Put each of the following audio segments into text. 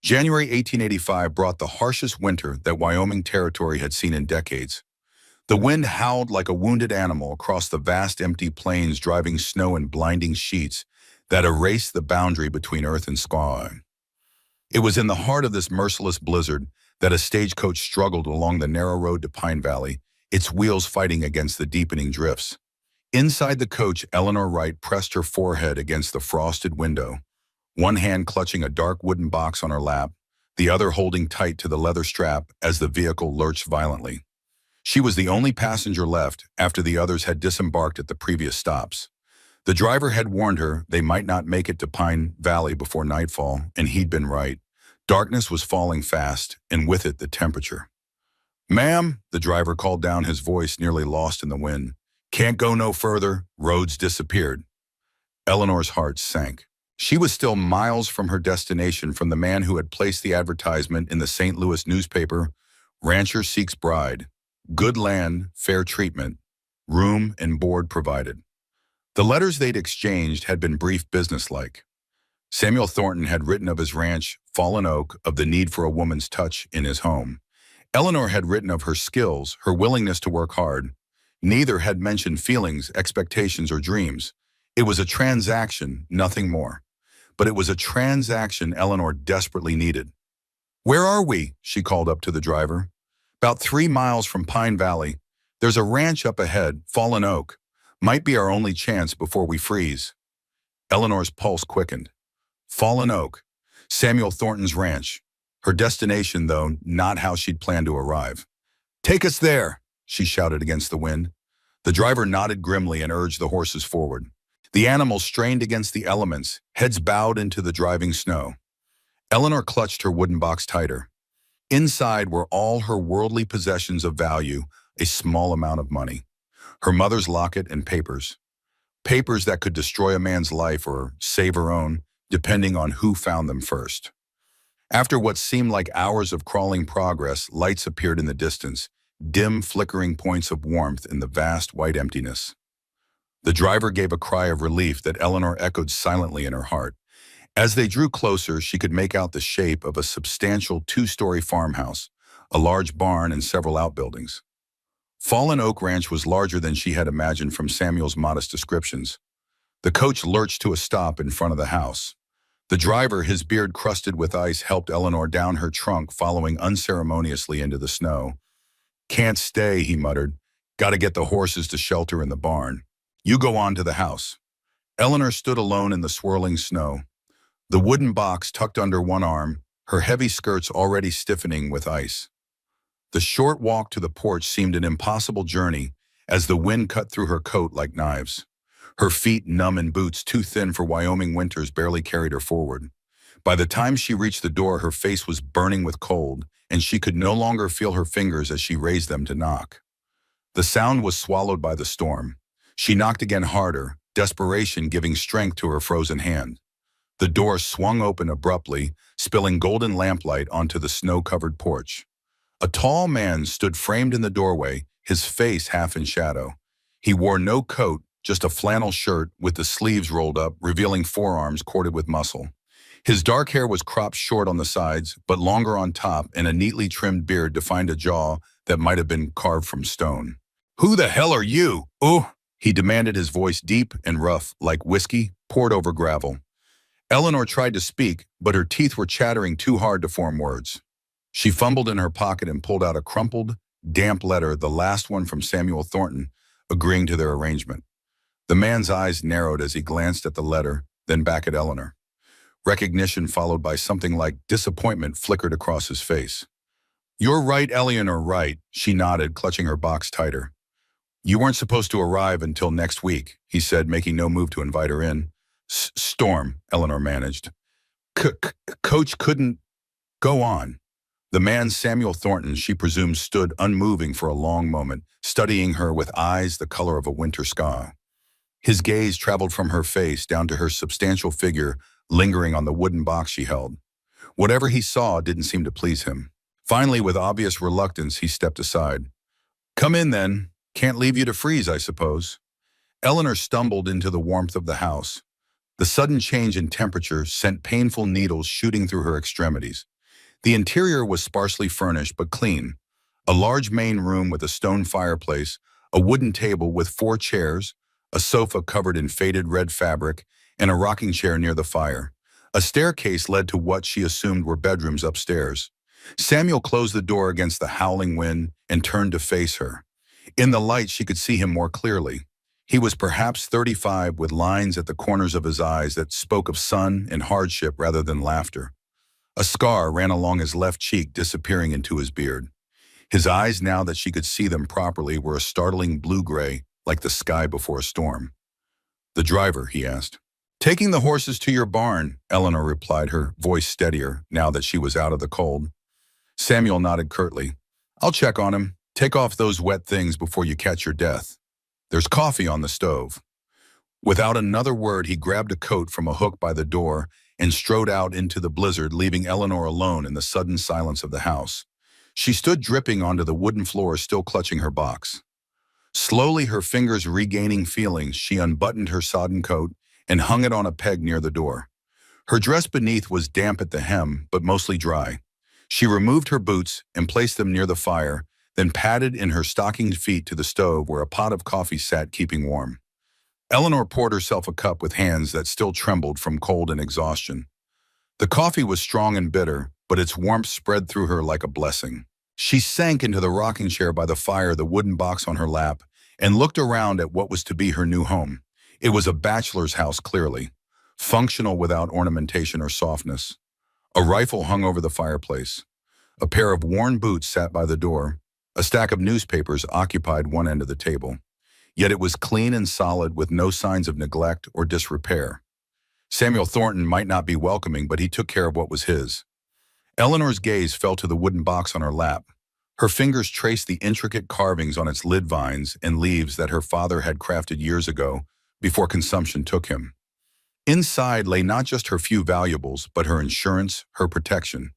January 1885 brought the harshest winter that Wyoming Territory had seen in decades. The wind howled like a wounded animal across the vast empty plains, driving snow in blinding sheets that erased the boundary between earth and sky. It was in the heart of this merciless blizzard that a stagecoach struggled along the narrow road to Pine Valley, its wheels fighting against the deepening drifts. Inside the coach, Eleanor Wright pressed her forehead against the frosted window, one hand clutching a dark wooden box on her lap, the other holding tight to the leather strap as the vehicle lurched violently. She was the only passenger left after the others had disembarked at the previous stops. The driver had warned her they might not make it to Pine Valley before nightfall, and he'd been right. Darkness was falling fast, and with it the temperature. "Ma'am," the driver called down, his voice nearly lost in the wind. "Can't go no further. Roads disappeared." Eleanor's heart sank. She was still miles from her destination, from the man who had placed the advertisement in the St. Louis newspaper, "Rancher seeks bride. Good land, fair treatment. Room and board provided." The letters they'd exchanged had been brief, businesslike. Samuel Thornton had written of his ranch, Fallen Oak, of the need for a woman's touch in his home. Eleanor had written of her skills, her willingness to work hard. Neither had mentioned feelings, expectations, or dreams. It was a transaction, nothing more. But it was a transaction Eleanor desperately needed. "Where are we?" she called up to the driver. "About 3 miles from Pine Valley. There's a ranch up ahead, Fallen Oak. Might be our only chance before we freeze." Eleanor's pulse quickened. Fallen Oak, Samuel Thornton's ranch. Her destination, though, not how she'd planned to arrive. "Take us there," she shouted against the wind. The driver nodded grimly and urged the horses forward. The animals strained against the elements, heads bowed into the driving snow. Eleanor clutched her wooden box tighter. Inside were all her worldly possessions of value, a small amount of money. Her mother's locket and papers. Papers that could destroy a man's life or save her own, depending on who found them first. After what seemed like hours of crawling progress, lights appeared in the distance, dim, flickering points of warmth in the vast white emptiness. The driver gave a cry of relief that Eleanor echoed silently in her heart. As they drew closer, she could make out the shape of a substantial 2-story farmhouse, a large barn, and several outbuildings. Fallen Oak Ranch was larger than she had imagined from Samuel's modest descriptions. The coach lurched to a stop in front of the house. The driver, his beard crusted with ice, helped Eleanor down her trunk, following unceremoniously into the snow. "Can't stay," he muttered. "Gotta get the horses to shelter in the barn. You go on to the house." Eleanor stood alone in the swirling snow, the wooden box tucked under one arm, her heavy skirts already stiffening with ice. The short walk to the porch seemed an impossible journey as the wind cut through her coat like knives. Her feet, numb in boots too thin for Wyoming winters, barely carried her forward. By the time she reached the door, her face was burning with cold, and she could no longer feel her fingers as she raised them to knock. The sound was swallowed by the storm. She knocked again, harder, desperation giving strength to her frozen hand. The door swung open abruptly, spilling golden lamplight onto the snow-covered porch. A tall man stood framed in the doorway, his face half in shadow. He wore no coat, just a flannel shirt with the sleeves rolled up, revealing forearms corded with muscle. His dark hair was cropped short on the sides, but longer on top, and a neatly trimmed beard defined a jaw that might have been carved from stone. "Who the hell are you? Oh!" he demanded, his voice deep and rough, like whiskey poured over gravel. Eleanor tried to speak, but her teeth were chattering too hard to form words. She fumbled in her pocket and pulled out a crumpled, damp letter, the last one from Samuel Thornton, agreeing to their arrangement. The man's eyes narrowed as he glanced at the letter, then back at Eleanor. Recognition followed by something like disappointment flickered across his face. "You're right, Eleanor, right," she nodded, clutching her box tighter. "You weren't supposed to arrive until next week," he said, making no move to invite her in. "Storm," Eleanor managed. Coach couldn't go on." The man, Samuel Thornton, she presumed, stood unmoving for a long moment, studying her with eyes the color of a winter sky. His gaze traveled from her face down to her substantial figure, lingering on the wooden box she held. Whatever he saw didn't seem to please him. Finally, with obvious reluctance, he stepped aside. "Come in, then. Can't leave you to freeze, I suppose." Eleanor stumbled into the warmth of the house. The sudden change in temperature sent painful needles shooting through her extremities. The interior was sparsely furnished but clean. A large main room with a stone fireplace, a wooden table with 4 chairs, a sofa covered in faded red fabric, and a rocking chair near the fire. A staircase led to what she assumed were bedrooms upstairs. Samuel closed the door against the howling wind and turned to face her. In the light, she could see him more clearly. He was perhaps 35, with lines at the corners of his eyes that spoke of sun and hardship rather than laughter. A scar ran along his left cheek, disappearing into his beard. His eyes, now that she could see them properly, were a startling blue-gray, like the sky before a storm. "The driver?" he asked. "Taking the horses to your barn," Eleanor replied, her voice steadier now that she was out of the cold. Samuel nodded curtly. "I'll check on him. Take off those wet things before you catch your death. There's coffee on the stove." Without another word, he grabbed a coat from a hook by the door and strode out into the blizzard, leaving Eleanor alone in the sudden silence of the house. She stood dripping onto the wooden floor, still clutching her box. Slowly, her fingers regaining feelings, she unbuttoned her sodden coat and hung it on a peg near the door. Her dress beneath was damp at the hem, but mostly dry. She removed her boots and placed them near the fire, then padded in her stockinged feet to the stove where a pot of coffee sat, keeping warm. Eleanor poured herself a cup with hands that still trembled from cold and exhaustion. The coffee was strong and bitter, but its warmth spread through her like a blessing. She sank into the rocking chair by the fire, the wooden box on her lap, and looked around at what was to be her new home. It was a bachelor's house, clearly, functional without ornamentation or softness. A rifle hung over the fireplace. A pair of worn boots sat by the door. A stack of newspapers occupied one end of the table. Yet it was clean and solid, with no signs of neglect or disrepair. Samuel Thornton might not be welcoming, but he took care of what was his. Eleanor's gaze fell to the wooden box on her lap. Her fingers traced the intricate carvings on its lid, vines and leaves that her father had crafted years ago, before consumption took him. Inside lay not just her few valuables, but her insurance, her protection.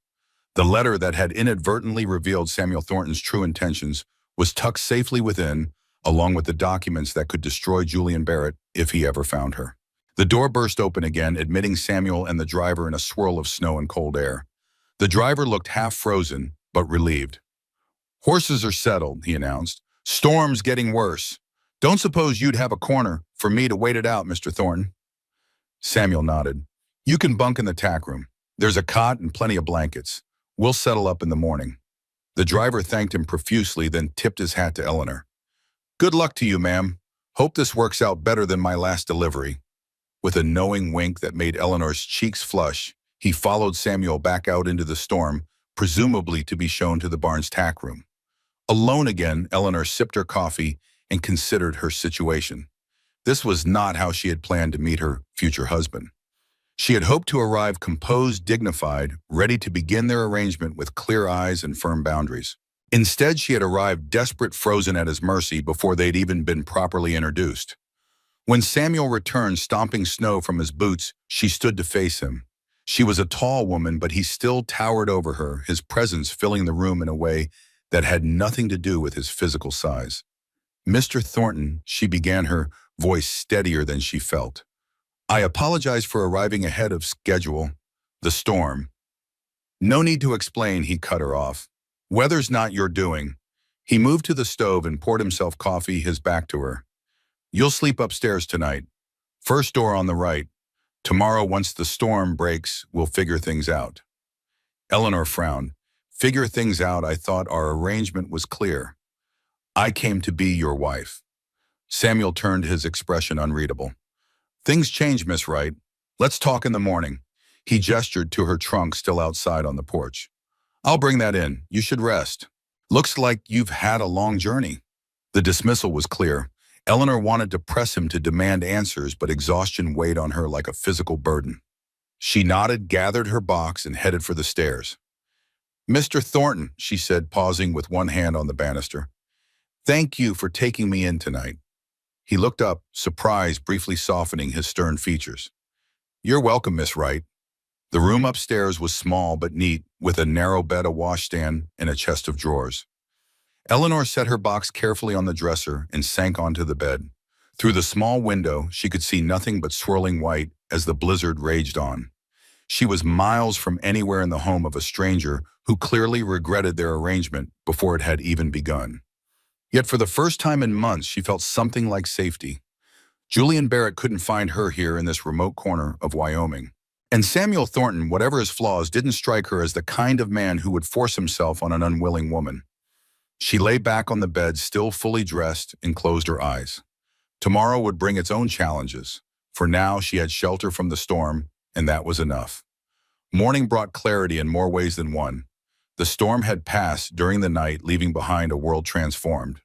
The letter that had inadvertently revealed Samuel Thornton's true intentions was tucked safely within, along with the documents that could destroy Julian Barrett if he ever found her. The door burst open again, admitting Samuel and the driver in a swirl of snow and cold air. The driver looked half frozen, but relieved. "Horses are settled," he announced. "Storm's getting worse. Don't suppose you'd have a corner for me to wait it out, Mr. Thornton?" Samuel nodded. "You can bunk in the tack room. There's a cot and plenty of blankets. We'll settle up in the morning." The driver thanked him profusely, then tipped his hat to Eleanor. "Good luck to you, ma'am. Hope this works out better than my last delivery." With a knowing wink that made Eleanor's cheeks flush, he followed Samuel back out into the storm, presumably to be shown to the barn's tack room. Alone again, Eleanor sipped her coffee and considered her situation. This was not how she had planned to meet her future husband. She had hoped to arrive composed, dignified, ready to begin their arrangement with clear eyes and firm boundaries. Instead, she had arrived desperate, frozen at his mercy before they'd even been properly introduced. When Samuel returned, stomping snow from his boots, she stood to face him. She was a tall woman, but he still towered over her, his presence filling the room in a way that had nothing to do with his physical size. "Mr. Thornton," she began, her voice steadier than she felt. "I apologize for arriving ahead of schedule. The storm." "No need to explain," he cut her off. "Weather's not your doing." He moved to the stove and poured himself coffee, his back to her. "You'll sleep upstairs tonight. First door on the right. Tomorrow, once the storm breaks, we'll figure things out." Eleanor frowned. "Figure things out? I thought our arrangement was clear. I came to be your wife." Samuel turned, his expression unreadable. "Things change, Miss Wright. Let's talk in the morning." He gestured to her trunk still outside on the porch. "I'll bring that in. You should rest. Looks like you've had a long journey." The dismissal was clear. Eleanor wanted to press him to demand answers, but exhaustion weighed on her like a physical burden. She nodded, gathered her box, and headed for the stairs. "Mr. Thornton," she said, pausing with one hand on the banister. "Thank you for taking me in tonight." He looked up, surprise briefly softening his stern features. "You're welcome, Miss Wright." The room upstairs was small but neat, with a narrow bed, a washstand, and a chest of drawers. Eleanor set her box carefully on the dresser and sank onto the bed. Through the small window, she could see nothing but swirling white as the blizzard raged on. She was miles from anywhere in the home of a stranger who clearly regretted their arrangement before it had even begun. Yet for the first time in months, she felt something like safety. Julian Barrett couldn't find her here in this remote corner of Wyoming. And Samuel Thornton, whatever his flaws, didn't strike her as the kind of man who would force himself on an unwilling woman. She lay back on the bed, still fully dressed, and closed her eyes. Tomorrow would bring its own challenges. For now, she had shelter from the storm, and that was enough. Morning brought clarity in more ways than one. The storm had passed during the night, leaving behind a world transformed.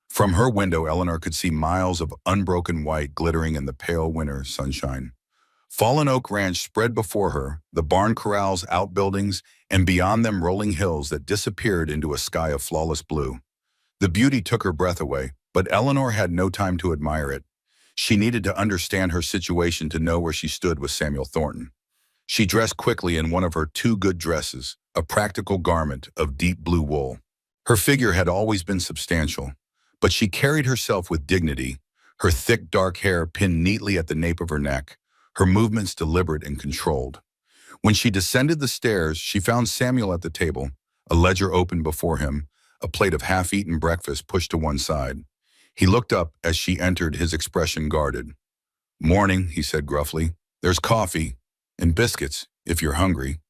From her window, Eleanor could see miles of unbroken white glittering in the pale winter sunshine. Fallen Oak Ranch spread before her, the barn corrals, outbuildings, and beyond them rolling hills that disappeared into a sky of flawless blue. The beauty took her breath away, but Eleanor had no time to admire it. She needed to understand her situation to know where she stood with Samuel Thornton. She dressed quickly in one of her two good dresses, a practical garment of deep blue wool. Her figure had always been substantial, but she carried herself with dignity, her thick dark hair pinned neatly at the nape of her neck, her movements deliberate and controlled. When she descended the stairs, she found Samuel at the table, a ledger open before him, a plate of half-eaten breakfast pushed to one side. He looked up as she entered, his expression guarded. "Morning," he said gruffly. "There's coffee and biscuits, if you're hungry."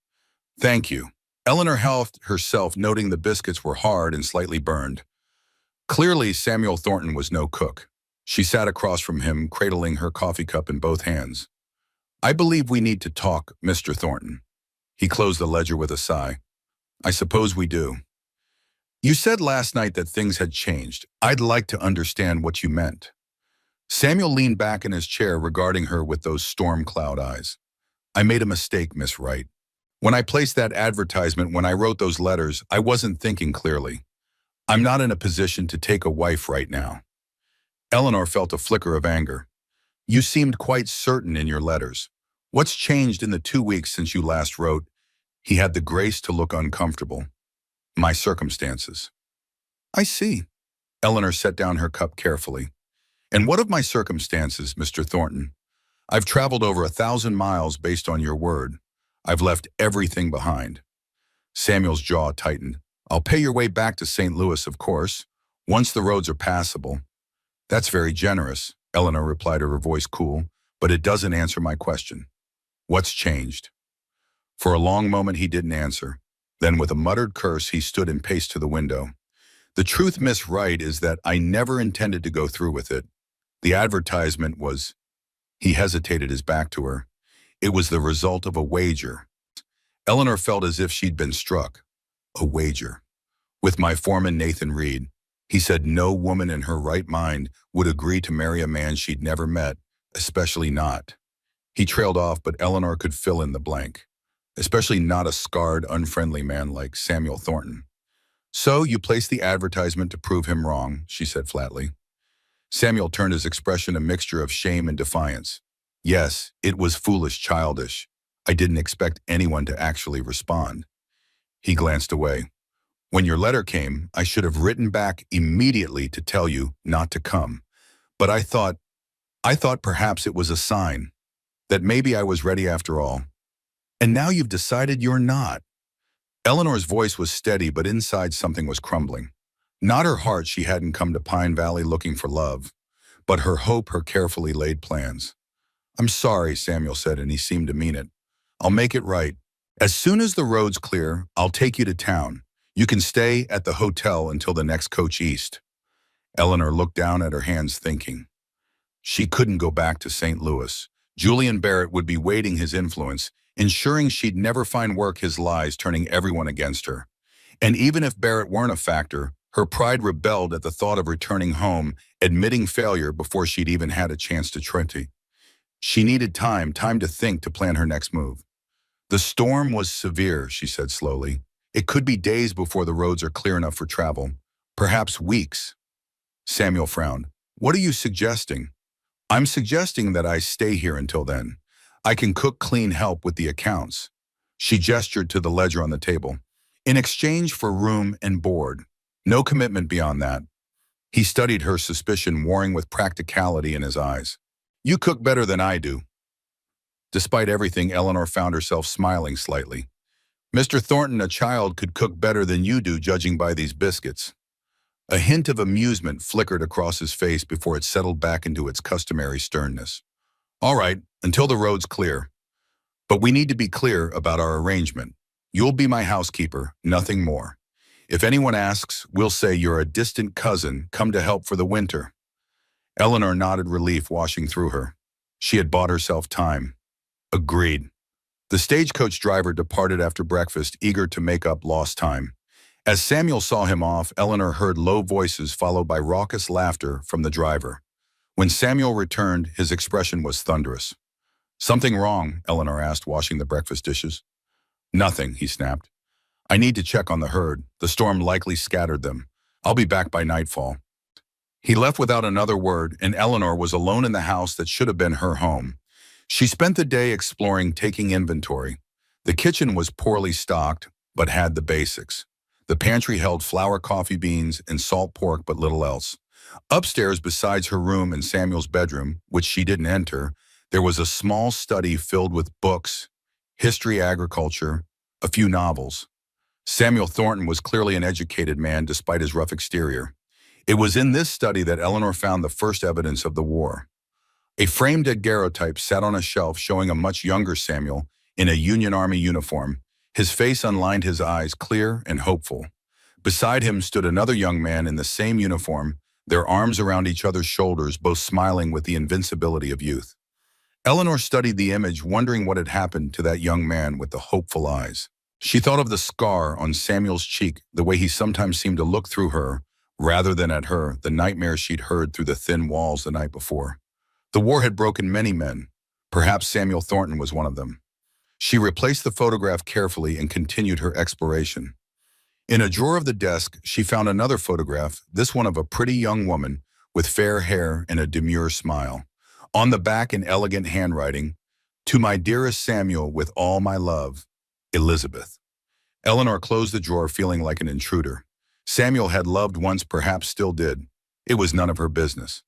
"Thank you." Eleanor helped herself, noting the biscuits were hard and slightly burned. Clearly, Samuel Thornton was no cook. She sat across from him, cradling her coffee cup in both hands. "I believe we need to talk, Mr. Thornton." He closed the ledger with a sigh. "I suppose we do. You said last night that things had changed. I'd like to understand what you meant." Samuel leaned back in his chair, regarding her with those storm cloud eyes. "I made a mistake, Miss Wright. When I placed that advertisement, when I wrote those letters, I wasn't thinking clearly. I'm not in a position to take a wife right now." Eleanor felt a flicker of anger. "You seemed quite certain in your letters. What's changed in the 2 weeks since you last wrote?" He had the grace to look uncomfortable. "My circumstances." "I see." Eleanor set down her cup carefully. "And what of my circumstances, Mr. Thornton? I've traveled over 1,000 miles based on your word. I've left everything behind." Samuel's jaw tightened. "I'll pay your way back to St. Louis, of course, once the roads are passable." "That's very generous," Eleanor replied, her voice cool, "but it doesn't answer my question. What's changed?" For a long moment he didn't answer. Then with a muttered curse, he stood and paced to the window. "The truth, Miss Wright, is that I never intended to go through with it. The advertisement was—" He hesitated, his back to her. "It was the result of a wager." Eleanor felt as if she'd been struck. A wager. "With my foreman, Nathan Reed. He said no woman in her right mind would agree to marry a man she'd never met, especially not." He trailed off, but Eleanor could fill in the blank. "Especially not a scarred, unfriendly man like Samuel Thornton." "So you placed the advertisement to prove him wrong," she said flatly. Samuel turned, his expression a mixture of shame and defiance. "Yes, it was foolish, childish. I didn't expect anyone to actually respond." He glanced away. "When your letter came, I should have written back immediately to tell you not to come. But I thought perhaps it was a sign that maybe I was ready after all. And now you've decided you're not." Eleanor's voice was steady, but inside something was crumbling. Not her heart, she hadn't come to Pine Valley looking for love, but her hope, her carefully laid plans. "I'm sorry," Samuel said, and he seemed to mean it. "I'll make it right. As soon as the road's clear, I'll take you to town. You can stay at the hotel until the next coach east." Eleanor looked down at her hands, thinking. She couldn't go back to St. Louis. Julian Barrett would be waiting his influence, ensuring she'd never find work, his lies turning everyone against her. And even if Barrett weren't a factor, her pride rebelled at the thought of returning home, admitting failure before she'd even had a chance to try. She needed time to think, to plan her next move. "The storm was severe," she said slowly. "It could be days before the roads are clear enough for travel. Perhaps weeks." Samuel frowned. "What are you suggesting?" "I'm suggesting that I stay here until then. I can cook, clean, help with the accounts." She gestured to the ledger on the table. "In exchange for room and board. No commitment beyond that." He studied her, suspicion warring with practicality in his eyes. "You cook better than I do." Despite everything, Eleanor found herself smiling slightly. Mr. Thornton, a child could cook better than you do, judging by these biscuits. A hint of amusement flickered across his face before it settled back into its customary sternness. All right, until the road's clear. But we need to be clear about our arrangement. You'll be my housekeeper, nothing more. If anyone asks, we'll say you're a distant cousin come to help for the winter. Eleanor nodded, relief washing through her. She had bought herself time. Agreed. The stagecoach driver departed after breakfast, eager to make up lost time. As Samuel saw him off, Eleanor heard low voices followed by raucous laughter from the driver. When Samuel returned, his expression was thunderous. Something wrong? Eleanor asked, washing the breakfast dishes. Nothing, he snapped. I need to check on the herd. The storm likely scattered them. I'll be back by nightfall. He left without another word, and Eleanor was alone in the house that should have been her home. She spent the day exploring, taking inventory. The kitchen was poorly stocked, but had the basics. The pantry held flour, coffee beans, and salt pork, but little else. Upstairs, besides her room and Samuel's bedroom, which she didn't enter, there was a small study filled with books, history, agriculture, a few novels. Samuel Thornton was clearly an educated man despite his rough exterior. It was in this study that Eleanor found the first evidence of the war. A framed daguerreotype sat on a shelf showing a much younger Samuel in a Union Army uniform. His face underlined his eyes, clear and hopeful. Beside him stood another young man in the same uniform, their arms around each other's shoulders, both smiling with the invincibility of youth. Eleanor studied the image, wondering what had happened to that young man with the hopeful eyes. She thought of the scar on Samuel's cheek, the way he sometimes seemed to look through her, rather than at her, the nightmares she'd heard through the thin walls the night before. The war had broken many men. Perhaps Samuel Thornton was one of them. She replaced the photograph carefully and continued her exploration. In a drawer of the desk, she found another photograph, this one of a pretty young woman with fair hair and a demure smile. On the back, in elegant handwriting, "To my dearest Samuel, with all my love, Elizabeth." Eleanor closed the drawer, feeling like an intruder. Samuel had loved once, perhaps still did. It was none of her business.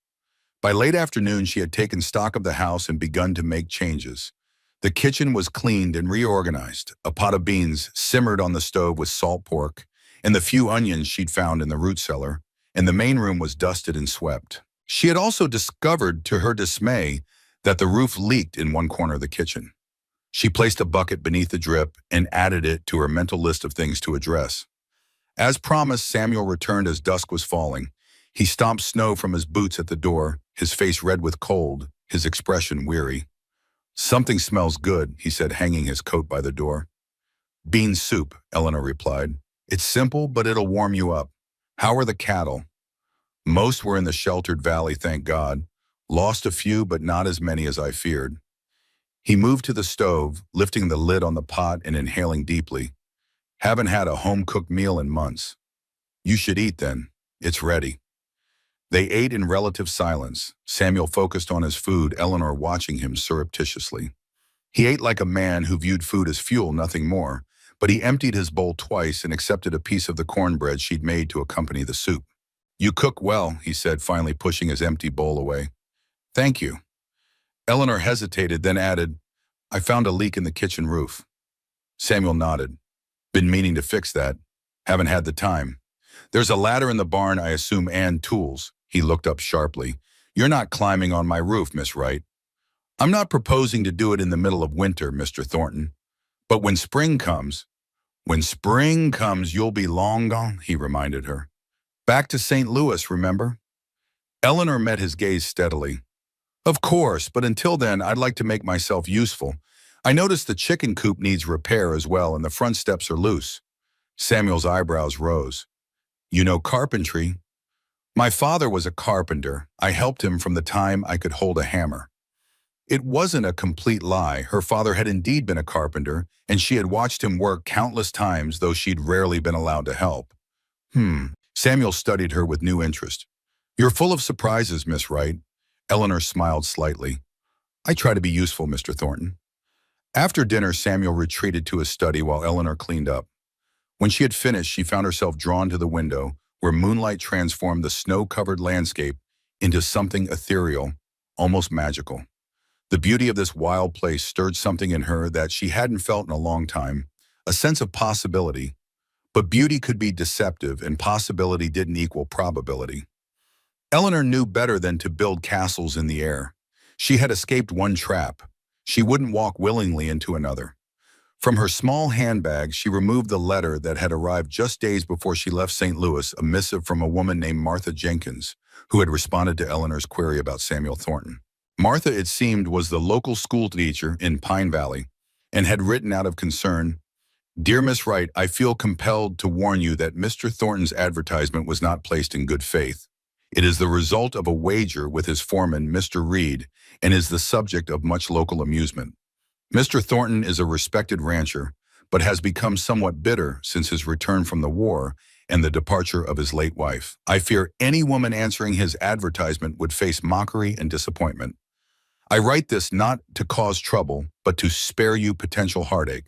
By late afternoon, she had taken stock of the house and begun to make changes. The kitchen was cleaned and reorganized. A pot of beans simmered on the stove with salt pork and the few onions she'd found in the root cellar, and the main room was dusted and swept. She had also discovered, to her dismay, that the roof leaked in one corner of the kitchen. She placed a bucket beneath the drip and added it to her mental list of things to address. As promised, Samuel returned as dusk was falling. He stomped snow from his boots at the door, his face red with cold, his expression weary. "Something smells good," he said, hanging his coat by the door. "Bean soup," Eleanor replied. "It's simple, but it'll warm you up. How are the cattle?" "Most were in the sheltered valley, thank God. Lost a few, but not as many as I feared." He moved to the stove, lifting the lid on the pot and inhaling deeply. "Haven't had a home-cooked meal in months." "You should eat then. It's ready." They ate in relative silence, Samuel focused on his food, Eleanor watching him surreptitiously. He ate like a man who viewed food as fuel, nothing more, but he emptied his bowl twice and accepted a piece of the cornbread she'd made to accompany the soup. "You cook well," he said, finally pushing his empty bowl away. "Thank you." Eleanor hesitated, then added, "I found a leak in the kitchen roof." Samuel nodded. "Been meaning to fix that. Haven't had the time. There's a ladder in the barn, I assume, and tools." He looked up sharply. "You're not climbing on my roof, Miss Wright." "I'm not proposing to do it in the middle of winter, Mr. Thornton. But when spring comes, you'll be long gone," he reminded her. "Back to St. Louis, remember?" Eleanor met his gaze steadily. "Of course, but until then, I'd like to make myself useful. I noticed the chicken coop needs repair as well, and the front steps are loose." Samuel's eyebrows rose. "You know carpentry?" "My father was a carpenter. I helped him from the time I could hold a hammer." It wasn't a complete lie. Her father had indeed been a carpenter, and she had watched him work countless times, though she'd rarely been allowed to help. Samuel studied her with new interest. "You're full of surprises, Miss Wright." Eleanor smiled slightly. "I try to be useful, Mr. Thornton." After dinner, Samuel retreated to his study while Eleanor cleaned up. When she had finished, she found herself drawn to the window, where moonlight transformed the snow-covered landscape into something ethereal, almost magical. The beauty of this wild place stirred something in her that she hadn't felt in a long time, a sense of possibility. But beauty could be deceptive, and possibility didn't equal probability. Eleanor knew better than to build castles in the air. She had escaped one trap. She wouldn't walk willingly into another. From her small handbag, she removed the letter that had arrived just days before she left St. Louis, a missive from a woman named Martha Jenkins, who had responded to Eleanor's query about Samuel Thornton. Martha, it seemed, was the local school teacher in Pine Valley and had written out of concern, "Dear Miss Wright, I feel compelled to warn you that Mr. Thornton's advertisement was not placed in good faith. It is the result of a wager with his foreman, Mr. Reed, and is the subject of much local amusement. Mr. Thornton is a respected rancher, but has become somewhat bitter since his return from the war and the departure of his late wife. I fear any woman answering his advertisement would face mockery and disappointment. I write this not to cause trouble, but to spare you potential heartache.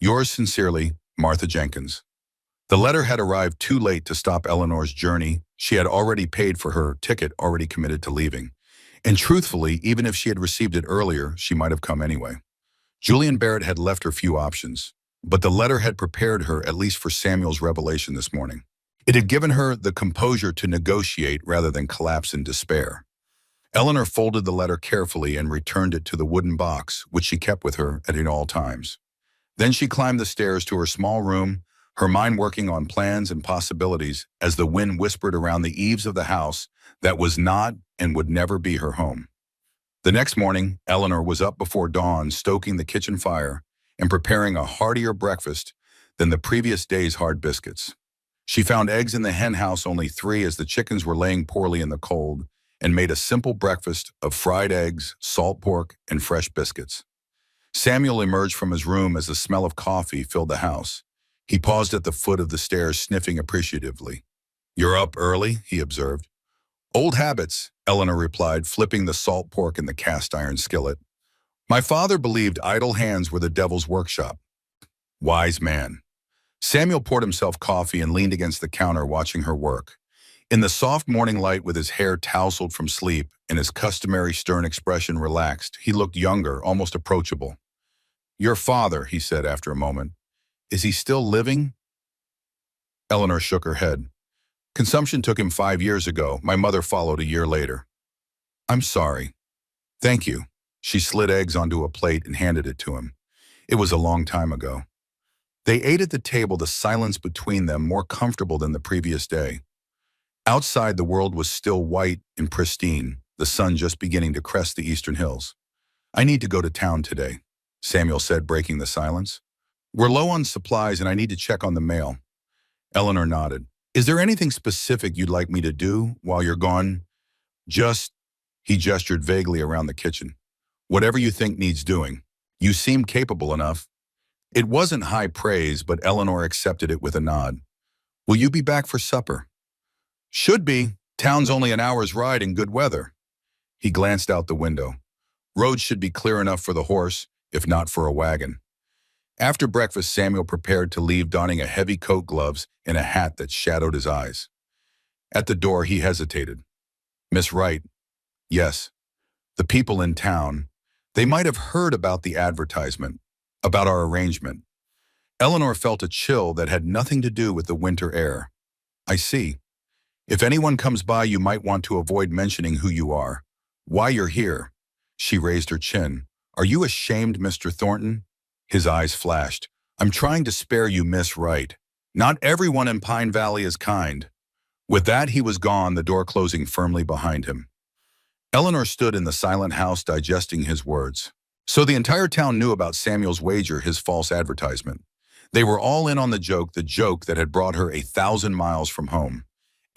Yours sincerely, Martha Jenkins." The letter had arrived too late to stop Eleanor's journey. She had already paid for her ticket, already committed to leaving. And truthfully, even if she had received it earlier, she might have come anyway. Julian Barrett had left her few options, but the letter had prepared her at least for Samuel's revelation this morning. It had given her the composure to negotiate rather than collapse in despair. Eleanor folded the letter carefully and returned it to the wooden box, which she kept with her at all times. Then she climbed the stairs to her small room, her mind working on plans and possibilities as the wind whispered around the eaves of the house that was not and would never be her home. The next morning, Eleanor was up before dawn, stoking the kitchen fire and preparing a heartier breakfast than the previous day's hard biscuits. She found eggs in the hen house, only 3 as the chickens were laying poorly in the cold, and made a simple breakfast of fried eggs, salt pork, and fresh biscuits. Samuel emerged from his room as the smell of coffee filled the house. He paused at the foot of the stairs, sniffing appreciatively. "You're up early," he observed. "Old habits," Eleanor replied, flipping the salt pork in the cast-iron skillet. "My father believed idle hands were the devil's workshop." Wise man. Samuel poured himself coffee and leaned against the counter, watching her work. In the soft morning light, with his hair tousled from sleep and his customary stern expression relaxed, he looked younger, almost approachable. "Your father," he said after a moment. "Is he still living?" Eleanor shook her head. "Consumption took him 5 years ago. My mother followed a year later." "I'm sorry." "Thank you." She slid eggs onto a plate and handed it to him. "It was a long time ago." They ate at the table, the silence between them more comfortable than the previous day. Outside, the world was still white and pristine, the sun just beginning to crest the eastern hills. "I need to go to town today," Samuel said, breaking the silence. "We're low on supplies and I need to check on the mail." Eleanor nodded. "Is there anything specific you'd like me to do while you're gone?" "Just," he gestured vaguely around the kitchen. "Whatever you think needs doing. You seem capable enough." It wasn't high praise, but Eleanor accepted it with a nod. "Will you be back for supper?" "Should be. Town's only an hour's ride in good weather." He glanced out the window. Roads should be clear enough for the horse, if not for a wagon. After breakfast, Samuel prepared to leave, donning a heavy coat, gloves, and a hat that shadowed his eyes. At the door, he hesitated. "Miss Wright?" "Yes." "The people in town. They might have heard about the advertisement, about our arrangement." Eleanor felt a chill that had nothing to do with the winter air. "I see. If anyone comes by, you might want to avoid mentioning who you are, why you're here." She raised her chin. "Are you ashamed, Mr. Thornton?" His eyes flashed. "I'm trying to spare you, Miss Wright. Not everyone in Pine Valley is kind." With that, he was gone, the door closing firmly behind him. Eleanor stood in the silent house, digesting his words. So the entire town knew about Samuel's wager, his false advertisement. They were all in on the joke that had brought her 1,000 miles from home.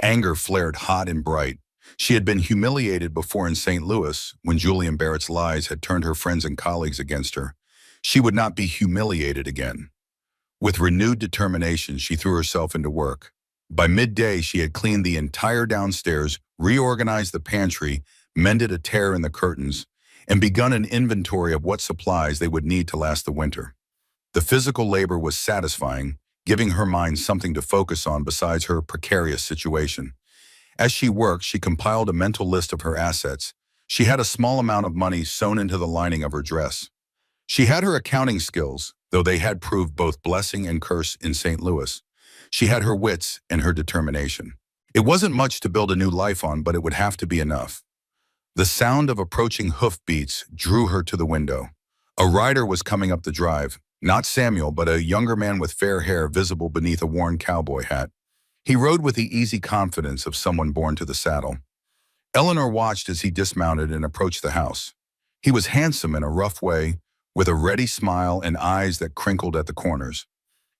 Anger flared hot and bright. She had been humiliated before in St. Louis, when Julian Barrett's lies had turned her friends and colleagues against her. She would not be humiliated again. With renewed determination, she threw herself into work. By midday, she had cleaned the entire downstairs, reorganized the pantry, mended a tear in the curtains, and begun an inventory of what supplies they would need to last the winter. The physical labor was satisfying, giving her mind something to focus on besides her precarious situation. As she worked, she compiled a mental list of her assets, She had a small amount of money sewn into the lining of her dress. She had her accounting skills, though they had proved both blessing and curse in St. Louis. She had her wits and her determination. It wasn't much to build a new life on, but it would have to be enough. The sound of approaching hoofbeats drew her to the window. A rider was coming up the drive, not Samuel, but a younger man with fair hair visible beneath a worn cowboy hat. He rode with the easy confidence of someone born to the saddle. Eleanor watched as he dismounted and approached the house. He was handsome in a rough way, with a ready smile and eyes that crinkled at the corners.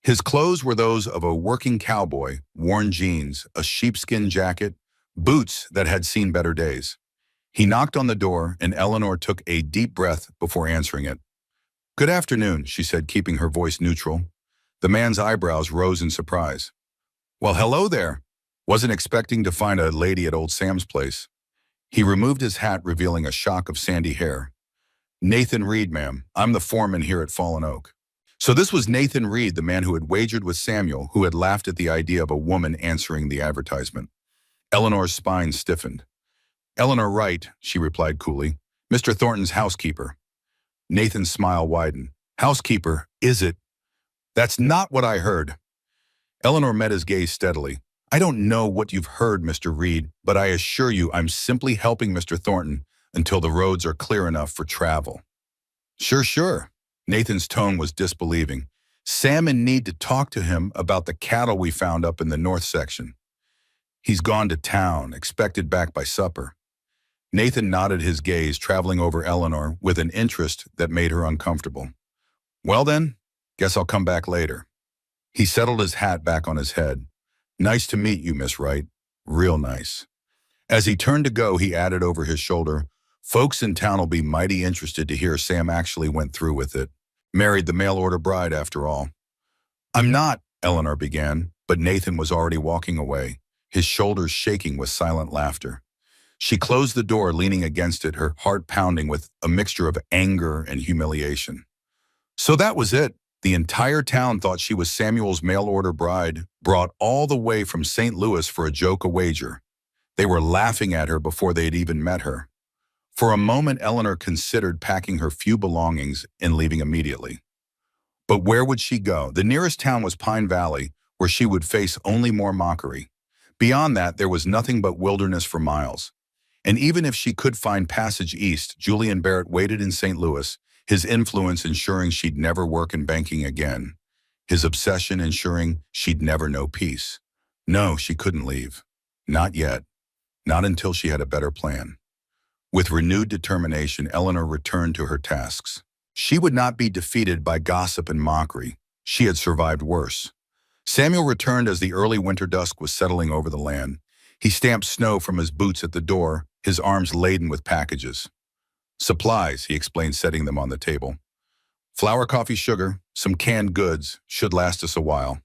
His clothes were those of a working cowboy, worn jeans, a sheepskin jacket, boots that had seen better days. He knocked on the door, and Eleanor took a deep breath before answering it. "Good afternoon," she said, keeping her voice neutral. The man's eyebrows rose in surprise. "Well, hello there. Wasn't expecting to find a lady at old Sam's place." He removed his hat, revealing a shock of sandy hair. "Nathan Reed, ma'am. I'm the foreman here at Fallen Oak." So this was Nathan Reed, the man who had wagered with Samuel, who had laughed at the idea of a woman answering the advertisement. Eleanor's spine stiffened. "Eleanor Wright," she replied coolly. "Mr. Thornton's housekeeper." Nathan's smile widened. "Housekeeper, is it? That's not what I heard." Eleanor met his gaze steadily. "I don't know what you've heard, Mr. Reed, but I assure you I'm simply helping Mr. Thornton until the roads are clear enough for travel." Sure. Nathan's tone was disbelieving. "Sam in need to talk to him about the cattle we found up in the north section. He's gone to town, expected back by supper." Nathan nodded, his gaze traveling over Eleanor with an interest that made her uncomfortable. "Well then, guess I'll come back later." He settled his hat back on his head. "Nice to meet you, Miss Wright. Real nice." As he turned to go, he added over his shoulder, "Folks in town will be mighty interested to hear Sam actually went through with it. Married the mail-order bride, after all." "I'm not," Eleanor began, but Nathan was already walking away, his shoulders shaking with silent laughter. She closed the door, leaning against it, her heart pounding with a mixture of anger and humiliation. So that was it. The entire town thought she was Samuel's mail-order bride, brought all the way from St. Louis for a joke, a wager. They were laughing at her before they had even met her. For a moment, Eleanor considered packing her few belongings and leaving immediately. But where would she go? The nearest town was Pine Valley, where she would face only more mockery. Beyond that, there was nothing but wilderness for miles. And even if she could find passage east, Julian Barrett waited in St. Louis, his influence ensuring she'd never work in banking again, his obsession ensuring she'd never know peace. No, she couldn't leave. Not yet. Not until she had a better plan. With renewed determination, Eleanor returned to her tasks. She would not be defeated by gossip and mockery. She had survived worse. Samuel returned as the early winter dusk was settling over the land. He stamped snow from his boots at the door, his arms laden with packages. "Supplies," he explained, setting them on the table. "Flour, coffee, sugar, some canned goods, should last us a while."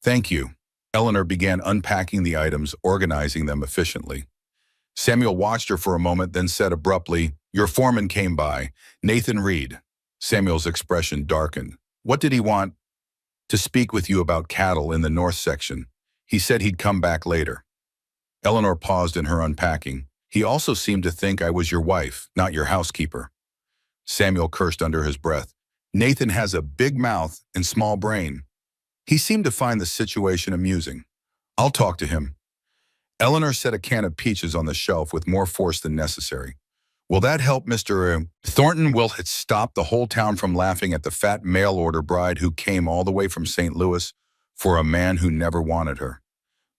"Thank you." Eleanor began unpacking the items, organizing them efficiently. Samuel watched her for a moment, then said abruptly, "Your foreman came by, Nathan Reed." Samuel's expression darkened. "What did he want?" "To speak with you about cattle in the north section. He said he'd come back later." Eleanor paused in her unpacking. "He also seemed to think I was your wife, not your housekeeper." Samuel cursed under his breath. "Nathan has a big mouth and small brain." He seemed to find the situation amusing. "I'll talk to him." Eleanor set a can of peaches on the shelf with more force than necessary. "Will that help, Mr. Thornton? Will it stop the whole town from laughing at the fat mail-order bride who came all the way from St. Louis for a man who never wanted her?"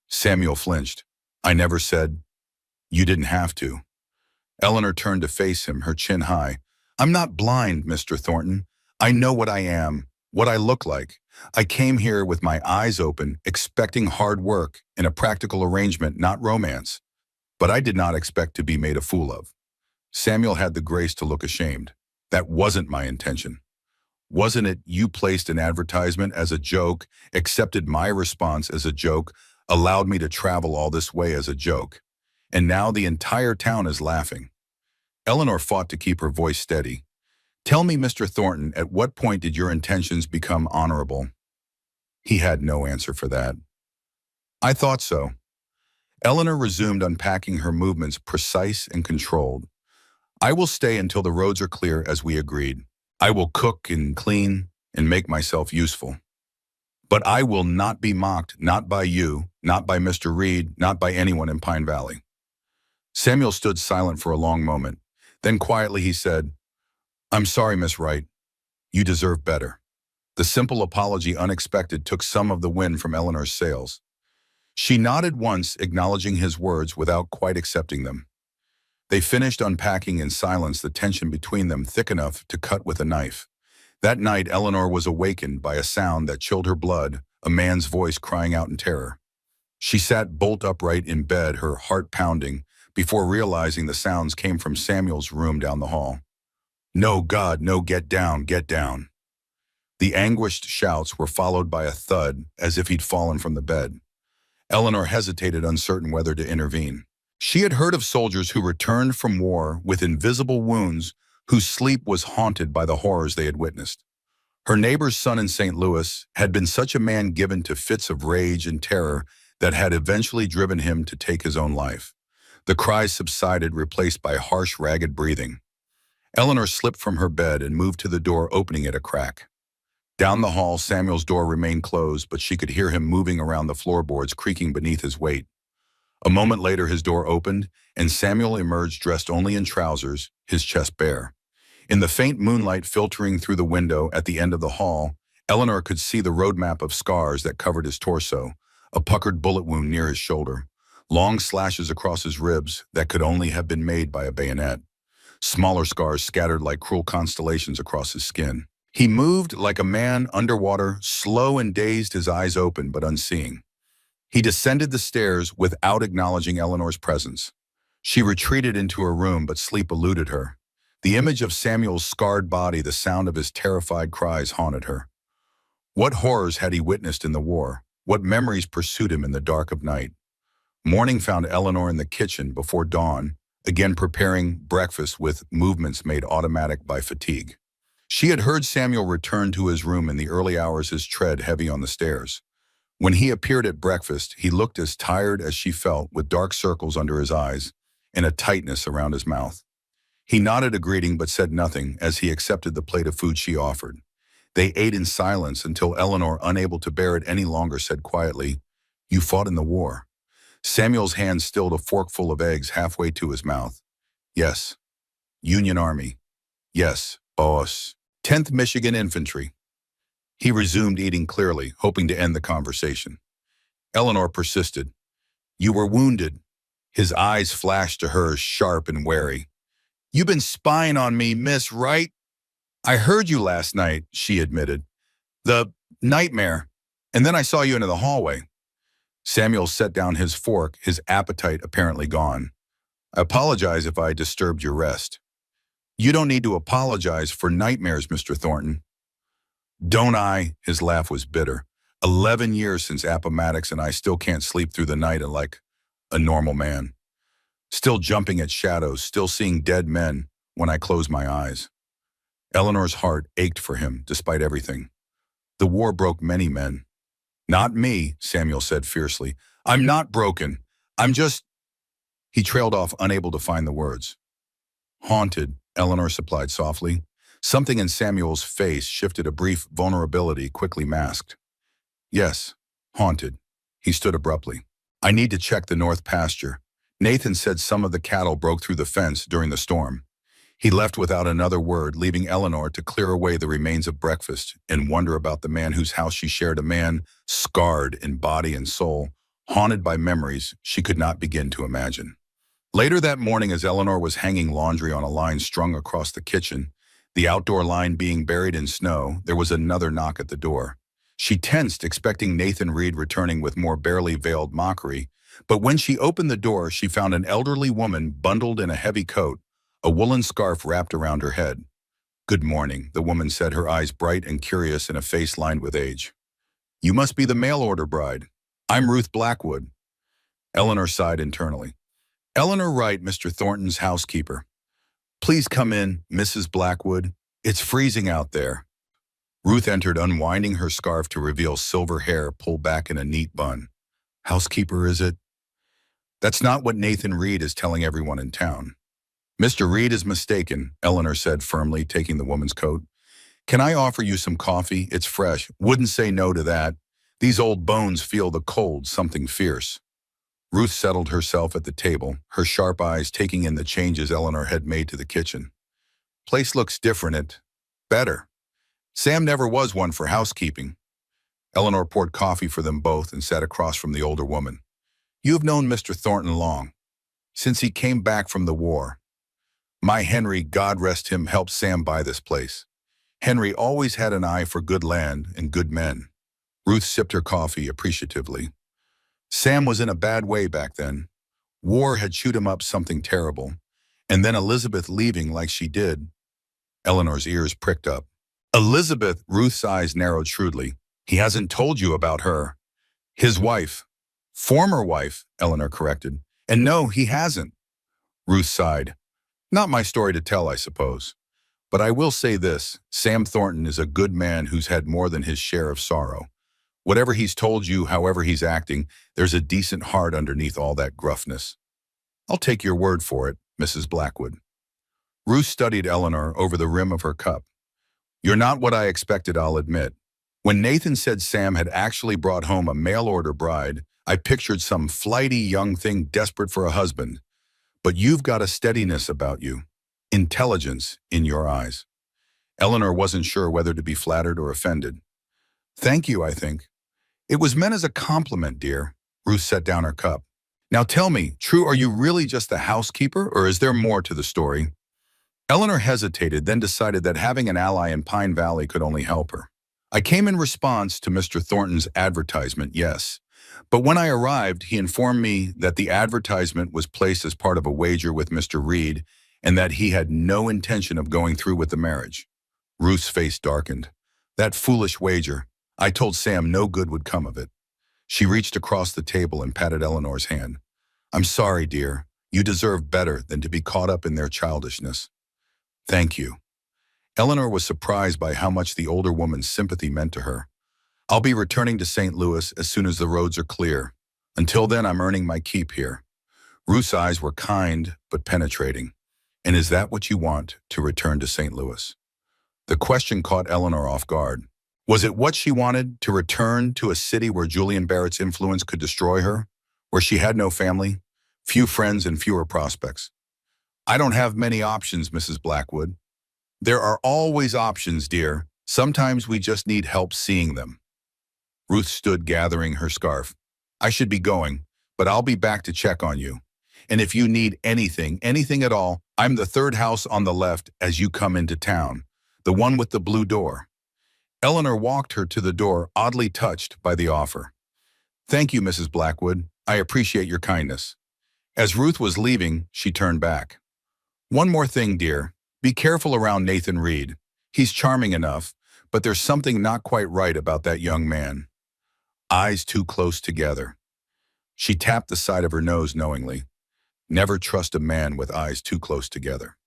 Samuel flinched. "I never said—" "You didn't have to." Eleanor turned to face him, her chin high. "I'm not blind, Mr. Thornton. I know what I am, what I look like. I came here with my eyes open, expecting hard work and a practical arrangement, not romance. But I did not expect to be made a fool of." Samuel had the grace to look ashamed. "That wasn't my intention. Wasn't it you placed an advertisement as a joke, accepted my response as a joke, allowed me to travel all this way as a joke? And now the entire town is laughing." Eleanor fought to keep her voice steady. "Tell me, Mr. Thornton, at what point did your intentions become honorable?" He had no answer for that. "I thought so." Eleanor resumed unpacking, her movements precise and controlled. I will stay until the roads are clear as we agreed. I will cook and clean and make myself useful. But I will not be mocked, not by you, not by Mr. Reed, not by anyone in Pine Valley." Samuel stood silent for a long moment. Then quietly he said, "I'm sorry, Miss Wright. You deserve better." The simple apology, unexpected, took some of the wind from Eleanor's sails. She nodded once, acknowledging his words without quite accepting them. They finished unpacking in silence, the tension between them thick enough to cut with a knife. That night, Eleanor was awakened by a sound that chilled her blood, a man's voice crying out in terror. She sat bolt upright in bed, her heart pounding, before realizing the sounds came from Samuel's room down the hall. "No, God, no, get down, get down." The anguished shouts were followed by a thud, as if he'd fallen from the bed. Eleanor hesitated, uncertain whether to intervene. She had heard of soldiers who returned from war with invisible wounds, whose sleep was haunted by the horrors they had witnessed. Her neighbor's son in St. Louis had been such a man, given to fits of rage and terror that had eventually driven him to take his own life. The cries subsided, replaced by harsh, ragged breathing. Eleanor slipped from her bed and moved to the door, opening it a crack. Down the hall, Samuel's door remained closed, but she could hear him moving around, the floorboards creaking beneath his weight. A moment later, his door opened, and Samuel emerged dressed only in trousers, his chest bare. In the faint moonlight filtering through the window at the end of the hall, Eleanor could see the roadmap of scars that covered his torso, a puckered bullet wound near his shoulder, long slashes across his ribs that could only have been made by a bayonet, smaller scars scattered like cruel constellations across his skin. He moved like a man underwater, slow and dazed, his eyes open but unseeing. He descended the stairs without acknowledging Eleanor's presence. She retreated into her room, but sleep eluded her. The image of Samuel's scarred body, the sound of his terrified cries haunted her. What horrors had he witnessed in the war? What memories pursued him in the dark of night? Morning found Eleanor in the kitchen before dawn, again preparing breakfast with movements made automatic by fatigue. She had heard Samuel return to his room in the early hours, his tread heavy on the stairs. When he appeared at breakfast, he looked as tired as she felt, with dark circles under his eyes and a tightness around his mouth. He nodded a greeting but said nothing as he accepted the plate of food she offered. They ate in silence until Eleanor, unable to bear it any longer, said quietly, "You fought in the war." Samuel's hand stilled, a forkful of eggs halfway to his mouth. "Yes. Union Army. Yes, boss. 10th Michigan Infantry." He resumed eating clearly, hoping to end the conversation. Eleanor persisted. "You were wounded." His eyes flashed to hers, sharp and wary. "You've been spying on me, Miss Wright." "I heard you last night," she admitted. "The nightmare. And then I saw you into the hallway." Samuel set down his fork, his appetite apparently gone. "I apologize if I disturbed your rest." "You don't need to apologize for nightmares, Mr. Thornton." "Don't I?" His laugh was bitter. 11 years since Appomattox, and I still can't sleep through the night like a normal man. Still jumping at shadows, still seeing dead men when I close my eyes. Eleanor's heart ached for him, despite everything. The war broke many men. "Not me," Samuel said fiercely. "I'm not broken. I'm just—" He trailed off, unable to find the words. "Haunted," Eleanor supplied softly. Something in Samuel's face shifted, a brief vulnerability quickly masked. "Yes, haunted." He stood abruptly. "I need to check the north pasture. Nathan said some of the cattle broke through the fence during the storm." He left without another word, leaving Eleanor to clear away the remains of breakfast and wonder about the man whose house she shared, a man scarred in body and soul, haunted by memories she could not begin to imagine. Later that morning, as Eleanor was hanging laundry on a line strung across the kitchen, the outdoor line being buried in snow, there was another knock at the door. She tensed, expecting Nathan Reed returning with more barely veiled mockery, but when she opened the door, she found an elderly woman bundled in a heavy coat, a woolen scarf wrapped around her head. "Good morning," the woman said, her eyes bright and curious in a face lined with age. "You must be the mail-order bride. I'm Ruth Blackwood." Eleanor sighed internally. "Eleanor Wright, Mr. Thornton's housekeeper." "Please come in, Mrs. Blackwood. It's freezing out there." Ruth entered, unwinding her scarf to reveal silver hair pulled back in a neat bun. "Housekeeper, is it?" "That's not what Nathan Reed is telling everyone in town." Mr. Reed is mistaken, Eleanor said firmly, taking the woman's coat. Can I offer you some coffee? It's fresh. Wouldn't say no to that. These old bones feel the cold, something fierce. Ruth settled herself at the table, her sharp eyes taking in the changes Eleanor had made to the kitchen. Place looks different and better. Sam never was one for housekeeping. Eleanor poured coffee for them both and sat across from the older woman. You have known Mr. Thornton long, since he came back from the war. My Henry, God rest him, helped Sam buy this place. Henry always had an eye for good land and good men. Ruth sipped her coffee appreciatively. Sam was in a bad way back then. War had chewed him up something terrible. And then Elizabeth leaving like she did. Eleanor's ears pricked up. Elizabeth, Ruth's eyes narrowed shrewdly. He hasn't told you about her. His wife. Former wife, Eleanor corrected. And no, he hasn't. Ruth sighed. Not my story to tell, I suppose. But I will say this, Sam Thornton is a good man who's had more than his share of sorrow. Whatever he's told you, however he's acting, there's a decent heart underneath all that gruffness. I'll take your word for it, Mrs. Blackwood. Ruth studied Eleanor over the rim of her cup. You're not what I expected, I'll admit. When Nathan said Sam had actually brought home a mail-order bride, I pictured some flighty young thing desperate for a husband. But you've got a steadiness about you, intelligence in your eyes. Eleanor wasn't sure whether to be flattered or offended. Thank you, I think. It was meant as a compliment, dear. Ruth set down her cup. Now tell me, True, are you really just the housekeeper, or is there more to the story? Eleanor hesitated, then decided that having an ally in Pine Valley could only help her. I came in response to Mr. Thornton's advertisement, yes. But when I arrived, he informed me that the advertisement was placed as part of a wager with Mr. Reed and that he had no intention of going through with the marriage. Ruth's face darkened. That foolish wager. I told Sam no good would come of it. She reached across the table and patted Eleanor's hand. I'm sorry, dear. You deserve better than to be caught up in their childishness. Thank you. Eleanor was surprised by how much the older woman's sympathy meant to her. I'll be returning to St. Louis as soon as the roads are clear. Until then, I'm earning my keep here. Ruth's eyes were kind but penetrating. And is that what you want, to return to St. Louis? The question caught Eleanor off guard. Was it what she wanted, to return to a city where Julian Barrett's influence could destroy her, where she had no family, few friends, and fewer prospects? I don't have many options, Mrs. Blackwood. There are always options, dear. Sometimes we just need help seeing them. Ruth stood gathering her scarf. I should be going, but I'll be back to check on you. And if you need anything at all, I'm the third house on the left as you come into town, the one with the blue door. Eleanor walked her to the door, oddly touched by the offer. Thank you, Mrs. Blackwood. I appreciate your kindness. As Ruth was leaving, she turned back. One more thing, dear. Be careful around Nathan Reed. He's charming enough, but there's something not quite right about that young man. Eyes too close together. She tapped the side of her nose knowingly. Never trust a man with eyes too close together.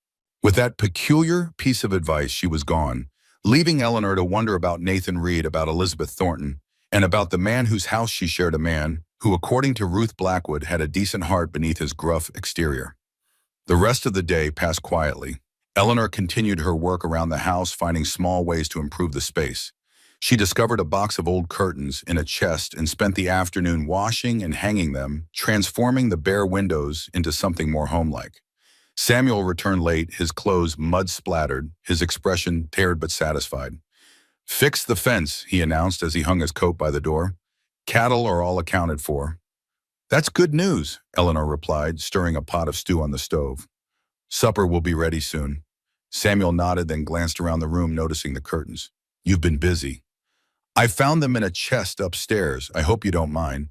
With that peculiar piece of advice, she was gone, leaving Eleanor to wonder about Nathan Reed, about Elizabeth Thornton, and about the man whose house she shared, a man who, according to Ruth Blackwood, had a decent heart beneath his gruff exterior. The rest of the day passed quietly. Eleanor continued her work around the house, finding small ways to improve the space. She discovered a box of old curtains in a chest and spent the afternoon washing and hanging them, transforming the bare windows into something more homelike. Samuel returned late, his clothes mud-splattered, his expression tired but satisfied. Fix the fence, he announced as he hung his coat by the door. Cattle are all accounted for. That's good news, Eleanor replied, stirring a pot of stew on the stove. Supper will be ready soon. Samuel nodded, then glanced around the room, noticing the curtains. You've been busy. I found them in a chest upstairs. I hope you don't mind.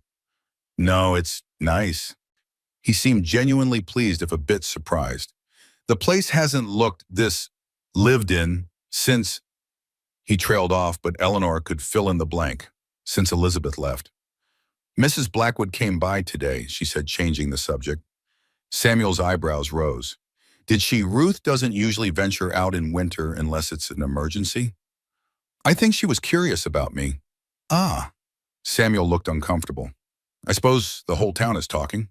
No, it's nice. He seemed genuinely pleased, if a bit surprised. The place hasn't looked this lived in since... He trailed off, but Eleanor could fill in the blank. Since Elizabeth left. Mrs. Blackwood came by today, she said, changing the subject. Samuel's eyebrows rose. Did she? Ruth doesn't usually venture out in winter unless it's an emergency. I think she was curious about me. Ah. Samuel looked uncomfortable. I suppose the whole town is talking.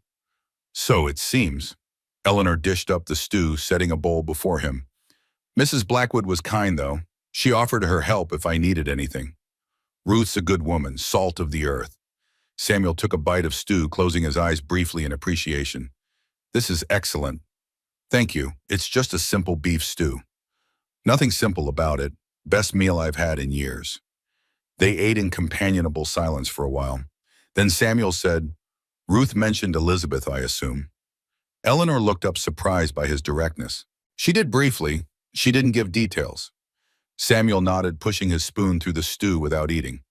So it seems. Eleanor dished up the stew, setting a bowl before him. Mrs. Blackwood was kind, though. She offered her help if I needed anything. Ruth's a good woman, salt of the earth. Samuel took a bite of stew, closing his eyes briefly in appreciation. This is excellent. Thank you. It's just a simple beef stew. Nothing simple about it. Best meal I've had in years. They ate in companionable silence for a while. Then Samuel said, Ruth mentioned Elizabeth, I assume. Eleanor looked up surprised by his directness. She did briefly. She didn't give details. Samuel nodded, pushing his spoon through the stew without eating.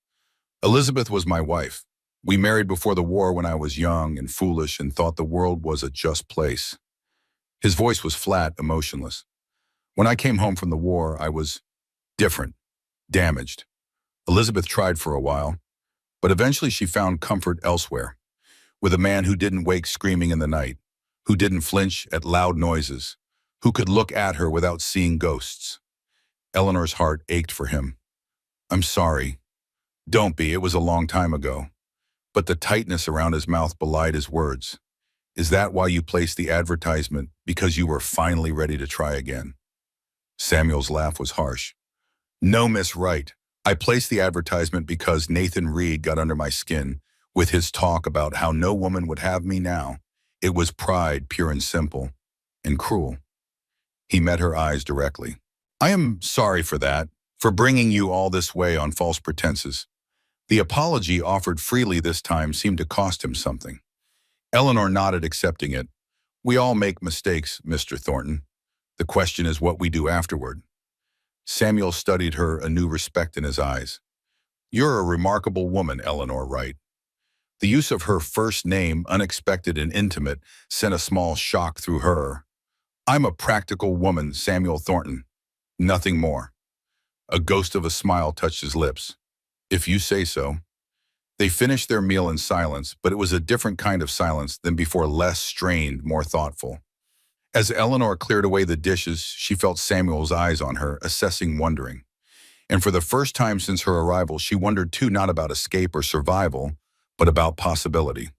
Elizabeth was my wife. We married before the war when I was young and foolish and thought the world was a just place. His voice was flat, emotionless. When I came home from the war, I was different, damaged. Elizabeth tried for a while, but eventually she found comfort elsewhere, with a man who didn't wake screaming in the night, who didn't flinch at loud noises, who could look at her without seeing ghosts. Eleanor's heart ached for him. I'm sorry. Don't be, it was a long time ago. But the tightness around his mouth belied his words. Is that why you placed the advertisement, because you were finally ready to try again? Samuel's laugh was harsh. No, Miss Wright. I placed the advertisement because Nathan Reed got under my skin with his talk about how no woman would have me now. It was pride, pure and simple, and cruel. He met her eyes directly. I am sorry for that, for bringing you all this way on false pretenses. The apology offered freely this time seemed to cost him something. Eleanor nodded, accepting it. We all make mistakes, Mr. Thornton. The question is what we do afterward. Samuel studied her, a new respect in his eyes. You're a remarkable woman, Eleanor Wright. The use of her first name, unexpected and intimate, sent a small shock through her. I'm a practical woman, Samuel Thornton. Nothing more. A ghost of a smile touched his lips. If you say so. They finished their meal in silence, but it was a different kind of silence than before, less strained, more thoughtful. As Eleanor cleared away the dishes, she felt Samuel's eyes on her, assessing, wondering. And for the first time since her arrival, she wondered too, not about escape or survival, but about possibility.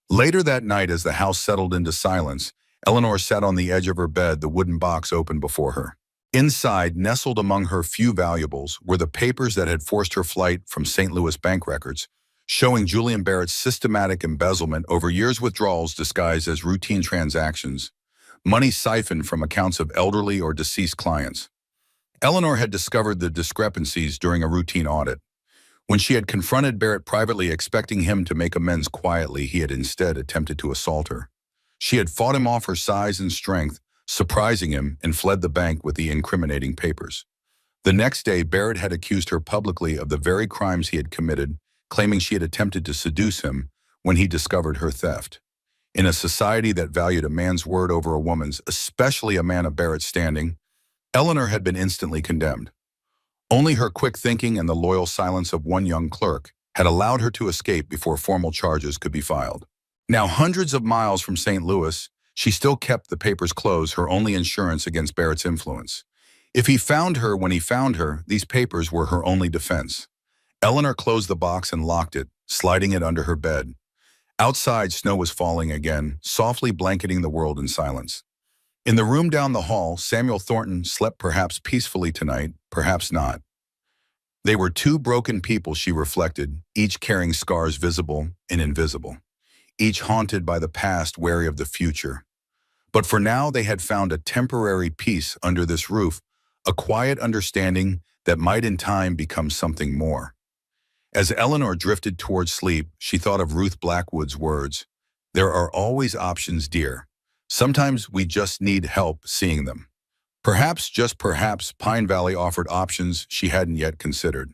Later that night, as the house settled into silence, Eleanor sat on the edge of her bed, the wooden box open before her. Inside, nestled among her few valuables, were the papers that had forced her flight from St. Louis bank records, showing Julian Barrett's systematic embezzlement over years, withdrawals disguised as routine transactions, money siphoned from accounts of elderly or deceased clients. Eleanor had discovered the discrepancies during a routine audit. When she had confronted Barrett privately, expecting him to make amends quietly, he had instead attempted to assault her. She had fought him off her size and strength, surprising him, and fled the bank with the incriminating papers. The next day, Barrett had accused her publicly of the very crimes he had committed, claiming she had attempted to seduce him when he discovered her theft. In a society that valued a man's word over a woman's, especially a man of Barrett's standing, Eleanor had been instantly condemned. Only her quick thinking and the loyal silence of one young clerk had allowed her to escape before formal charges could be filed. Now hundreds of miles from St. Louis, she still kept the papers closed, her only insurance against Barrett's influence. If he found her when he found her, these papers were her only defense. Eleanor closed the box and locked it, sliding it under her bed. Outside, snow was falling again, softly blanketing the world in silence. In the room down the hall, Samuel Thornton slept, perhaps peacefully tonight, perhaps not. They were two broken people, she reflected, each carrying scars visible and invisible, each haunted by the past, wary of the future. But for now, they had found a temporary peace under this roof, a quiet understanding that might in time become something more. As Eleanor drifted towards sleep, she thought of Ruth Blackwood's words, "There are always options, dear. Sometimes we just need help seeing them." Perhaps, just perhaps, Pine Valley offered options she hadn't yet considered.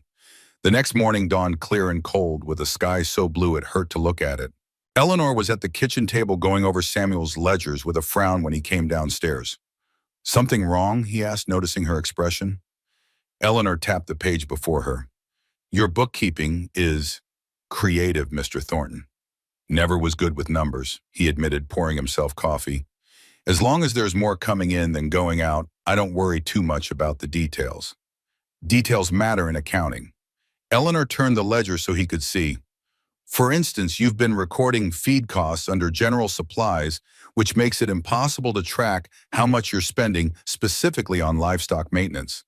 The next morning dawned clear and cold, with a sky so blue it hurt to look at it. Eleanor was at the kitchen table going over Samuel's ledgers with a frown when he came downstairs. "Something wrong?" he asked, noticing her expression. Eleanor tapped the page before her. "Your bookkeeping is creative, Mr. Thornton." "Never was good with numbers," he admitted, pouring himself coffee. "As long as there's more coming in than going out, I don't worry too much about the details." "Details matter in accounting." Eleanor turned the ledger so he could see. For instance, you've been recording feed costs under general supplies, which makes it impossible to track how much you're spending specifically on livestock maintenance.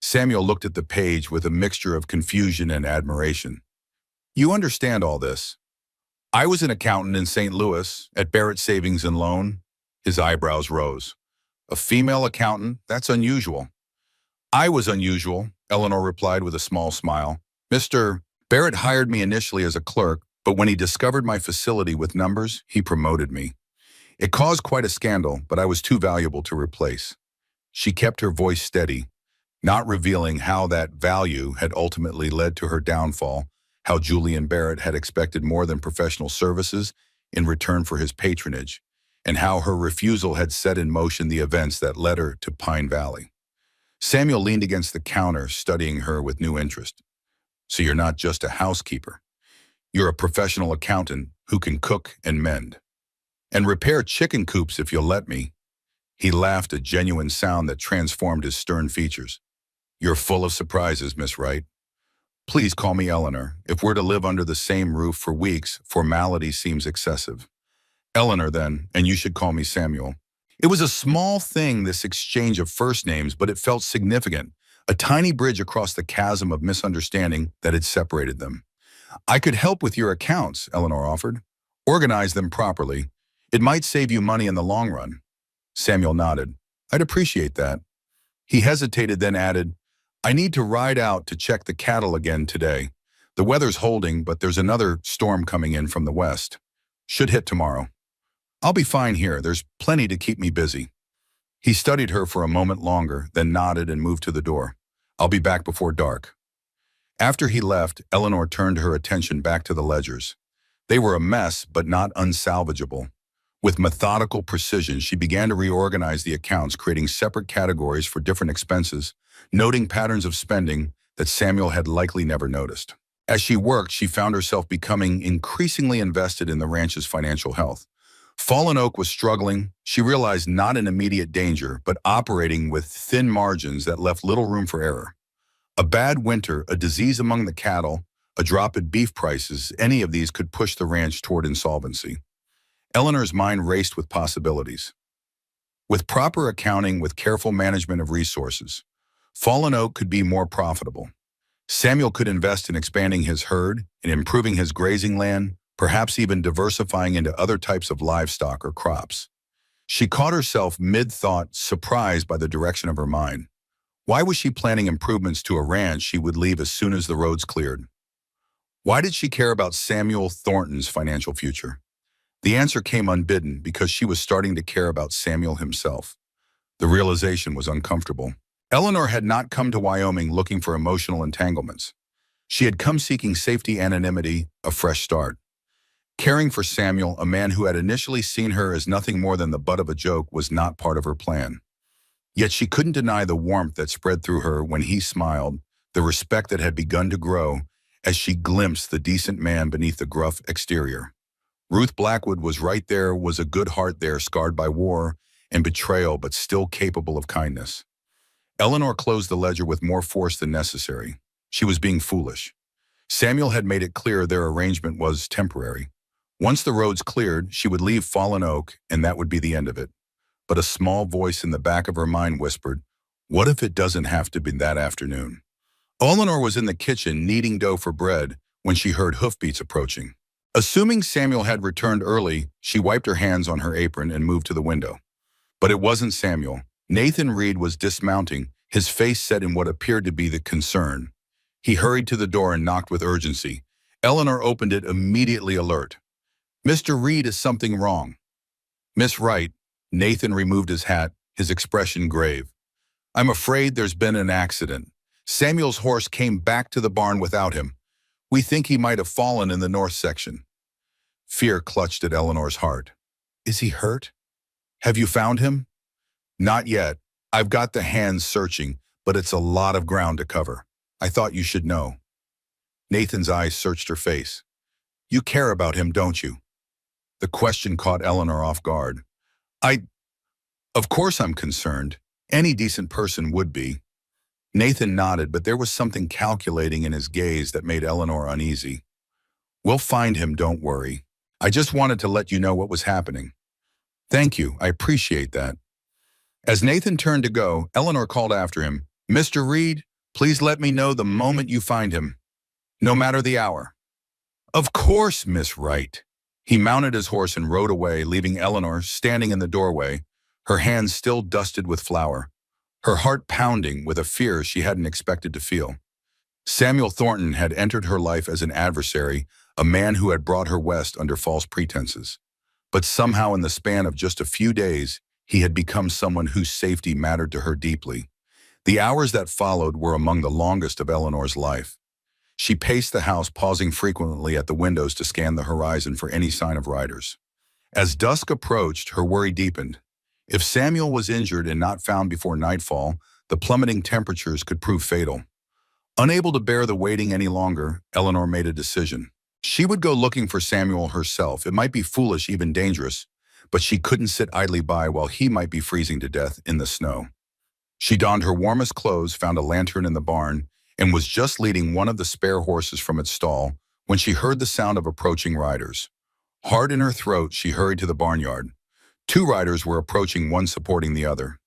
Samuel looked at the page with a mixture of confusion and admiration. You understand all this? I was an accountant in St. Louis at Barrett Savings and Loan. His eyebrows rose. A female accountant? That's unusual. I was unusual, Eleanor replied with a small smile. Mr. Barrett hired me initially as a clerk, but when he discovered my facility with numbers, he promoted me. It caused quite a scandal, but I was too valuable to replace. She kept her voice steady, not revealing how that value had ultimately led to her downfall, how Julian Barrett had expected more than professional services in return for his patronage, and how her refusal had set in motion the events that led her to Pine Valley. Samuel leaned against the counter, studying her with new interest. So you're not just a housekeeper. You're a professional accountant who can cook and mend. And repair chicken coops if you'll let me. He laughed, a genuine sound that transformed his stern features. You're full of surprises, Miss Wright. Please call me Eleanor. If we're to live under the same roof for weeks, formality seems excessive. Eleanor, then, and you should call me Samuel. It was a small thing, this exchange of first names, but it felt significant, a tiny bridge across the chasm of misunderstanding that had separated them. I could help with your accounts, Eleanor offered. Organize them properly. It might save you money in the long run. Samuel nodded. I'd appreciate that. He hesitated, then added, I need to ride out to check the cattle again today. The weather's holding, but there's another storm coming in from the west. Should hit tomorrow. I'll be fine here. There's plenty to keep me busy. He studied her for a moment longer, then nodded and moved to the door. I'll be back before dark. After he left, Eleanor turned her attention back to the ledgers. They were a mess, but not unsalvageable. With methodical precision, she began to reorganize the accounts, creating separate categories for different expenses, noting patterns of spending that Samuel had likely never noticed. As she worked, she found herself becoming increasingly invested in the ranch's financial health. Fallen Oak was struggling, she realized, not in immediate danger, but operating with thin margins that left little room for error. A bad winter, a disease among the cattle, a drop in beef prices, any of these could push the ranch toward insolvency. Eleanor's mind raced with possibilities. With proper accounting, with careful management of resources, Fallen Oak could be more profitable. Samuel could invest in expanding his herd, in improving his grazing land, perhaps even diversifying into other types of livestock or crops. She caught herself mid-thought, surprised by the direction of her mind. Why was she planning improvements to a ranch she would leave as soon as the roads cleared? Why did she care about Samuel Thornton's financial future? The answer came unbidden because she was starting to care about Samuel himself. The realization was uncomfortable. Eleanor had not come to Wyoming looking for emotional entanglements. She had come seeking safety, anonymity, a fresh start. Caring for Samuel, a man who had initially seen her as nothing more than the butt of a joke, was not part of her plan. Yet she couldn't deny the warmth that spread through her when he smiled, the respect that had begun to grow as she glimpsed the decent man beneath the gruff exterior. Ruth Blackwood was right there, was a good heart there, scarred by war and betrayal, but still capable of kindness. Eleanor closed the ledger with more force than necessary. She was being foolish. Samuel had made it clear their arrangement was temporary. Once the roads cleared, she would leave Fallen Oak, and that would be the end of it. But a small voice in the back of her mind whispered, what if it doesn't have to be that afternoon? Eleanor was in the kitchen kneading dough for bread when she heard hoofbeats approaching. Assuming Samuel had returned early, she wiped her hands on her apron and moved to the window. But it wasn't Samuel. Nathan Reed was dismounting, his face set in what appeared to be the concern. He hurried to the door and knocked with urgency. Eleanor opened it, immediately alert. Mr. Reed, is something wrong? Miss Wright. Nathan removed his hat, his expression grave. I'm afraid there's been an accident. Samuel's horse came back to the barn without him. We think he might have fallen in the north section. Fear clutched at Eleanor's heart. Is he hurt? Have you found him? Not yet. I've got the hands searching, but it's a lot of ground to cover. I thought you should know. Nathan's eyes searched her face. You care about him, don't you? The question caught Eleanor off guard. Of course I'm concerned. Any decent person would be. Nathan nodded, but there was something calculating in his gaze that made Eleanor uneasy. We'll find him, don't worry. I just wanted to let you know what was happening. Thank you, I appreciate that. As Nathan turned to go, Eleanor called after him, Mr. Reed, please let me know the moment you find him, no matter the hour. Of course, Miss Wright. He mounted his horse and rode away, leaving Eleanor standing in the doorway, her hands still dusted with flour, her heart pounding with a fear she hadn't expected to feel. Samuel Thornton had entered her life as an adversary, a man who had brought her west under false pretenses. But somehow in the span of just a few days, he had become someone whose safety mattered to her deeply. The hours that followed were among the longest of Eleanor's life. She paced the house, pausing frequently at the windows to scan the horizon for any sign of riders. As dusk approached, her worry deepened. If Samuel was injured and not found before nightfall, the plummeting temperatures could prove fatal. Unable to bear the waiting any longer, Eleanor made a decision. She would go looking for Samuel herself. It might be foolish, even dangerous, but she couldn't sit idly by while he might be freezing to death in the snow. She donned her warmest clothes, found a lantern in the barn, and was just leading one of the spare horses from its stall when she heard the sound of approaching riders. Hard in her throat, she hurried to the barnyard. Two riders were approaching, one supporting the other.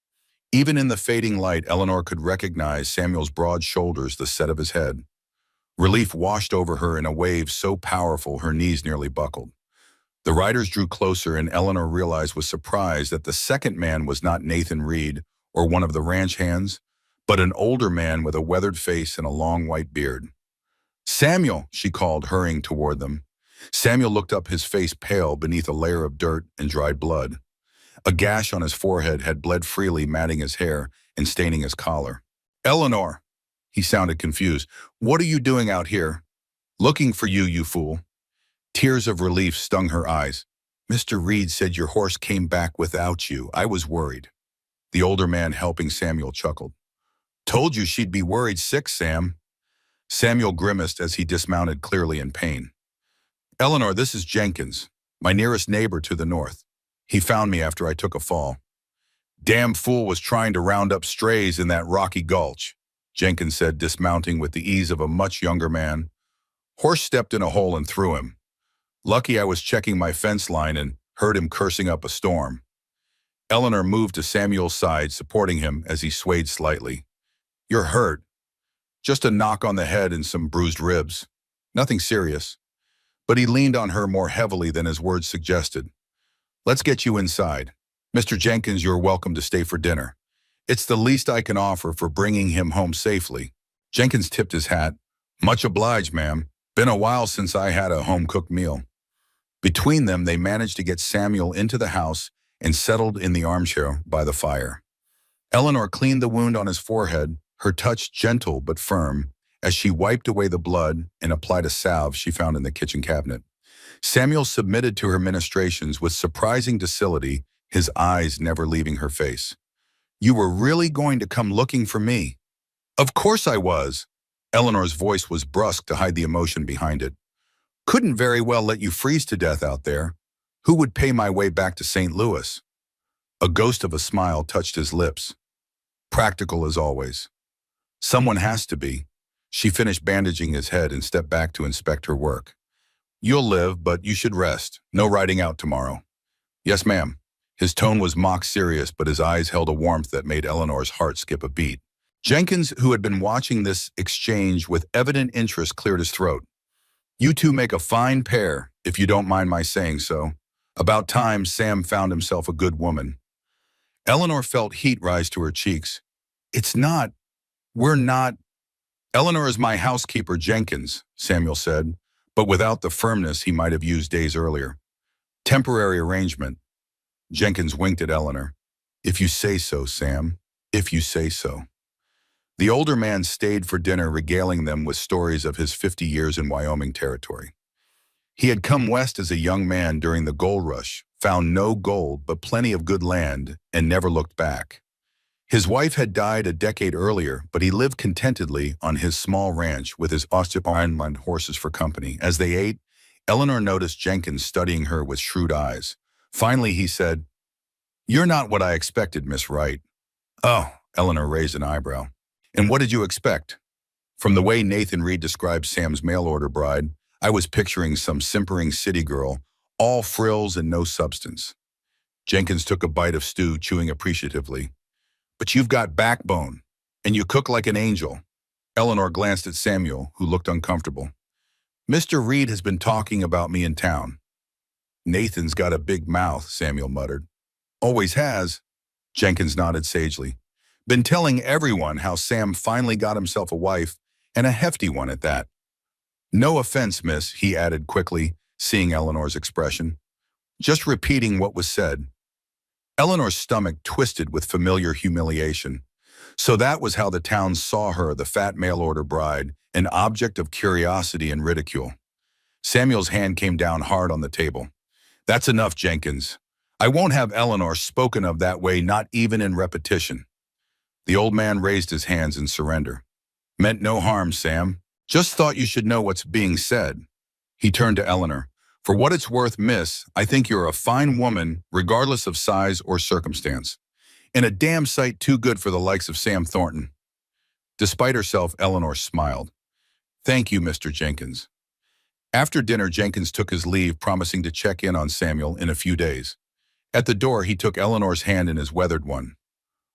Even in the fading light, Eleanor could recognize Samuel's broad shoulders, the set of his head. Relief washed over her in a wave so powerful her knees nearly buckled. The riders drew closer, and Eleanor realized with surprise that the second man was not Nathan Reed or one of the ranch hands, but an older man with a weathered face and a long white beard. Samuel, she called, hurrying toward them. Samuel looked up, his face pale beneath a layer of dirt and dried blood. A gash on his forehead had bled freely, matting his hair and staining his collar. Eleanor, he sounded confused. What are you doing out here? Looking for you, you fool. Tears of relief stung her eyes. Mr. Reed said your horse came back without you. I was worried. The older man helping Samuel chuckled. Told you she'd be worried sick, Sam. Samuel grimaced as he dismounted, clearly in pain. Eleanor, this is Jenkins, my nearest neighbor to the north. He found me after I took a fall. Damn fool was trying to round up strays in that rocky gulch, Jenkins said, dismounting with the ease of a much younger man. Horse stepped in a hole and threw him. Lucky I was checking my fence line and heard him cursing up a storm. Eleanor moved to Samuel's side, supporting him as he swayed slightly. You're hurt. Just a knock on the head and some bruised ribs. Nothing serious. But he leaned on her more heavily than his words suggested. Let's get you inside. Mr. Jenkins, you're welcome to stay for dinner. It's the least I can offer for bringing him home safely. Jenkins tipped his hat. Much obliged, ma'am. Been a while since I had a home-cooked meal. Between them, they managed to get Samuel into the house and settled in the armchair by the fire. Eleanor cleaned the wound on his forehead, her touch gentle but firm, as she wiped away the blood and applied a salve she found in the kitchen cabinet. Samuel submitted to her ministrations with surprising docility, his eyes never leaving her face. You were really going to come looking for me? Of course I was. Eleanor's voice was brusque to hide the emotion behind it. Couldn't very well let you freeze to death out there. Who would pay my way back to St. Louis? A ghost of a smile touched his lips. Practical as always. Someone has to be. She finished bandaging his head and stepped back to inspect her work. You'll live, but you should rest. No riding out tomorrow. Yes, ma'am. His tone was mock serious, but his eyes held a warmth that made Eleanor's heart skip a beat. Jenkins, who had been watching this exchange with evident interest, cleared his throat. You two make a fine pair, if you don't mind my saying so. About time Sam found himself a good woman. Eleanor felt heat rise to her cheeks. We're not. Eleanor is my housekeeper, Jenkins, Samuel said, but without the firmness he might have used days earlier. Temporary arrangement. Jenkins winked at Eleanor. If you say so, Sam. If you say so. The older man stayed for dinner, regaling them with stories of his 50 years in Wyoming territory. He had come west as a young man during the gold rush, found no gold but plenty of good land, and never looked back. His wife had died a decade earlier, but he lived contentedly on his small ranch with his Australian horses for company. As they ate, Eleanor noticed Jenkins studying her with shrewd eyes. Finally, he said, You're not what I expected, Miss Wright. Oh, Eleanor raised an eyebrow. And what did you expect? From the way Nathan Reed described Sam's mail-order bride, I was picturing some simpering city girl, all frills and no substance. Jenkins took a bite of stew, chewing appreciatively. But you've got backbone, and you cook like an angel. Eleanor glanced at Samuel, who looked uncomfortable. Mr. Reed has been talking about me in town. Nathan's got a big mouth, Samuel muttered. Always has. Jenkins nodded sagely. Been telling everyone how Sam finally got himself a wife, and a hefty one at that. No offense, miss, he added quickly, seeing Eleanor's expression. Just repeating what was said. Eleanor's stomach twisted with familiar humiliation. So that was how the town saw her, the fat mail-order bride, an object of curiosity and ridicule. Samuel's hand came down hard on the table. That's enough, Jenkins. I won't have Eleanor spoken of that way, not even in repetition. The old man raised his hands in surrender. Meant no harm, Sam. Just thought you should know what's being said. He turned to Eleanor. For what it's worth, miss, I think you're a fine woman, regardless of size or circumstance. And a damn sight too good for the likes of Sam Thornton. Despite herself, Eleanor smiled. Thank you, Mr. Jenkins. After dinner, Jenkins took his leave, promising to check in on Samuel in a few days. At the door, he took Eleanor's hand in his weathered one.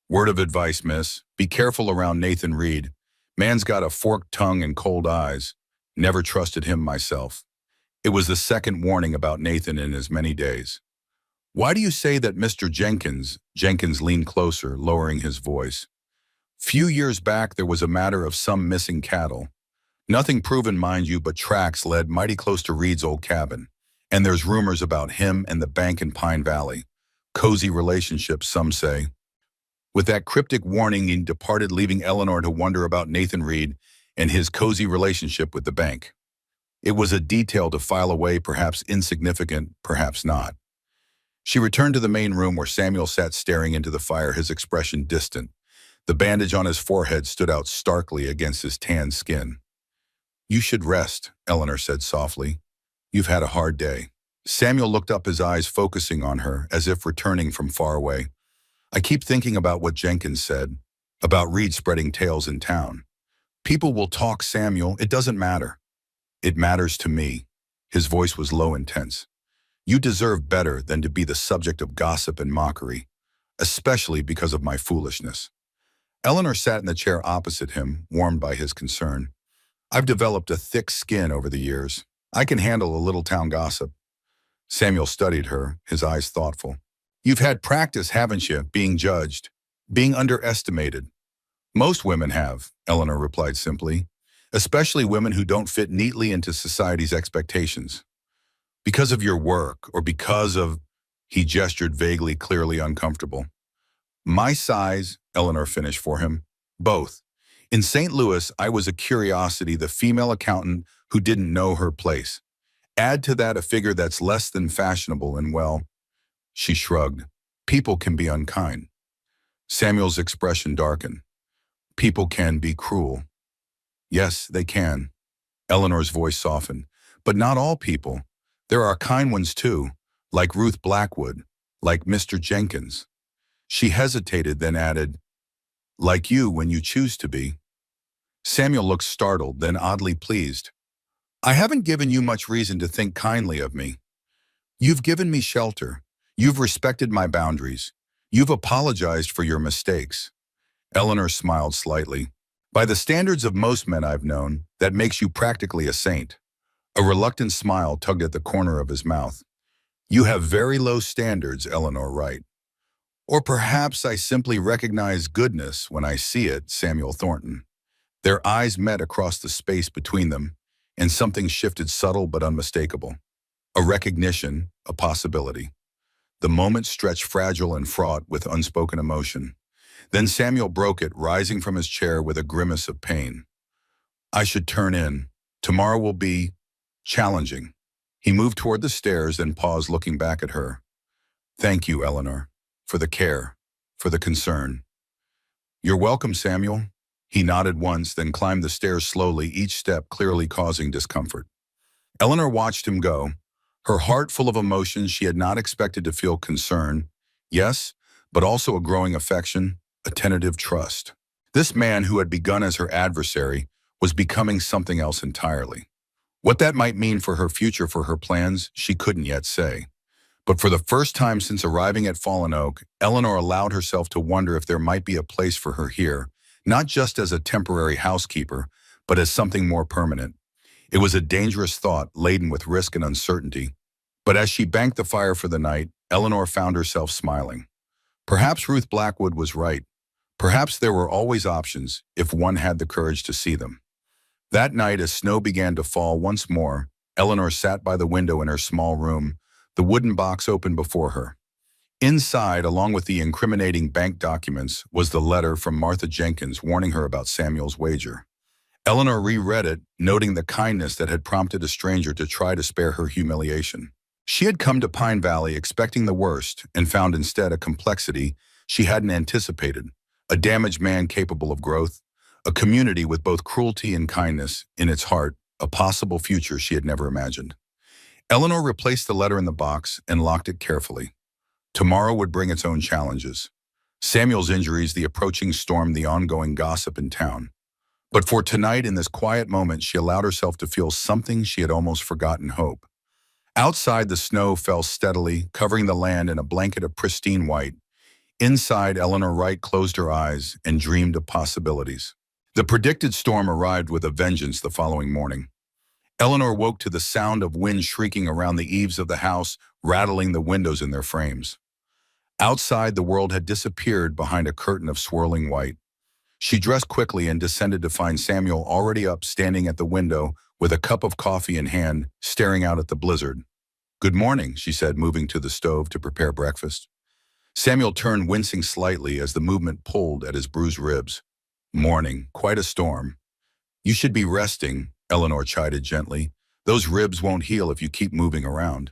Word of advice, miss. Be careful around Nathan Reed. Man's got a forked tongue and cold eyes. Never trusted him myself. It was the second warning about Nathan in as many days. Why do you say that, Mr. Jenkins? Jenkins leaned closer, lowering his voice. Few years back, there was a matter of some missing cattle. Nothing proven, mind you, but tracks led mighty close to Reed's old cabin. And there's rumors about him and the bank in Pine Valley. Cozy relationship, some say. With that cryptic warning, he departed, leaving Eleanor to wonder about Nathan Reed and his cozy relationship with the bank. It was a detail to file away, perhaps insignificant, perhaps not. She returned to the main room where Samuel sat staring into the fire, his expression distant. The bandage on his forehead stood out starkly against his tanned skin. You should rest, Eleanor said softly. You've had a hard day. Samuel looked up, his eyes focusing on her, as if returning from far away. I keep thinking about what Jenkins said, about Reed spreading tales in town. People will talk, Samuel. It doesn't matter. It matters to me. His voice was low and tense. You deserve better than to be the subject of gossip and mockery, especially because of my foolishness. Eleanor sat in the chair opposite him, warmed by his concern. I've developed a thick skin over the years. I can handle a little town gossip. Samuel studied her, his eyes thoughtful. You've had practice, haven't you, being judged, being underestimated? Most women have, Eleanor replied simply, especially women who don't fit neatly into society's expectations. Because of your work, or because of, he gestured vaguely, clearly uncomfortable. My size, Eleanor finished for him, both. In St. Louis, I was a curiosity, the female accountant who didn't know her place. Add to that a figure that's less than fashionable and, well, she shrugged. People can be unkind. Samuel's expression darkened. People can be cruel. Yes, they can. Eleanor's voice softened. But not all people. There are kind ones too, like Ruth Blackwood, like Mr. Jenkins. She hesitated, then added, like you when you choose to be. Samuel looked startled, then oddly pleased. I haven't given you much reason to think kindly of me. You've given me shelter. You've respected my boundaries. You've apologized for your mistakes. Eleanor smiled slightly. By the standards of most men I've known, that makes you practically a saint. A reluctant smile tugged at the corner of his mouth. You have very low standards, Eleanor Wright. Or perhaps I simply recognize goodness when I see it, Samuel Thornton. Their eyes met across the space between them, and something shifted, subtle but unmistakable. A recognition, a possibility. The moment stretched fragile and fraught with unspoken emotion. Then Samuel broke it, rising from his chair with a grimace of pain. I should turn in. Tomorrow will be challenging. He moved toward the stairs, then paused, looking back at her. Thank you, Eleanor, for the care, for the concern. You're welcome, Samuel. He nodded once, then climbed the stairs slowly, each step clearly causing discomfort. Eleanor watched him go, her heart full of emotions. She had not expected to feel concern, yes, but also a growing affection, a tentative trust. This man who had begun as her adversary was becoming something else entirely. What that might mean for her future, for her plans, she couldn't yet say. But for the first time since arriving at Fallen Oak, Eleanor allowed herself to wonder if there might be a place for her here, not just as a temporary housekeeper, but as something more permanent. It was a dangerous thought, laden with risk and uncertainty. But as she banked the fire for the night, Eleanor found herself smiling. Perhaps Ruth Blackwood was right. Perhaps there were always options, if one had the courage to see them. That night, as snow began to fall once more, Eleanor sat by the window in her small room, the wooden box open before her. Inside, along with the incriminating bank documents, was the letter from Martha Jenkins warning her about Samuel's wager. Eleanor reread it, noting the kindness that had prompted a stranger to try to spare her humiliation. She had come to Pine Valley expecting the worst and found instead a complexity she hadn't anticipated, a damaged man capable of growth, a community with both cruelty and kindness in its heart, a possible future she had never imagined. Eleanor replaced the letter in the box and locked it carefully. Tomorrow would bring its own challenges. Samuel's injuries, the approaching storm, the ongoing gossip in town. But for tonight, in this quiet moment, she allowed herself to feel something she had almost forgotten: hope. Outside, the snow fell steadily, covering the land in a blanket of pristine white. Inside, Eleanor Wright closed her eyes and dreamed of possibilities. The predicted storm arrived with a vengeance the following morning. Eleanor woke to the sound of wind shrieking around the eaves of the house, rattling the windows in their frames. Outside, the world had disappeared behind a curtain of swirling white. She dressed quickly and descended to find Samuel already up, standing at the window with a cup of coffee in hand, staring out at the blizzard. "Good morning," she said, moving to the stove to prepare breakfast. Samuel turned, wincing slightly as the movement pulled at his bruised ribs. "Morning, quite a storm." "You should be resting," Eleanor chided gently. "Those ribs won't heal if you keep moving around."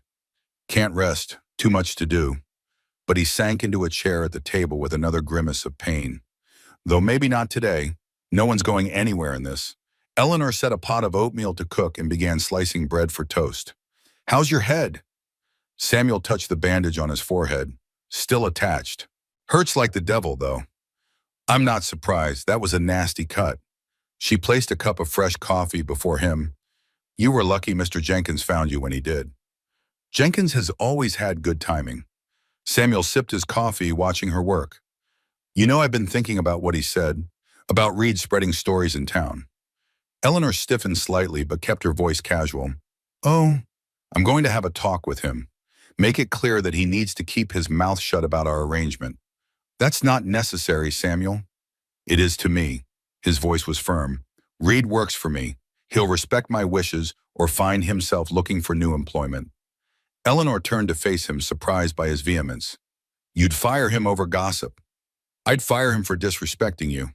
"Can't rest, too much to do." But he sank into a chair at the table with another grimace of pain. "Though maybe not today. No one's going anywhere in this." Eleanor set a pot of oatmeal to cook and began slicing bread for toast. "How's your head?" Samuel touched the bandage on his forehead. "Still attached. Hurts like the devil, though." "I'm not surprised. That was a nasty cut." She placed a cup of fresh coffee before him. "You were lucky Mr. Jenkins found you when he did." Jenkins has always had good timing. Samuel sipped his coffee, watching her work. "You know, I've been thinking about what he said, about Reed spreading stories in town." Eleanor stiffened slightly but kept her voice casual. "Oh, I'm going to have a talk with him. Make it clear that he needs to keep his mouth shut about our arrangement." "That's not necessary, Samuel." "It is to me." His voice was firm. "Reed works for me. He'll respect my wishes or find himself looking for new employment." Eleanor turned to face him, surprised by his vehemence. "You'd fire him over gossip." "I'd fire him for disrespecting you."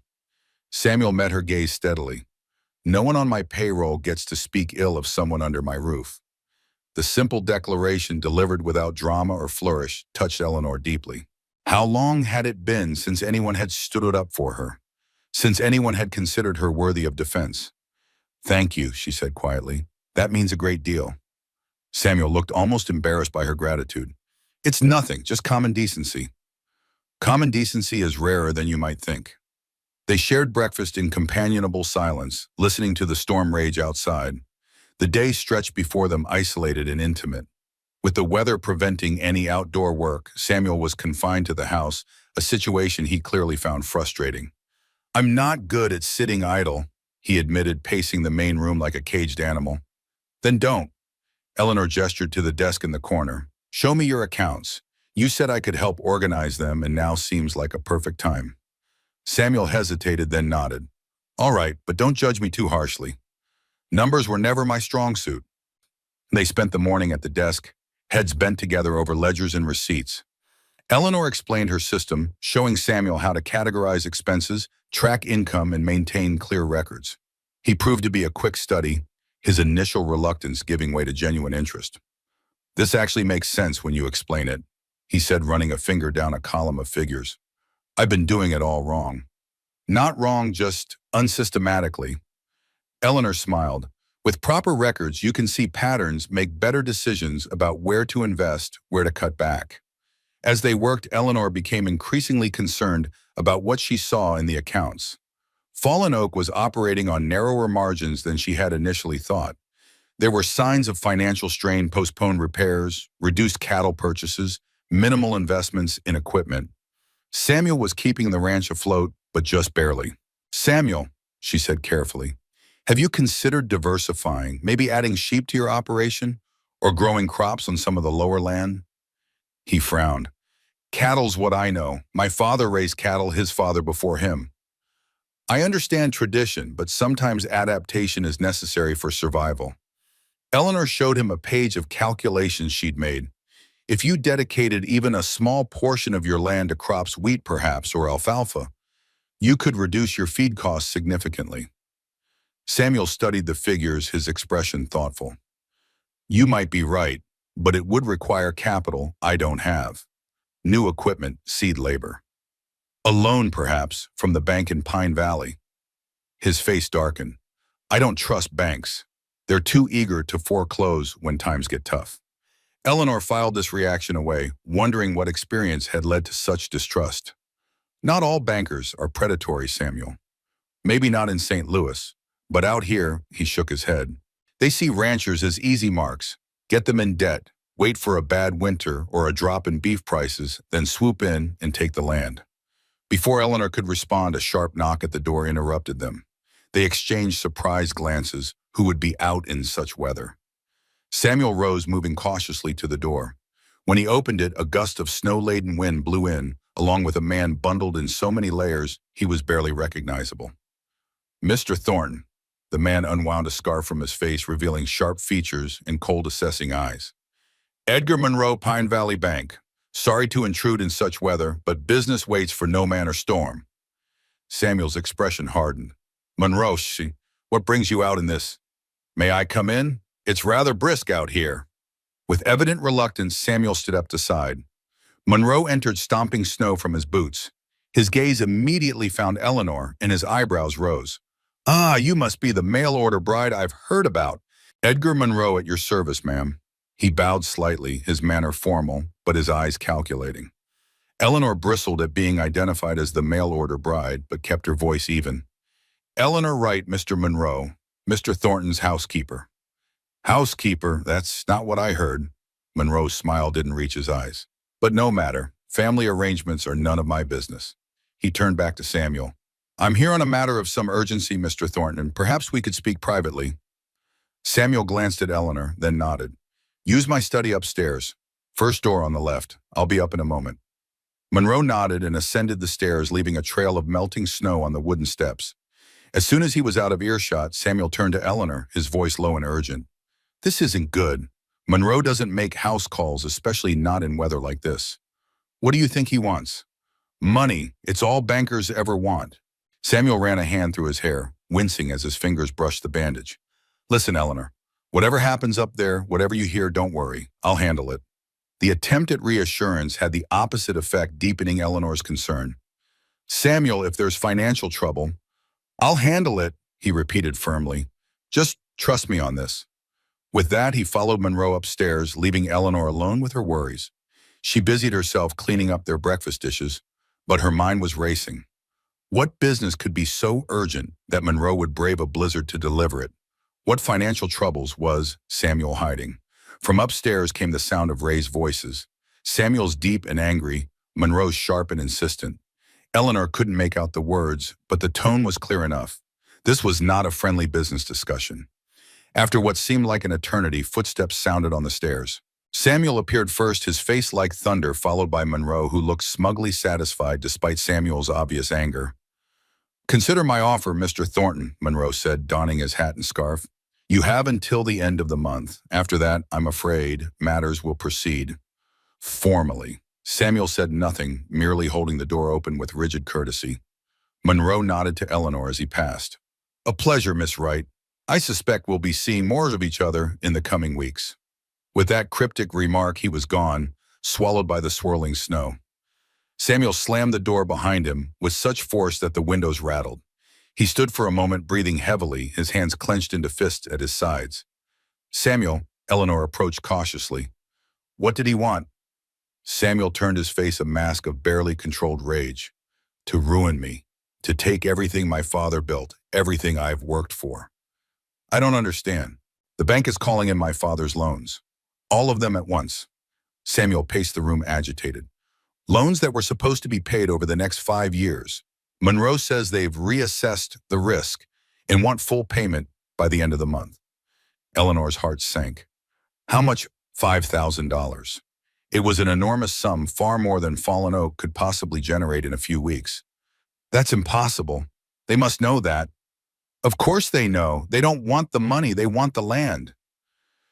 Samuel met her gaze steadily. "No one on my payroll gets to speak ill of someone under my roof." The simple declaration, delivered without drama or flourish, touched Eleanor deeply. How long had it been since anyone had stood up for her? Since anyone had considered her worthy of defense? "Thank you," she said quietly. "That means a great deal." Samuel looked almost embarrassed by her gratitude. "It's nothing, just common decency." "Common decency is rarer than you might think." They shared breakfast in companionable silence, listening to the storm rage outside. The day stretched before them, isolated and intimate. With the weather preventing any outdoor work, Samuel was confined to the house, a situation he clearly found frustrating. "I'm not good at sitting idle," he admitted, pacing the main room like a caged animal. "Then don't." Eleanor gestured to the desk in the corner. "Show me your accounts. You said I could help organize them, and now seems like a perfect time." Samuel hesitated, then nodded. "All right, but don't judge me too harshly. Numbers were never my strong suit." They spent the morning at the desk, heads bent together over ledgers and receipts. Eleanor explained her system, showing Samuel how to categorize expenses, track income, and maintain clear records. He proved to be a quick study, his initial reluctance giving way to genuine interest. "This actually makes sense when you explain it," he said, running a finger down a column of figures. "I've been doing it all wrong." "Not wrong, just unsystematically." Eleanor smiled. "With proper records, you can see patterns, make better decisions about where to invest, where to cut back." As they worked, Eleanor became increasingly concerned about what she saw in the accounts. Fallen Oak was operating on narrower margins than she had initially thought. There were signs of financial strain, postponed repairs, reduced cattle purchases, minimal investments in equipment. Samuel was keeping the ranch afloat, but just barely. Samuel, she said carefully, have you considered diversifying, maybe adding sheep to your operation or growing crops on some of the lower land? He frowned. Cattle's what I know. My father raised cattle, his father before him. I understand tradition, but sometimes adaptation is necessary for survival. Eleanor showed him a page of calculations she'd made. If you dedicated even a small portion of your land to crops, wheat perhaps, or alfalfa, you could reduce your feed costs significantly. Samuel studied the figures, his expression thoughtful. You might be right, but it would require capital I don't have. New equipment, seed labor. A loan, perhaps, from the bank in Pine Valley. His face darkened. I don't trust banks. They're too eager to foreclose when times get tough. Eleanor filed this reaction away, wondering what experience had led to such distrust. Not all bankers are predatory, Samuel. Maybe not in St. Louis, but out here, he shook his head. They see ranchers as easy marks, get them in debt, wait for a bad winter or a drop in beef prices, then swoop in and take the land. Before Eleanor could respond, a sharp knock at the door interrupted them. They exchanged surprised glances. Who would be out in such weather? Samuel rose, moving cautiously to the door. When he opened it, a gust of snow-laden wind blew in, along with a man bundled in so many layers he was barely recognizable. Mr. Thornton. The man unwound a scarf from his face, revealing sharp features and cold, assessing eyes. Edgar Monroe, Pine Valley Bank. Sorry to intrude in such weather, but business waits for no man or storm. Samuel's expression hardened. Monroe, what brings you out in this? May I come in? It's rather brisk out here. With evident reluctance, Samuel stood up to side. Monroe entered, stomping snow from his boots. His gaze immediately found Eleanor, and his eyebrows rose. Ah, you must be the mail-order bride I've heard about. Edgar Monroe at your service, ma'am. He bowed slightly, his manner formal, but his eyes calculating. Eleanor bristled at being identified as the mail-order bride, but kept her voice even. Eleanor Wright, Mr. Monroe, Mr. Thornton's housekeeper. Housekeeper, that's not what I heard. Monroe's smile didn't reach his eyes. But no matter, family arrangements are none of my business. He turned back to Samuel. I'm here on a matter of some urgency, Mr. Thornton. Perhaps we could speak privately. Samuel glanced at Eleanor, then nodded. Use my study upstairs. First door on the left. I'll be up in a moment. Monroe nodded and ascended the stairs, leaving a trail of melting snow on the wooden steps. As soon as he was out of earshot, Samuel turned to Eleanor, his voice low and urgent. This isn't good. Monroe doesn't make house calls, especially not in weather like this. What do you think he wants? Money. It's all bankers ever want. Samuel ran a hand through his hair, wincing as his fingers brushed the bandage. Listen, Eleanor. Whatever happens up there, whatever you hear, don't worry. I'll handle it. The attempt at reassurance had the opposite effect, deepening Eleanor's concern. Samuel, if there's financial trouble, I'll handle it, he repeated firmly. Just trust me on this. With that, he followed Monroe upstairs, leaving Eleanor alone with her worries. She busied herself cleaning up their breakfast dishes, but her mind was racing. What business could be so urgent that Monroe would brave a blizzard to deliver it? What financial troubles was Samuel hiding? From upstairs came the sound of raised voices. Samuel's deep and angry, Monroe's sharp and insistent. Eleanor couldn't make out the words, but the tone was clear enough. This was not a friendly business discussion. After what seemed like an eternity, footsteps sounded on the stairs. Samuel appeared first, his face like thunder, followed by Monroe, who looked smugly satisfied despite Samuel's obvious anger. Consider my offer, Mr. Thornton, Monroe said, donning his hat and scarf. You have until the end of the month. After that, I'm afraid, matters will proceed. Formally. Samuel said nothing, merely holding the door open with rigid courtesy. Monroe nodded to Eleanor as he passed. A pleasure, Miss Wright. I suspect we'll be seeing more of each other in the coming weeks. With that cryptic remark, he was gone, swallowed by the swirling snow. Samuel slammed the door behind him with such force that the windows rattled. He stood for a moment, breathing heavily, his hands clenched into fists at his sides. Samuel, Eleanor approached cautiously. What did he want? Samuel turned his face a mask of barely controlled rage. To ruin me. To take everything my father built, everything I've worked for. I don't understand. The bank is calling in my father's loans. All of them at once. Samuel paced the room agitated. Loans that were supposed to be paid over the next 5 years. Monroe says they've reassessed the risk and want full payment by the end of the month. Eleanor's heart sank. How much? $5,000. It was an enormous sum, far more than Fallen Oak could possibly generate in a few weeks. That's impossible. They must know that. Of course they know. They don't want the money, they want the land.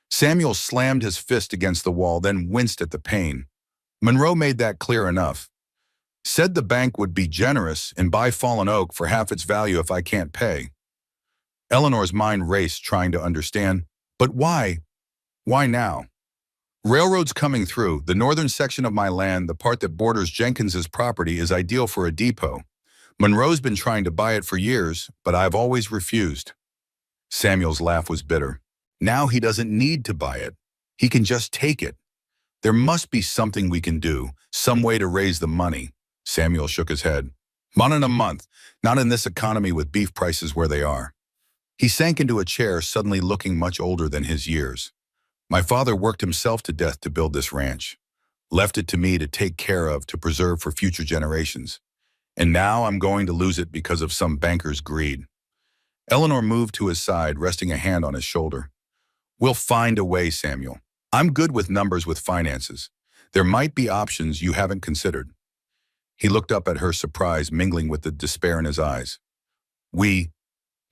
Samuel slammed his fist against the wall, then winced at the pain. Monroe made that clear enough. Said the bank would be generous and buy Fallen Oak for half its value if I can't pay. Eleanor's mind raced, trying to understand. But why? Why now? Railroads coming through. The northern section of my land, the part that borders Jenkins's property, is ideal for a depot. Monroe's been trying to buy it for years, but I've always refused. Samuel's laugh was bitter. Now he doesn't need to buy it. He can just take it. There must be something we can do, some way to raise the money. Samuel shook his head. Not in a month, not in this economy with beef prices where they are. He sank into a chair, suddenly looking much older than his years. My father worked himself to death to build this ranch, left it to me to take care of, to preserve for future generations. And now I'm going to lose it because of some banker's greed. Eleanor moved to his side, resting a hand on his shoulder. We'll find a way, Samuel. I'm good with numbers, with finances. There might be options you haven't considered. He looked up at her, surprise mingling with the despair in his eyes. We,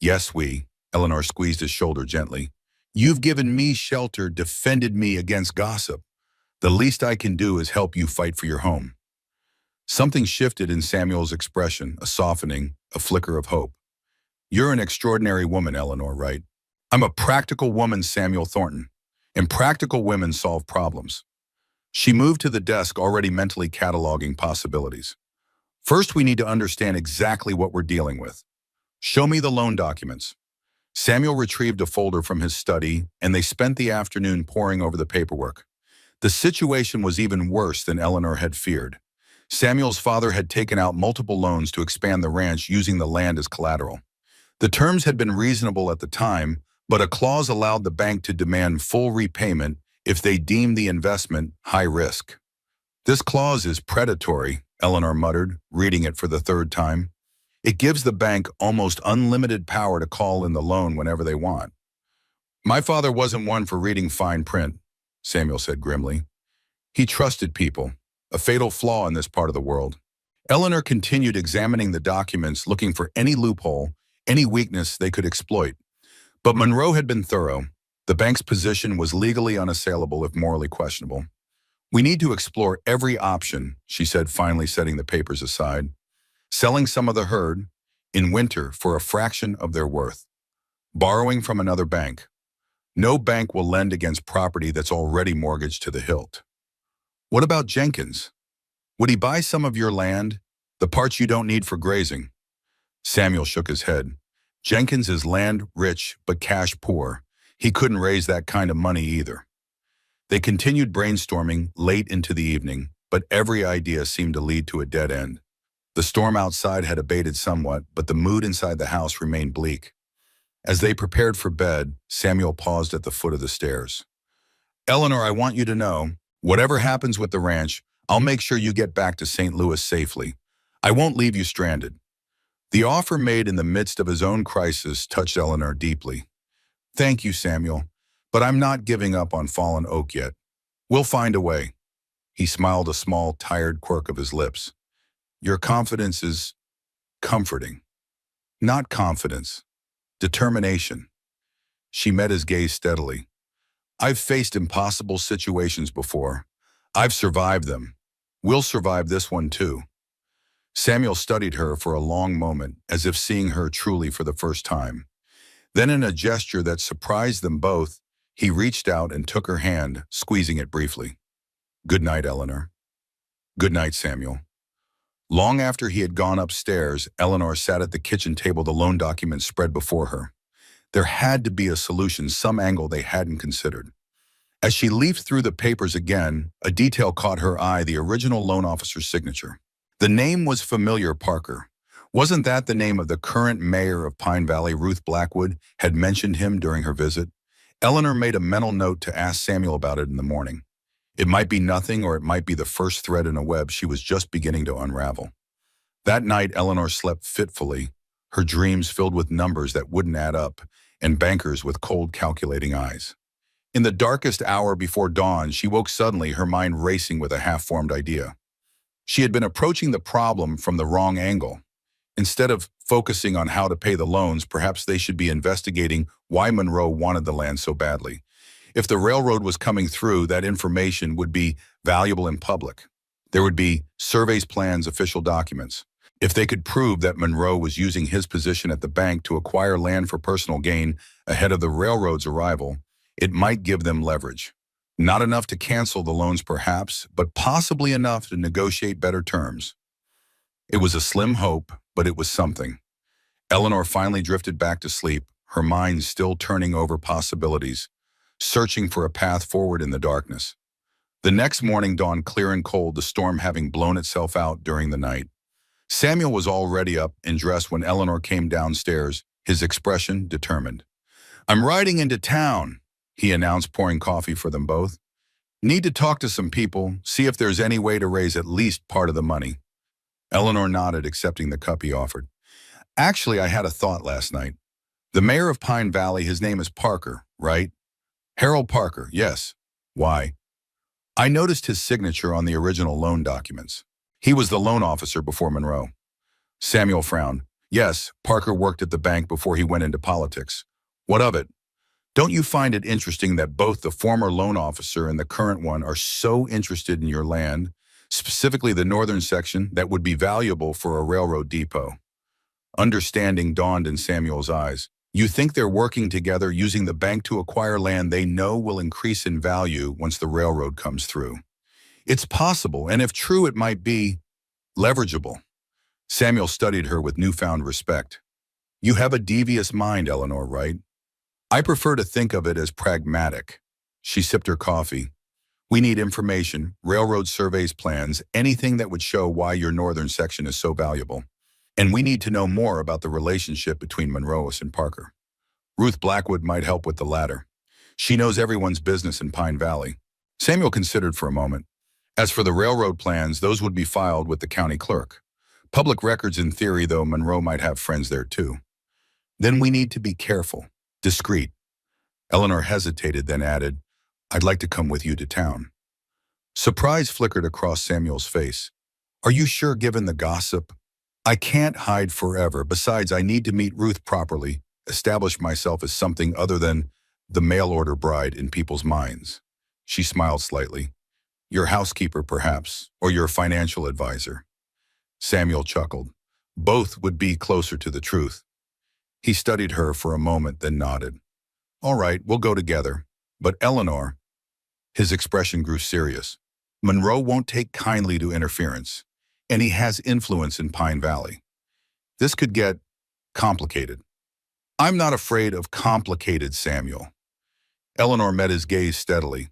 yes we, Eleanor squeezed his shoulder gently. You've given me shelter, defended me against gossip. The least I can do is help you fight for your home. Something shifted in Samuel's expression, a softening, a flicker of hope. You're an extraordinary woman, Eleanor, right? I'm a practical woman, Samuel Thornton. And practical women solve problems. She moved to the desk, already mentally cataloging possibilities. First, we need to understand exactly what we're dealing with. Show me the loan documents. Samuel retrieved a folder from his study, and they spent the afternoon poring over the paperwork. The situation was even worse than Eleanor had feared. Samuel's father had taken out multiple loans to expand the ranch using the land as collateral. The terms had been reasonable at the time, but a clause allowed the bank to demand full repayment if they deemed the investment high risk. This clause is predatory, Eleanor muttered, reading it for the third time. It gives the bank almost unlimited power to call in the loan whenever they want. My father wasn't one for reading fine print, Samuel said grimly. He trusted people, a fatal flaw in this part of the world. Eleanor continued examining the documents, looking for any loophole, any weakness they could exploit. But Monroe had been thorough. The bank's position was legally unassailable if morally questionable. We need to explore every option, she said, finally setting the papers aside. Selling some of the herd in winter for a fraction of their worth. Borrowing from another bank. No bank will lend against property that's already mortgaged to the hilt. What about Jenkins? Would he buy some of your land, the parts you don't need for grazing? Samuel shook his head. Jenkins is land rich but cash poor. He couldn't raise that kind of money either. They continued brainstorming late into the evening, but every idea seemed to lead to a dead end. The storm outside had abated somewhat, but the mood inside the house remained bleak. As they prepared for bed, Samuel paused at the foot of the stairs. Eleanor, I want you to know, whatever happens with the ranch, I'll make sure you get back to St. Louis safely. I won't leave you stranded. The offer made in the midst of his own crisis touched Eleanor deeply. Thank you, Samuel, but I'm not giving up on Fallen Oak yet. We'll find a way. He smiled, a small, tired quirk of his lips. Your confidence is comforting. Not confidence. Determination. She met his gaze steadily. I've faced impossible situations before. I've survived them. We'll survive this one too. Samuel studied her for a long moment, as if seeing her truly for the first time. Then, in a gesture that surprised them both, he reached out and took her hand, squeezing it briefly. Good night, Eleanor. Good night, Samuel. Long after he had gone upstairs, Eleanor sat at the kitchen table, the loan documents spread before her. There had to be a solution, some angle they hadn't considered. As she leafed through the papers again, a detail caught her eye, the original loan officer's signature. The name was familiar, Parker. Wasn't that the name of the current mayor of Pine Valley? Ruth Blackwood had mentioned him during her visit. Eleanor made a mental note to ask Samuel about it in the morning. It might be nothing, or it might be the first thread in a web she was just beginning to unravel. That night, Eleanor slept fitfully, her dreams filled with numbers that wouldn't add up, and bankers with cold, calculating eyes. In the darkest hour before dawn, she woke suddenly, her mind racing with a half-formed idea. She had been approaching the problem from the wrong angle. Instead of focusing on how to pay the loans, perhaps they should be investigating why Monroe wanted the land so badly. If the railroad was coming through, that information would be valuable in public. There would be surveys, plans, official documents. If they could prove that Monroe was using his position at the bank to acquire land for personal gain ahead of the railroad's arrival, it might give them leverage. Not enough to cancel the loans perhaps, but possibly enough to negotiate better terms. It was a slim hope, but it was something. Eleanor finally drifted back to sleep, her mind still turning over possibilities, searching for a path forward in the darkness. The next morning dawned clear and cold, the storm having blown itself out during the night. Samuel was already up and dressed when Eleanor came downstairs, his expression determined. "I'm riding into town," he announced, pouring coffee for them both. "Need to talk to some people, see if there's any way to raise at least part of the money." Eleanor nodded, accepting the cup he offered. "Actually, I had a thought last night. The mayor of Pine Valley, his name is Parker, right? Harold Parker, yes. Why? I noticed his signature on the original loan documents. He was the loan officer before Monroe." Samuel frowned. "Yes, Parker worked at the bank before he went into politics. What of it? Don't you find it interesting that both the former loan officer and the current one are so interested in your land, specifically the northern section that would be valuable for a railroad depot?" Understanding dawned in Samuel's eyes. "You think they're working together, using the bank to acquire land they know will increase in value once the railroad comes through?" "It's possible, and if true, it might be leverageable." Samuel studied her with newfound respect. "You have a devious mind, Eleanor, right? I prefer to think of it as pragmatic." She sipped her coffee. "We need information, railroad surveys, plans, anything that would show why your northern section is so valuable. And we need to know more about the relationship between Monroe and Parker. Ruth Blackwood might help with the latter. She knows everyone's business in Pine Valley." Samuel considered for a moment. As for the railroad plans, those would be filed with the county clerk. Public records in theory, though Monroe might have friends there too. "Then we need to be careful, discreet." Eleanor hesitated, then added, "I'd like to come with you to town." Surprise flickered across Samuel's face. "Are you sure, given the gossip?" "I can't hide forever. Besides, I need to meet Ruth properly, establish myself as something other than the mail-order bride in people's minds." She smiled slightly. "Your housekeeper, perhaps, or your financial advisor." Samuel chuckled. "Both would be closer to the truth." He studied her for a moment, then nodded. "All right, we'll go together. But Eleanor," his expression grew serious, "Monroe won't take kindly to interference, and he has influence in Pine Valley. This could get complicated." "I'm not afraid of complicated, Samuel." Eleanor met his gaze steadily.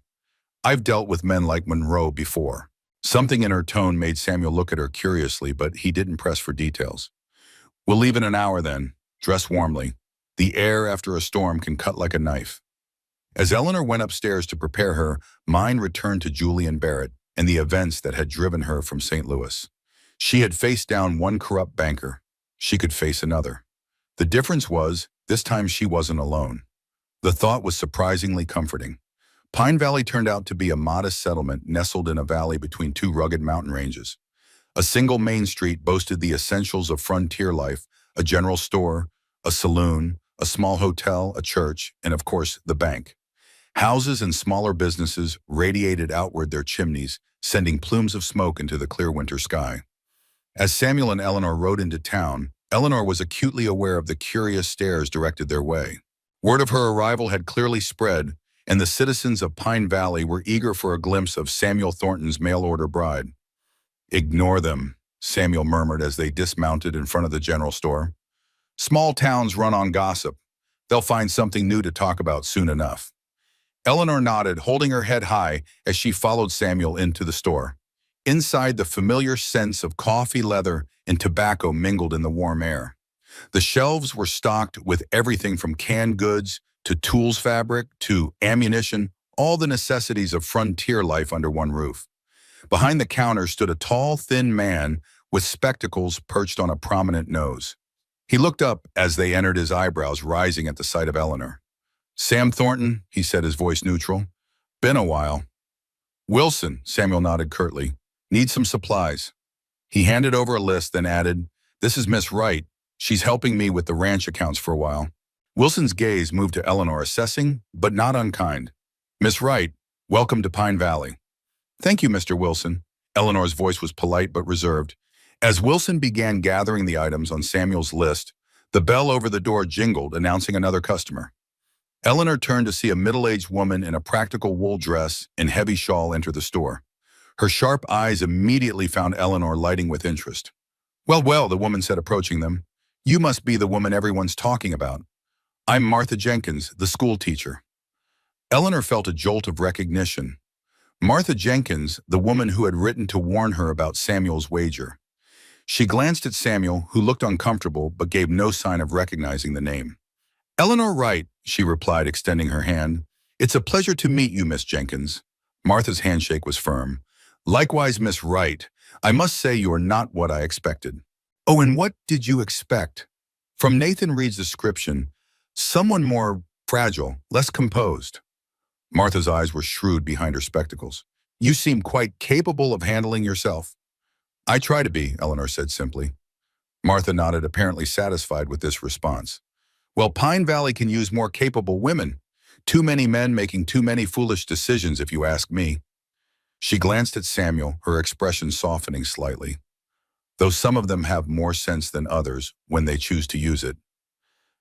"I've dealt with men like Monroe before." Something in her tone made Samuel look at her curiously, but he didn't press for details. "We'll leave in an hour then. Dress warmly. The air after a storm can cut like a knife." As Eleanor went upstairs to prepare, her mind returned to Julian Barrett and the events that had driven her from St. Louis. She had faced down one corrupt banker. She could face another. The difference was, this time she wasn't alone. The thought was surprisingly comforting. Pine Valley turned out to be a modest settlement nestled in a valley between two rugged mountain ranges. A single main street boasted the essentials of frontier life: a general store, a saloon, a small hotel, a church, and of course, the bank. Houses and smaller businesses radiated outward their chimneys, sending plumes of smoke into the clear winter sky. As Samuel and Eleanor rode into town, Eleanor was acutely aware of the curious stares directed their way. Word of her arrival had clearly spread, and the citizens of Pine Valley were eager for a glimpse of Samuel Thornton's mail-order bride. "Ignore them," Samuel murmured as they dismounted in front of the general store. "Small towns run on gossip. They'll find something new to talk about soon enough." Eleanor nodded, holding her head high as she followed Samuel into the store. Inside, the familiar scents of coffee, leather, and tobacco mingled in the warm air. The shelves were stocked with everything from canned goods to tools fabric, to ammunition, all the necessities of frontier life under one roof. Behind the counter stood a tall, thin man with spectacles perched on a prominent nose. He looked up as they entered, his eyebrows rising at the sight of Eleanor. "Sam Thornton," he said, his voice neutral. "Been a while." "Wilson," Samuel nodded curtly. "Need some supplies." He handed over a list, then added, "This is Miss Wright. She's helping me with the ranch accounts for a while." Wilson's gaze moved to Eleanor, assessing, but not unkind. "Miss Wright, welcome to Pine Valley." "Thank you, Mr. Wilson." Eleanor's voice was polite but reserved. As Wilson began gathering the items on Samuel's list, the bell over the door jingled, announcing another customer. Eleanor turned to see a middle-aged woman in a practical wool dress and heavy shawl enter the store. Her sharp eyes immediately found Eleanor lighting with interest. "Well, well," the woman said, approaching them. "You must be the woman everyone's talking about. I'm Martha Jenkins, the school teacher." Eleanor felt a jolt of recognition. Martha Jenkins, the woman who had written to warn her about Samuel's wager. She glanced at Samuel, who looked uncomfortable but gave no sign of recognizing the name. "Eleanor Wright," she replied, extending her hand. "It's a pleasure to meet you, Miss Jenkins." Martha's handshake was firm. "Likewise, Miss Wright. I must say you're not what I expected." "Oh, and what did you expect?" From Nathan Reed's description, someone more fragile, less composed. Martha's eyes were shrewd behind her spectacles. "You seem quite capable of handling yourself." "I try to be," Eleanor said simply. Martha nodded, apparently satisfied with this response. "Well, Pine Valley can use more capable women. Too many men making too many foolish decisions, if you ask me." She glanced at Samuel, her expression softening slightly. "Though some of them have more sense than others when they choose to use it."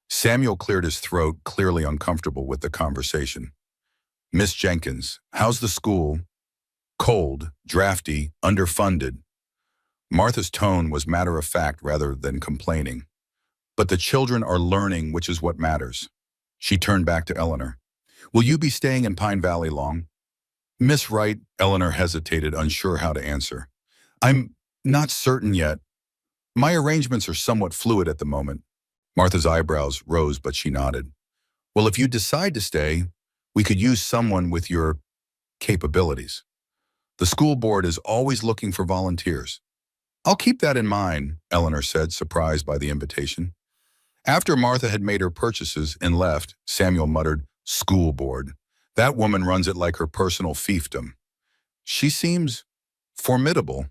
Samuel cleared his throat, clearly uncomfortable with the conversation. "Miss Jenkins, how's the school?" "Cold, drafty, underfunded." Martha's tone was matter-of-fact rather than complaining. "But the children are learning, which is what matters." She turned back to Eleanor. "Will you be staying in Pine Valley long?" "Miss Wright," Eleanor hesitated, unsure how to answer. "I'm not certain yet. My arrangements are somewhat fluid at the moment." Martha's eyebrows rose, but she nodded. "Well, if you decide to stay, we could use someone with your capabilities. The school board is always looking for volunteers." "I'll keep that in mind," Eleanor said, surprised by the invitation. After Martha had made her purchases and left, Samuel muttered, "School board. That woman runs it like her personal fiefdom. She seems formidable."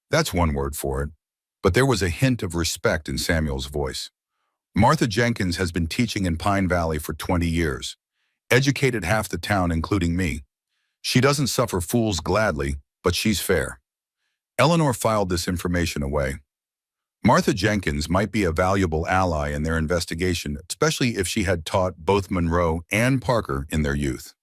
That's one word for it. But there was a hint of respect in Samuel's voice. "Martha Jenkins has been teaching in Pine Valley for 20 years. Educated half the town, including me. She doesn't suffer fools gladly, but she's fair." Eleanor filed this information away. Martha Jenkins might be a valuable ally in their investigation, especially if she had taught both Monroe and Parker in their youth.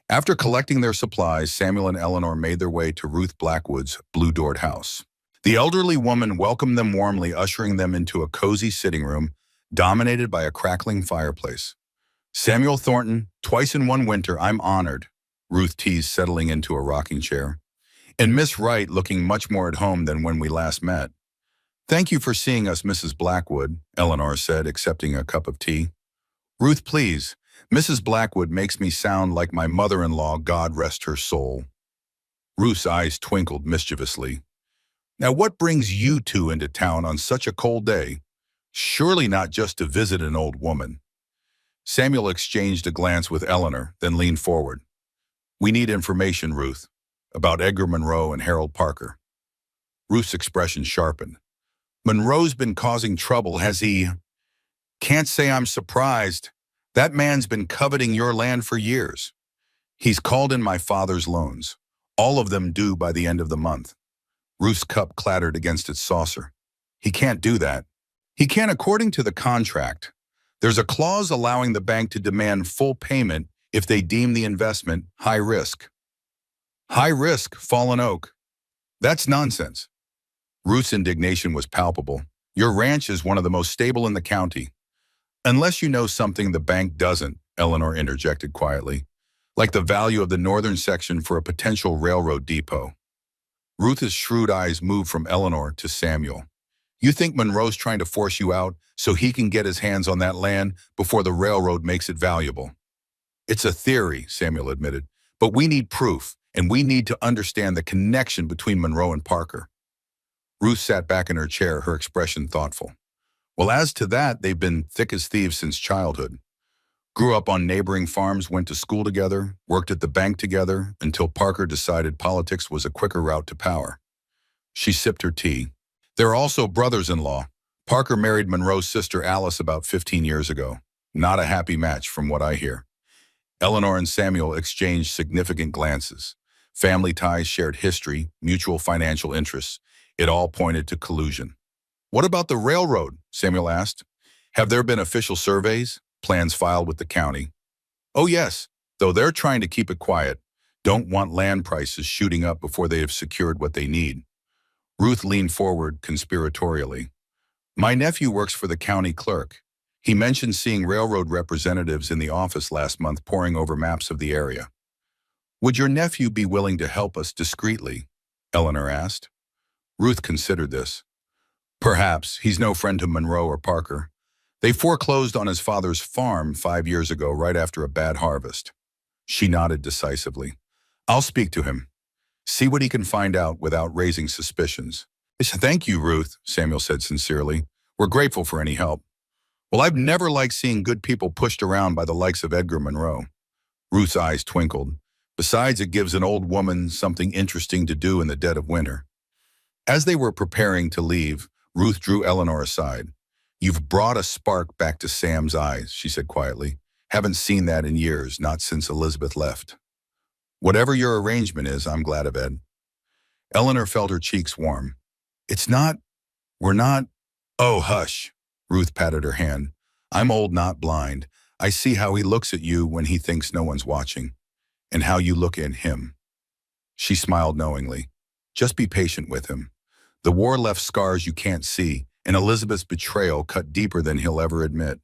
After collecting their supplies, Samuel and Eleanor made their way to Ruth Blackwood's blue-doored house. The elderly woman welcomed them warmly, ushering them into a cozy sitting room dominated by a crackling fireplace. "Samuel Thornton, twice in one winter, I'm honored," Ruth teased, settling into a rocking chair. "And Miss Wright looking much more at home than when we last met." "Thank you for seeing us, Mrs. Blackwood," Eleanor said, accepting a cup of tea. "Ruth, please. Mrs. Blackwood makes me sound like my mother-in-law, God rest her soul." Ruth's eyes twinkled mischievously. "Now what brings you two into town on such a cold day? Surely not just to visit an old woman." Samuel exchanged a glance with Eleanor, then leaned forward. "We need information, Ruth, about Edgar Monroe and Harold Parker." Ruth's expression sharpened. "Monroe's been causing trouble, has he?" "Can't say I'm surprised. That man's been coveting your land for years. He's called in my father's loans, all of them due by the end of the month." Ruth's cup clattered against its saucer. "He can't do that." "He can according to the contract. There's a clause allowing the bank to demand full payment if they deem the investment high risk." "High risk, fallen oak. That's nonsense." Ruth's indignation was palpable. "Your ranch is one of the most stable in the county." "Unless you know something the bank doesn't," Eleanor interjected quietly, "like the value of the northern section for a potential railroad depot." Ruth's shrewd eyes moved from Eleanor to Samuel. You think Monroe's trying to force you out so he can get his hands on that land before the railroad makes it valuable? It's a theory, Samuel admitted, but we need proof, and we need to understand the connection between Monroe and Parker. Ruth sat back in her chair, her expression thoughtful. Well, as to that, they've been thick as thieves since childhood. Grew up on neighboring farms, went to school together, worked at the bank together, until Parker decided politics was a quicker route to power. She sipped her tea. They're also brothers-in-law. Parker married Monroe's sister Alice about 15 years ago. Not a happy match from what I hear. Eleanor and Samuel exchanged significant glances. Family ties, shared history, mutual financial interests. It all pointed to collusion. What about the railroad? Samuel asked. Have there been official surveys? Plans filed with the county? Oh yes, though they're trying to keep it quiet. Don't want land prices shooting up before they have secured what they need. Ruth leaned forward conspiratorially. My nephew works for the county clerk. He mentioned seeing railroad representatives in the office last month poring over maps of the area. Would your nephew be willing to help us discreetly? Eleanor asked. Ruth considered this. Perhaps. He's no friend to Monroe or Parker. They foreclosed on his father's farm 5 years ago, right after a bad harvest. She nodded decisively. I'll speak to him. See what he can find out without raising suspicions. Thank you, Ruth, Samuel said sincerely. We're grateful for any help. Well, I've never liked seeing good people pushed around by the likes of Edgar Monroe. Ruth's eyes twinkled. Besides, it gives an old woman something interesting to do in the dead of winter. As they were preparing to leave, Ruth drew Eleanor aside. You've brought a spark back to Sam's eyes, she said quietly. Haven't seen that in years, not since Elizabeth left. Whatever your arrangement is, I'm glad of, Ed. Eleanor felt her cheeks warm. We're not. Oh, hush. Ruth patted her hand. I'm old, not blind. I see how he looks at you when he thinks no one's watching, and how you look at him. She smiled knowingly. Just be patient with him. The war left scars you can't see, and Elizabeth's betrayal cut deeper than he'll ever admit.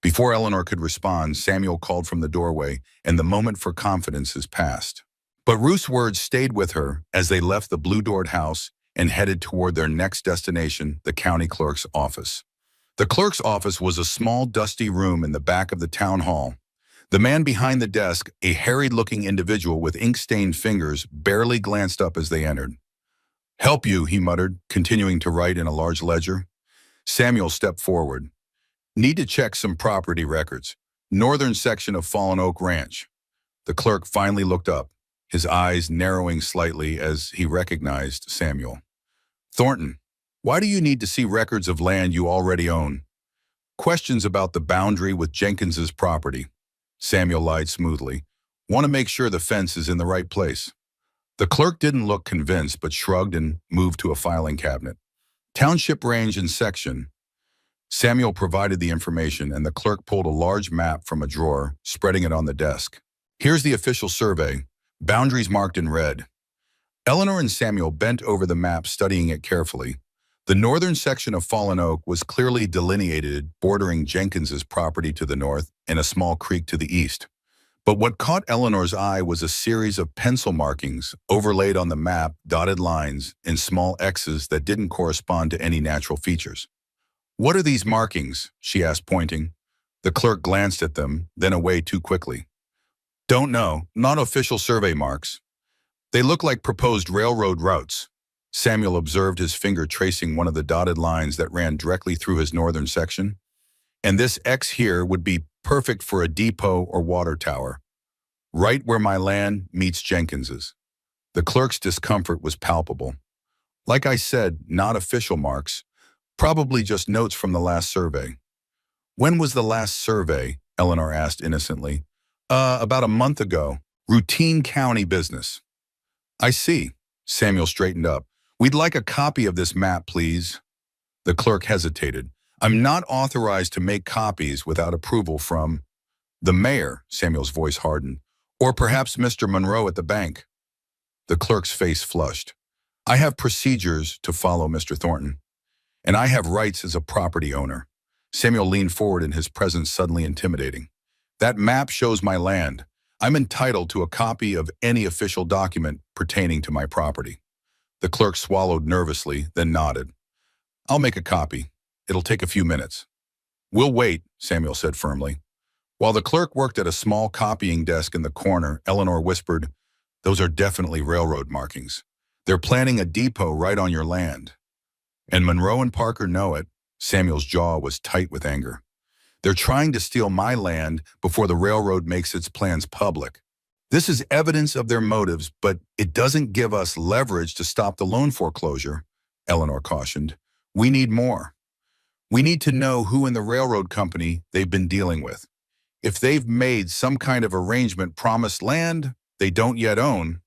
Before Eleanor could respond, Samuel called from the doorway, and the moment for confidence has passed. But Ruth's words stayed with her as they left the blue-doored house and headed toward their next destination, the county clerk's office. The clerk's office was a small, dusty room in the back of the town hall. The man behind the desk, a harried-looking individual with ink-stained fingers, barely glanced up as they entered. Help you, he muttered, continuing to write in a large ledger. Samuel stepped forward. Need to check some property records. Northern section of Fallen Oak Ranch. The clerk finally looked up, his eyes narrowing slightly as he recognized Samuel. Thornton, why do you need to see records of land you already own? Questions about the boundary with Jenkins's property. Samuel lied smoothly. Want to make sure the fence is in the right place. The clerk didn't look convinced, but shrugged and moved to a filing cabinet. Township range and section. Samuel provided the information, and the clerk pulled a large map from a drawer, spreading it on the desk. Here's the official survey. Boundaries marked in red. Eleanor and Samuel bent over the map, studying it carefully. The northern section of Fallen Oak was clearly delineated, bordering Jenkins's property to the north and a small creek to the east. But what caught Eleanor's eye was a series of pencil markings overlaid on the map, dotted lines, and small X's that didn't correspond to any natural features. What are these markings? She asked, pointing. The clerk glanced at them, then away too quickly. Don't know, not official survey marks. They look like proposed railroad routes. Samuel observed his finger tracing one of the dotted lines that ran directly through his northern section. And this X here would be perfect for a depot or water tower, right where my land meets Jenkins's. The clerk's discomfort was palpable. Like I said, not official marks, probably just notes from the last survey. When was the last survey? Eleanor asked innocently. About a month ago. Routine county business. I see. Samuel straightened up. We'd like a copy of this map, please. The clerk hesitated. I'm not authorized to make copies without approval from the mayor, Samuel's voice hardened, or perhaps Mr. Monroe at the bank. The clerk's face flushed. I have procedures to follow, Mr. Thornton, and I have rights as a property owner. Samuel leaned forward, in his presence suddenly intimidating. That map shows my land. I'm entitled to a copy of any official document pertaining to my property. The clerk swallowed nervously, then nodded. I'll make a copy. It'll take a few minutes. We'll wait, Samuel said firmly. While the clerk worked at a small copying desk in the corner, Eleanor whispered, "Those are definitely railroad markings. They're planning a depot right on your land." And Monroe and Parker know it. Samuel's jaw was tight with anger. They're trying to steal my land before the railroad makes its plans public. This is evidence of their motives, but it doesn't give us leverage to stop the loan foreclosure, Eleanor cautioned. We need more. We need to know who in the railroad company they've been dealing with. If they've made some kind of arrangement, promised land they don't yet own,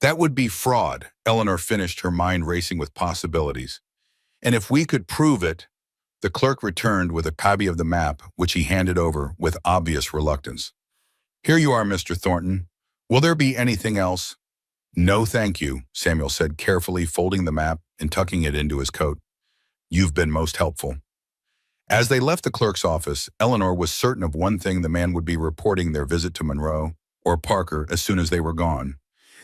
that would be fraud, Eleanor finished, her mind racing with possibilities. And if we could prove it, the clerk returned with a copy of the map, which he handed over with obvious reluctance. Here you are, Mr. Thornton. Will there be anything else? No, thank you, Samuel said, carefully folding the map and tucking it into his coat. You've been most helpful. As they left the clerk's office, Eleanor was certain of one thing: the man would be reporting their visit to Monroe or Parker as soon as they were gone.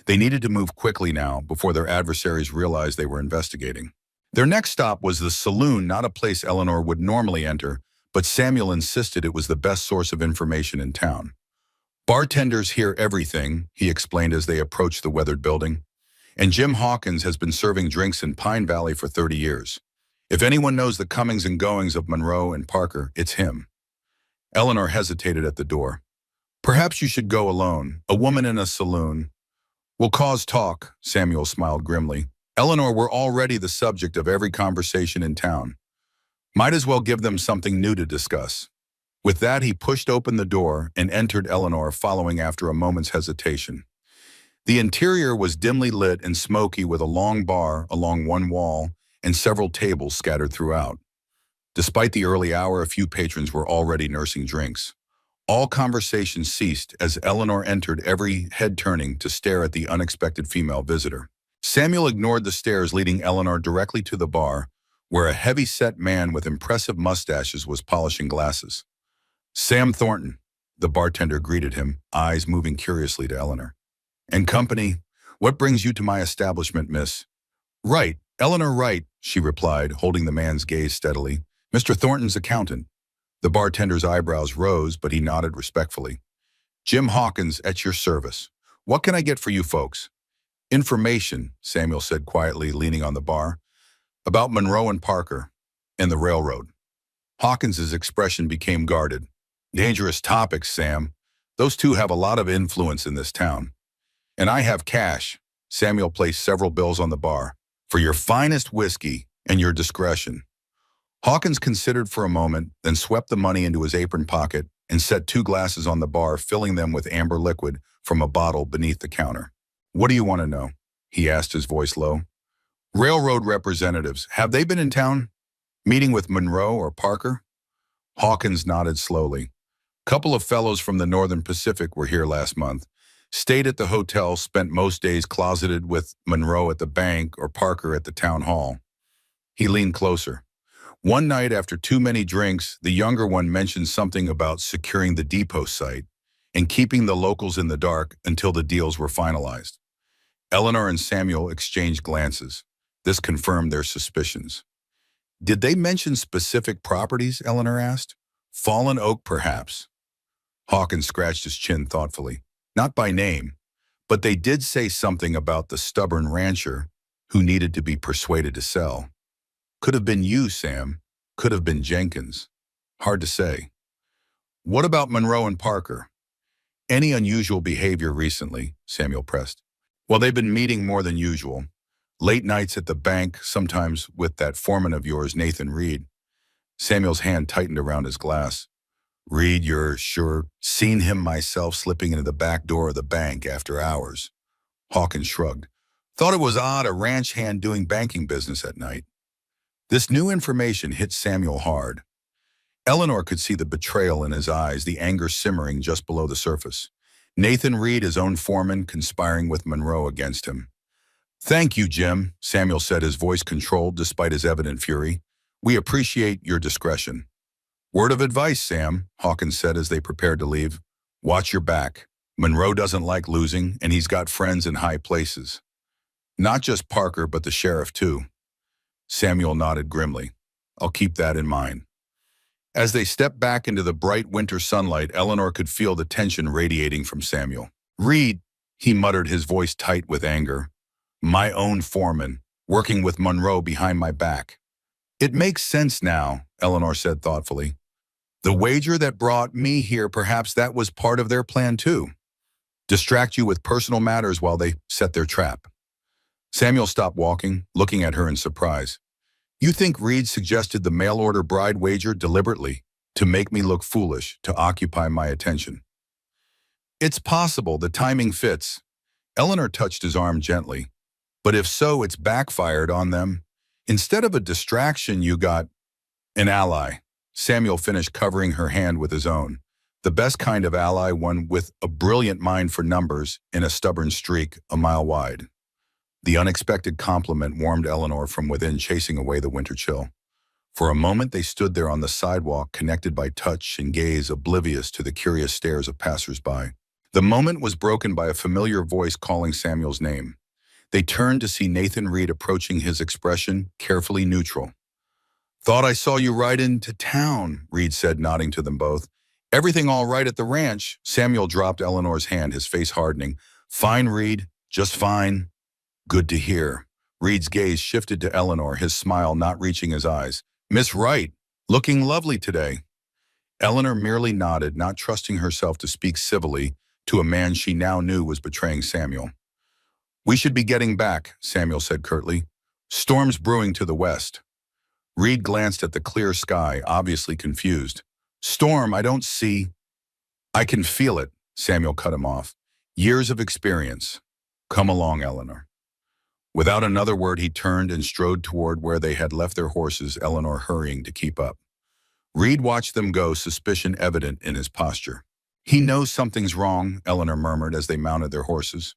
They needed to move quickly now before their adversaries realized they were investigating. Their next stop was the saloon, not a place Eleanor would normally enter, but Samuel insisted it was the best source of information in town. Bartenders hear everything, he explained as they approached the weathered building. And Jim Hawkins has been serving drinks in Pine Valley for 30 years. If anyone knows the comings and goings of Monroe and Parker, it's him. Eleanor hesitated at the door. Perhaps you should go alone. A woman in a saloon will cause talk, Samuel smiled grimly. Eleanor, we're already the subject of every conversation in town. Might as well give them something new to discuss. With that, he pushed open the door and entered, Eleanor following after a moment's hesitation. The interior was dimly lit and smoky, with a long bar along one wall and several tables scattered throughout. Despite the early hour, a few patrons were already nursing drinks. All conversation ceased as Eleanor entered, every head turning to stare at the unexpected female visitor. Samuel ignored the stares, leading Eleanor directly to the bar, where a heavy-set man with impressive mustaches was polishing glasses. Sam Thornton, the bartender greeted him, eyes moving curiously to Eleanor. And company, what brings you to my establishment, miss? Right, Eleanor Wright, she replied, holding the man's gaze steadily. Mr. Thornton's accountant. The bartender's eyebrows rose, but he nodded respectfully. Jim Hawkins, at your service. What can I get for you folks? Information, Samuel said quietly, leaning on the bar. About Monroe and Parker and the railroad. Hawkins's expression became guarded. Dangerous topics, Sam. Those two have a lot of influence in this town. And I have cash. Samuel placed several bills on the bar. For your finest whiskey and your discretion. Hawkins considered for a moment, then swept the money into his apron pocket and set 2 glasses on the bar, filling them with amber liquid from a bottle beneath the counter. What do you want to know? He asked, his voice low. Railroad representatives, have they been in town? Meeting with Monroe or Parker? Hawkins nodded slowly. Couple of fellows from the Northern Pacific were here last month. Stayed at the hotel, spent most days closeted with Monroe at the bank or Parker at the town hall. He leaned closer. One night, after too many drinks, the younger one mentioned something about securing the depot site and keeping the locals in the dark until the deals were finalized. Eleanor and Samuel exchanged glances. This confirmed their suspicions. Did they mention specific properties? Eleanor asked. Fallen Oak, perhaps. Hawkins scratched his chin thoughtfully. Not by name, but they did say something about the stubborn rancher who needed to be persuaded to sell. Could have been you, Sam. Could have been Jenkins. Hard to say. What about Monroe and Parker? Any unusual behavior recently? Samuel pressed. Well, they've been meeting more than usual. Late nights at the bank, sometimes with that foreman of yours, Nathan Reed. Samuel's hand tightened around his glass. Reed, you're sure? Seen him myself slipping into the back door of the bank after hours. Hawkins shrugged. Thought it was odd, a ranch hand doing banking business at night. This new information hit Samuel hard. Eleanor could see the betrayal in his eyes, the anger simmering just below the surface. Nathan Reed, his own foreman, conspiring with Monroe against him. Thank you, Jim, Samuel said, his voice controlled despite his evident fury. We appreciate your discretion. Word of advice, Sam, Hawkins said as they prepared to leave. Watch your back. Monroe doesn't like losing, and he's got friends in high places. Not just Parker, but the sheriff, too. Samuel nodded grimly. I'll keep that in mind. As they stepped back into the bright winter sunlight, Eleanor could feel the tension radiating from Samuel. Reed, he muttered, his voice tight with anger. My own foreman, working with Monroe behind my back. It makes sense now, Eleanor said thoughtfully. The wager that brought me here, perhaps that was part of their plan too. Distract you with personal matters while they set their trap. Samuel stopped walking, looking at her in surprise. You think Reed suggested the mail-order bride wager deliberately, to make me look foolish, to occupy my attention? It's possible the timing fits. Eleanor touched his arm gently. But if so, it's backfired on them. Instead of a distraction, you got an ally. Samuel finished, covering her hand with his own. The best kind of ally, one with a brilliant mind for numbers and a stubborn streak a mile wide. The unexpected compliment warmed Eleanor from within, chasing away the winter chill. For a moment they stood there on the sidewalk, connected by touch and gaze, oblivious to the curious stares of passers-by. The moment was broken by a familiar voice calling Samuel's name. They turned to see Nathan Reed approaching, his expression carefully neutral. Thought I saw you ride into town, Reed said, nodding to them both. Everything all right at the ranch? Samuel dropped Eleanor's hand, his face hardening. Fine, Reed, just fine. Good to hear. Reed's gaze shifted to Eleanor, his smile not reaching his eyes. Miss Wright, looking lovely today. Eleanor merely nodded, not trusting herself to speak civilly to a man she now knew was betraying Samuel. We should be getting back, Samuel said curtly. Storm's brewing to the west. Reed glanced at the clear sky, obviously confused. Storm, I don't see. I can feel it, Samuel cut him off. Years of experience. Come along, Eleanor. Without another word, he turned and strode toward where they had left their horses, Eleanor hurrying to keep up. Reed watched them go, suspicion evident in his posture. He knows something's wrong, Eleanor murmured as they mounted their horses.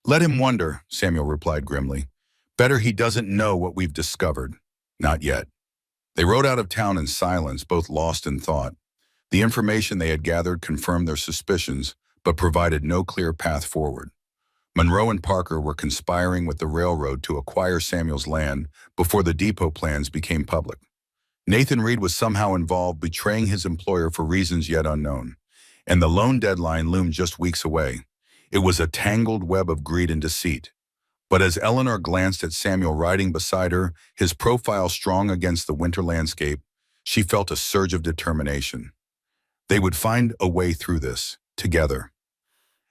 Let him wonder, Samuel replied grimly. Better he doesn't know what we've discovered. Not yet. They rode out of town in silence, both lost in thought. The information they had gathered confirmed their suspicions, but provided no clear path forward. Monroe and Parker were conspiring with the railroad to acquire Samuel's land before the depot plans became public. Nathan Reed was somehow involved, betraying his employer for reasons yet unknown. And the loan deadline loomed just weeks away. It was a tangled web of greed and deceit. But as Eleanor glanced at Samuel riding beside her, his profile strong against the winter landscape, she felt a surge of determination. They would find a way through this, together.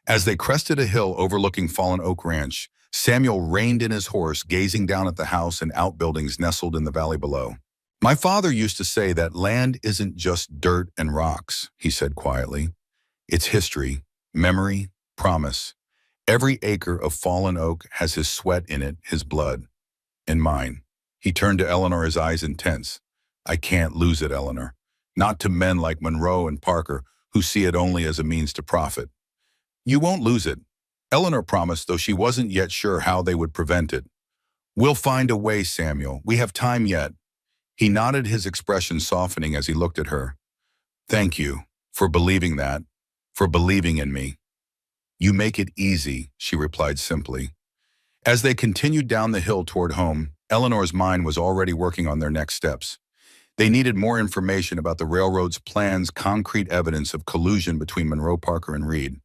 As they crested a hill overlooking Fallen Oak Ranch, Samuel reined in his horse, gazing down at the house and outbuildings nestled in the valley below. My father used to say that land isn't just dirt and rocks, he said quietly. It's history, memory, promise. Every acre of fallen oak has his sweat in it, his blood, and mine. He turned to Eleanor, his eyes intense. I can't lose it, Eleanor. Not to men like Monroe and Parker, who see it only as a means to profit. You won't lose it, Eleanor promised, though she wasn't yet sure how they would prevent it. We'll find a way, Samuel. We have time yet. He nodded, his expression softening as he looked at her. Thank you for believing that, for believing in me. You make it easy, she replied simply. As they continued down the hill toward home, Eleanor's mind was already working on their next steps. They needed more information about the railroad's plans, concrete evidence of collusion between Monroe, Parker, and Reed.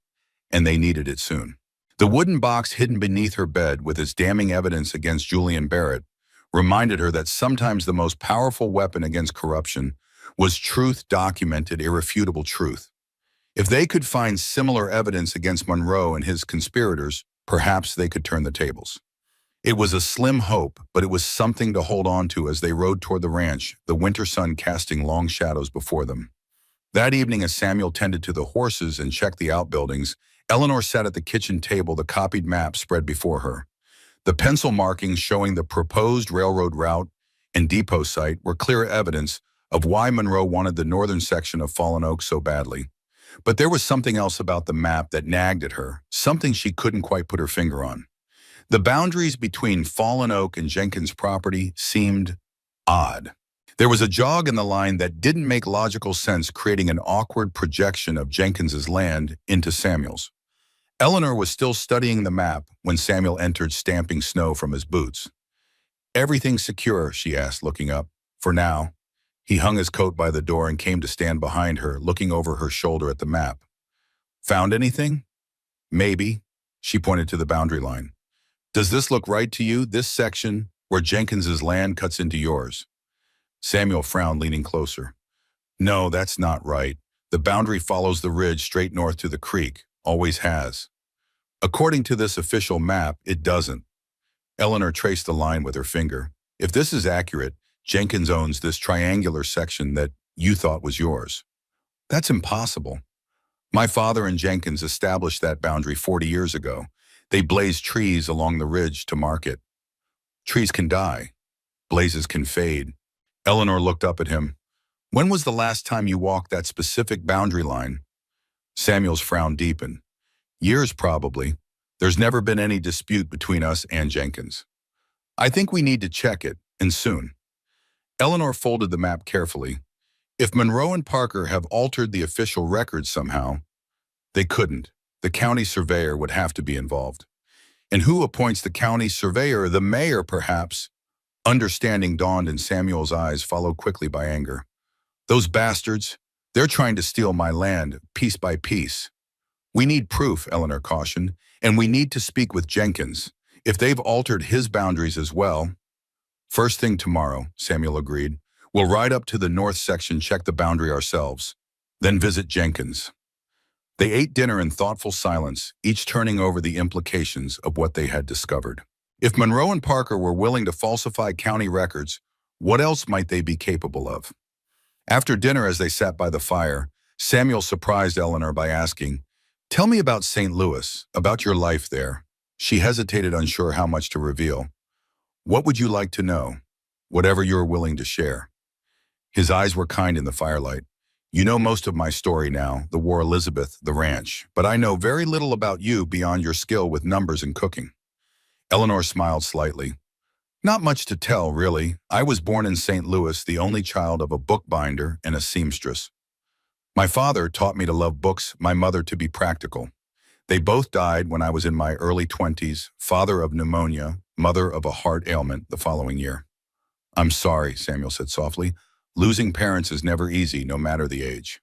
And they needed it soon. The wooden box hidden beneath her bed with its damning evidence against Julian Barrett reminded her that sometimes the most powerful weapon against corruption was truth, documented, irrefutable truth. If they could find similar evidence against Monroe and his conspirators, perhaps they could turn the tables. It was a slim hope, but it was something to hold on to as they rode toward the ranch, the winter sun casting long shadows before them. That evening, as Samuel tended to the horses and checked the outbuildings, Eleanor sat at the kitchen table, the copied map spread before her. The pencil markings showing the proposed railroad route and depot site were clear evidence of why Monroe wanted the northern section of Fallen Oak so badly. But there was something else about the map that nagged at her, something she couldn't quite put her finger on. The boundaries between Fallen Oak and Jenkins' property seemed odd. There was a jog in the line that didn't make logical sense, creating an awkward projection of Jenkins's land into Samuel's. Eleanor was still studying the map when Samuel entered, stamping snow from his boots. Everything secure, she asked, looking up. For now. He hung his coat by the door and came to stand behind her, looking over her shoulder at the map. Found anything? Maybe. She pointed to the boundary line. Does this look right to you, this section, where Jenkins's land cuts into yours? Samuel frowned, leaning closer. No, that's not right. The boundary follows the ridge straight north to the creek, always has. According to this official map, it doesn't. Eleanor traced the line with her finger. If this is accurate, Jenkins owns this triangular section that you thought was yours. That's impossible. My father and Jenkins established that boundary 40 years ago. They blazed trees along the ridge to mark it. Trees can die. Blazes can fade. Eleanor looked up at him. When was the last time you walked that specific boundary line? Samuel's frown deepened. Years, probably. There's never been any dispute between us and Jenkins. I think we need to check it, and soon. Eleanor folded the map carefully. If Monroe and Parker have altered the official records somehow, they couldn't. The county surveyor would have to be involved. And who appoints the county surveyor? The mayor, perhaps? Understanding dawned in Samuel's eyes, followed quickly by anger. Those bastards, they're trying to steal my land, piece by piece. We need proof, Eleanor cautioned, and we need to speak with Jenkins. If they've altered his boundaries as well. First thing tomorrow, Samuel agreed. We'll ride up to the north section, check the boundary ourselves, then visit Jenkins. They ate dinner in thoughtful silence, each turning over the implications of what they had discovered. If Monroe and Parker were willing to falsify county records, what else might they be capable of? After dinner, as they sat by the fire, Samuel surprised Eleanor by asking, "Tell me about St. Louis, about your life there." She hesitated, unsure how much to reveal. "What would you like to know? Whatever you're willing to share." His eyes were kind in the firelight. "You know most of my story now, the war, Elizabeth, the ranch, but I know very little about you beyond your skill with numbers and cooking." Eleanor smiled slightly. "Not much to tell, really. I was born in St. Louis, the only child of a bookbinder and a seamstress. My father taught me to love books, my mother to be practical. They both died when I was in my early 20s, father of pneumonia, mother of a heart ailment the following year." "I'm sorry," Samuel said softly. "Losing parents is never easy, no matter the age."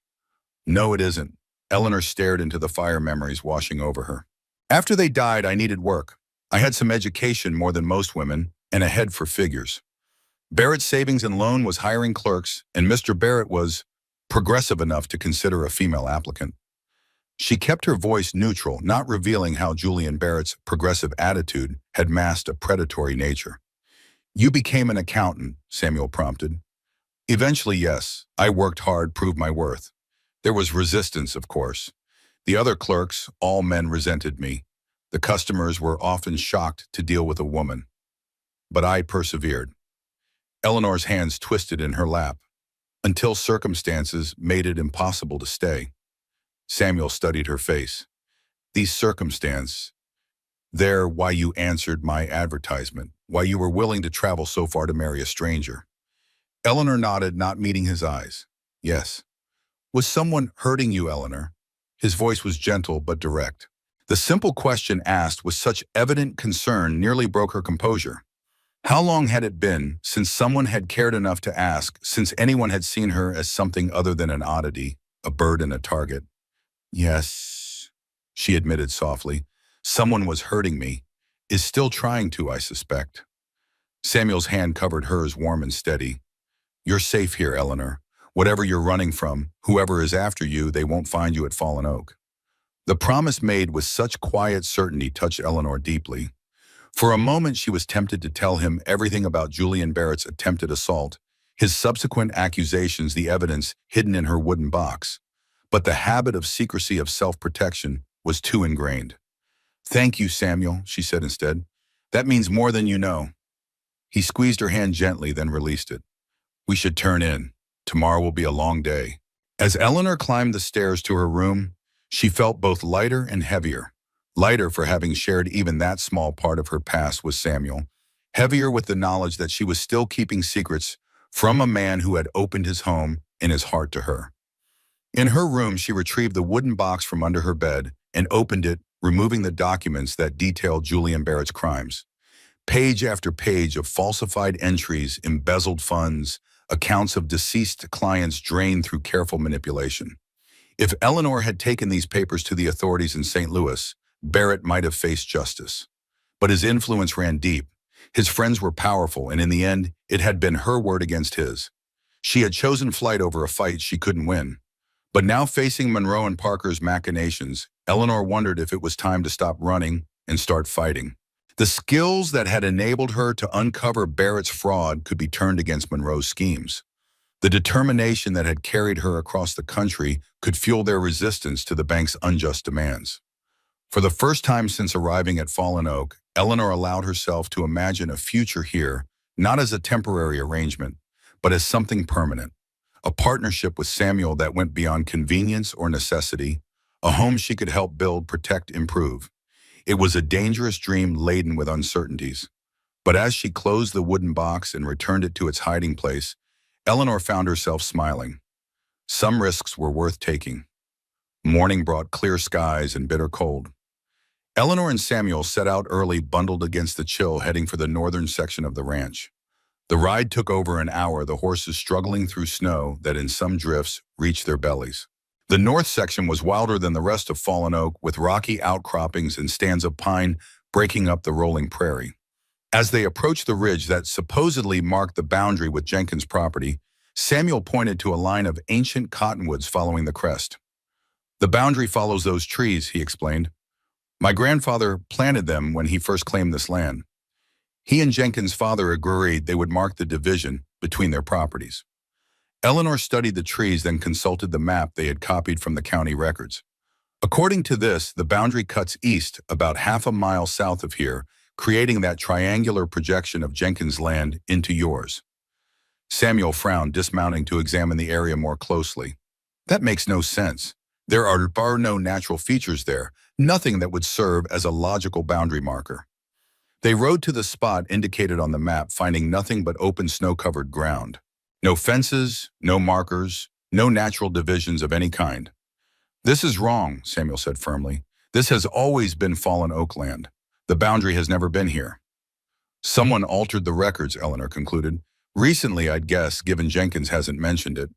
"No, it isn't." Eleanor stared into the fire, memories washing over her. "After they died, I needed work. I had some education, more than most women, and a head for figures. Barrett Savings and Loan was hiring clerks, and Mr. Barrett was progressive enough to consider a female applicant." She kept her voice neutral, not revealing how Julian Barrett's progressive attitude had masked a predatory nature. "You became an accountant," Samuel prompted. "Eventually, yes. I worked hard, proved my worth. There was resistance, of course. The other clerks, all men, resented me. The customers were often shocked to deal with a woman. But I persevered." Eleanor's hands twisted in her lap, until circumstances made it impossible to stay. Samuel studied her face. "These circumstances, they're why you answered my advertisement, why you were willing to travel so far to marry a stranger." Eleanor nodded, not meeting his eyes. "Yes." "Was someone hurting you, Eleanor?" His voice was gentle but direct. The simple question asked with such evident concern nearly broke her composure. How long had it been since someone had cared enough to ask, since anyone had seen her as something other than an oddity, a bird and a target? "Yes," she admitted softly. "Someone was hurting me. Is still trying to, I suspect." Samuel's hand covered hers, warm and steady. "You're safe here, Eleanor. Whatever you're running from, whoever is after you, they won't find you at Fallen Oak." The promise made with such quiet certainty touched Eleanor deeply. For a moment she was tempted to tell him everything about Julian Barrett's attempted assault, his subsequent accusations, the evidence hidden in her wooden box. But the habit of secrecy, of self-protection, was too ingrained. "Thank you, Samuel," she said instead. "That means more than you know." He squeezed her hand gently, then released it. "We should turn in. Tomorrow will be a long day." As Eleanor climbed the stairs to her room, she felt both lighter and heavier. Lighter for having shared even that small part of her past with Samuel. Heavier with the knowledge that she was still keeping secrets from a man who had opened his home and his heart to her. In her room, she retrieved the wooden box from under her bed and opened it, removing the documents that detailed Julian Barrett's crimes. Page after page of falsified entries, embezzled funds, accounts of deceased clients drained through careful manipulation. If Eleanor had taken these papers to the authorities in St. Louis, Barrett might have faced justice. But his influence ran deep. His friends were powerful, and in the end, it had been her word against his. She had chosen flight over a fight she couldn't win. But now facing Monroe and Parker's machinations, Eleanor wondered if it was time to stop running and start fighting. The skills that had enabled her to uncover Barrett's fraud could be turned against Monroe's schemes. The determination that had carried her across the country could fuel their resistance to the bank's unjust demands. For the first time since arriving at Fallen Oak, Eleanor allowed herself to imagine a future here, not as a temporary arrangement, but as something permanent. A partnership with Samuel that went beyond convenience or necessity, a home she could help build, protect, improve. It was a dangerous dream laden with uncertainties. But as she closed the wooden box and returned it to its hiding place, Eleanor found herself smiling. Some risks were worth taking. Morning brought clear skies and bitter cold. Eleanor and Samuel set out early, bundled against the chill, heading for the northern section of the ranch. The ride took over an hour, the horses struggling through snow that in some drifts reached their bellies. The north section was wilder than the rest of Fallen Oak, with rocky outcroppings and stands of pine breaking up the rolling prairie. As they approached the ridge that supposedly marked the boundary with Jenkins' property, Samuel pointed to a line of ancient cottonwoods following the crest. "The boundary follows those trees," he explained. "My grandfather planted them when he first claimed this land." He and Jenkins' father agreed they would mark the division between their properties. Eleanor studied the trees, then consulted the map they had copied from the county records. According to this, the boundary cuts east about half a mile south of here, creating that triangular projection of Jenkins' land into yours. Samuel frowned, dismounting to examine the area more closely. "That makes no sense. There are no natural features there, nothing that would serve as a logical boundary marker." They rode to the spot indicated on the map, finding nothing but open snow-covered ground. No fences, no markers, no natural divisions of any kind. "This is wrong," Samuel said firmly. "This has always been Fallen Oak land. The boundary has never been here." "Someone altered the records," Eleanor concluded. "Recently, I'd guess, given Jenkins hasn't mentioned it."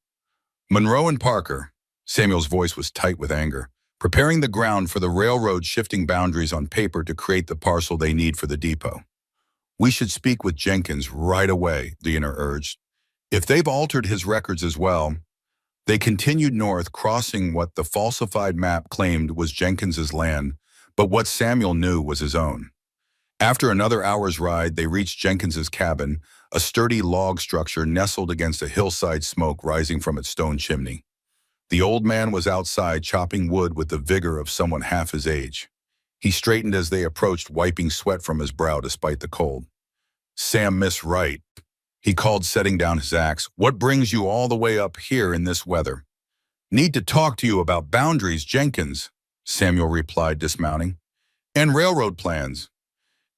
"Monroe and Parker," Samuel's voice was tight with anger, "preparing the ground for the railroad, shifting boundaries on paper to create the parcel they need for the depot." "We should speak with Jenkins right away," Leonor urged. "If they've altered his records as well." They continued north, crossing what the falsified map claimed was Jenkins's land, but what Samuel knew was his own. After another hour's ride, they reached Jenkins's cabin, a sturdy log structure nestled against a hillside, smoke rising from its stone chimney. The old man was outside, chopping wood with the vigor of someone half his age. He straightened as they approached, wiping sweat from his brow despite the cold. "Sam, Miss Wright," he called, setting down his axe. "What brings you all the way up here in this weather?" "Need to talk to you about boundaries, Jenkins," Samuel replied, dismounting. "And railroad plans."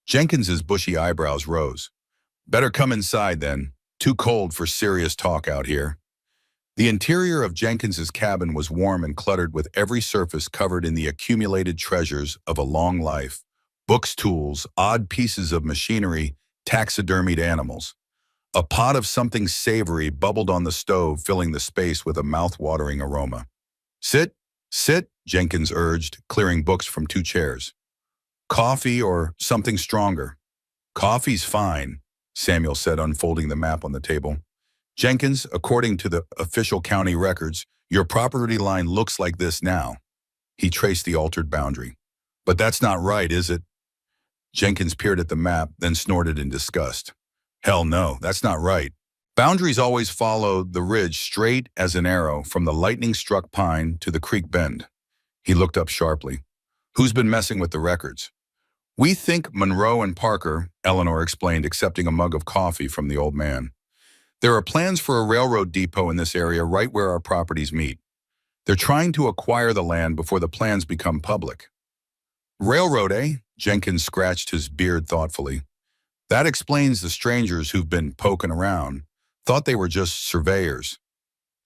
Jenkins's bushy eyebrows rose. "Better come inside then. Too cold for serious talk out here." The interior of Jenkins's cabin was warm and cluttered, with every surface covered in the accumulated treasures of a long life. Books, tools, odd pieces of machinery, taxidermied animals. A pot of something savory bubbled on the stove, filling the space with a mouth-watering aroma. "Sit, sit," Jenkins urged, clearing books from 2 chairs. "Coffee or something stronger?" "Coffee's fine," Samuel said, unfolding the map on the table. "Jenkins, according to the official county records, your property line looks like this now." He traced the altered boundary. "But that's not right, is it?" Jenkins peered at the map, then snorted in disgust. "Hell no, that's not right. Boundaries always follow the ridge straight as an arrow from the lightning-struck pine to the creek bend." He looked up sharply. "Who's been messing with the records?" "We think Monroe and Parker," Eleanor explained, accepting a mug of coffee from the old man. "There are plans for a railroad depot in this area right where our properties meet. They're trying to acquire the land before the plans become public." "Railroad, eh?" Jenkins scratched his beard thoughtfully. "That explains the strangers who've been poking around. Thought they were just surveyors."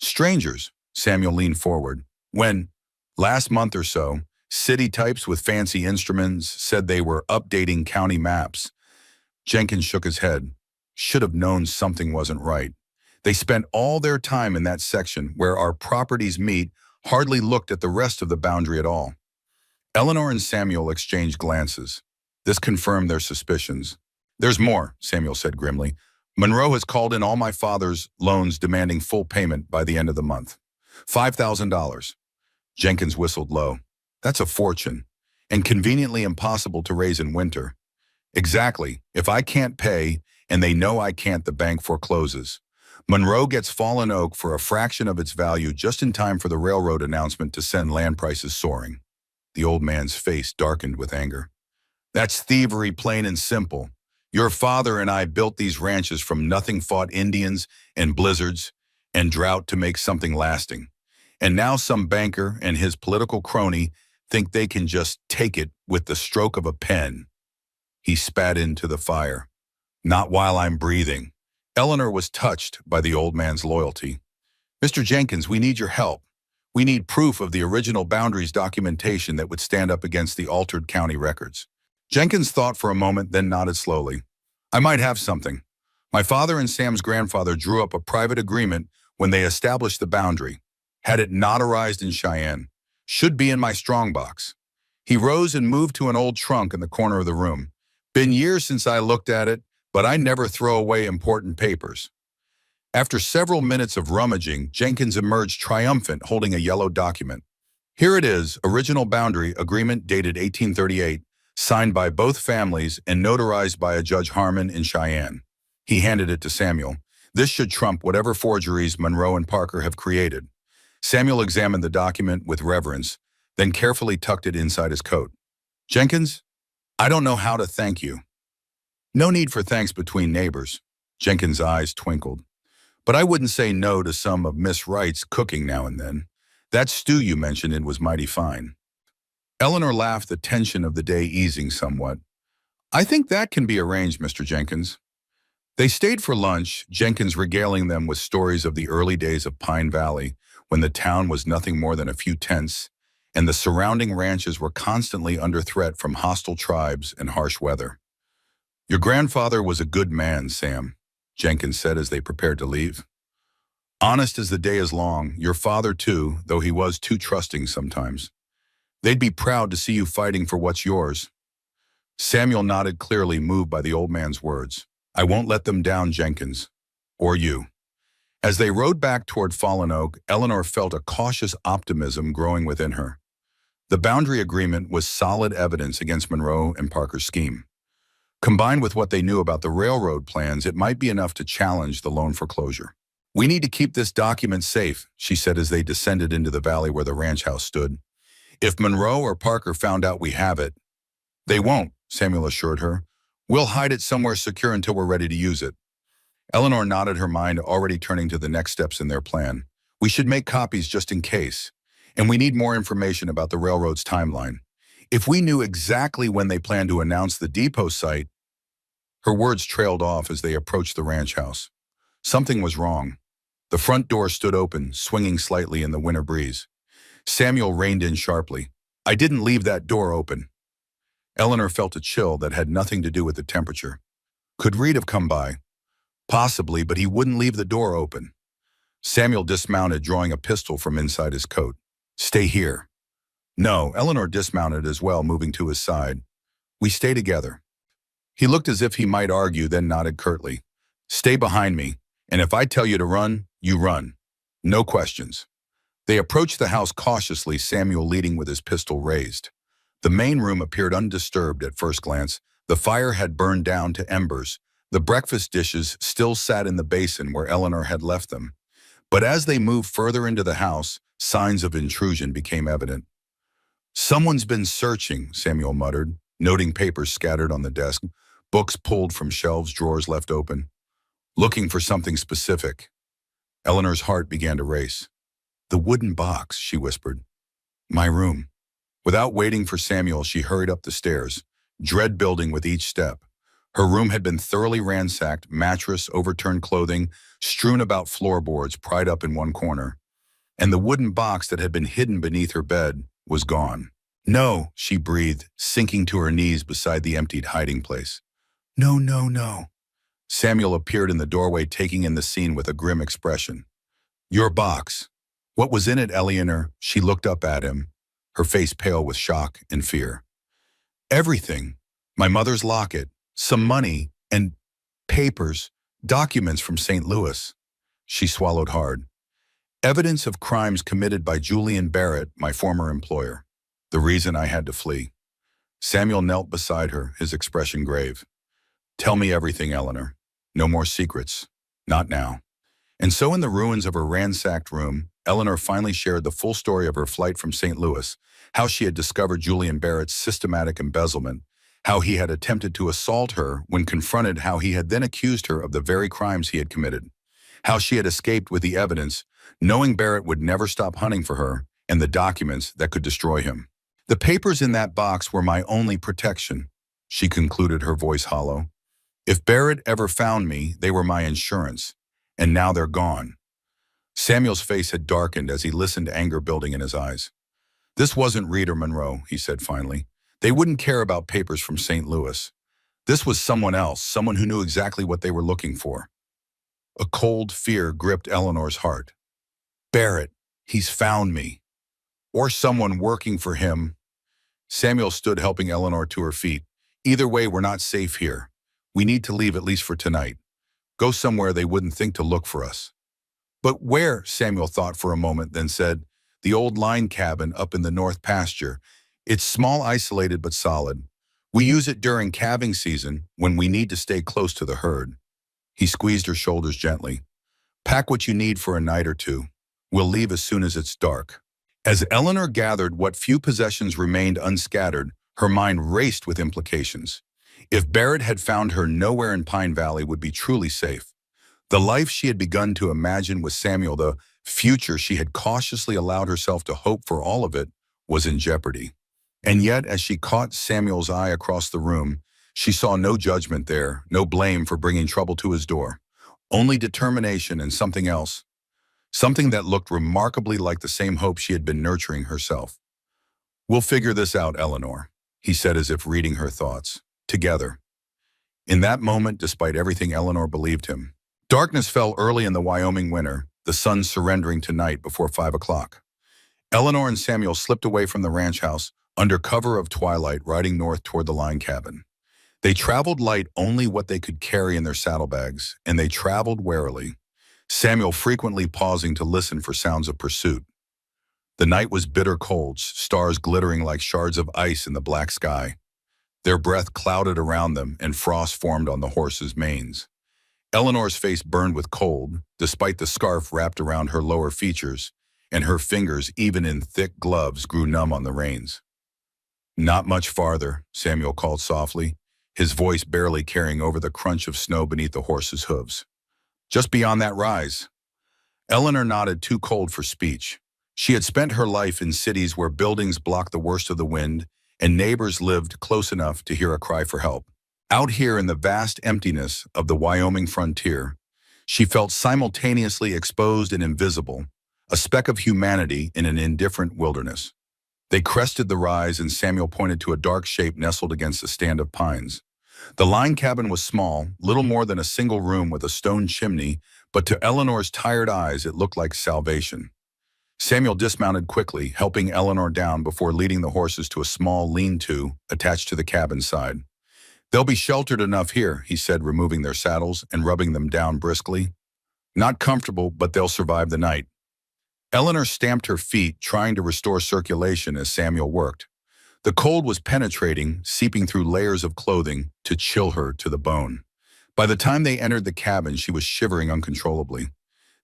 "Strangers?" Samuel leaned forward. "When, last month or so, city types with fancy instruments said they were updating county maps. Jenkins shook his head. Should have known something wasn't right. They spent all their time in that section where our properties meet, hardly looked at the rest of the boundary at all. Eleanor and Samuel exchanged glances. This confirmed their suspicions. There's more, Samuel said grimly. Monroe has called in all my father's loans demanding full payment by the end of the month. $5,000. Jenkins whistled low. That's a fortune, and conveniently impossible to raise in winter. Exactly. If I can't pay, and they know I can't, the bank forecloses. Monroe gets fallen oak for a fraction of its value just in time for the railroad announcement to send land prices soaring. The old man's face darkened with anger. That's thievery, plain and simple. Your father and I built these ranches from nothing, fought Indians and blizzards and drought to make something lasting. And now some banker and his political crony think they can just take it with the stroke of a pen. He spat into the fire. Not while I'm breathing. Eleanor was touched by the old man's loyalty. Mr. Jenkins, we need your help. We need proof of the original boundaries documentation that would stand up against the altered county records. Jenkins thought for a moment, then nodded slowly. I might have something. My father and Sam's grandfather drew up a private agreement when they established the boundary. Had it notarized in Cheyenne. Should be in my strongbox. He rose and moved to an old trunk in the corner of the room. Been years since I looked at it, but I never throw away important papers. After several minutes of rummaging, Jenkins emerged triumphant, holding a yellow document. Here it is, original boundary agreement dated 1838, signed by both families and notarized by a Judge Harmon in Cheyenne. He handed it to Samuel. This should trump whatever forgeries Monroe and Parker have created. Samuel examined the document with reverence, then carefully tucked it inside his coat. Jenkins, I don't know how to thank you. No need for thanks between neighbors. Jenkins' eyes twinkled. But I wouldn't say no to some of Miss Wright's cooking now and then. That stew you mentioned it was mighty fine. Eleanor laughed, the tension of the day easing somewhat. I think that can be arranged, Mr. Jenkins. They stayed for lunch, Jenkins regaling them with stories of the early days of Pine Valley, when the town was nothing more than a few tents, and the surrounding ranches were constantly under threat from hostile tribes and harsh weather. Your grandfather was a good man, Sam, Jenkins said as they prepared to leave. Honest as the day is long, your father too, though he was too trusting sometimes. They'd be proud to see you fighting for what's yours. Samuel nodded clearly, moved by the old man's words. I won't let them down, Jenkins. Or you. As they rode back toward Fallen Oak, Eleanor felt a cautious optimism growing within her. The boundary agreement was solid evidence against Monroe and Parker's scheme. Combined with what they knew about the railroad plans, it might be enough to challenge the loan foreclosure. We need to keep this document safe, she said as they descended into the valley where the ranch house stood. If Monroe or Parker found out we have it, they won't, Samuel assured her. We'll hide it somewhere secure until we're ready to use it. Eleanor nodded, her mind already turning to the next steps in their plan. We should make copies just in case. And we need more information about the railroad's timeline. If we knew exactly when they plan to announce the depot site. Her words trailed off as they approached the ranch house. Something was wrong. The front door stood open, swinging slightly in the winter breeze. Samuel reined in sharply. I didn't leave that door open. Eleanor felt a chill that had nothing to do with the temperature. Could Reed have come by? Possibly, but he wouldn't leave the door open. Samuel dismounted, drawing a pistol from inside his coat. Stay here. No, Eleanor dismounted as well, moving to his side. We stay together. He looked as if he might argue, then nodded curtly. Stay behind me, and if I tell you to run, you run. No questions. They approached the house cautiously, Samuel leading with his pistol raised. The main room appeared undisturbed at first glance. The fire had burned down to embers. The breakfast dishes still sat in the basin where Eleanor had left them. But as they moved further into the house, signs of intrusion became evident. Someone's been searching, Samuel muttered, noting papers scattered on the desk, books pulled from shelves, drawers left open. Looking for something specific. Eleanor's heart began to race. The wooden box, she whispered. My room. Without waiting for Samuel, she hurried up the stairs, dread building with each step. Her room had been thoroughly ransacked, mattress, overturned clothing, strewn about floorboards pried up in one corner. And the wooden box that had been hidden beneath her bed was gone. No, she breathed, sinking to her knees beside the emptied hiding place. No, no, no. Samuel appeared in the doorway, taking in the scene with a grim expression. Your box. What was in it, Eleanor? She looked up at him, her face pale with shock and fear. Everything. My mother's locket, some money, and papers, documents from St. Louis. She swallowed hard. Evidence of crimes committed by Julian Barrett, my former employer. The reason I had to flee. Samuel knelt beside her, his expression grave. Tell me everything, Eleanor. No more secrets. Not now. And so in the ruins of her ransacked room, Eleanor finally shared the full story of her flight from St. Louis, how she had discovered Julian Barrett's systematic embezzlement, how he had attempted to assault her when confronted, how he had then accused her of the very crimes he had committed, how she had escaped with the evidence, knowing Barrett would never stop hunting for her, and the documents that could destroy him. The papers in that box were my only protection, she concluded, her voice hollow. If Barrett ever found me, they were my insurance, and now they're gone. Samuel's face had darkened as he listened, anger building in his eyes. This wasn't Reader Monroe, he said finally. They wouldn't care about papers from St. Louis. This was someone else, someone who knew exactly what they were looking for. A cold fear gripped Eleanor's heart. Barrett, he's found me. Or someone working for him. Samuel stood, helping Eleanor to her feet. Either way, we're not safe here. We need to leave, at least for tonight. Go somewhere they wouldn't think to look for us. But where? Samuel thought for a moment, then said, the old line cabin up in the north pasture. It's small, isolated, but solid. We use it during calving season when we need to stay close to the herd. He squeezed her shoulders gently. Pack what you need for a night or two. We'll leave as soon as it's dark. As Eleanor gathered what few possessions remained unscattered, her mind raced with implications. If Barrett had found her, nowhere in Pine Valley would be truly safe. The life she had begun to imagine with Samuel, the future she had cautiously allowed herself to hope for, all of it was in jeopardy. And yet, as she caught Samuel's eye across the room, she saw no judgment there, no blame for bringing trouble to his door. Only determination and something else. Something that looked remarkably like the same hope she had been nurturing herself. We'll figure this out, Eleanor, he said, as if reading her thoughts. Together. In that moment, despite everything Eleanor believed him. Darkness fell early in the Wyoming winter, the sun surrendering to night before 5 o'clock. Eleanor and Samuel slipped away from the ranch house under cover of twilight, riding north toward the line cabin. They traveled light, only what they could carry in their saddlebags, and they traveled warily, Samuel frequently pausing to listen for sounds of pursuit. The night was bitter cold, stars glittering like shards of ice in the black sky. Their breath clouded around them, and frost formed on the horses' manes. Eleanor's face burned with cold, despite the scarf wrapped around her lower features, and her fingers, even in thick gloves, grew numb on the reins. Not much farther, Samuel called softly, his voice barely carrying over the crunch of snow beneath the horses' hooves. Just beyond that rise. Eleanor nodded, too cold for speech. She had spent her life in cities where buildings blocked the worst of the wind, and neighbors lived close enough to hear a cry for help. Out here in the vast emptiness of the Wyoming frontier, she felt simultaneously exposed and invisible, a speck of humanity in an indifferent wilderness. They crested the rise, and Samuel pointed to a dark shape nestled against a stand of pines. The line cabin was small, little more than a single room with a stone chimney, but to Eleanor's tired eyes it looked like salvation. Samuel dismounted quickly, helping Eleanor down before leading the horses to a small lean-to attached to the cabin side. They'll be sheltered enough here, he said, removing their saddles and rubbing them down briskly. Not comfortable, but they'll survive the night. Eleanor stamped her feet, trying to restore circulation as Samuel worked. The cold was penetrating, seeping through layers of clothing to chill her to the bone. By the time they entered the cabin, she was shivering uncontrollably.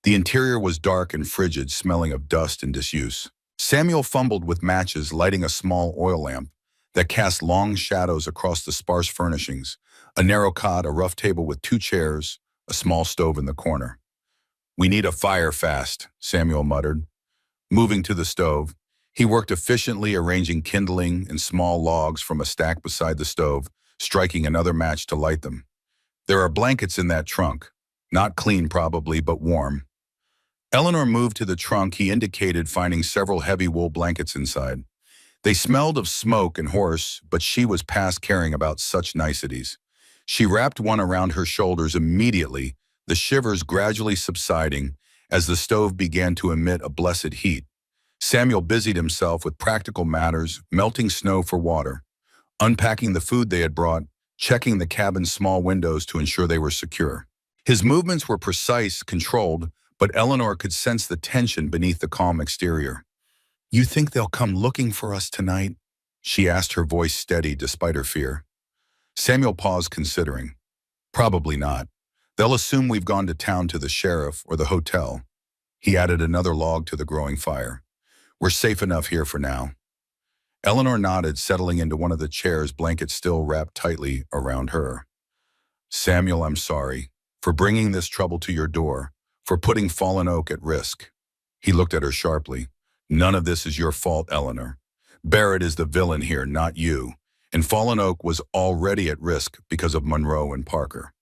The interior was dark and frigid, smelling of dust and disuse. Samuel fumbled with matches, lighting a small oil lamp that cast long shadows across the sparse furnishings, a narrow cot, a rough table with 2 chairs, a small stove in the corner. We need a fire fast, Samuel muttered. Moving to the stove, he worked efficiently, arranging kindling and small logs from a stack beside the stove, striking another match to light them. There are blankets in that trunk. Not clean probably, but warm. Eleanor moved to the trunk he indicated, finding several heavy wool blankets inside. They smelled of smoke and horse, but she was past caring about such niceties. She wrapped one around her shoulders immediately, the shivers gradually subsiding as the stove began to emit a blessed heat. Samuel busied himself with practical matters, melting snow for water, unpacking the food they had brought, checking the cabin's small windows to ensure they were secure. His movements were precise, controlled, but Eleanor could sense the tension beneath the calm exterior. "You think they'll come looking for us tonight?" she asked, her voice steady despite her fear. Samuel paused, considering. "Probably not. They'll assume we've gone to town to the sheriff or the hotel." He added another log to the growing fire. "We're safe enough here for now." Eleanor nodded, settling into one of the chairs, blanket still wrapped tightly around her. "Samuel, I'm sorry for bringing this trouble to your door, for putting Fallen Oak at risk." He looked at her sharply. "None of this is your fault, Eleanor. Barrett is the villain here, not you. And Fallen Oak was already at risk because of Monroe and Parker."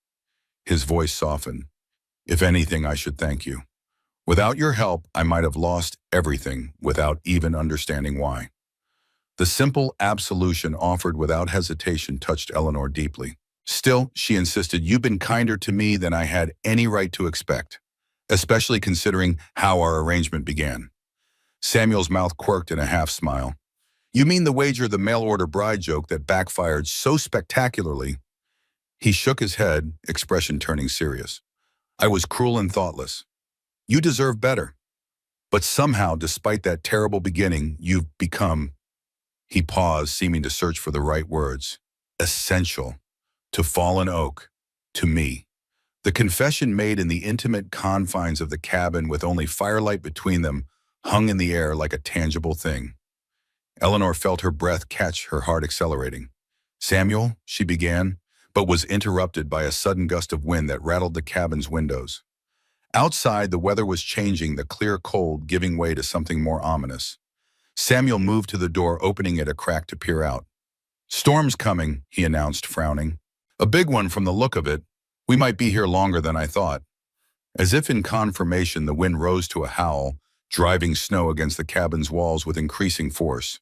His voice softened. "If anything, I should thank you. Without your help, I might have lost everything without even understanding why." The simple absolution offered without hesitation touched Eleanor deeply. "Still," she insisted, "you've been kinder to me than I had any right to expect, especially considering how our arrangement began." Samuel's mouth quirked in a half-smile. "You mean the wager the mail-order bride joke that backfired so spectacularly?" He shook his head, expression turning serious. "I was cruel and thoughtless. You deserve better. But somehow, despite that terrible beginning, you've become—" He paused, seeming to search for the right words. "Essential. To Fallen Oak. To me." The confession made in the intimate confines of the cabin with only firelight between them hung in the air like a tangible thing. Eleanor felt her breath catch, her heart accelerating. "Samuel," she began, but was interrupted by a sudden gust of wind that rattled the cabin's windows. Outside, the weather was changing, the clear cold giving way to something more ominous. Samuel moved to the door, opening it a crack to peer out. "Storm's coming," he announced, frowning. "A big one from the look of it. We might be here longer than I thought." As if in confirmation, the wind rose to a howl, driving snow against the cabin's walls with increasing force.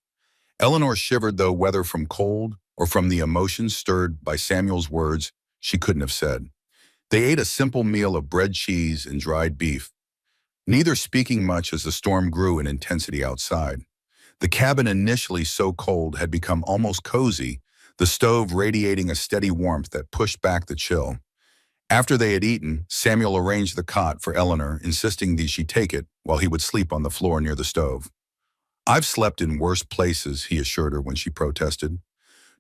Eleanor shivered, though whether from cold or from the emotions stirred by Samuel's words, she couldn't have said. They ate a simple meal of bread, cheese, and dried beef, neither speaking much as the storm grew in intensity outside. The cabin, initially so cold, had become almost cozy, the stove radiating a steady warmth that pushed back the chill. After they had eaten, Samuel arranged the cot for Eleanor, insisting that she take it while he would sleep on the floor near the stove. "I've slept in worse places," he assured her when she protested.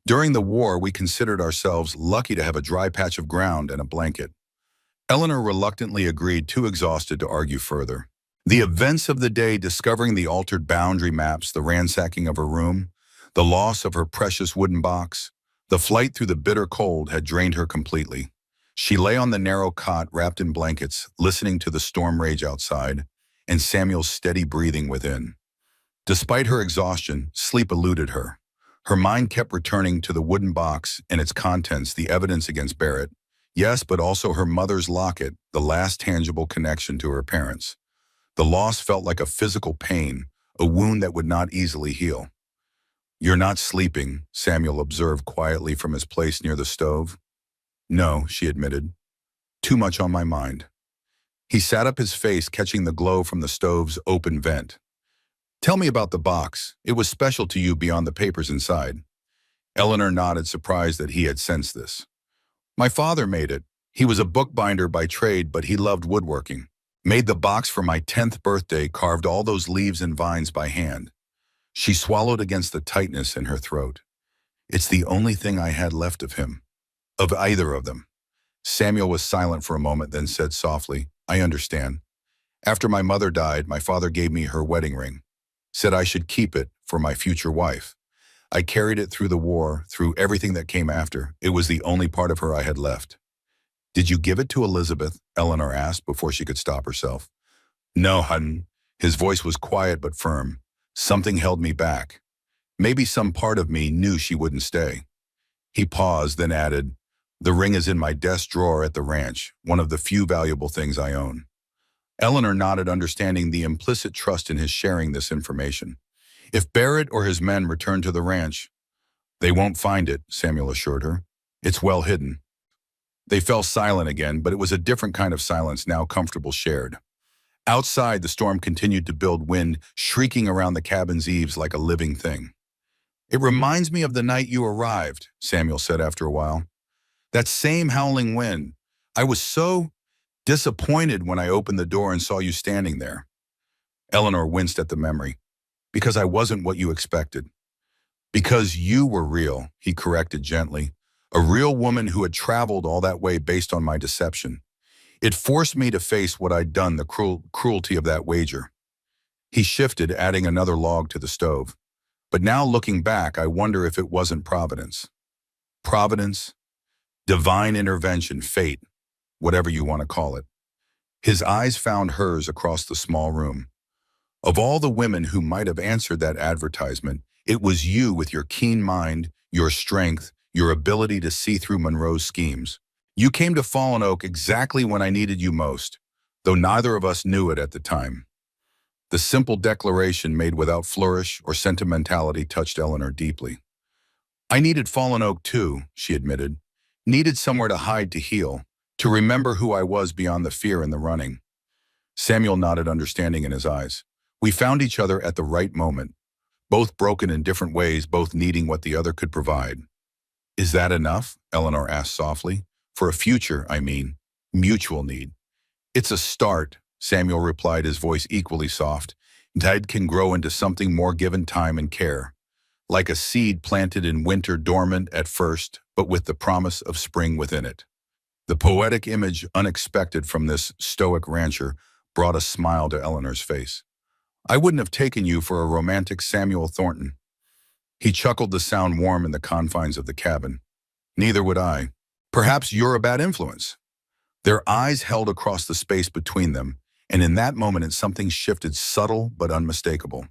"During the war, we considered ourselves lucky to have a dry patch of ground and a blanket." Eleanor reluctantly agreed, too exhausted to argue further. The events of the day, discovering the altered boundary maps, the ransacking of her room, the loss of her precious wooden box, the flight through the bitter cold had drained her completely. She lay on the narrow cot, wrapped in blankets, listening to the storm rage outside and Samuel's steady breathing within. Despite her exhaustion, sleep eluded her. Her mind kept returning to the wooden box and its contents, the evidence against Barrett. Yes, but also her mother's locket, the last tangible connection to her parents. The loss felt like a physical pain, a wound that would not easily heal. "You're not sleeping," Samuel observed quietly from his place near the stove. "No," she admitted. "Too much on my mind." He sat up, his face catching the glow from the stove's open vent. "Tell me about the box. It was special to you beyond the papers inside." Eleanor nodded, surprised that he had sensed this. "My father made it. He was a bookbinder by trade, but he loved woodworking. Made the box for my 10th birthday, carved all those leaves and vines by hand." She swallowed against the tightness in her throat. "It's the only thing I had left of him. Of either of them." Samuel was silent for a moment, then said softly, "I understand. After my mother died, my father gave me her wedding ring. Said I should keep it for my future wife. I carried it through the war, through everything that came after. It was the only part of her I had left." "Did you give it to Elizabeth?" Eleanor asked before she could stop herself. "No, hun." His voice was quiet but firm. "Something held me back. Maybe some part of me knew she wouldn't stay." He paused, then added, "The ring is in my desk drawer at the ranch, one of the few valuable things I own." Eleanor nodded, understanding the implicit trust in his sharing this information. "If Barrett or his men return to the ranch—" "They won't find it," Samuel assured her. "It's well hidden." They fell silent again, but it was a different kind of silence now comfortable shared. Outside, the storm continued to build wind, shrieking around the cabin's eaves like a living thing. "It reminds me of the night you arrived," Samuel said after a while. "That same howling wind. I was so disappointed when I opened the door and saw you standing there." Eleanor winced at the memory. "Because I wasn't what you expected." "Because you were real," he corrected gently. "A real woman who had traveled all that way based on my deception. It forced me to face what I'd done, the cruelty of that wager." He shifted, adding another log to the stove. "But now looking back, I wonder if it wasn't Providence." Providence, divine intervention, fate, whatever you want to call it. His eyes found hers across the small room. "Of all the women who might have answered that advertisement, it was you with your keen mind, your strength, your ability to see through Monroe's schemes. You came to Fallen Oak exactly when I needed you most, though neither of us knew it at the time." The simple declaration made without flourish or sentimentality touched Eleanor deeply. "I needed Fallen Oak too," she admitted. "Needed somewhere to hide, to heal, to remember who I was beyond the fear and the running." Samuel nodded, understanding in his eyes. "We found each other at the right moment, both broken in different ways, both needing what the other could provide." "Is that enough?" Eleanor asked softly. "For a future, I mean. Mutual need." "It's a start," Samuel replied, his voice equally soft. "Tide can grow into something more given time and care. Like a seed planted in winter, dormant at first, but with the promise of spring within it." The poetic image, unexpected from this stoic rancher, brought a smile to Eleanor's face. "I wouldn't have taken you for a romantic Samuel Thornton." He chuckled, the sound warm in the confines of the cabin. "Neither would I. Perhaps you're a bad influence." Their eyes held across the space between them, and in that moment something shifted, subtle but unmistakable.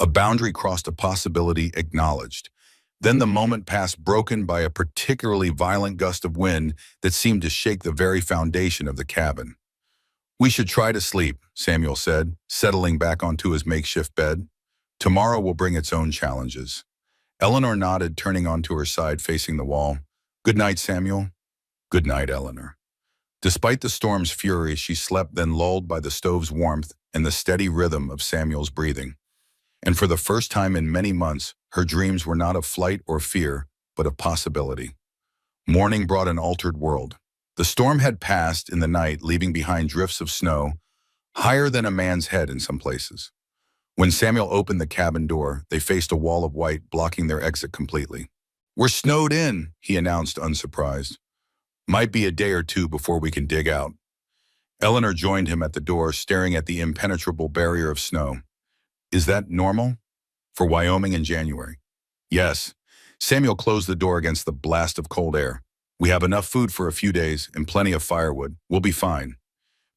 A boundary crossed, a possibility acknowledged. Then the moment passed, broken by a particularly violent gust of wind that seemed to shake the very foundation of the cabin. "We should try to sleep," Samuel said, settling back onto his makeshift bed. "Tomorrow will bring its own challenges." Eleanor nodded, turning onto her side, facing the wall. "Good night, Samuel." "Good night, Eleanor." Despite the storm's fury, she slept, then lulled by the stove's warmth and the steady rhythm of Samuel's breathing. And for the first time in many months, her dreams were not of flight or fear, but of possibility. Morning brought an altered world. The storm had passed in the night, leaving behind drifts of snow, higher than a man's head in some places. When Samuel opened the cabin door, they faced a wall of white, blocking their exit completely. "We're snowed in," he announced, unsurprised. "Might be a day or two before we can dig out." Eleanor joined him at the door, staring at the impenetrable barrier of snow. "Is that normal for Wyoming in January?" "Yes." Samuel closed the door against the blast of cold air. "We have enough food for a few days and plenty of firewood. We'll be fine."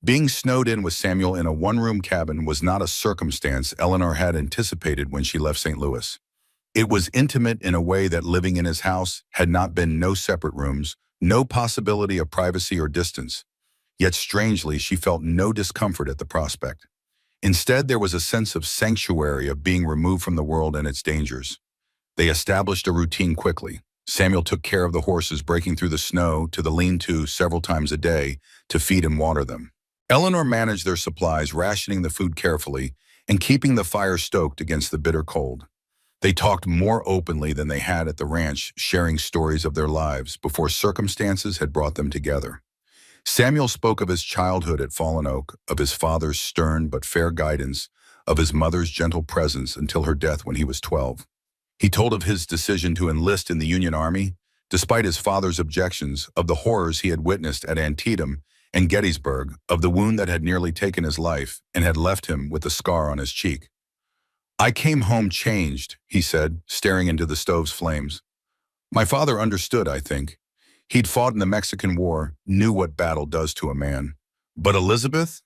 Being snowed in with Samuel in a one-room cabin was not a circumstance Eleanor had anticipated when she left St. Louis. It was intimate in a way that living in his house had not been. No separate rooms, no possibility of privacy or distance. Yet strangely, she felt no discomfort at the prospect. Instead, there was a sense of sanctuary, of being removed from the world and its dangers. They established a routine quickly. Samuel took care of the horses, breaking through the snow to the lean-to several times a day to feed and water them. Eleanor managed their supplies, rationing the food carefully and keeping the fire stoked against the bitter cold. They talked more openly than they had at the ranch, sharing stories of their lives before circumstances had brought them together. Samuel spoke of his childhood at Fallen Oak, of his father's stern but fair guidance, of his mother's gentle presence until her death when he was 12. He told of his decision to enlist in the Union Army, despite his father's objections, of the horrors he had witnessed at Antietam and Gettysburg, of the wound that had nearly taken his life and had left him with a scar on his cheek. "I came home changed," he said, staring into the stove's flames. "My father understood, I think. He'd fought in the Mexican War, knew what battle does to a man. But Elizabeth?"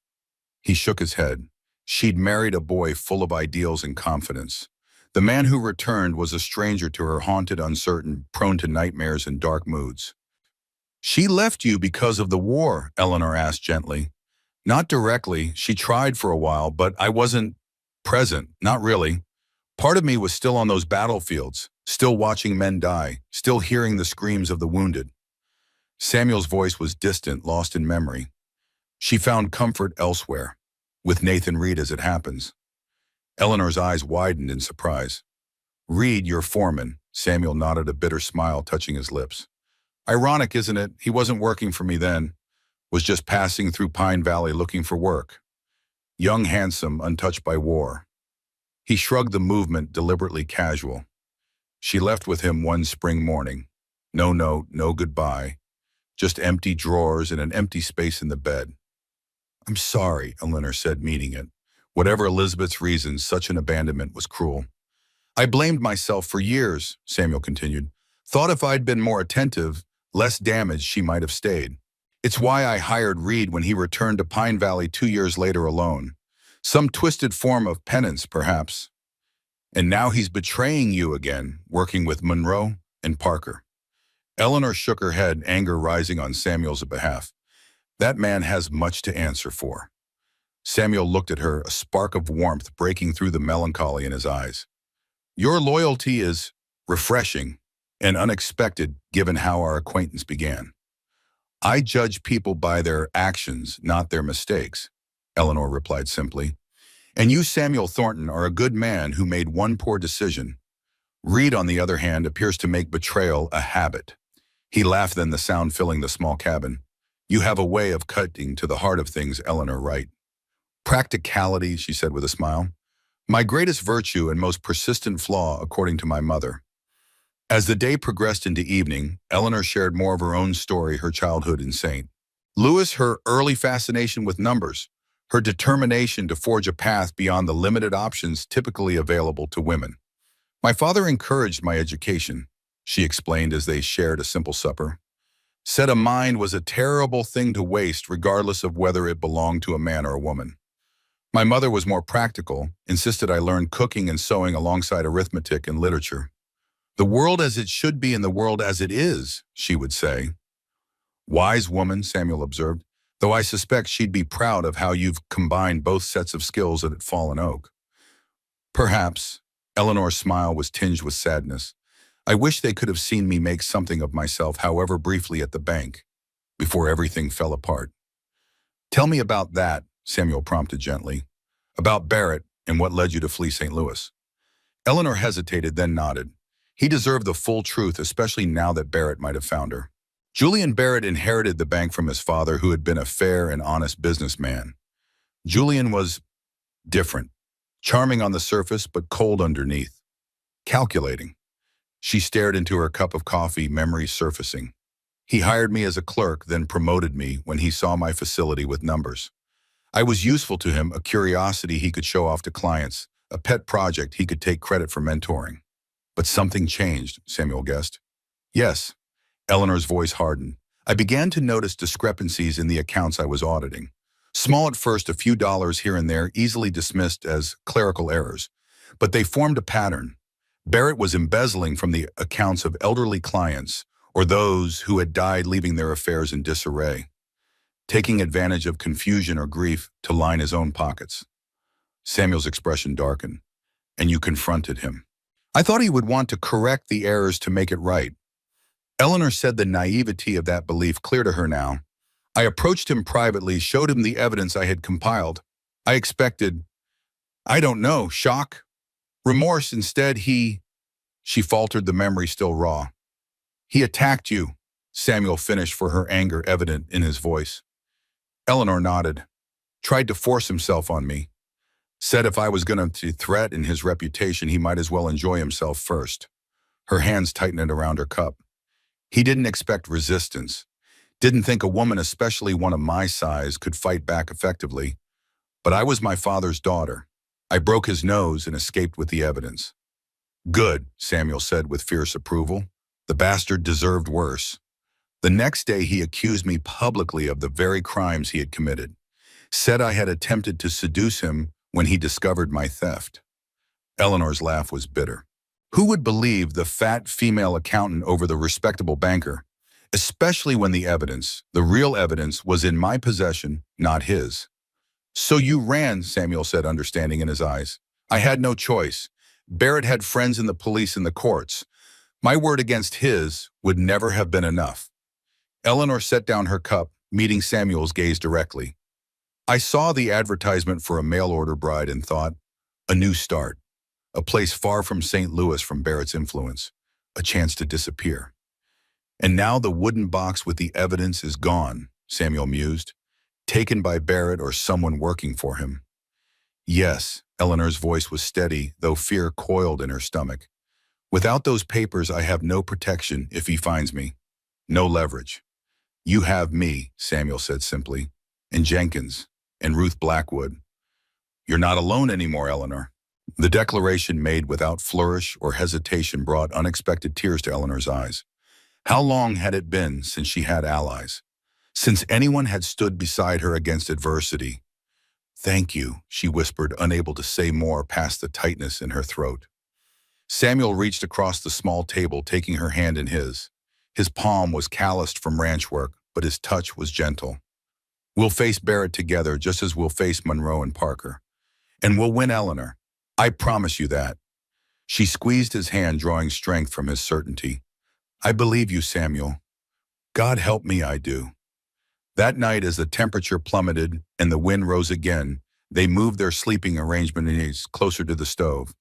He shook his head. "She'd married a boy full of ideals and confidence. The man who returned was a stranger to her, haunted, uncertain, prone to nightmares and dark moods." "She left you because of the war?" Eleanor asked gently. "Not directly. She tried for a while, but I wasn't present, not really. Part of me was still on those battlefields, still watching men die, still hearing the screams of the wounded." Samuel's voice was distant, lost in memory. She found comfort elsewhere, with Nathan Reed as it happens. Eleanor's eyes widened in surprise. Reed, your foreman. Samuel nodded, a bitter smile touching his lips. Ironic, isn't it? He wasn't working for me then. Was just passing through Pine Valley looking for work. Young, handsome, untouched by war. He shrugged, the movement deliberately casual. She left with him one spring morning. No note, no goodbye. Just empty drawers and an empty space in the bed. I'm sorry, Eleanor said, meaning it. Whatever Elizabeth's reasons, such an abandonment was cruel. I blamed myself for years, Samuel continued. Thought if I'd been more attentive, less damaged, she might have stayed. It's why I hired Reed when he returned to Pine Valley 2 years later alone. Some twisted form of penance, perhaps. And now he's betraying you again, working with Monroe and Parker. Eleanor shook her head, anger rising on Samuel's behalf. That man has much to answer for. Samuel looked at her, a spark of warmth breaking through the melancholy in his eyes. Your loyalty is refreshing and unexpected given how our acquaintance began. I judge people by their actions, not their mistakes, Eleanor replied simply. And you, Samuel Thornton, are a good man who made one poor decision. Reed, on the other hand, appears to make betrayal a habit. He laughed, then the sound filling the small cabin. You have a way of cutting to the heart of things, Eleanor, right? Practicality, she said with a smile. My greatest virtue and most persistent flaw, according to my mother. As the day progressed into evening, Eleanor shared more of her own story, her childhood in St. Louis, her early fascination with numbers, her determination to forge a path beyond the limited options typically available to women. My father encouraged my education, she explained as they shared a simple supper. Said a mind was a terrible thing to waste regardless of whether it belonged to a man or a woman. My mother was more practical, insisted I learn cooking and sewing alongside arithmetic and literature. The world as it should be and the world as it is, she would say. Wise woman, Samuel observed, though I suspect she'd be proud of how you've combined both sets of skills at Fallen Oak. Perhaps. Eleanor's smile was tinged with sadness. I wish they could have seen me make something of myself, however briefly, at the bank, before everything fell apart. Tell me about that, Samuel prompted gently. About Barrett and what led you to flee St. Louis. Eleanor hesitated, then nodded. He deserved the full truth, especially now that Barrett might have found her. Julian Barrett inherited the bank from his father, who had been a fair and honest businessman. Julian was different, charming on the surface but cold underneath. Calculating. She stared into her cup of coffee, memories surfacing. He hired me as a clerk, then promoted me when he saw my facility with numbers. I was useful to him, a curiosity he could show off to clients, a pet project he could take credit for mentoring. But something changed, Samuel guessed. Yes, Eleanor's voice hardened. I began to notice discrepancies in the accounts I was auditing. Small at first, a few dollars here and there, easily dismissed as clerical errors. But they formed a pattern. Barrett was embezzling from the accounts of elderly clients or those who had died leaving their affairs in disarray, taking advantage of confusion or grief to line his own pockets. Samuel's expression darkened. And you confronted him. I thought he would want to correct the errors to make it right. Eleanor said the naivety of that belief clear to her now. I approached him privately, showed him the evidence I had compiled. I expected, I don't know, shock, remorse. Instead, she faltered, the memory still raw. He attacked you, Samuel finished, for her anger evident in his voice. Eleanor nodded. Tried to force himself on me. Said if I was going to threaten his reputation, he might as well enjoy himself first. Her hands tightened around her cup. He didn't expect resistance. Didn't think a woman, especially one of my size, could fight back effectively. But I was my father's daughter. I broke his nose and escaped with the evidence. Good, Samuel said with fierce approval. The bastard deserved worse. The next day he accused me publicly of the very crimes he had committed. Said I had attempted to seduce him when he discovered my theft. Eleanor's laugh was bitter. Who would believe the fat female accountant over the respectable banker, especially when the evidence, the real evidence, was in my possession, not his? So you ran, Samuel said, understanding in his eyes. I had no choice. Barrett had friends in the police and the courts. My word against his would never have been enough. Eleanor set down her cup, meeting Samuel's gaze directly. I saw the advertisement for a mail-order bride and thought, a new start, a place far from St. Louis from Barrett's influence, a chance to disappear. And now the wooden box with the evidence is gone, Samuel mused, taken by Barrett or someone working for him. Yes, Eleanor's voice was steady, though fear coiled in her stomach. Without those papers, I have no protection if he finds me. No leverage. You have me, Samuel said simply, and Jenkins, and Ruth Blackwood. You're not alone anymore, Eleanor. The declaration made without flourish or hesitation brought unexpected tears to Eleanor's eyes. How long had it been since she had allies? Since anyone had stood beside her against adversity? Thank you, she whispered, unable to say more past the tightness in her throat. Samuel reached across the small table, taking her hand in his. His palm was calloused from ranch work, but his touch was gentle. We'll face Barrett together just as we'll face Monroe and Parker. And we'll win Eleanor. I promise you that. She squeezed his hand, drawing strength from his certainty. I believe you, Samuel. God help me, I do. That night, as the temperature plummeted and the wind rose again, they moved their sleeping arrangements closer to the stove.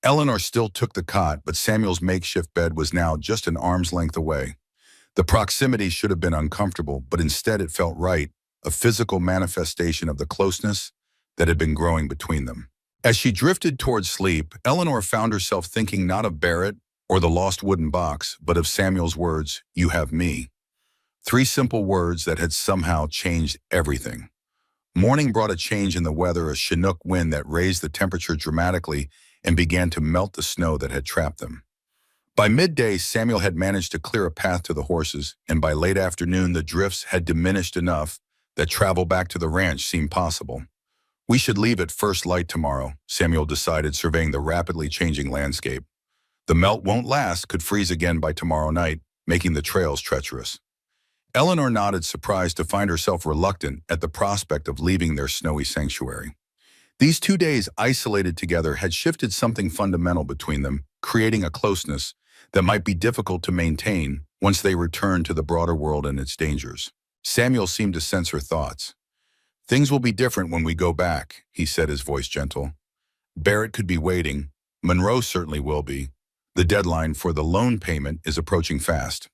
Eleanor still took the cot, but Samuel's makeshift bed was now just an arm's length away. The proximity should have been uncomfortable, but instead it felt right, a physical manifestation of the closeness that had been growing between them. As she drifted towards sleep, Eleanor found herself thinking not of Barrett or the lost wooden box, but of Samuel's words, "You have me." 3 simple words that had somehow changed everything. Morning brought a change in the weather, a Chinook wind that raised the temperature dramatically and began to melt the snow that had trapped them. By midday, Samuel had managed to clear a path to the horses, and by late afternoon, the drifts had diminished enough that travel back to the ranch seemed possible. We should leave at first light tomorrow, Samuel decided, surveying the rapidly changing landscape. The melt won't last, could freeze again by tomorrow night, making the trails treacherous. Eleanor nodded, surprised to find herself reluctant at the prospect of leaving their snowy sanctuary. These 2 days isolated together had shifted something fundamental between them, creating a closeness that might be difficult to maintain once they returned to the broader world and its dangers. Samuel seemed to sense her thoughts. Things will be different when we go back, he said, his voice gentle. Barrett could be waiting. Monroe certainly will be. The deadline for the loan payment is approaching fast.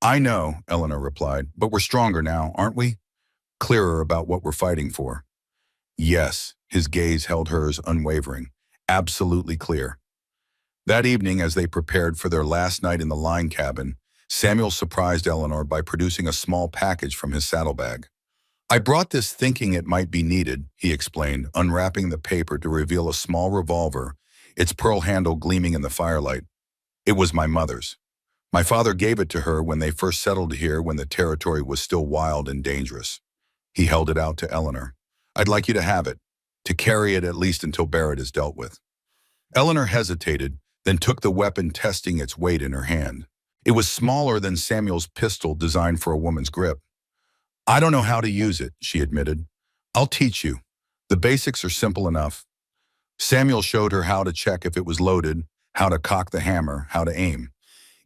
I know, Eleanor replied, but we're stronger now, aren't we? Clearer about what we're fighting for. Yes, his gaze held hers unwavering, absolutely clear. That evening, as they prepared for their last night in the line cabin, Samuel surprised Eleanor by producing a small package from his saddlebag. I brought this thinking it might be needed, he explained, unwrapping the paper to reveal a small revolver, its pearl handle gleaming in the firelight. It was my mother's. My father gave it to her when they first settled here, when the territory was still wild and dangerous. He held it out to Eleanor. I'd like you to have it, to carry it at least until Barrett is dealt with. Eleanor hesitated, then took the weapon, testing its weight in her hand. It was smaller than Samuel's pistol, designed for a woman's grip. I don't know how to use it, she admitted. I'll teach you. The basics are simple enough. Samuel showed her how to check if it was loaded, how to cock the hammer, how to aim.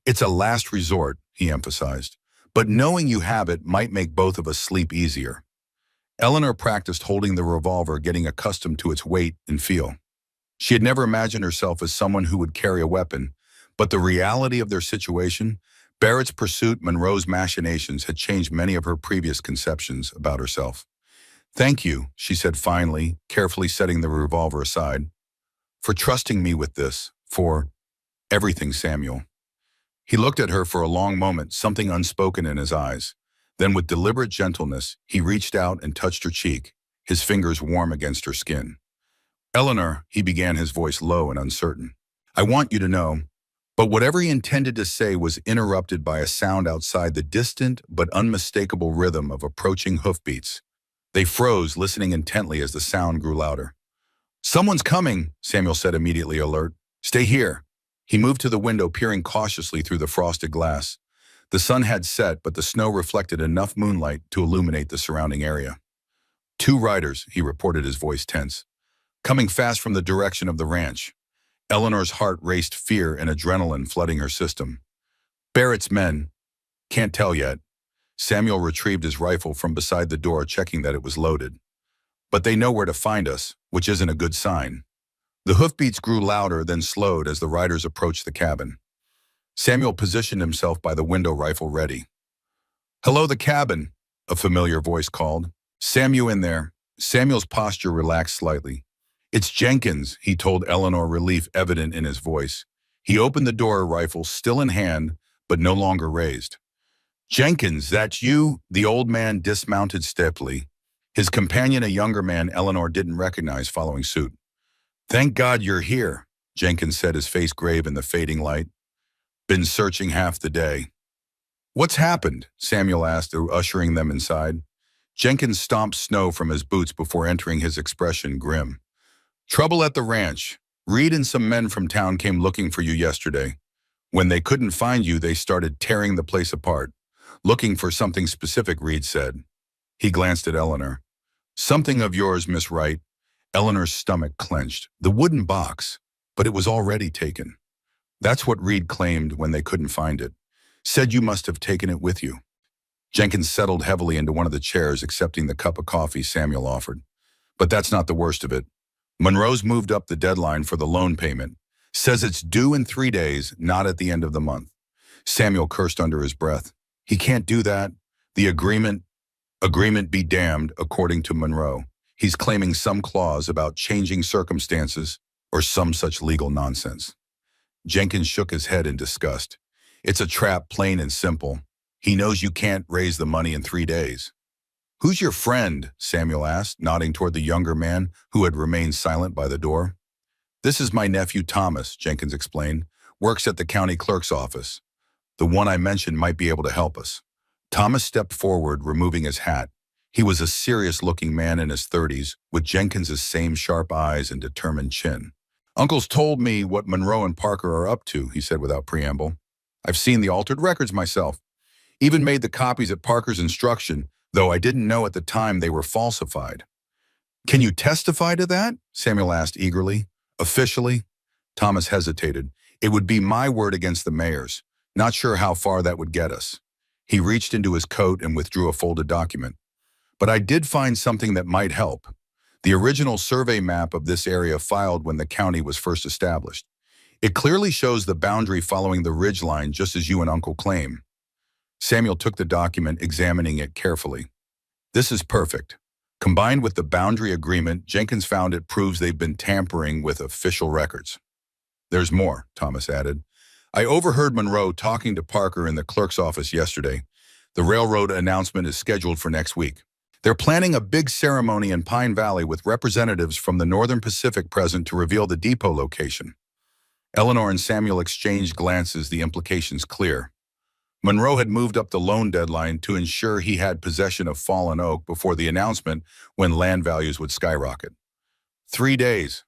It's a last resort, he emphasized, but knowing you have it might make both of us sleep easier. Eleanor practiced holding the revolver, getting accustomed to its weight and feel. She had never imagined herself as someone who would carry a weapon, but the reality of their situation, Barrett's pursuit, Monroe's machinations, had changed many of her previous conceptions about herself. Thank you, she said finally, carefully setting the revolver aside, for trusting me with this, for everything, Samuel. He looked at her for a long moment, something unspoken in his eyes. Then with deliberate gentleness, he reached out and touched her cheek, his fingers warm against her skin. Eleanor, he began, his voice low and uncertain. I want you to know, but whatever he intended to say was interrupted by a sound outside, the distant but unmistakable rhythm of approaching hoofbeats. They froze, listening intently as the sound grew louder. Someone's coming, Samuel said, immediately alert. Stay here. He moved to the window, peering cautiously through the frosted glass. The sun had set, but the snow reflected enough moonlight to illuminate the surrounding area. 2 riders, he reported, his voice tense, coming fast from the direction of the ranch. Eleanor's heart raced, fear and adrenaline flooding her system. Barrett's men. Can't tell yet. Samuel retrieved his rifle from beside the door, checking that it was loaded. But they know where to find us, which isn't a good sign. The hoofbeats grew louder, then slowed as the riders approached the cabin. Samuel positioned himself by the window, rifle ready. "Hello, the cabin," a familiar voice called. "Samuel in there." Samuel's posture relaxed slightly. "It's Jenkins," he told Eleanor, relief evident in his voice. He opened the door, rifle still in hand, but no longer raised. "Jenkins, that's you?" The old man dismounted stiffly. His companion, a younger man Eleanor didn't recognize, following suit. "Thank God you're here," Jenkins said, his face grave in the fading light. "Been searching half the day." "What's happened?" Samuel asked, ushering them inside. Jenkins stomped snow from his boots before entering, his expression grim. "Trouble at the ranch. Reed and some men from town came looking for you yesterday. When they couldn't find you, they started tearing the place apart. Looking for something specific," Reed said. He glanced at Eleanor. "Something of yours, Miss Wright." Eleanor's stomach clenched. The wooden box, but it was already taken. "That's what Reed claimed when they couldn't find it. Said you must have taken it with you." Jenkins settled heavily into one of the chairs, accepting the cup of coffee Samuel offered. "But that's not the worst of it. Monroe's moved up the deadline for the loan payment. Says it's due in 3 days, not at the end of the month." Samuel cursed under his breath. "He can't do that. The agreement be damned, according to Monroe. He's claiming some clause about changing circumstances or some such legal nonsense." Jenkins shook his head in disgust. "It's a trap, plain and simple. He knows you can't raise the money in 3 days. "Who's your friend?" Samuel asked, nodding toward the younger man who had remained silent by the door. "This is my nephew Thomas," Jenkins explained. "Works at the county clerk's office. The one I mentioned might be able to help us." Thomas stepped forward, removing his hat. He was a serious-looking man in his 30s, with Jenkins's same sharp eyes and determined chin. "Uncle's told me what Monroe and Parker are up to," he said without preamble. "I've seen the altered records myself. Even made the copies at Parker's instruction, though I didn't know at the time they were falsified." "Can you testify to that?" Samuel asked eagerly. "Officially?" Thomas hesitated. "It would be my word against the mayor's. Not sure how far that would get us." He reached into his coat and withdrew a folded document. "But I did find something that might help. The original survey map of this area filed when the county was first established. It clearly shows the boundary following the ridge line, just as you and Uncle claim." Samuel took the document, examining it carefully. "This is perfect. Combined with the boundary agreement, Jenkins found it proves they've been tampering with official records." "There's more," Thomas added. "I overheard Monroe talking to Parker in the clerk's office yesterday. The railroad announcement is scheduled for next week. They're planning a big ceremony in Pine Valley with representatives from the Northern Pacific present to reveal the depot location." Eleanor and Samuel exchanged glances, the implications clear. Monroe had moved up the loan deadline to ensure he had possession of Fallen Oak before the announcement, when land values would skyrocket. 3 days.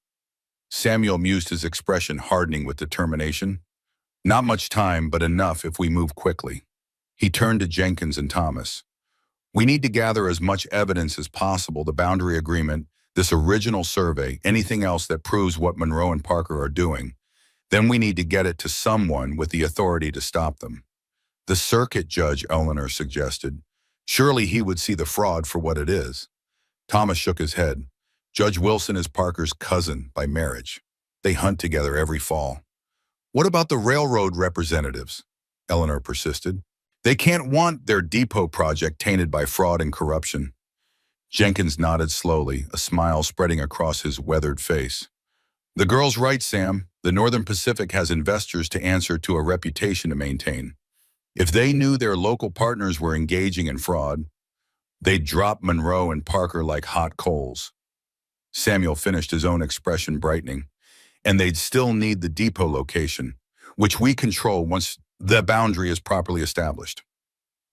Samuel mused, his expression hardening with determination. "Not much time, but enough if we move quickly." He turned to Jenkins and Thomas. "We need to gather as much evidence as possible, the boundary agreement, this original survey, anything else that proves what Monroe and Parker are doing. Then we need to get it to someone with the authority to stop them." "The circuit judge," Eleanor suggested. "Surely he would see the fraud for what it is." Thomas shook his head. "Judge Wilson is Parker's cousin by marriage. They hunt together every fall." "What about the railroad representatives?" Eleanor persisted. "They can't want their depot project tainted by fraud and corruption." Jenkins nodded slowly, a smile spreading across his weathered face. "The girl's right, Sam. The Northern Pacific has investors to answer to, a reputation to maintain. If they knew their local partners were engaging in fraud, they'd drop Monroe and Parker like hot coals." Samuel finished, his own expression brightening. "And they'd still need the depot location, which we control once the boundary is properly established."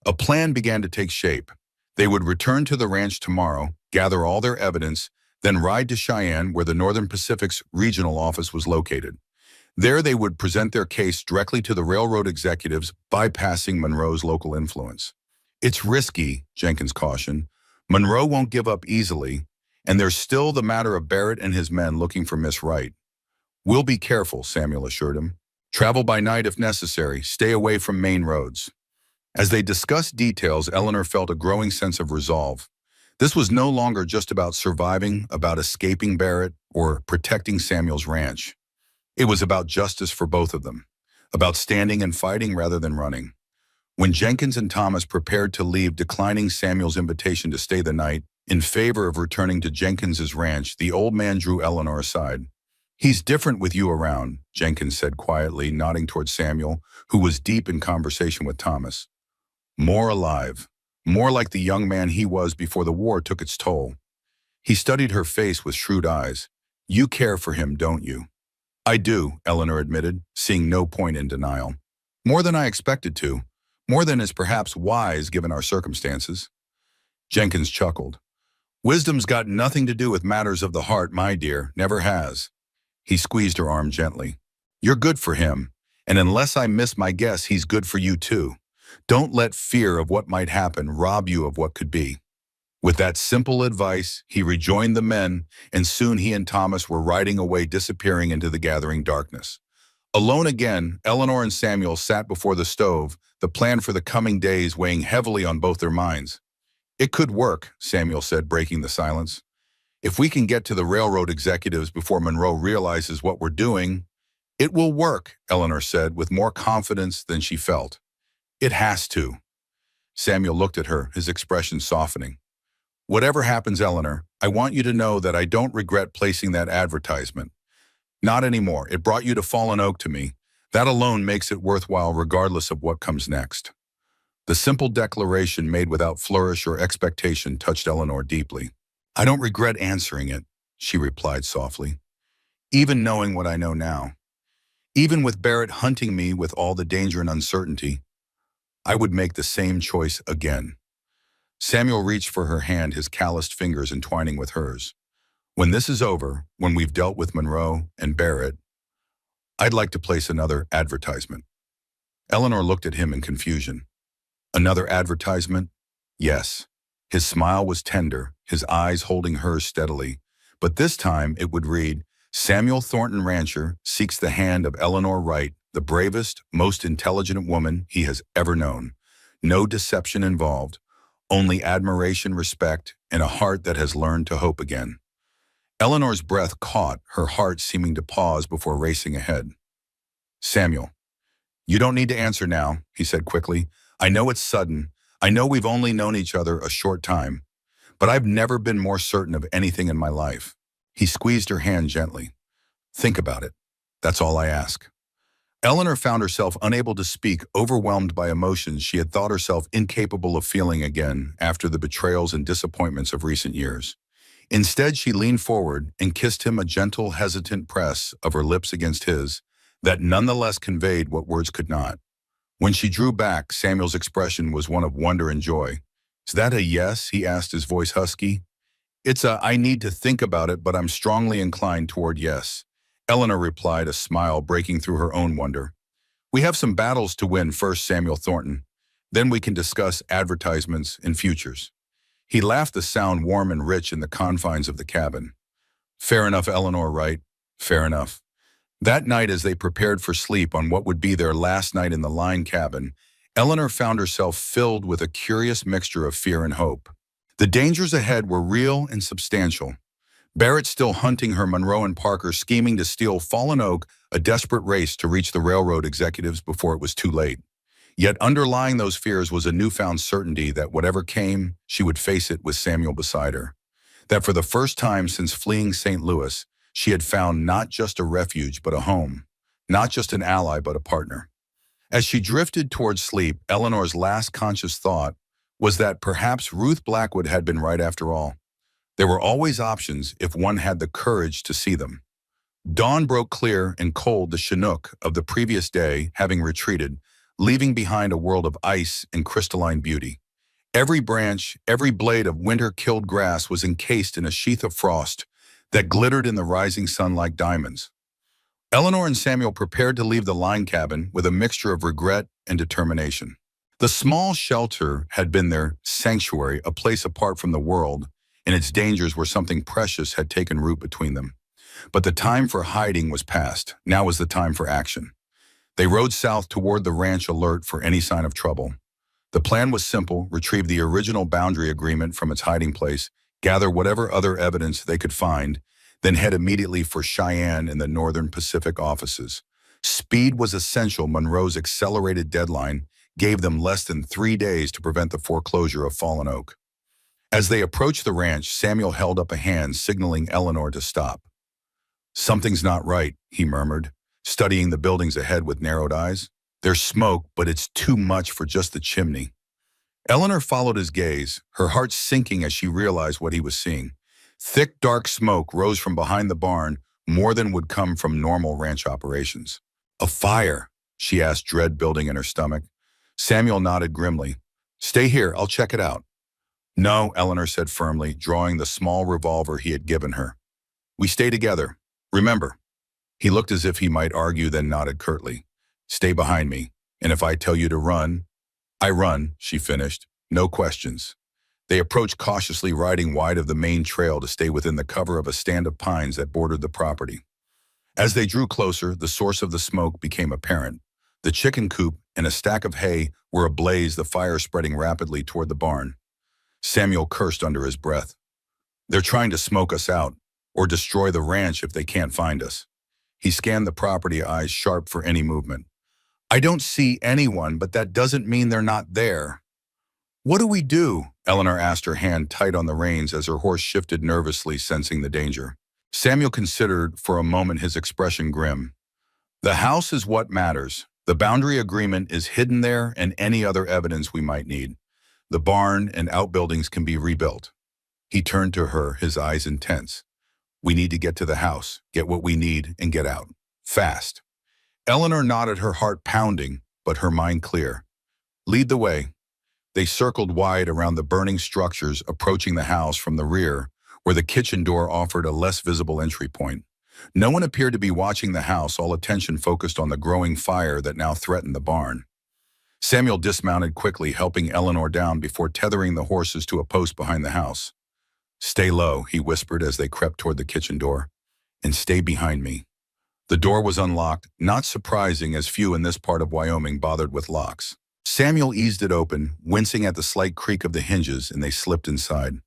A plan began to take shape. They would return to the ranch tomorrow, gather all their evidence, then ride to Cheyenne, where the Northern Pacific's regional office was located. There they would present their case directly to the railroad executives, bypassing Monroe's local influence. "It's risky," Jenkins cautioned. "Monroe won't give up easily, and there's still the matter of Barrett and his men looking for Miss Wright." "We'll be careful," Samuel assured him. "Travel by night if necessary. Stay away from main roads." As they discussed details, Eleanor felt a growing sense of resolve. This was no longer just about surviving, about escaping Barrett, or protecting Samuel's ranch. It was about justice for both of them, about standing and fighting rather than running. When Jenkins and Thomas prepared to leave, declining Samuel's invitation to stay the night in favor of returning to Jenkins's ranch, the old man drew Eleanor aside. "He's different with you around," Jenkins said quietly, nodding toward Samuel, who was deep in conversation with Thomas. "More alive, more like the young man he was before the war took its toll." He studied her face with shrewd eyes. "You care for him, don't you?" "I do," Eleanor admitted, seeing no point in denial. "More than I expected to. More than is perhaps wise given our circumstances." Jenkins chuckled. "Wisdom's got nothing to do with matters of the heart, my dear, never has." He squeezed her arm gently. "You're good for him, and unless I miss my guess, he's good for you too. Don't let fear of what might happen rob you of what could be." With that simple advice, he rejoined the men, and soon he and Thomas were riding away, disappearing into the gathering darkness. Alone again, Eleanor and Samuel sat before the stove, the plan for the coming days weighing heavily on both their minds. "It could work," Samuel said, breaking the silence. "If we can get to the railroad executives before Monroe realizes what we're doing." "It will work," Eleanor said, with more confidence than she felt. "It has to." Samuel looked at her, his expression softening. "Whatever happens, Eleanor, I want you to know that I don't regret placing that advertisement. Not anymore. It brought you to Fallen Oak to me. That alone makes it worthwhile regardless of what comes next." The simple declaration made without flourish or expectation touched Eleanor deeply. "I don't regret answering it," she replied softly. "Even knowing what I know now. Even with Barrett hunting me with all the danger and uncertainty, I would make the same choice again." Samuel reached for her hand, his calloused fingers entwining with hers. "When this is over, when we've dealt with Monroe and Barrett, I'd like to place another advertisement." Eleanor looked at him in confusion. "Another advertisement?" "Yes." His smile was tender, his eyes holding hers steadily. But this time it would read, "Samuel Thornton Rancher seeks the hand of Eleanor Wright, the bravest, most intelligent woman he has ever known. No deception involved, only admiration, respect, and a heart that has learned to hope again." Eleanor's breath caught, her heart seeming to pause before racing ahead. "Samuel, you don't need to answer now," he said quickly. "I know it's sudden. I know we've only known each other a short time. But I've never been more certain of anything in my life." He squeezed her hand gently. "Think about it. That's all I ask." Eleanor found herself unable to speak, overwhelmed by emotions she had thought herself incapable of feeling again after the betrayals and disappointments of recent years. Instead, she leaned forward and kissed him, a gentle, hesitant press of her lips against his that nonetheless conveyed what words could not. When she drew back, Samuel's expression was one of wonder and joy. "Is that a yes?" he asked, his voice husky. "It's a I need to think about it, but I'm strongly inclined toward yes," Eleanor replied, a smile breaking through her own wonder. "We have some battles to win first, Samuel Thornton. Then we can discuss advertisements and futures." He laughed, the sound warm and rich in the confines of the cabin. "Fair enough, Eleanor Wright. Fair enough." That night, as they prepared for sleep on what would be their last night in the line cabin, Eleanor found herself filled with a curious mixture of fear and hope. The dangers ahead were real and substantial. Barrett still hunting her, Monroe and Parker scheming to steal Fallen Oak, a desperate race to reach the railroad executives before it was too late. Yet underlying those fears was a newfound certainty that whatever came, she would face it with Samuel beside her. That for the first time since fleeing St. Louis, she had found not just a refuge but a home, not just an ally but a partner. As she drifted toward sleep, Eleanor's last conscious thought was that perhaps Ruth Blackwood had been right after all. There were always options if one had the courage to see them. Dawn broke clear and cold, the Chinook of the previous day having retreated, leaving behind a world of ice and crystalline beauty. Every branch, every blade of winter-killed grass was encased in a sheath of frost that glittered in the rising sun like diamonds. Eleanor and Samuel prepared to leave the line cabin with a mixture of regret and determination. The small shelter had been their sanctuary, a place apart from the world, and its dangers were something precious had taken root between them. But the time for hiding was past. Now was the time for action. They rode south toward the ranch, alert for any sign of trouble. The plan was simple: retrieve the original boundary agreement from its hiding place, gather whatever other evidence they could find, then head immediately for Cheyenne and the Northern Pacific offices. Speed was essential. Monroe's accelerated deadline gave them less than 3 days to prevent the foreclosure of Fallen Oak. As they approached the ranch, Samuel held up a hand, signaling Eleanor to stop. "Something's not right," he murmured, studying the buildings ahead with narrowed eyes. "There's smoke, but it's too much for just the chimney." Eleanor followed his gaze, her heart sinking as she realized what he was seeing. Thick, dark smoke rose from behind the barn, more than would come from normal ranch operations. "A fire?" she asked, dread building in her stomach. Samuel nodded grimly. "Stay here, I'll check it out." "No," Eleanor said firmly, drawing the small revolver he had given her. "We stay together. Remember." He looked as if he might argue, then nodded curtly. "Stay behind me, and if I tell you to run, I run," she finished. "No questions." They approached cautiously, riding wide of the main trail to stay within the cover of a stand of pines that bordered the property. As they drew closer, the source of the smoke became apparent. The chicken coop and a stack of hay were ablaze, the fire spreading rapidly toward the barn. Samuel cursed under his breath. "They're trying to smoke us out, or destroy the ranch if they can't find us." He scanned the property, eyes sharp for any movement. "I don't see anyone, but that doesn't mean they're not there." "What do we do?" Eleanor asked, her hand tight on the reins as her horse shifted nervously, sensing the danger. Samuel considered for a moment, his expression grim. "The house is what matters. The boundary agreement is hidden there, and any other evidence we might need. The barn and outbuildings can be rebuilt." He turned to her, his eyes intense. "We need to get to the house, get what we need, and get out. Fast." Eleanor nodded, her heart pounding, but her mind clear. "Lead the way." They circled wide around the burning structures, approaching the house from the rear, where the kitchen door offered a less visible entry point. No one appeared to be watching the house, all attention focused on the growing fire that now threatened the barn. Samuel dismounted quickly, helping Eleanor down before tethering the horses to a post behind the house. "Stay low," he whispered as they crept toward the kitchen door. "And stay behind me." The door was unlocked, not surprising as few in this part of Wyoming bothered with locks. Samuel eased it open, wincing at the slight creak of the hinges, and they slipped inside.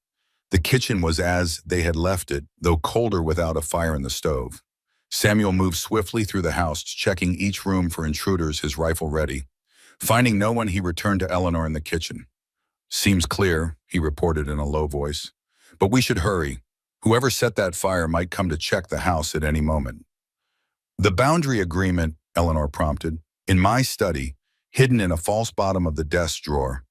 The kitchen was as they had left it, though colder without a fire in the stove. Samuel moved swiftly through the house, checking each room for intruders, his rifle ready. Finding no one, he returned to Eleanor in the kitchen. "Seems clear," he reported in a low voice. "But we should hurry. Whoever set that fire might come to check the house at any moment." "The boundary agreement," Eleanor prompted, "in my study, hidden in a false bottom of the desk drawer."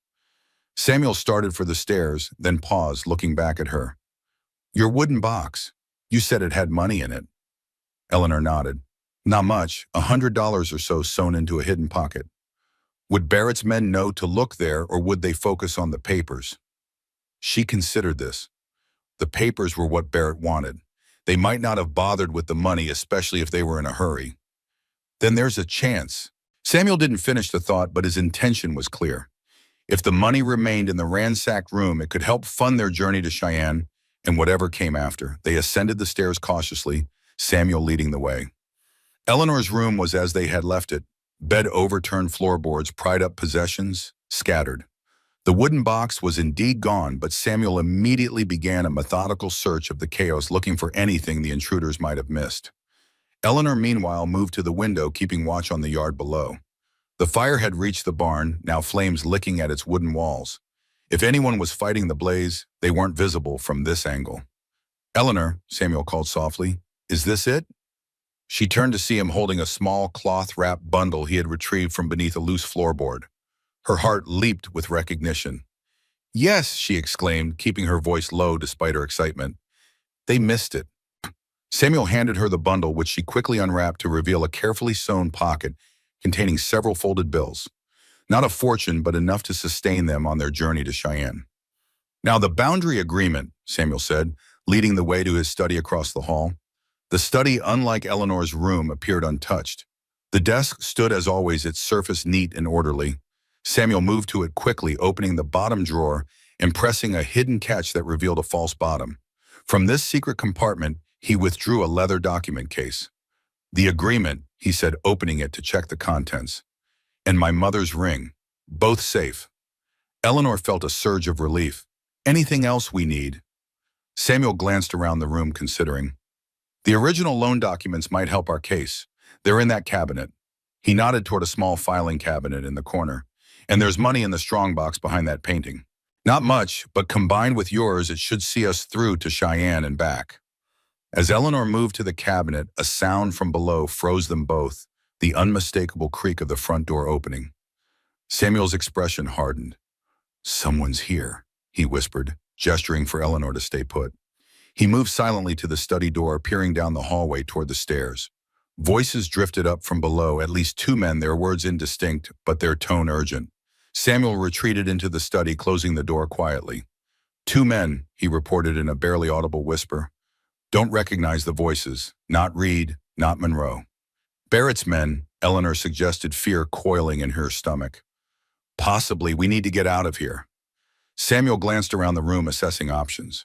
Samuel started for the stairs, then paused, looking back at her. "Your wooden box. You said it had money in it." Eleanor nodded. "Not much, $100 or so sewn into a hidden pocket." Would Barrett's men know to look there, or would they focus on the papers? She considered this. The papers were what Barrett wanted. They might not have bothered with the money, especially if they were in a hurry. Then there's a chance. Samuel didn't finish the thought, but his intention was clear. If the money remained in the ransacked room, it could help fund their journey to Cheyenne and whatever came after. They ascended the stairs cautiously, Samuel leading the way. Eleanor's room was as they had left it. Bed overturned, floorboards, pried up possessions, scattered. The wooden box was indeed gone, but Samuel immediately began a methodical search of the chaos, looking for anything the intruders might have missed. Eleanor, meanwhile, moved to the window, keeping watch on the yard below. The fire had reached the barn, now flames licking at its wooden walls. If anyone was fighting the blaze, they weren't visible from this angle. "Eleanor," Samuel called softly, "is this it?" She turned to see him holding a small cloth-wrapped bundle he had retrieved from beneath a loose floorboard. Her heart leaped with recognition. "Yes," she exclaimed, keeping her voice low despite her excitement. "They missed it." Samuel handed her the bundle, which she quickly unwrapped to reveal a carefully sewn pocket containing several folded bills. Not a fortune, but enough to sustain them on their journey to Cheyenne. "Now the boundary agreement," Samuel said, leading the way to his study across the hall. The study, unlike Eleanor's room, appeared untouched. The desk stood as always, its surface neat and orderly. Samuel moved to it quickly, opening the bottom drawer and pressing a hidden catch that revealed a false bottom. From this secret compartment, he withdrew a leather document case. "The agreement," he said, opening it to check the contents. "And my mother's ring. Both safe." Eleanor felt a surge of relief. Anything else we need? Samuel glanced around the room, considering. The original loan documents might help our case. They're in that cabinet. He nodded toward a small filing cabinet in the corner. And there's money in the strongbox behind that painting. Not much, but combined with yours, it should see us through to Cheyenne and back. As Eleanor moved to the cabinet, a sound from below froze them both, the unmistakable creak of the front door opening. Samuel's expression hardened. Someone's here, he whispered, gesturing for Eleanor to stay put. He moved silently to the study door, peering down the hallway toward the stairs. Voices drifted up from below, at least two men, their words indistinct, but their tone urgent. Samuel retreated into the study, closing the door quietly. Two men, he reported in a barely audible whisper. Don't recognize the voices. Not Reed, not Monroe. Barrett's men, Eleanor suggested, fear coiling in her stomach. Possibly we need to get out of here. Samuel glanced around the room, assessing options.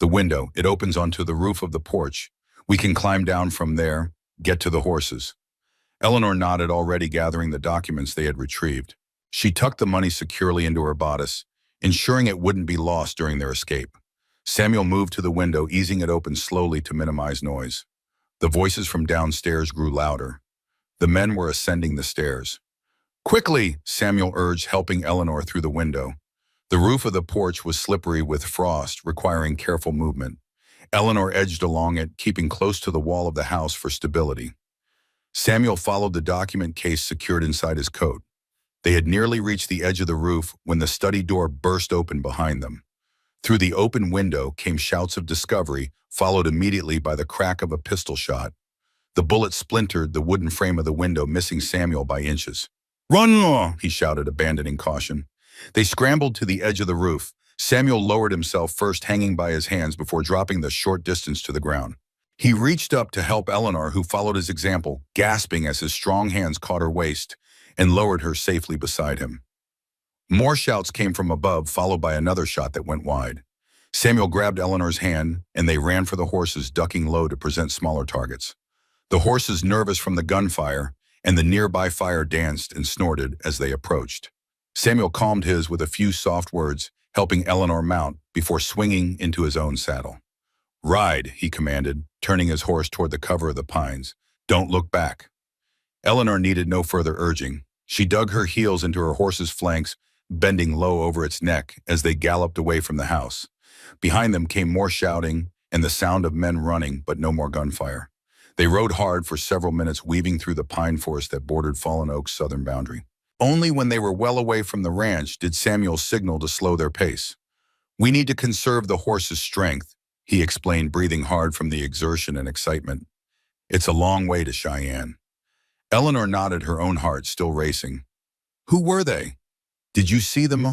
The window, it opens onto the roof of the porch. We can climb down from there, get to the horses. Eleanor nodded, already gathering the documents they had retrieved. She tucked the money securely into her bodice, ensuring it wouldn't be lost during their escape. Samuel moved to the window, easing it open slowly to minimize noise. The voices from downstairs grew louder. The men were ascending the stairs. Quickly, Samuel urged, helping Eleanor through the window. The roof of the porch was slippery with frost, requiring careful movement. Eleanor edged along it, keeping close to the wall of the house for stability. Samuel followed the document case secured inside his coat. They had nearly reached the edge of the roof when the study door burst open behind them. Through the open window came shouts of discovery, followed immediately by the crack of a pistol shot. The bullet splintered the wooden frame of the window, missing Samuel by inches. "Run!" he shouted, abandoning caution. They scrambled to the edge of the roof. Samuel lowered himself, first hanging by his hands before dropping the short distance to the ground. He reached up to help Eleanor, who followed his example, gasping as his strong hands caught her waist and lowered her safely beside him. More shouts came from above, followed by another shot that went wide. Samuel grabbed Eleanor's hand, and they ran for the horses, ducking low to present smaller targets. The horses, nervous from the gunfire, and the nearby fire, danced and snorted as they approached. Samuel calmed his with a few soft words, helping Eleanor mount before swinging into his own saddle. "Ride," he commanded, turning his horse toward the cover of the pines. "Don't look back." Eleanor needed no further urging. She dug her heels into her horse's flanks, bending low over its neck as they galloped away from the house. Behind them came more shouting and the sound of men running, but no more gunfire. They rode hard for several minutes, weaving through the pine forest that bordered Fallen Oak's southern boundary. Only when they were well away from the ranch did Samuel signal to slow their pace. "We need to conserve the horse's strength," he explained, breathing hard from the exertion and excitement. "It's a long way to Cheyenne." Eleanor nodded, her own heart still racing. "Who were they? Did you see them?"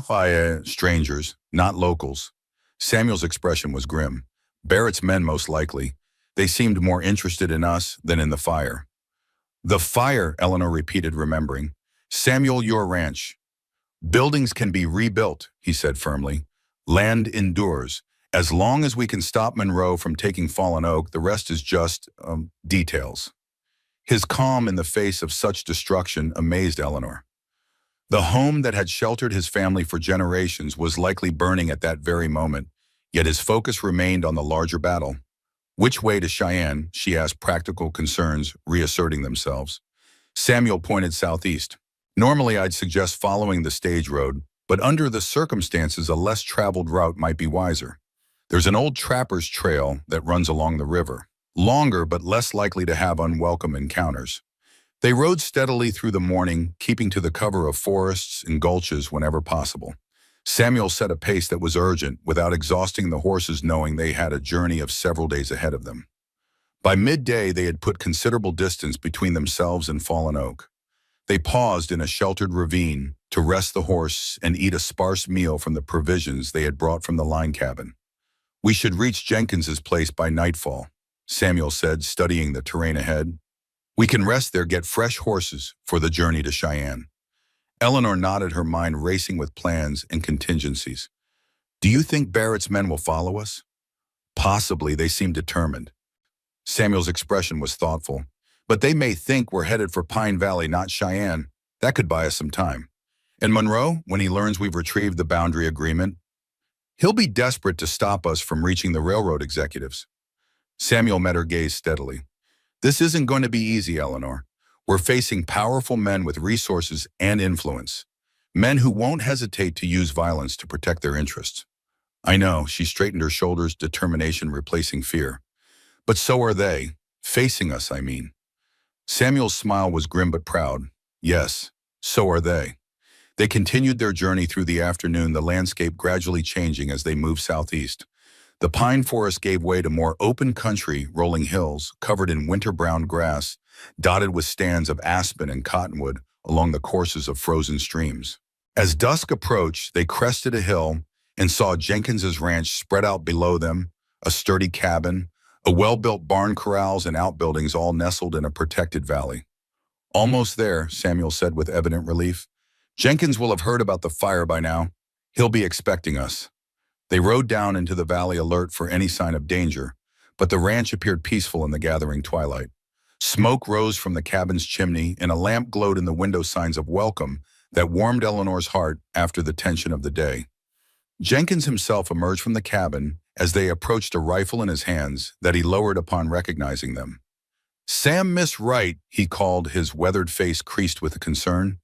Strangers, not locals." Samuel's expression was grim. "Barrett's men, most likely. They seemed more interested in us than in the fire." "The fire," Eleanor repeated, remembering. "Samuel, your ranch. Buildings can be rebuilt," he said firmly. "Land endures. As long as we can stop Monroe from taking Fallen Oak, the rest is just, details." His calm in the face of such destruction amazed Eleanor. The home that had sheltered his family for generations was likely burning at that very moment, yet his focus remained on the larger battle. "Which way to Cheyenne?" she asked, practical concerns reasserting themselves. Samuel pointed southeast. "Normally I'd suggest following the stage road, but under the circumstances a less traveled route might be wiser. There's an old trapper's trail that runs along the river. Longer but less likely to have unwelcome encounters." They rode steadily through the morning, keeping to the cover of forests and gulches whenever possible. Samuel set a pace that was urgent, without exhausting the horses, knowing they had a journey of several days ahead of them. By midday, they had put considerable distance between themselves and Fallen Oak. They paused in a sheltered ravine to rest the horse and eat a sparse meal from the provisions they had brought from the line cabin. "We should reach Jenkins's place by nightfall," Samuel said, studying the terrain ahead. "We can rest there, get fresh horses for the journey to Cheyenne." Eleanor nodded, her mind racing with plans and contingencies. "Do you think Barrett's men will follow us?" "Possibly. They seem determined." Samuel's expression was thoughtful. "But they may think we're headed for Pine Valley, not Cheyenne. That could buy us some time." And Monroe, when he learns we've retrieved the boundary agreement, he'll be desperate to stop us from reaching the railroad executives. Samuel met her gaze steadily. This isn't going to be easy, Eleanor. We're facing powerful men with resources and influence. Men who won't hesitate to use violence to protect their interests. I know, she straightened her shoulders, determination replacing fear. But so are they. Facing us, I mean. Samuel's smile was grim but proud. Yes, so are they. They continued their journey through the afternoon, the landscape gradually changing as they moved southeast. The pine forest gave way to more open country, rolling hills, covered in winter-brown grass, dotted with stands of aspen and cottonwood along the courses of frozen streams. As dusk approached, they crested a hill and saw Jenkins's ranch spread out below them, a sturdy cabin, a well-built barn corrals and outbuildings all nestled in a protected valley. Almost there, Samuel said with evident relief. Jenkins will have heard about the fire by now. He'll be expecting us. They rode down into the valley, alert for any sign of danger, but the ranch appeared peaceful in the gathering twilight. Smoke rose from the cabin's chimney, and a lamp glowed in the window, signs of welcome that warmed Eleanor's heart after the tension of the day. Jenkins himself emerged from the cabin as they approached, a rifle in his hands that he lowered upon recognizing them. "Sam, Miss Wright," he called, his weathered face creased with concern.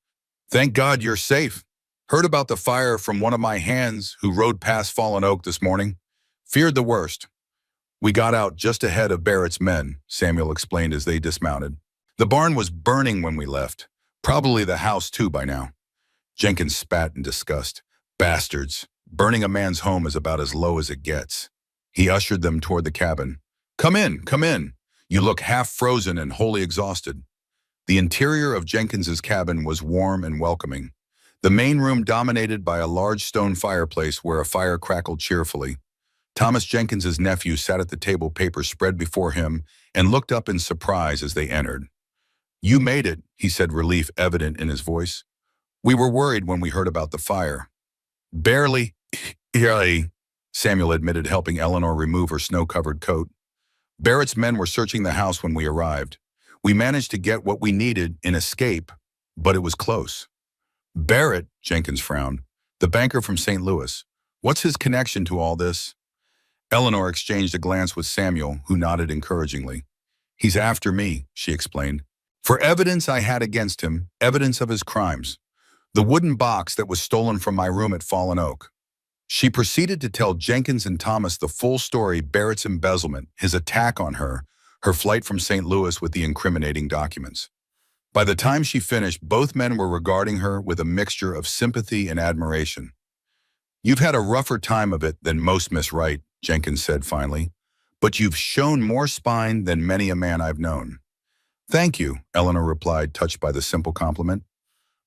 "Thank God you're safe. Heard about the fire from one of my hands who rode past Fallen Oak this morning. Feared the worst. We got out just ahead of Barrett's men," Samuel explained as they dismounted. "The barn was burning when we left. Probably the house too by now." Jenkins spat in disgust. "Bastards. Burning a man's home is about as low as it gets." He ushered them toward the cabin. Come in, come in. You look half frozen and wholly exhausted." The interior of Jenkins's cabin was warm and welcoming. The main room dominated by a large stone fireplace where a fire crackled cheerfully. Thomas Jenkins's nephew sat at the table, papers spread before him, and looked up in surprise as they entered. "You made it," he said, relief evident in his voice. "We were worried when we heard about the fire." "Barely," Samuel admitted, helping Eleanor remove her snow-covered coat. "Barrett's men were searching the house when we arrived. We managed to get what we needed in escape, but it was close." "Barrett," Jenkins frowned. "The banker from St. Louis. What's his connection to all this?" Eleanor exchanged a glance with Samuel, who nodded encouragingly. "He's after me," she explained. "For evidence I had against him, evidence of his crimes. The wooden box that was stolen from my room at Fallen Oak." She proceeded to tell Jenkins and Thomas the full story: Barrett's embezzlement, his attack on her, her flight from St. Louis with the incriminating documents. By the time she finished, both men were regarding her with a mixture of sympathy and admiration. "You've had a rougher time of it than most, Miss Wright," Jenkins said finally, "but you've shown more spine than many a man I've known." "Thank you," Eleanor replied, touched by the simple compliment.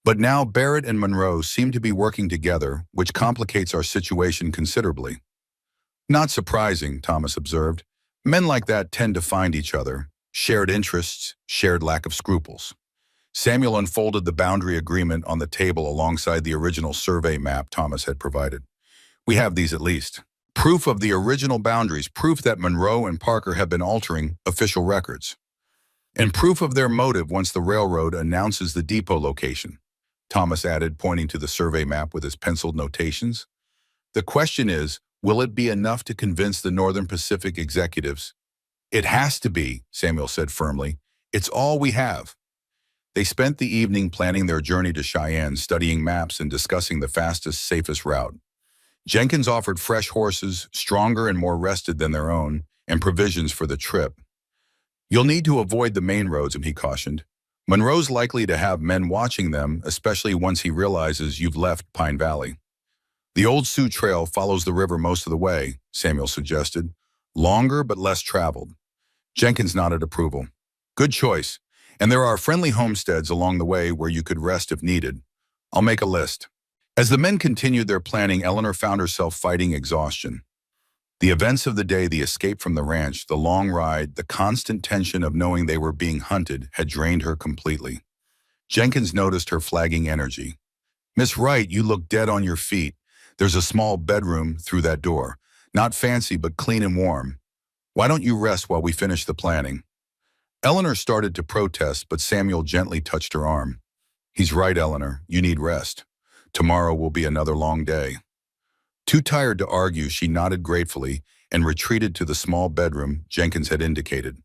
"But now Barrett and Monroe seem to be working together, which complicates our situation considerably." "Not surprising," Thomas observed. "Men like that tend to find each other. Shared interests, shared lack of scruples." Samuel unfolded the boundary agreement on the table alongside the original survey map Thomas had provided. "We have these at least. Proof of the original boundaries, proof that Monroe and Parker have been altering official records. And proof of their motive once the railroad announces the depot location," Thomas added, pointing to the survey map with his penciled notations. "The question is, will it be enough to convince the Northern Pacific executives?" "It has to be," Samuel said firmly. "It's all we have." They spent the evening planning their journey to Cheyenne, studying maps and discussing the fastest, safest route. Jenkins offered fresh horses, stronger and more rested than their own, and provisions for the trip. "You'll need to avoid the main roads," he cautioned. "Monroe's likely to have men watching them, especially once he realizes you've left Pine Valley." "The old Sioux Trail follows the river most of the way," Samuel suggested. "Longer but less traveled." Jenkins nodded approval. "Good choice. And there are friendly homesteads along the way where you could rest if needed. I'll make a list." As the men continued their planning, Eleanor found herself fighting exhaustion. The events of the day, the escape from the ranch, the long ride, the constant tension of knowing they were being hunted had drained her completely. Jenkins noticed her flagging energy. "Miss Wright, you look dead on your feet. There's a small bedroom through that door. Not fancy, but clean and warm. Why don't you rest while we finish the planning?" Eleanor started to protest, but Samuel gently touched her arm. "He's right, Eleanor. You need rest. Tomorrow will be another long day. Too tired to argue, she nodded gratefully and retreated to the small bedroom Jenkins had indicated.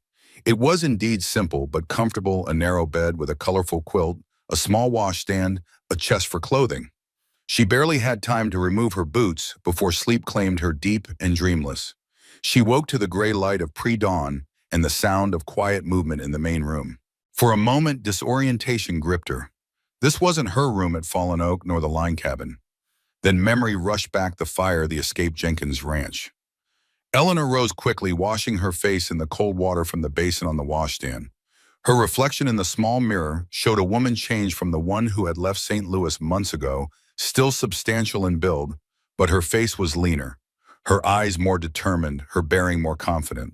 It was indeed simple but comfortable, a narrow bed with a colorful quilt, a small washstand, a chest for clothing. She barely had time to remove her boots before sleep claimed her deep and dreamless. She woke to the gray light of pre-dawn and the sound of quiet movement in the main room. For a moment, disorientation gripped her. This wasn't her room at Fallen Oak nor the line cabin. Then memory rushed back the fire, the escaped Jenkins ranch. Eleanor rose quickly, washing her face in the cold water from the basin on the washstand. Her reflection in the small mirror showed a woman changed from the one who had left St. Louis months ago, still substantial in build, but her face was leaner, her eyes more determined, her bearing more confident.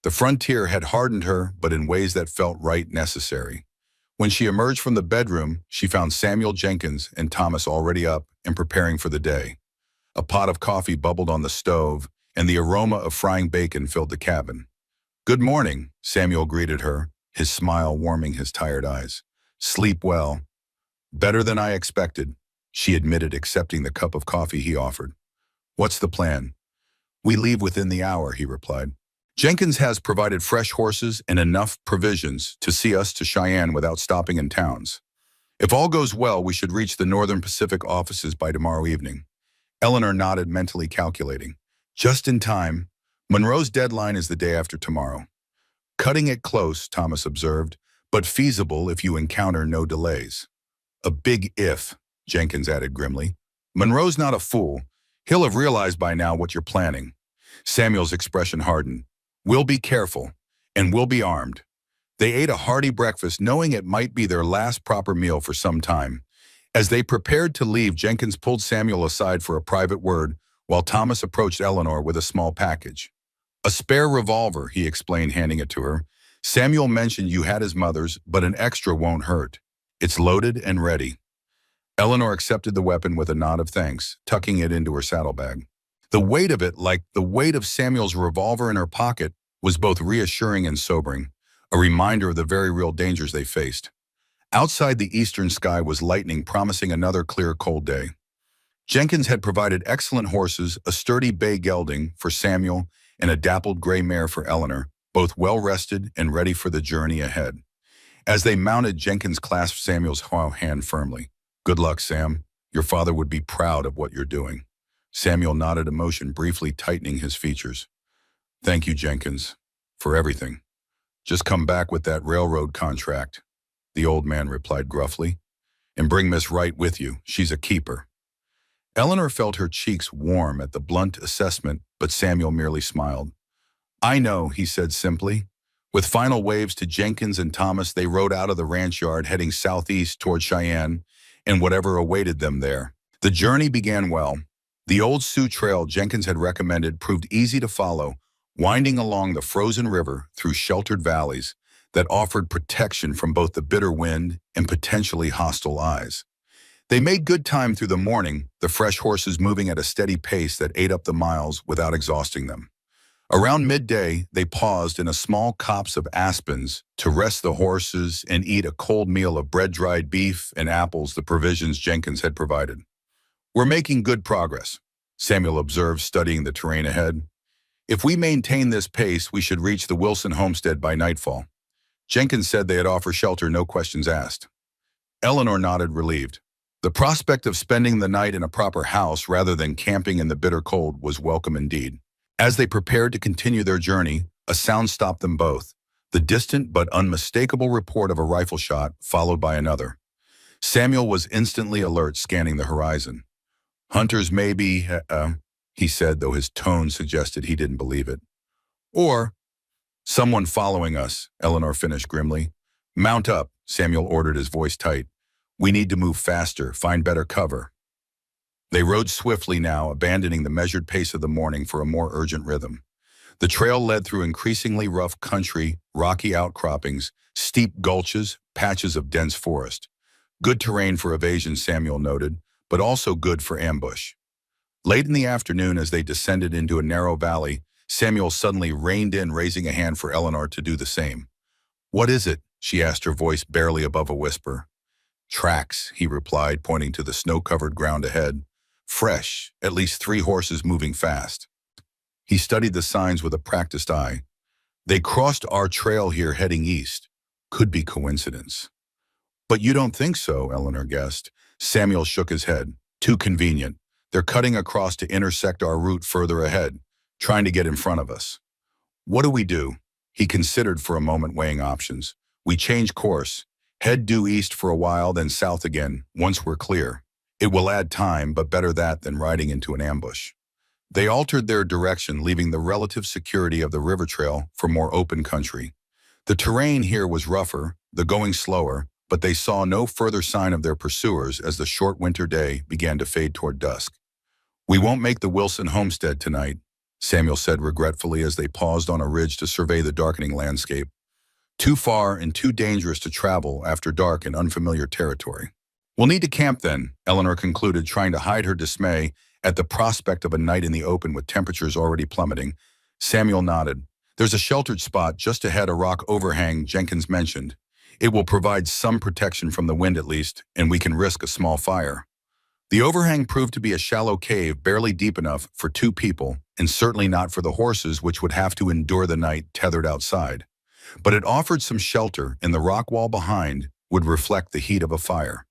The frontier had hardened her, but in ways that felt right, necessary. When she emerged from the bedroom, she found Samuel Jenkins and Thomas already up and preparing for the day. A pot of coffee bubbled on the stove, and the aroma of frying bacon filled the cabin. "Good morning," Samuel greeted her, his smile warming his tired eyes. "Sleep well." "Better than I expected," she admitted, accepting the cup of coffee he offered. "What's the plan?" "We leave within the hour," he replied. "Jenkins has provided fresh horses and enough provisions to see us to Cheyenne without stopping in towns. If all goes well, we should reach the Northern Pacific offices by tomorrow evening." Eleanor nodded, mentally calculating. "Just in time. Monroe's deadline is the day after tomorrow." "Cutting it close," Thomas observed, "but feasible if you encounter no delays." "A big if," Jenkins added grimly. "Monroe's not a fool. He'll have realized by now what you're planning." Samuel's expression hardened. "We'll be careful, and we'll be armed." They ate a hearty breakfast, knowing it might be their last proper meal for some time. As they prepared to leave, Jenkins pulled Samuel aside for a private word, while Thomas approached Eleanor with a small package. "A spare revolver," he explained, handing it to her. "Samuel mentioned you had his mother's, but an extra won't hurt. It's loaded and ready." Eleanor accepted the weapon with a nod of thanks, tucking it into her saddlebag. The weight of it, like the weight of Samuel's revolver in her pocket, was both reassuring and sobering, a reminder of the very real dangers they faced. Outside, the eastern sky was lightening, promising another clear, cold day. Jenkins had provided excellent horses, a sturdy bay gelding for Samuel and a dappled gray mare for Eleanor, both well-rested and ready for the journey ahead. As they mounted, Jenkins clasped Samuel's hand firmly. "Good luck, Sam. Your father would be proud of what you're doing." Samuel nodded, emotion briefly tightening his features. "Thank you, Jenkins, for everything. Just come back with that railroad contract," the old man replied gruffly. "And bring Miss Wright with you. She's a keeper." Eleanor felt her cheeks warm at the blunt assessment, but Samuel merely smiled. "I know," he said simply. With final waves to Jenkins and Thomas, they rode out of the ranch yard, heading southeast toward Cheyenne and whatever awaited them there. The journey began well. The old Sioux Trail Jenkins had recommended proved easy to follow, winding along the frozen river through sheltered valleys that offered protection from both the bitter wind and potentially hostile eyes. They made good time through the morning, the fresh horses moving at a steady pace that ate up the miles without exhausting them. Around midday, they paused in a small copse of aspens to rest the horses and eat a cold meal of bread, dried beef, and apples, the provisions Jenkins had provided. "We're making good progress," Samuel observed, studying the terrain ahead. "If we maintain this pace, we should reach the Wilson homestead by nightfall." Jenkins said they'd offer shelter, no questions asked. Eleanor nodded, relieved. The prospect of spending the night in a proper house rather than camping in the bitter cold was welcome indeed. As they prepared to continue their journey, a sound stopped them both, the distant but unmistakable report of a rifle shot, followed by another. Samuel was instantly alert, scanning the horizon. "Hunters may be, he said, though his tone suggested he didn't believe it. "Or someone following us," Eleanor finished grimly. "Mount up," Samuel ordered, his voice tight. "We need to move faster, find better cover." They rode swiftly now, abandoning the measured pace of the morning for a more urgent rhythm. The trail led through increasingly rough country, rocky outcroppings, steep gulches, patches of dense forest. Good terrain for evasion, Samuel noted, but also good for ambush. Late in the afternoon, as they descended into a narrow valley, Samuel suddenly reined in, raising a hand for Eleanor to do the same. "What is it?" she asked, her voice barely above a whisper. Tracks, he replied, pointing to the snow-covered ground ahead. Fresh, at least 3 horses moving fast. He studied the signs with a practiced eye. They crossed our trail here heading east. Could be coincidence. But you don't think so, Eleanor guessed. Samuel shook his head. Too convenient. They're cutting across to intersect our route further ahead, trying to get in front of us. What do we do? He considered for a moment, weighing options. We change course. Head due east for a while, then south again, once we're clear. It will add time, but better that than riding into an ambush. They altered their direction, leaving the relative security of the river trail for more open country. The terrain here was rougher, the going slower, but they saw no further sign of their pursuers as the short winter day began to fade toward dusk. We won't make the Wilson homestead tonight, Samuel said regretfully as they paused on a ridge to survey the darkening landscape. Too far and too dangerous to travel after dark in unfamiliar territory. We'll need to camp then, Eleanor concluded, trying to hide her dismay at the prospect of a night in the open with temperatures already plummeting. Samuel nodded. There's a sheltered spot just ahead, a rock overhang Jenkins mentioned. It will provide some protection from the wind at least, and we can risk a small fire. The overhang proved to be a shallow cave barely deep enough for 2 people, and certainly not for the horses, which would have to endure the night tethered outside. But it offered some shelter, and the rock wall behind would reflect the heat of a fire.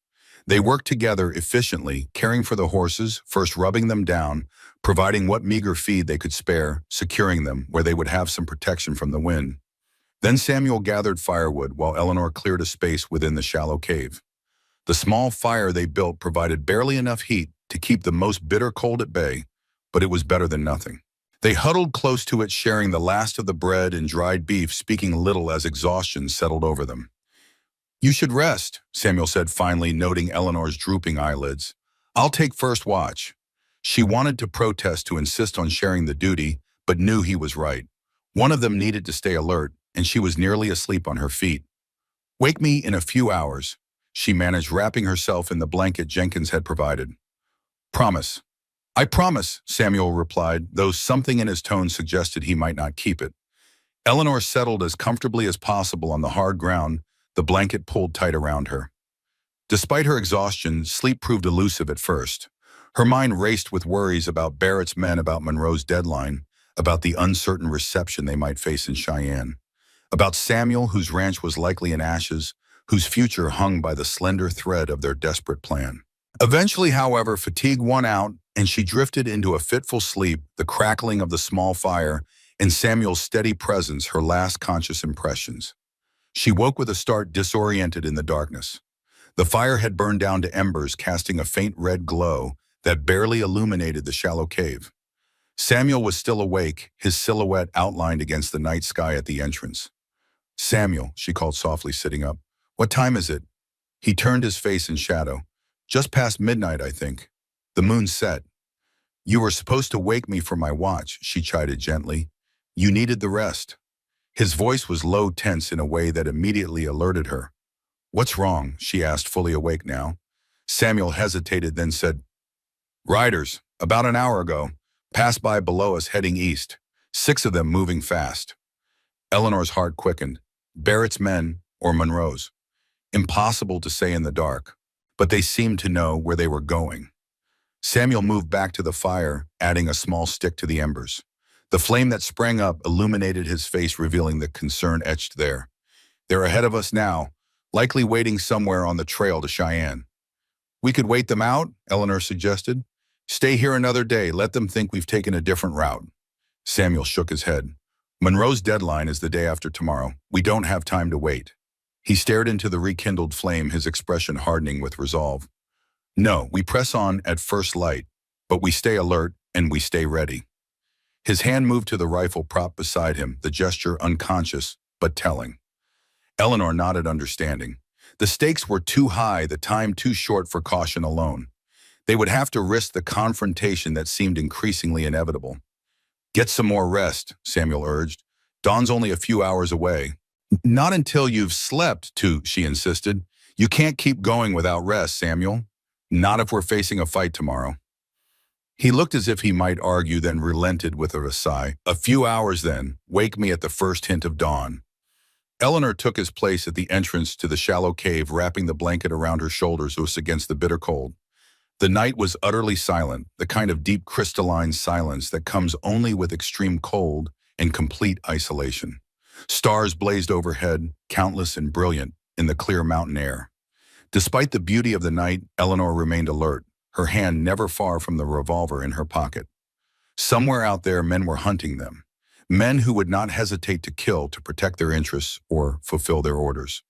They worked together efficiently, caring for the horses, first rubbing them down, providing what meager feed they could spare, securing them where they would have some protection from the wind. Then Samuel gathered firewood while Eleanor cleared a space within the shallow cave. The small fire they built provided barely enough heat to keep the most bitter cold at bay, but it was better than nothing. They huddled close to it, sharing the last of the bread and dried beef, speaking little as exhaustion settled over them. You should rest, Samuel said finally, noting Eleanor's drooping eyelids. I'll take first watch. She wanted to protest, to insist on sharing the duty, but knew he was right. One of them needed to stay alert, and she was nearly asleep on her feet. Wake me in a few hours, she managed, wrapping herself in the blanket Jenkins had provided. Promise. I promise, Samuel replied, though something in his tone suggested he might not keep it. Eleanor settled as comfortably as possible on the hard ground, the blanket pulled tight around her. Despite her exhaustion, sleep proved elusive at first. Her mind raced with worries about Barrett's men, about Monroe's deadline, about the uncertain reception they might face in Cheyenne, about Samuel, whose ranch was likely in ashes, whose future hung by the slender thread of their desperate plan. Eventually, however, fatigue won out, and she drifted into a fitful sleep, the crackling of the small fire and Samuel's steady presence her last conscious impressions. She woke with a start, disoriented in the darkness. The fire had burned down to embers, casting a faint red glow that barely illuminated the shallow cave. Samuel was still awake, his silhouette outlined against the night sky at the entrance. Samuel, she called softly, sitting up. What time is it? He turned, his face in shadow. Just past midnight, I think. The moon set. You were supposed to wake me for my watch, she chided gently. You needed the rest. His voice was low, tense in a way that immediately alerted her. What's wrong? She asked, fully awake now. Samuel hesitated, then said, Riders, about an hour ago, passed by below us heading east, 6 of them moving fast. Eleanor's heart quickened. Barrett's men or Monroe's? Impossible to say in the dark, but they seemed to know where they were going. Samuel moved back to the fire, adding a small stick to the embers. The flame that sprang up illuminated his face, revealing the concern etched there. They're ahead of us now, likely waiting somewhere on the trail to Cheyenne. We could wait them out, Eleanor suggested. Stay here another day, let them think we've taken a different route. Samuel shook his head. Monroe's deadline is the day after tomorrow. We don't have time to wait. He stared into the rekindled flame, his expression hardening with resolve. No, we press on at first light, but we stay alert and we stay ready. His hand moved to the rifle prop beside him, the gesture unconscious but telling. Eleanor nodded, understanding. The stakes were too high, the time too short for caution alone. They would have to risk the confrontation that seemed increasingly inevitable. Get some more rest, Samuel urged. Dawn's only a few hours away. Not until you've slept, too, she insisted. You can't keep going without rest, Samuel. Not if we're facing a fight tomorrow. He looked as if he might argue, then relented with a sigh. A few hours then. Wake me at the first hint of dawn. Eleanor took his place at the entrance to the shallow cave, wrapping the blanket around her shoulders against the bitter cold. The night was utterly silent, the kind of deep crystalline silence that comes only with extreme cold and complete isolation. Stars blazed overhead, countless and brilliant, in the clear mountain air. Despite the beauty of the night, Eleanor remained alert, her hand never far from the revolver in her pocket. Somewhere out there, men were hunting them. Men who would not hesitate to kill to protect their interests or fulfill their orders.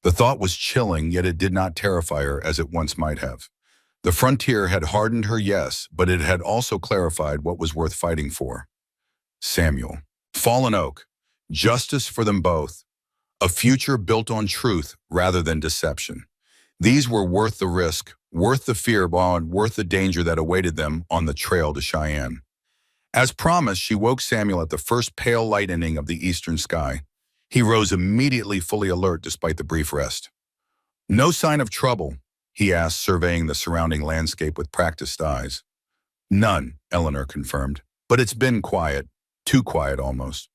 The thought was chilling, yet it did not terrify her as it once might have. The frontier had hardened her, yes, but it had also clarified what was worth fighting for. Samuel. Fallen oak. Justice for them both. A future built on truth rather than deception. These were worth the risk, worth the fear, and worth the danger that awaited them on the trail to Cheyenne. As promised, she woke Samuel at the first pale lightening of the eastern sky. He rose immediately, fully alert despite the brief rest. "No sign of trouble?" he asked, surveying the surrounding landscape with practiced eyes. "None," Eleanor confirmed, "but it's been quiet, too quiet almost."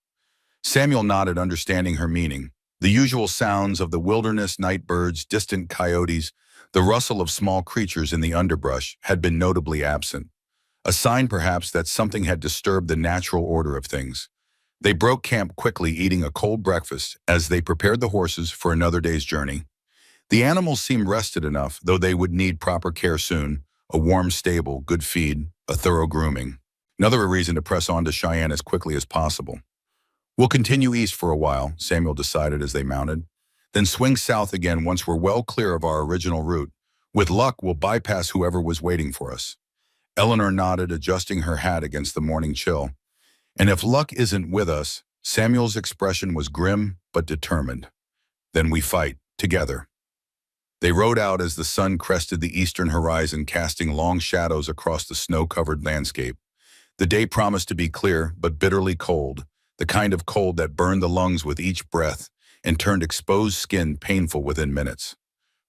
Samuel nodded, understanding her meaning. The usual sounds of the wilderness, night birds, distant coyotes, the rustle of small creatures in the underbrush had been notably absent. A sign, perhaps, that something had disturbed the natural order of things. They broke camp quickly, eating a cold breakfast as they prepared the horses for another day's journey. The animals seemed rested enough, though they would need proper care soon: a warm stable, good feed, a thorough grooming. Another reason to press on to Cheyenne as quickly as possible. "We'll continue east for a while," Samuel decided as they mounted, "then swing south again once we're well clear of our original route. With luck, we'll bypass whoever was waiting for us." Eleanor nodded, adjusting her hat against the morning chill. "And if luck isn't with us," Samuel's expression was grim but determined, "then we fight, together." They rode out as the sun crested the eastern horizon, casting long shadows across the snow-covered landscape. The day promised to be clear but bitterly cold, the kind of cold that burned the lungs with each breath and turned exposed skin painful within minutes.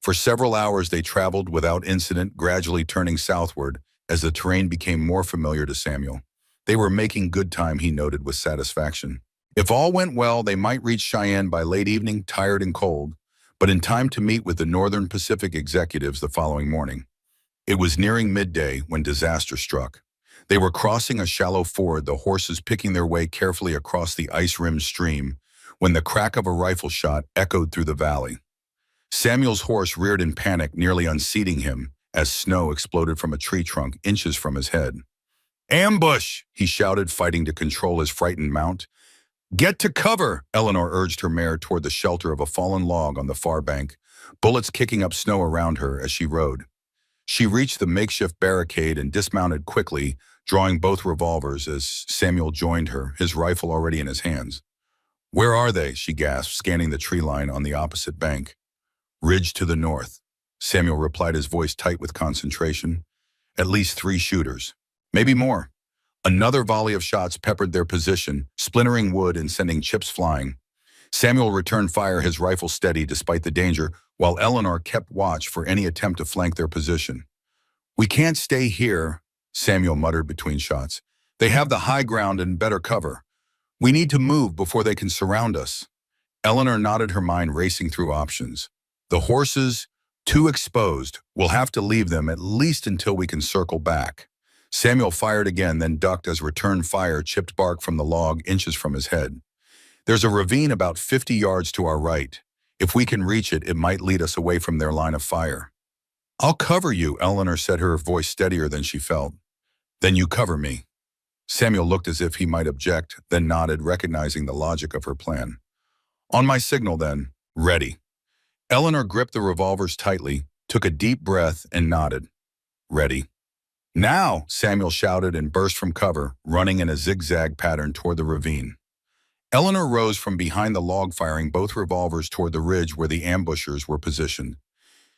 For several hours they traveled without incident, gradually turning southward as the terrain became more familiar to Samuel. They were making good time, he noted with satisfaction. If all went well, they might reach Cheyenne by late evening, tired and cold, but in time to meet with the Northern Pacific executives the following morning. It was nearing midday when disaster struck. They were crossing a shallow ford, the horses picking their way carefully across the ice-rimmed stream, when the crack of a rifle shot echoed through the valley. Samuel's horse reared in panic, nearly unseating him, as snow exploded from a tree trunk inches from his head. "Ambush!" he shouted, fighting to control his frightened mount. "Get to cover!" Eleanor urged her mare toward the shelter of a fallen log on the far bank, bullets kicking up snow around her as she rode. She reached the makeshift barricade and dismounted quickly, drawing both revolvers as Samuel joined her, his rifle already in his hands. "Where are they?" she gasped, scanning the tree line on the opposite bank. "Ridge to the north," Samuel replied, his voice tight with concentration. "At least 3 shooters. Maybe more." Another volley of shots peppered their position, splintering wood and sending chips flying. Samuel returned fire, his rifle steady despite the danger, while Eleanor kept watch for any attempt to flank their position. "We can't stay here," Samuel muttered between shots. "They have the high ground and better cover. We need to move before they can surround us." Eleanor nodded, her mind racing through options. "The horses, too exposed. We'll have to leave them at least until we can circle back." Samuel fired again, then ducked as return fire chipped bark from the log inches from his head. "There's a ravine about 50 yards to our right. If we can reach it, it might lead us away from their line of fire." "I'll cover you," Eleanor said, her voice steadier than she felt. "Then you cover me." Samuel looked as if he might object, then nodded, recognizing the logic of her plan. "On my signal, then. Ready." Eleanor gripped the revolvers tightly, took a deep breath, and nodded. "Ready." "Now!" Samuel shouted and burst from cover, running in a zigzag pattern toward the ravine. Eleanor rose from behind the log, firing both revolvers toward the ridge where the ambushers were positioned.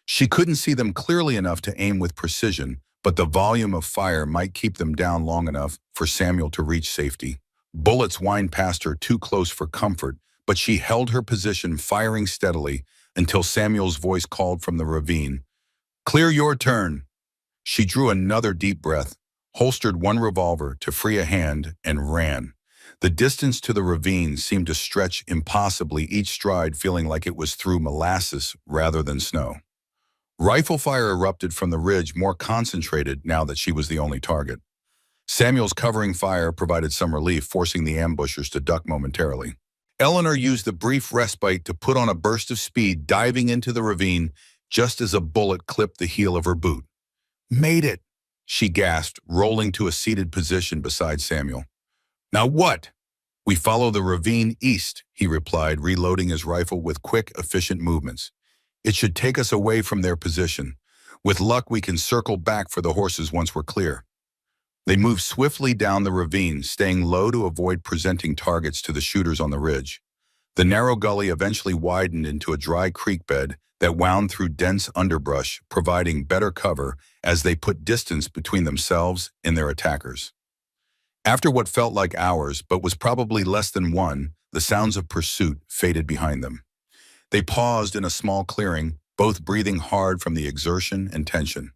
She couldn't see them clearly enough to aim with precision, but the volume of fire might keep them down long enough for Samuel to reach safety. Bullets whined past her, too close for comfort, but she held her position, firing steadily until Samuel's voice called from the ravine. "Clear your turn." She drew another deep breath, holstered one revolver to free a hand, and ran. The distance to the ravine seemed to stretch impossibly, each stride feeling like it was through molasses rather than snow. Rifle fire erupted from the ridge, more concentrated now that she was the only target. Samuel's covering fire provided some relief, forcing the ambushers to duck momentarily. Eleanor used the brief respite to put on a burst of speed, diving into the ravine just as a bullet clipped the heel of her boot. "Made it," she gasped, rolling to a seated position beside Samuel. "Now what?" "We follow the ravine east," he replied, reloading his rifle with quick, efficient movements. "It should take us away from their position. With luck, we can circle back for the horses once we're clear." They moved swiftly down the ravine, staying low to avoid presenting targets to the shooters on the ridge. The narrow gully eventually widened into a dry creek bed that wound through dense underbrush, providing better cover as they put distance between themselves and their attackers. After what felt like hours, but was probably less than one, the sounds of pursuit faded behind them. They paused in a small clearing, both breathing hard from the exertion and tension.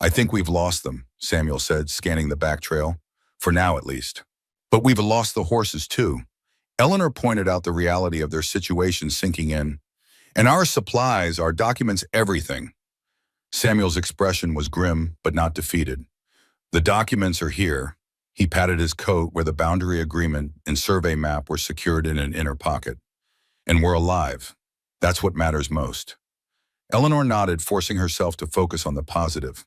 "I think we've lost them," Samuel said, scanning the back trail. "For now, at least. But we've lost the horses, too." Eleanor pointed out the reality of their situation sinking in. "And our supplies, our documents, everything." Samuel's expression was grim, but not defeated. "The documents are here." He patted his coat where the boundary agreement and survey map were secured in an inner pocket. "And we're alive. That's what matters most." Eleanor nodded, forcing herself to focus on the positive.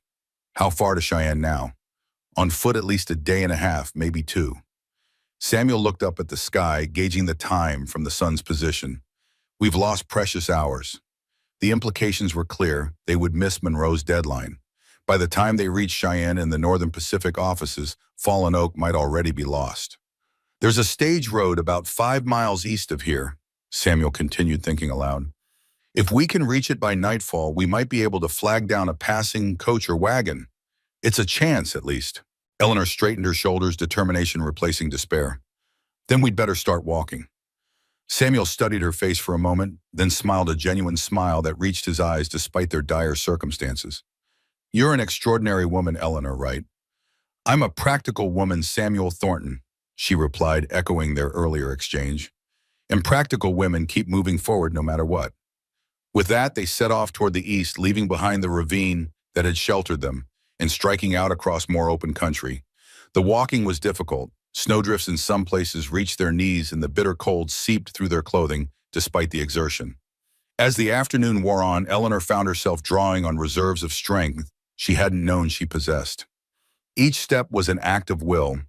"How far to Cheyenne now?" "On foot at least a day and a half, maybe two." Samuel looked up at the sky, gauging the time from the sun's position. "We've lost precious hours." The implications were clear. They would miss Monroe's deadline. By the time they reached Cheyenne and the Northern Pacific offices, Fallen Oak might already be lost. "There's a stage road about 5 miles east of here," Samuel continued, thinking aloud. "If we can reach it by nightfall, we might be able to flag down a passing coach or wagon. It's a chance, at least." Eleanor straightened her shoulders, determination replacing despair. "Then we'd better start walking." Samuel studied her face for a moment, then smiled a genuine smile that reached his eyes despite their dire circumstances. "You're an extraordinary woman, Eleanor, right?" "I'm a practical woman, Samuel Thornton," she replied, echoing their earlier exchange. "And practical women keep moving forward no matter what." With that, they set off toward the east, leaving behind the ravine that had sheltered them and striking out across more open country. The walking was difficult. Snowdrifts in some places reached their knees and the bitter cold seeped through their clothing despite the exertion. As the afternoon wore on, Eleanor found herself drawing on reserves of strength she hadn't known she possessed. Each step was an act of will,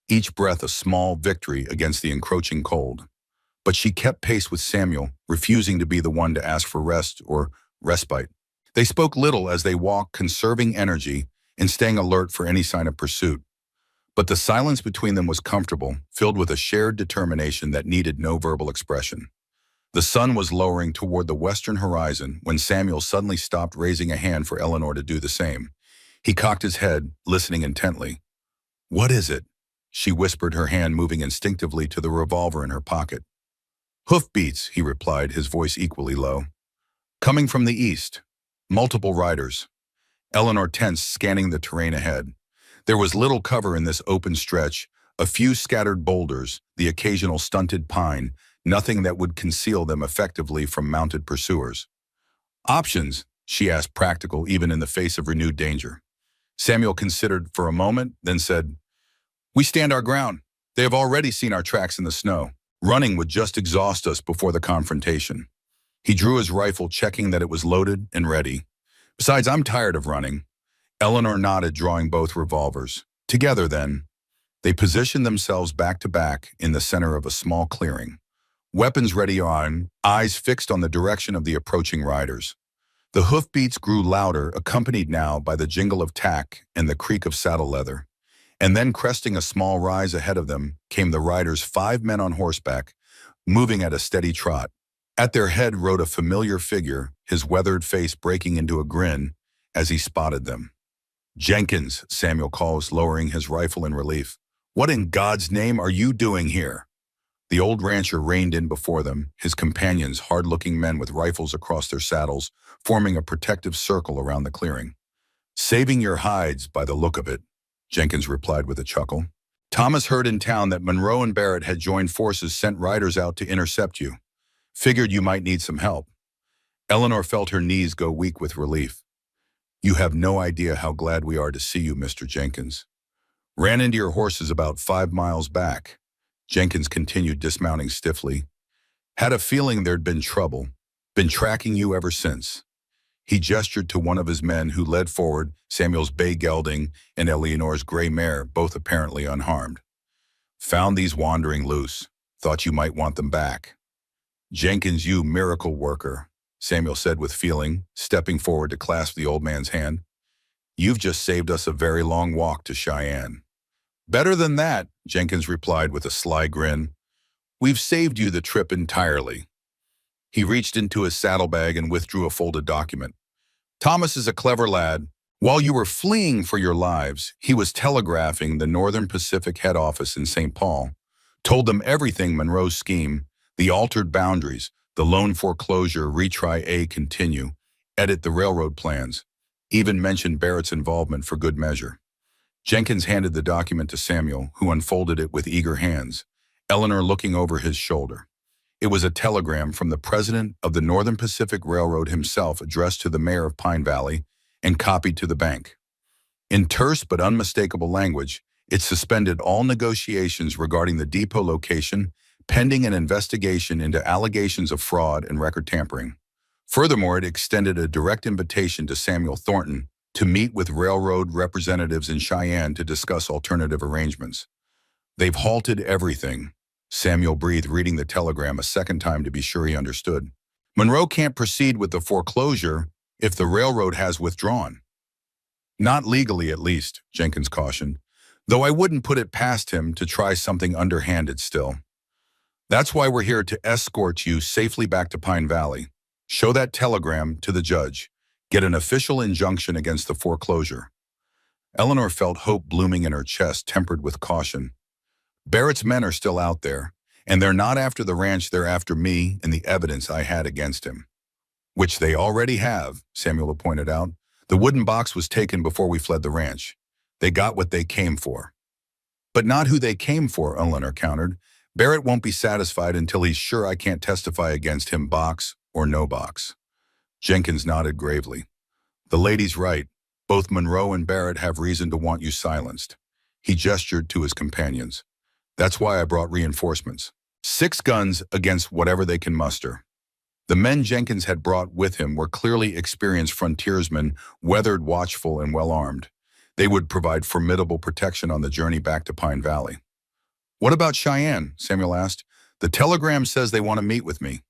each breath a small victory against the encroaching cold. But she kept pace with Samuel, refusing to be the one to ask for rest or respite. They spoke little as they walked, conserving energy and staying alert for any sign of pursuit. But the silence between them was comfortable, filled with a shared determination that needed no verbal expression. The sun was lowering toward the western horizon when Samuel suddenly stopped, raising a hand for Eleanor to do the same. He cocked his head, listening intently. "What is it?" she whispered, her hand moving instinctively to the revolver in her pocket. "Hoofbeats," he replied, his voice equally low. "Coming from the east. Multiple riders." Eleanor tensed, scanning the terrain ahead. There was little cover in this open stretch, a few scattered boulders, the occasional stunted pine, nothing that would conceal them effectively from mounted pursuers. "Options?" she asked, practical even in the face of renewed danger. Samuel considered for a moment, then said, "We stand our ground. They have already seen our tracks in the snow. Running would just exhaust us before the confrontation." He drew his rifle, checking that it was loaded and ready. "Besides, I'm tired of running." Eleanor nodded, drawing both revolvers. Together, then, they positioned themselves back to back in the center of a small clearing. Weapons ready on, eyes fixed on the direction of the approaching riders. The hoofbeats grew louder, accompanied now by the jingle of tack and the creak of saddle leather. And then, cresting a small rise ahead of them, came the riders, 5 men on horseback, moving at a steady trot. At their head rode a familiar figure, his weathered face breaking into a grin as he spotted them. "Jenkins," Samuel calls, lowering his rifle in relief. "What in God's name are you doing here?" The old rancher reined in before them, his companions, hard-looking men with rifles across their saddles, forming a protective circle around the clearing. "Saving your hides by the look of it," Jenkins replied with a chuckle. Thomas heard in town that Monroe and Barrett had joined forces, sent riders out to intercept you. Figured you might need some help. Eleanor felt her knees go weak with relief. You have no idea how glad we are to see you, Mr. Jenkins. Ran into your horses about 5 miles back. Jenkins continued, dismounting stiffly. Had a feeling there'd been trouble. Been tracking you ever since. He gestured to one of his men who led forward, Samuel's bay gelding and Eleanor's gray mare, both apparently unharmed. Found these wandering loose. Thought you might want them back. Jenkins, you miracle worker, Samuel said with feeling, stepping forward to clasp the old man's hand. You've just saved us a very long walk to Cheyenne. Better than that, Jenkins replied with a sly grin. We've saved you the trip entirely. He reached into his saddlebag and withdrew a folded document. Thomas is a clever lad. While you were fleeing for your lives, he was telegraphing the Northern Pacific head office in St. Paul, told them everything Monroe's scheme, the altered boundaries, the loan foreclosure, retry A continue, edit the railroad plans, even mentioned Barrett's involvement for good measure. Jenkins handed the document to Samuel, who unfolded it with eager hands, Eleanor looking over his shoulder. It was a telegram from the president of the Northern Pacific Railroad himself, addressed to the mayor of Pine Valley and copied to the bank. In terse but unmistakable language, it suspended all negotiations regarding the depot location, pending an investigation into allegations of fraud and record tampering. Furthermore, it extended a direct invitation to Samuel Thornton to meet with railroad representatives in Cheyenne to discuss alternative arrangements. They've halted everything, Samuel breathed, reading the telegram a second time to be sure he understood. Monroe can't proceed with the foreclosure if the railroad has withdrawn. Not legally, at least, Jenkins cautioned, though I wouldn't put it past him to try something underhanded still. That's why we're here, to escort you safely back to Pine Valley. Show that telegram to the judge. Get an official injunction against the foreclosure. Eleanor felt hope blooming in her chest, tempered with caution. Barrett's men are still out there, and they're not after the ranch, they're after me and the evidence I had against him. Which they already have, Samuel pointed out. The wooden box was taken before we fled the ranch. They got what they came for. But not who they came for, Eleanor countered. Barrett won't be satisfied until he's sure I can't testify against him, box or no box. Jenkins nodded gravely. The lady's right. Both Monroe and Barrett have reason to want you silenced. He gestured to his companions. That's why I brought reinforcements. 6 guns against whatever they can muster. The men Jenkins had brought with him were clearly experienced frontiersmen, weathered, watchful, and well-armed. They would provide formidable protection on the journey back to Pine Valley. What about Cheyenne? Samuel asked. The telegram says they want to meet with me.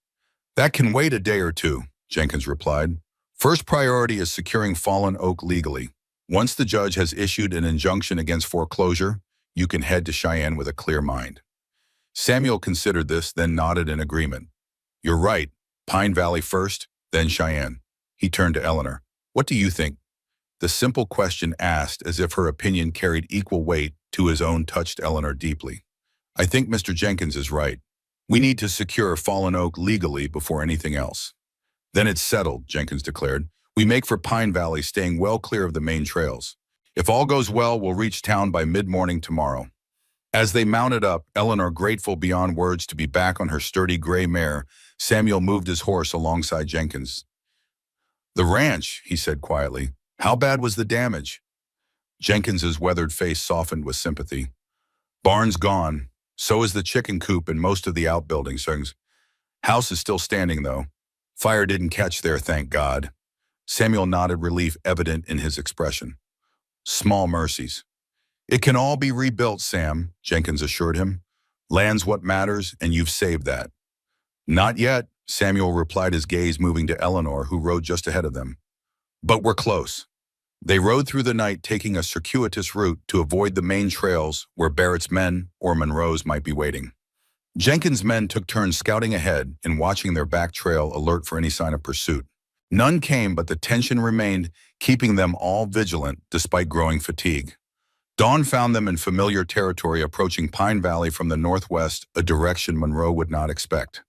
That can wait a day or two, Jenkins replied. First priority is securing Fallen Oak legally. Once the judge has issued an injunction against foreclosure, you can head to Cheyenne with a clear mind. Samuel considered this, then nodded in agreement. You're right. Pine Valley first, then Cheyenne. He turned to Eleanor. What do you think? The simple question asked as if her opinion carried equal weight to his own touched Eleanor deeply. I think Mr. Jenkins is right. We need to secure Fallen Oak legally before anything else. Then it's settled, Jenkins declared. We make for Pine Valley, staying well clear of the main trails. If all goes well, we'll reach town by mid-morning tomorrow. As they mounted up, Eleanor grateful beyond words to be back on her sturdy gray mare, Samuel moved his horse alongside Jenkins. The ranch, he said quietly. How bad was the damage? Jenkins's weathered face softened with sympathy. Barn's gone. So is the chicken coop and most of the outbuildings. House is still standing, though. Fire didn't catch there, thank God. Samuel nodded, relief evident in his expression. Small mercies. It can all be rebuilt, Sam, Jenkins assured him. Land's what matters, and you've saved that. Not yet, Samuel replied, his gaze moving to Eleanor, who rode just ahead of them. But we're close. They rode through the night, taking a circuitous route to avoid the main trails where Barrett's men or Monroe's might be waiting. Jenkins' men took turns scouting ahead and watching their back trail, alert for any sign of pursuit. None came, but the tension remained, keeping them all vigilant despite growing fatigue. Dawn found them in familiar territory, approaching Pine Valley from the northwest, a direction Monroe would not expect.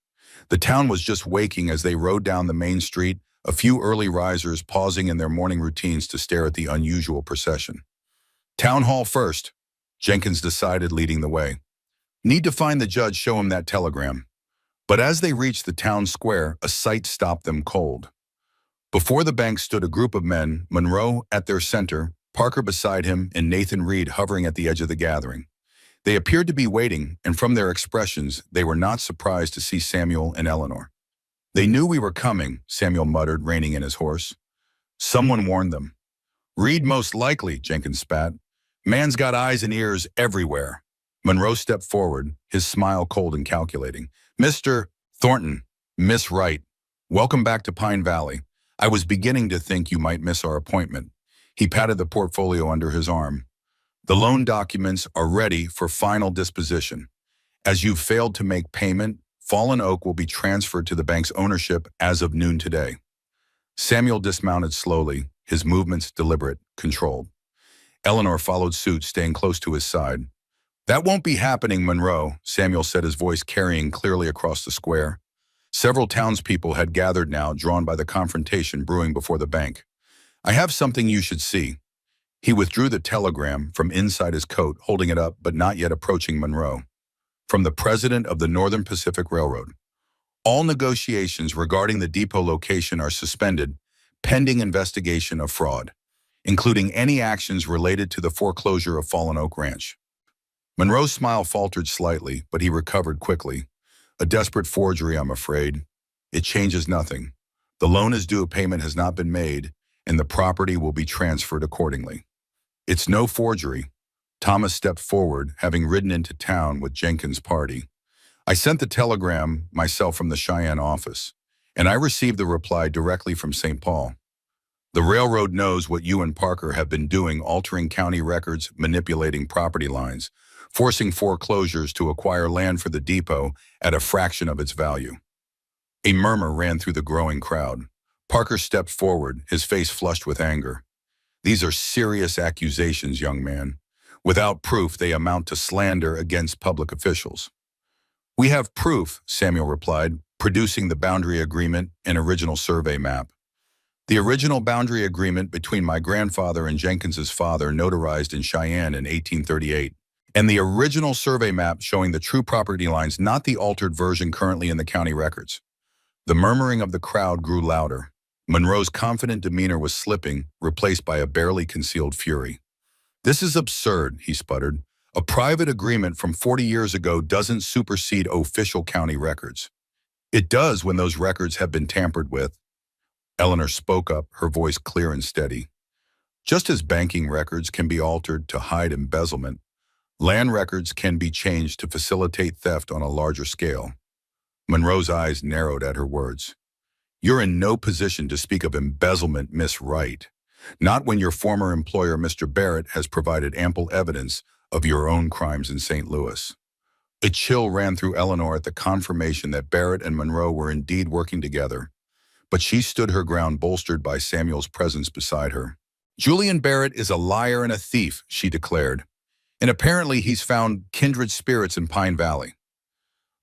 The town was just waking as they rode down the main street, a few early risers pausing in their morning routines to stare at the unusual procession. Town hall first, Jenkins decided, leading the way. Need to find the judge, show him that telegram. But as they reached the town square, a sight stopped them cold. Before the bank stood a group of men, Monroe at their center, Parker beside him, and Nathan Reed hovering at the edge of the gathering. They appeared to be waiting, and from their expressions, they were not surprised to see Samuel and Eleanor. They knew we were coming, Samuel muttered, reining in his horse. Someone warned them. Reed most likely, Jenkins spat. Man's got eyes and ears everywhere. Monroe stepped forward, his smile cold and calculating. Mr. Thornton, Miss Wright, welcome back to Pine Valley. I was beginning to think you might miss our appointment. He patted the portfolio under his arm. The loan documents are ready for final disposition. As you've failed to make payment, Fallen Oak will be transferred to the bank's ownership as of noon today. Samuel dismounted slowly, his movements deliberate, controlled. Eleanor followed suit, staying close to his side. That won't be happening, Monroe, Samuel said, his voice carrying clearly across the square. Several townspeople had gathered now, drawn by the confrontation brewing before the bank. I have something you should see. He withdrew the telegram from inside his coat, holding it up but not yet approaching Monroe. From the president of the Northern Pacific Railroad. All negotiations regarding the depot location are suspended, pending investigation of fraud, including any actions related to the foreclosure of Fallen Oak Ranch. Monroe's smile faltered slightly, but he recovered quickly. A desperate forgery, I'm afraid. It changes nothing. The loan is due, payment has not been made, and the property will be transferred accordingly. It's no forgery. Thomas stepped forward, having ridden into town with Jenkins' party. I sent the telegram myself from the Cheyenne office, and I received the reply directly from St. Paul. The railroad knows what you and Parker have been doing, altering county records, manipulating property lines, forcing foreclosures to acquire land for the depot at a fraction of its value. A murmur ran through the growing crowd. Parker stepped forward, his face flushed with anger. These are serious accusations, young man. Without proof, they amount to slander against public officials. We have proof, Samuel replied, producing the boundary agreement and original survey map. The original boundary agreement between my grandfather and Jenkins's father, notarized in Cheyenne in 1838. And the original survey map showing the true property lines, not the altered version currently in the county records. The murmuring of the crowd grew louder. Monroe's confident demeanor was slipping, replaced by a barely concealed fury. This is absurd, he sputtered. A private agreement from 40 years ago doesn't supersede official county records. It does when those records have been tampered with. Eleanor spoke up, her voice clear and steady. Just as banking records can be altered to hide embezzlement, land records can be changed to facilitate theft on a larger scale. Monroe's eyes narrowed at her words. You're in no position to speak of embezzlement, Miss Wright. Not when your former employer, Mr. Barrett, has provided ample evidence of your own crimes in St. Louis. A chill ran through Eleanor at the confirmation that Barrett and Monroe were indeed working together, but she stood her ground, bolstered by Samuel's presence beside her. Julian Barrett is a liar and a thief, she declared, and apparently he's found kindred spirits in Pine Valley.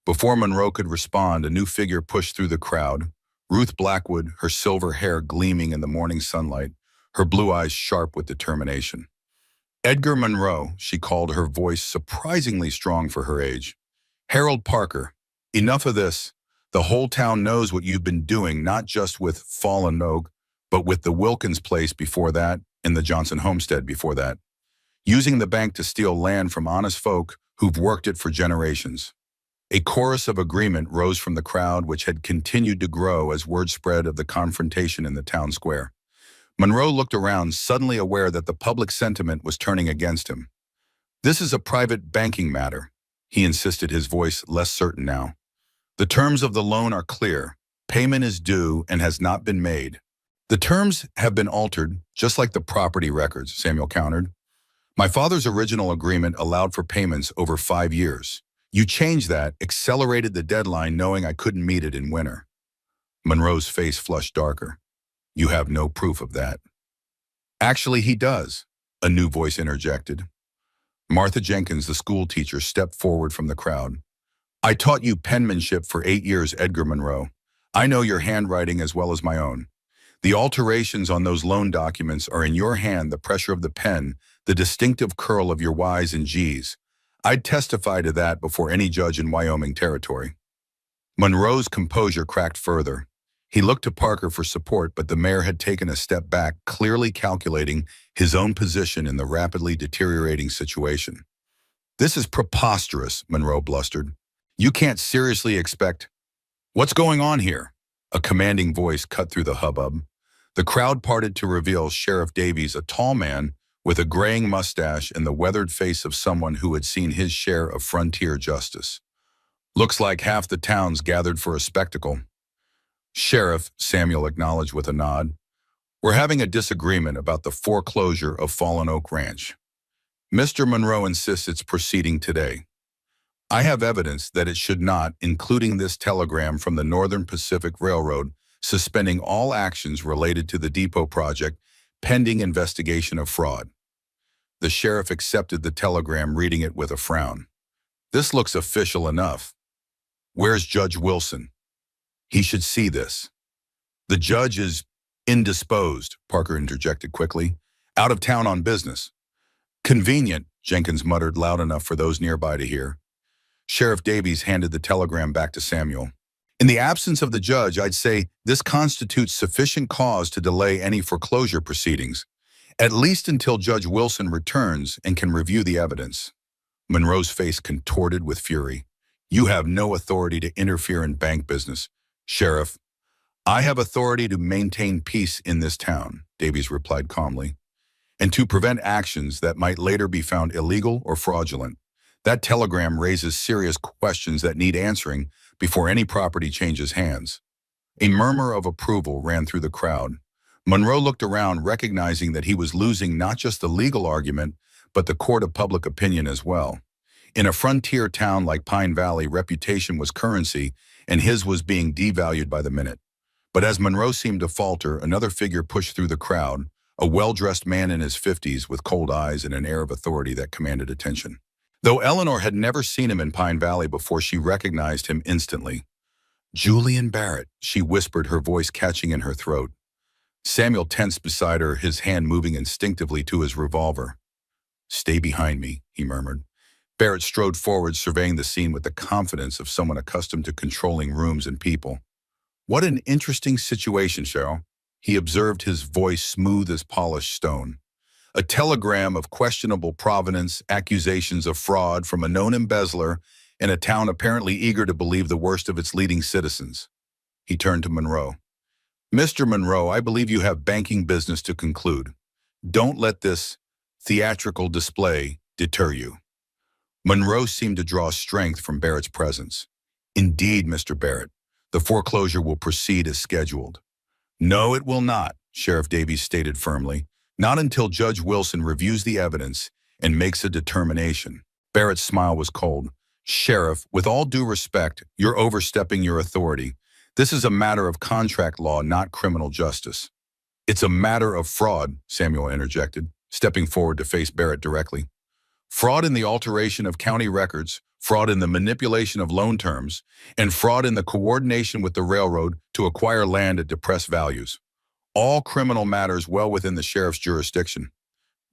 Before Monroe could respond, a new figure pushed through the crowd. Ruth Blackwood, her silver hair gleaming in the morning sunlight, her blue eyes sharp with determination. Edgar Monroe, she called, her voice surprisingly strong for her age. Harold Parker, enough of this. The whole town knows what you've been doing, not just with Fallen Oak, but with the Wilkins place before that and the Johnson homestead before that. Using the bank to steal land from honest folk who've worked it for generations. A chorus of agreement rose from the crowd, which had continued to grow as word spread of the confrontation in the town square. Monroe looked around, suddenly aware that the public sentiment was turning against him. This is a private banking matter, he insisted, his voice less certain now. The terms of the loan are clear. Payment is due and has not been made. The terms have been altered, just like the property records, Samuel countered. My father's original agreement allowed for payments over 5 years. You changed that, accelerated the deadline knowing I couldn't meet it in winter. Monroe's face flushed darker. You have no proof of that. Actually, he does, a new voice interjected. Martha Jenkins, the school teacher, stepped forward from the crowd. I taught you penmanship for 8 years, Edgar Monroe. I know your handwriting as well as my own. The alterations on those loan documents are in your hand, the pressure of the pen, The distinctive curl of your Ys and Gs. I'd testify to that before any judge in Wyoming territory. Monroe's composure cracked further. He looked to Parker for support, but the mayor had taken a step back, clearly calculating his own position in the rapidly deteriorating situation. "This is preposterous," Monroe blustered. "You can't seriously expect—" "What's going on here?" A commanding voice cut through the hubbub. The crowd parted to reveal Sheriff Davies, a tall man with a graying mustache and the weathered face of someone who had seen his share of frontier justice. "Looks like half the town's gathered for a spectacle." "Sheriff," Samuel acknowledged with a nod, "we're having a disagreement about the foreclosure of Fallen Oak Ranch. Mr. Monroe insists it's proceeding today. I have evidence that it should not, including this telegram from the Northern Pacific Railroad suspending all actions related to the depot project pending investigation of fraud." The sheriff accepted the telegram, reading it with a frown. "This looks official enough. Where's Judge Wilson? He should see this." "The judge is indisposed," Parker interjected quickly. "Out of town on business." "Convenient," Jenkins muttered loud enough for those nearby to hear. Sheriff Davies handed the telegram back to Samuel. "In the absence of the judge, I'd say this constitutes sufficient cause to delay any foreclosure proceedings, at least until Judge Wilson returns and can review the evidence." Monroe's face contorted with fury. "You have no authority to interfere in bank business, Sheriff." "I have authority to maintain peace in this town," Davies replied calmly, "and to prevent actions that might later be found illegal or fraudulent. That telegram raises serious questions that need answering before any property changes hands." A murmur of approval ran through the crowd. Monroe looked around, recognizing that he was losing not just the legal argument, but the court of public opinion as well. In a frontier town like Pine Valley, reputation was currency, and his was being devalued by the minute. But as Monroe seemed to falter, another figure pushed through the crowd, a well-dressed man in his 50s with cold eyes and an air of authority that commanded attention. Though Eleanor had never seen him in Pine Valley before, she recognized him instantly. "Julian Barrett," she whispered, her voice catching in her throat. Samuel tensed beside her, his hand moving instinctively to his revolver. "Stay behind me," he murmured. Barrett strode forward, surveying the scene with the confidence of someone accustomed to controlling rooms and people. "What an interesting situation, Cheryl," he observed, his voice smooth as polished stone. "A telegram of questionable provenance, accusations of fraud from a known embezzler, in a town apparently eager to believe the worst of its leading citizens." He turned to Monroe. "Mr. Monroe, I believe you have banking business to conclude. Don't let this theatrical display deter you." Monroe seemed to draw strength from Barrett's presence. "Indeed, Mr. Barrett, the foreclosure will proceed as scheduled." "No, it will not," Sheriff Davies stated firmly. "Not until Judge Wilson reviews the evidence and makes a determination." Barrett's smile was cold. "Sheriff, with all due respect, you're overstepping your authority. This is a matter of contract law, not criminal justice." "It's a matter of fraud," Samuel interjected, stepping forward to face Barrett directly. "Fraud in the alteration of county records, fraud in the manipulation of loan terms, and fraud in the coordination with the railroad to acquire land at depressed values. All criminal matters well within the sheriff's jurisdiction."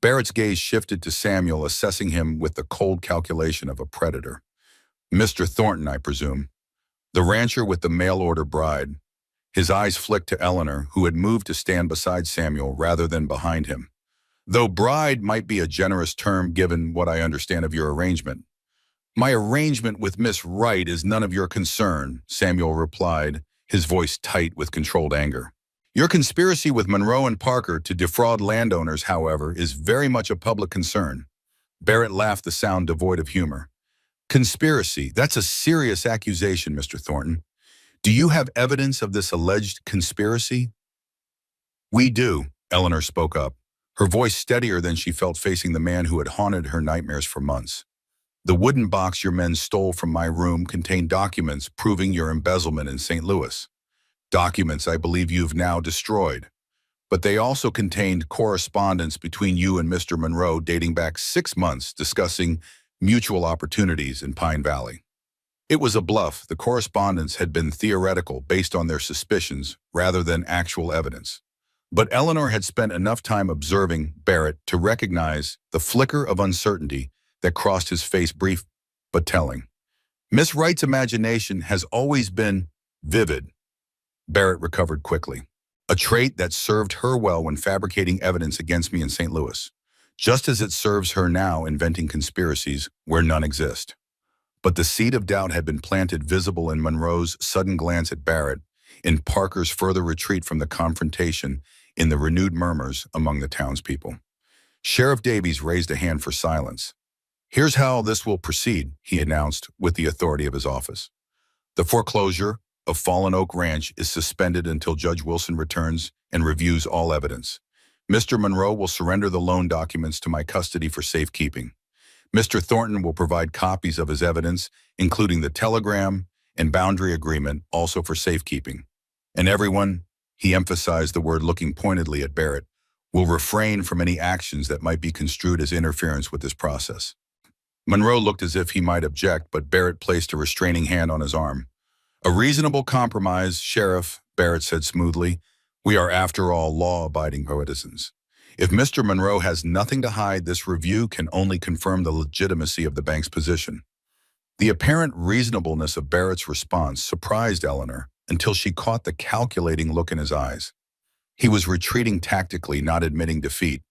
Barrett's gaze shifted to Samuel, assessing him with the cold calculation of a predator. "Mr. Thornton, I presume." The rancher with the mail-order bride. His eyes flicked to Eleanor, who had moved to stand beside Samuel rather than behind him. "Though bride might be a generous term given what I understand of your arrangement." "My arrangement with Miss Wright is none of your concern," Samuel replied, his voice tight with controlled anger. "Your conspiracy with Monroe and Parker to defraud landowners, however, is very much a public concern." Barrett laughed, the sound devoid of humor. "Conspiracy, that's a serious accusation, Mr. Thornton. Do you have evidence of this alleged conspiracy?" "We do," Eleanor spoke up, her voice steadier than she felt facing the man who had haunted her nightmares for months. "The wooden box your men stole from my room contained documents proving your embezzlement in St. Louis. Documents I believe you've now destroyed. But they also contained correspondence between you and Mr. Monroe dating back 6 months discussing mutual opportunities in Pine Valley. It was a bluff. The correspondence had been theoretical, based on their suspicions rather than actual evidence. But Eleanor had spent enough time observing Barrett to recognize the flicker of uncertainty that crossed his face, brief but telling. Miss Wright's imagination has always been vivid, Barrett recovered quickly, a trait that served her well when fabricating evidence against me in St. Louis, just as it serves her now inventing conspiracies where none exist. But the seed of doubt had been planted, visible in Monroe's sudden glance at Barrett, in Parker's further retreat from the confrontation, in the renewed murmurs among the townspeople. Sheriff Davies raised a hand for silence. "Here's how this will proceed," he announced with the authority of his office. "The foreclosure of Fallen Oak Ranch is suspended until Judge Wilson returns and reviews all evidence. Mr. Monroe will surrender the loan documents to my custody for safekeeping. Mr. Thornton will provide copies of his evidence, including the telegram and boundary agreement, also for safekeeping. And everyone," he emphasized the word, looking pointedly at Barrett, "will refrain from any actions that might be construed as interference with this process." Monroe looked as if he might object, but Barrett placed a restraining hand on his arm. "A reasonable compromise, Sheriff," Barrett said smoothly. "We are, after all, law-abiding citizens. If Mr. Monroe has nothing to hide, this review can only confirm the legitimacy of the bank's position." The apparent reasonableness of Barrett's response surprised Eleanor until she caught the calculating look in his eyes. He was retreating tactically, not admitting defeat.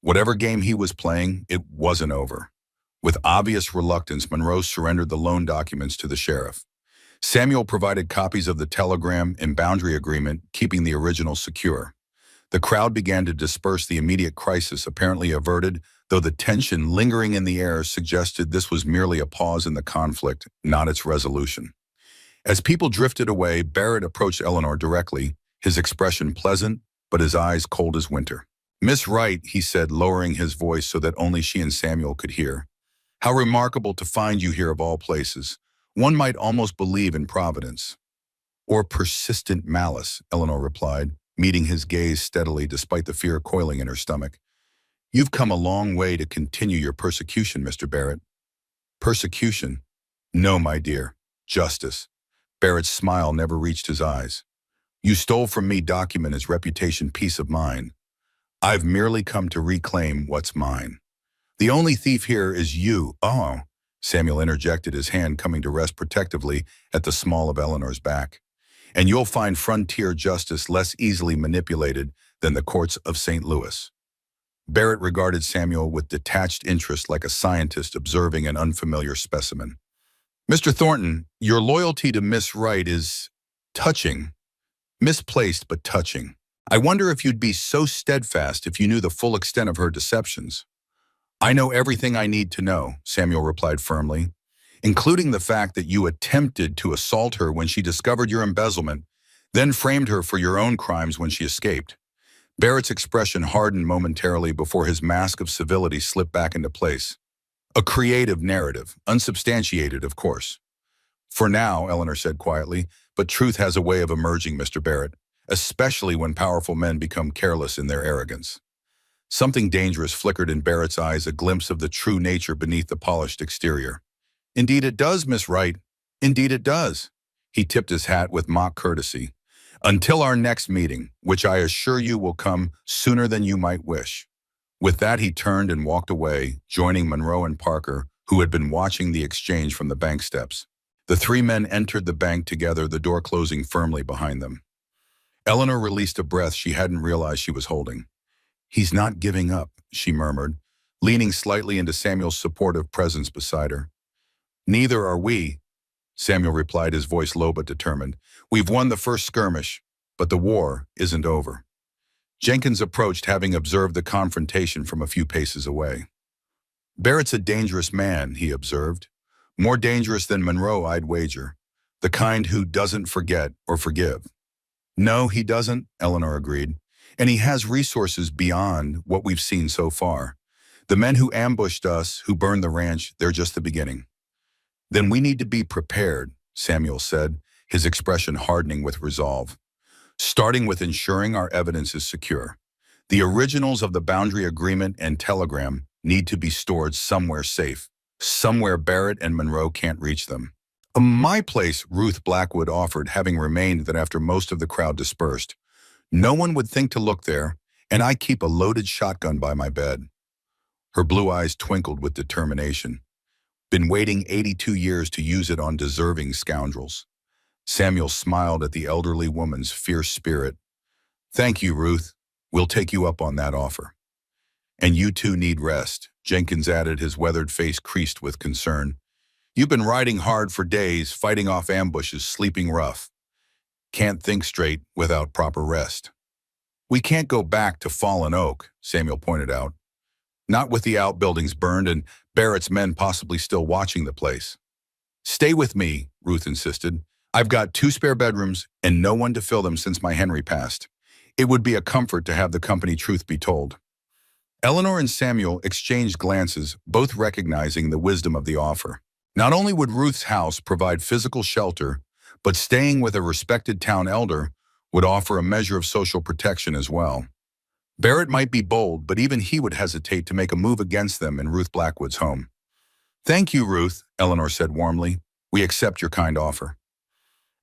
Whatever game he was playing, it wasn't over. With obvious reluctance, Monroe surrendered the loan documents to the sheriff. Samuel provided copies of the telegram and boundary agreement, keeping the original secure. The crowd began to disperse, the immediate crisis apparently averted, though the tension lingering in the air suggested this was merely a pause in the conflict, not its resolution. As people drifted away, Barrett approached Eleanor directly, his expression pleasant, but his eyes cold as winter. "Miss Wright," he said, lowering his voice so that only she and Samuel could hear. "How remarkable to find you here of all places. One might almost believe in providence." "Or persistent malice," Eleanor replied, meeting his gaze steadily despite the fear coiling in her stomach. "You've come a long way to continue your persecution, Mr. Barrett." "Persecution? No, my dear. Justice." Barrett's smile never reached his eyes. "You stole from me document as reputation, peace of mind. I've merely come to reclaim what's mine. The only thief here is you." "Oh," Samuel interjected, his hand coming to rest protectively at the small of Eleanor's back. "And you'll find frontier justice less easily manipulated than the courts of St. Louis." Barrett regarded Samuel with detached interest, like a scientist observing an unfamiliar specimen. "Mr. Thornton, your loyalty to Miss Wright is touching. Misplaced, but touching. I wonder if you'd be so steadfast if you knew the full extent of her deceptions." "I know everything I need to know," Samuel replied firmly, "including the fact that you attempted to assault her when she discovered your embezzlement, then framed her for your own crimes when she escaped." Barrett's expression hardened momentarily before his mask of civility slipped back into place. "A creative narrative, unsubstantiated, of course." "For now," Eleanor said quietly, "but truth has a way of emerging, Mr. Barrett, especially when powerful men become careless in their arrogance." Something dangerous flickered in Barrett's eyes, a glimpse of the true nature beneath the polished exterior. "Indeed it does, Miss Wright. Indeed it does." He tipped his hat with mock courtesy. "Until our next meeting, which I assure you will come sooner than you might wish." With that, he turned and walked away, joining Monroe and Parker, who had been watching the exchange from the bank steps. The three men entered the bank together, the door closing firmly behind them. Eleanor released a breath she hadn't realized she was holding. "He's not giving up," she murmured, leaning slightly into Samuel's supportive presence beside her. "Neither are we," Samuel replied, his voice low but determined. "We've won the first skirmish, but the war isn't over." Jenkins approached, having observed the confrontation from a few paces away. "Barrett's a dangerous man," he observed. "More dangerous than Monroe, I'd wager. The kind who doesn't forget or forgive." "No, he doesn't," Eleanor agreed. "And he has resources beyond what we've seen so far. The men who ambushed us, who burned the ranch, they're just the beginning." "Then we need to be prepared," Samuel said, his expression hardening with resolve. "Starting with ensuring our evidence is secure. The originals of the boundary agreement and telegram need to be stored somewhere safe, somewhere Barrett and Monroe can't reach them." "My place," Ruth Blackwood offered, having remained that after most of the crowd dispersed. No one would think to look there, and I keep a loaded shotgun by my bed." Her blue eyes twinkled with determination. "Been waiting 82 years to use it on deserving scoundrels." Samuel smiled at the elderly woman's fierce spirit. "Thank you, Ruth. We'll take you up on that offer." "And you two need rest," Jenkins added, his weathered face creased with concern. "You've been riding hard for days, fighting off ambushes, sleeping rough. Can't think straight without proper rest." "We can't go back to Fallen Oak," Samuel pointed out. "Not with the outbuildings burned and Barrett's men possibly still watching the place." "Stay with me," Ruth insisted. "I've got 2 spare bedrooms and no one to fill them since my Henry passed. It would be a comfort to have the company truth be told." Eleanor and Samuel exchanged glances, both recognizing the wisdom of the offer. Not only would Ruth's house provide physical shelter, but staying with a respected town elder would offer a measure of social protection as well. Barrett might be bold, but even he would hesitate to make a move against them in Ruth Blackwood's home. "Thank you, Ruth," Eleanor said warmly. "We accept your kind offer."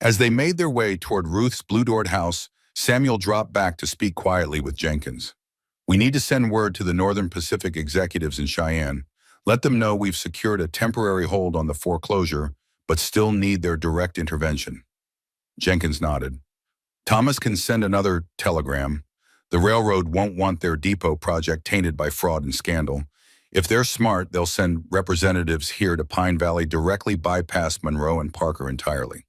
As they made their way toward Ruth's blue-doored house, Samuel dropped back to speak quietly with Jenkins. "We need to send word to the Northern Pacific executives in Cheyenne. Let them know we've secured a temporary hold on the foreclosure, but still need their direct intervention." Jenkins nodded. "Thomas can send another telegram. The railroad won't want their depot project tainted by fraud and scandal. If they're smart, they'll send representatives here to Pine Valley, directly bypass Monroe and Parker entirely.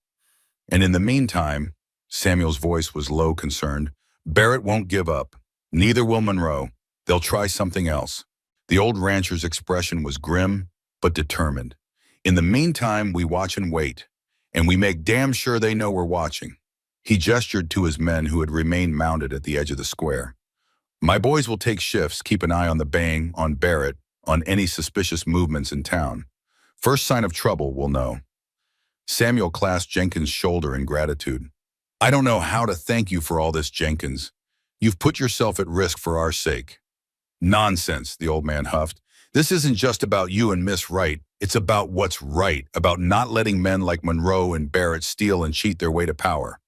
And in the meantime," Samuel's voice was low, concerned, "Barrett won't give up. Neither will Monroe. They'll try something else." The old rancher's expression was grim, but determined. "In the meantime, we watch and wait, and we make damn sure they know we're watching." He gestured to his men who had remained mounted at the edge of the square. "My boys will take shifts, keep an eye on the bang, on Barrett, on any suspicious movements in town. First sign of trouble, we'll know." Samuel clasped Jenkins' shoulder in gratitude. "I don't know how to thank you for all this, Jenkins. You've put yourself at risk for our sake." "Nonsense," the old man huffed. "This isn't just about you and Miss Wright. It's about what's right, about not letting men like Monroe and Barrett steal and cheat their way to power."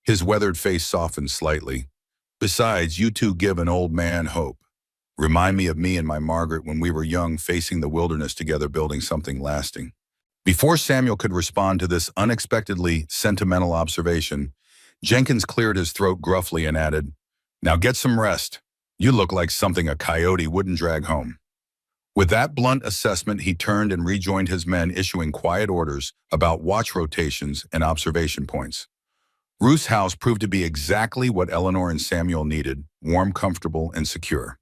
His weathered face softened slightly. "Besides, you two give an old man hope. Remind me of me and my Margaret when we were young, facing the wilderness together, building something lasting." Before Samuel could respond to this unexpectedly sentimental observation, Jenkins cleared his throat gruffly and added, "Now get some rest. You look like something a coyote wouldn't drag home." With that blunt assessment, he turned and rejoined his men, issuing quiet orders about watch rotations and observation points. Ruth's house proved to be exactly what Eleanor and Samuel needed: warm, comfortable, and secure.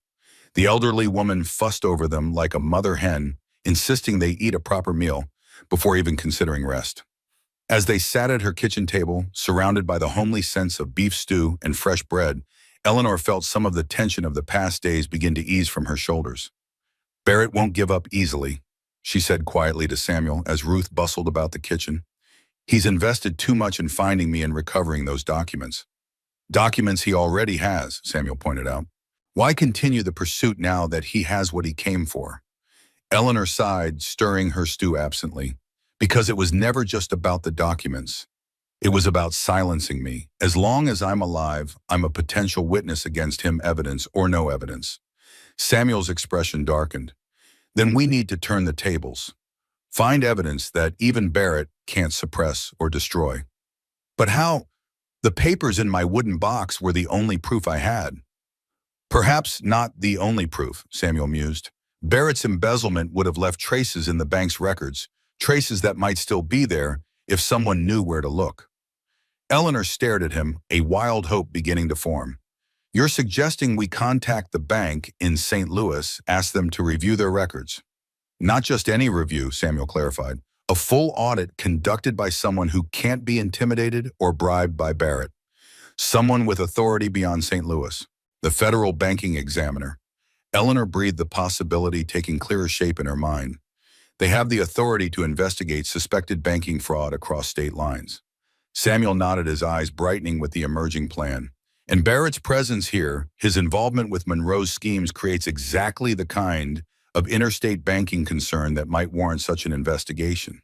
The elderly woman fussed over them like a mother hen, insisting they eat a proper meal before even considering rest. As they sat at her kitchen table, surrounded by the homely scents of beef stew and fresh bread, Eleanor felt some of the tension of the past days begin to ease from her shoulders. "Barrett won't give up easily," she said quietly to Samuel as Ruth bustled about the kitchen. "He's invested too much in finding me and recovering those documents." "Documents he already has," Samuel pointed out. "Why continue the pursuit now that he has what he came for?" Eleanor sighed, stirring her stew absently. "Because it was never just about the documents. It was about silencing me. As long as I'm alive, I'm a potential witness against him, evidence or no evidence." Samuel's expression darkened. "Then we need to turn the tables. Find evidence that even Barrett can't suppress or destroy." "But how? The papers in my wooden box were the only proof I had." "Perhaps not the only proof," Samuel mused. "Barrett's embezzlement would have left traces in the bank's records, traces that might still be there if someone knew where to look." Eleanor stared at him, a wild hope beginning to form. "You're suggesting we contact the bank in St. Louis, ask them to review their records?" "Not just any review," Samuel clarified. "A full audit conducted by someone who can't be intimidated or bribed by Barrett. Someone with authority beyond St. Louis. The federal banking examiner." Eleanor breathed, the possibility taking clearer shape in her mind. "They have the authority to investigate suspected banking fraud across state lines." Samuel nodded, his eyes brightening with the emerging plan. "And Barrett's presence here, his involvement with Monroe's schemes, creates exactly the kind of interstate banking concern that might warrant such an investigation."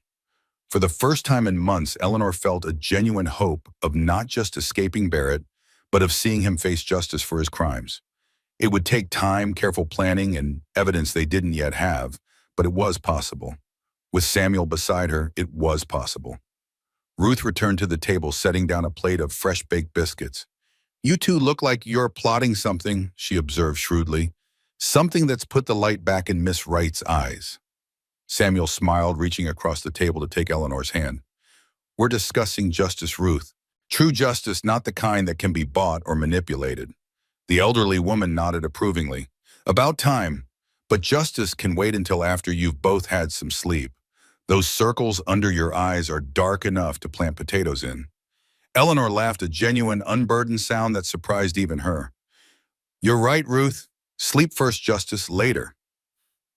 For the first time in months, Eleanor felt a genuine hope of not just escaping Barrett, but of seeing him face justice for his crimes. It would take time, careful planning, and evidence they didn't yet have, but it was possible. With Samuel beside her, it was possible. Ruth returned to the table, setting down a plate of fresh-baked biscuits. "You two look like you're plotting something," she observed shrewdly. "Something that's put the light back in Miss Wright's eyes." Samuel smiled, reaching across the table to take Eleanor's hand. "We're discussing justice, Ruth. True justice, not the kind that can be bought or manipulated." The elderly woman nodded approvingly. "About time. But justice can wait until after you've both had some sleep. Those circles under your eyes are dark enough to plant potatoes in." Eleanor laughed, a genuine, unburdened sound that surprised even her. "You're right, Ruth. Sleep first, justice later."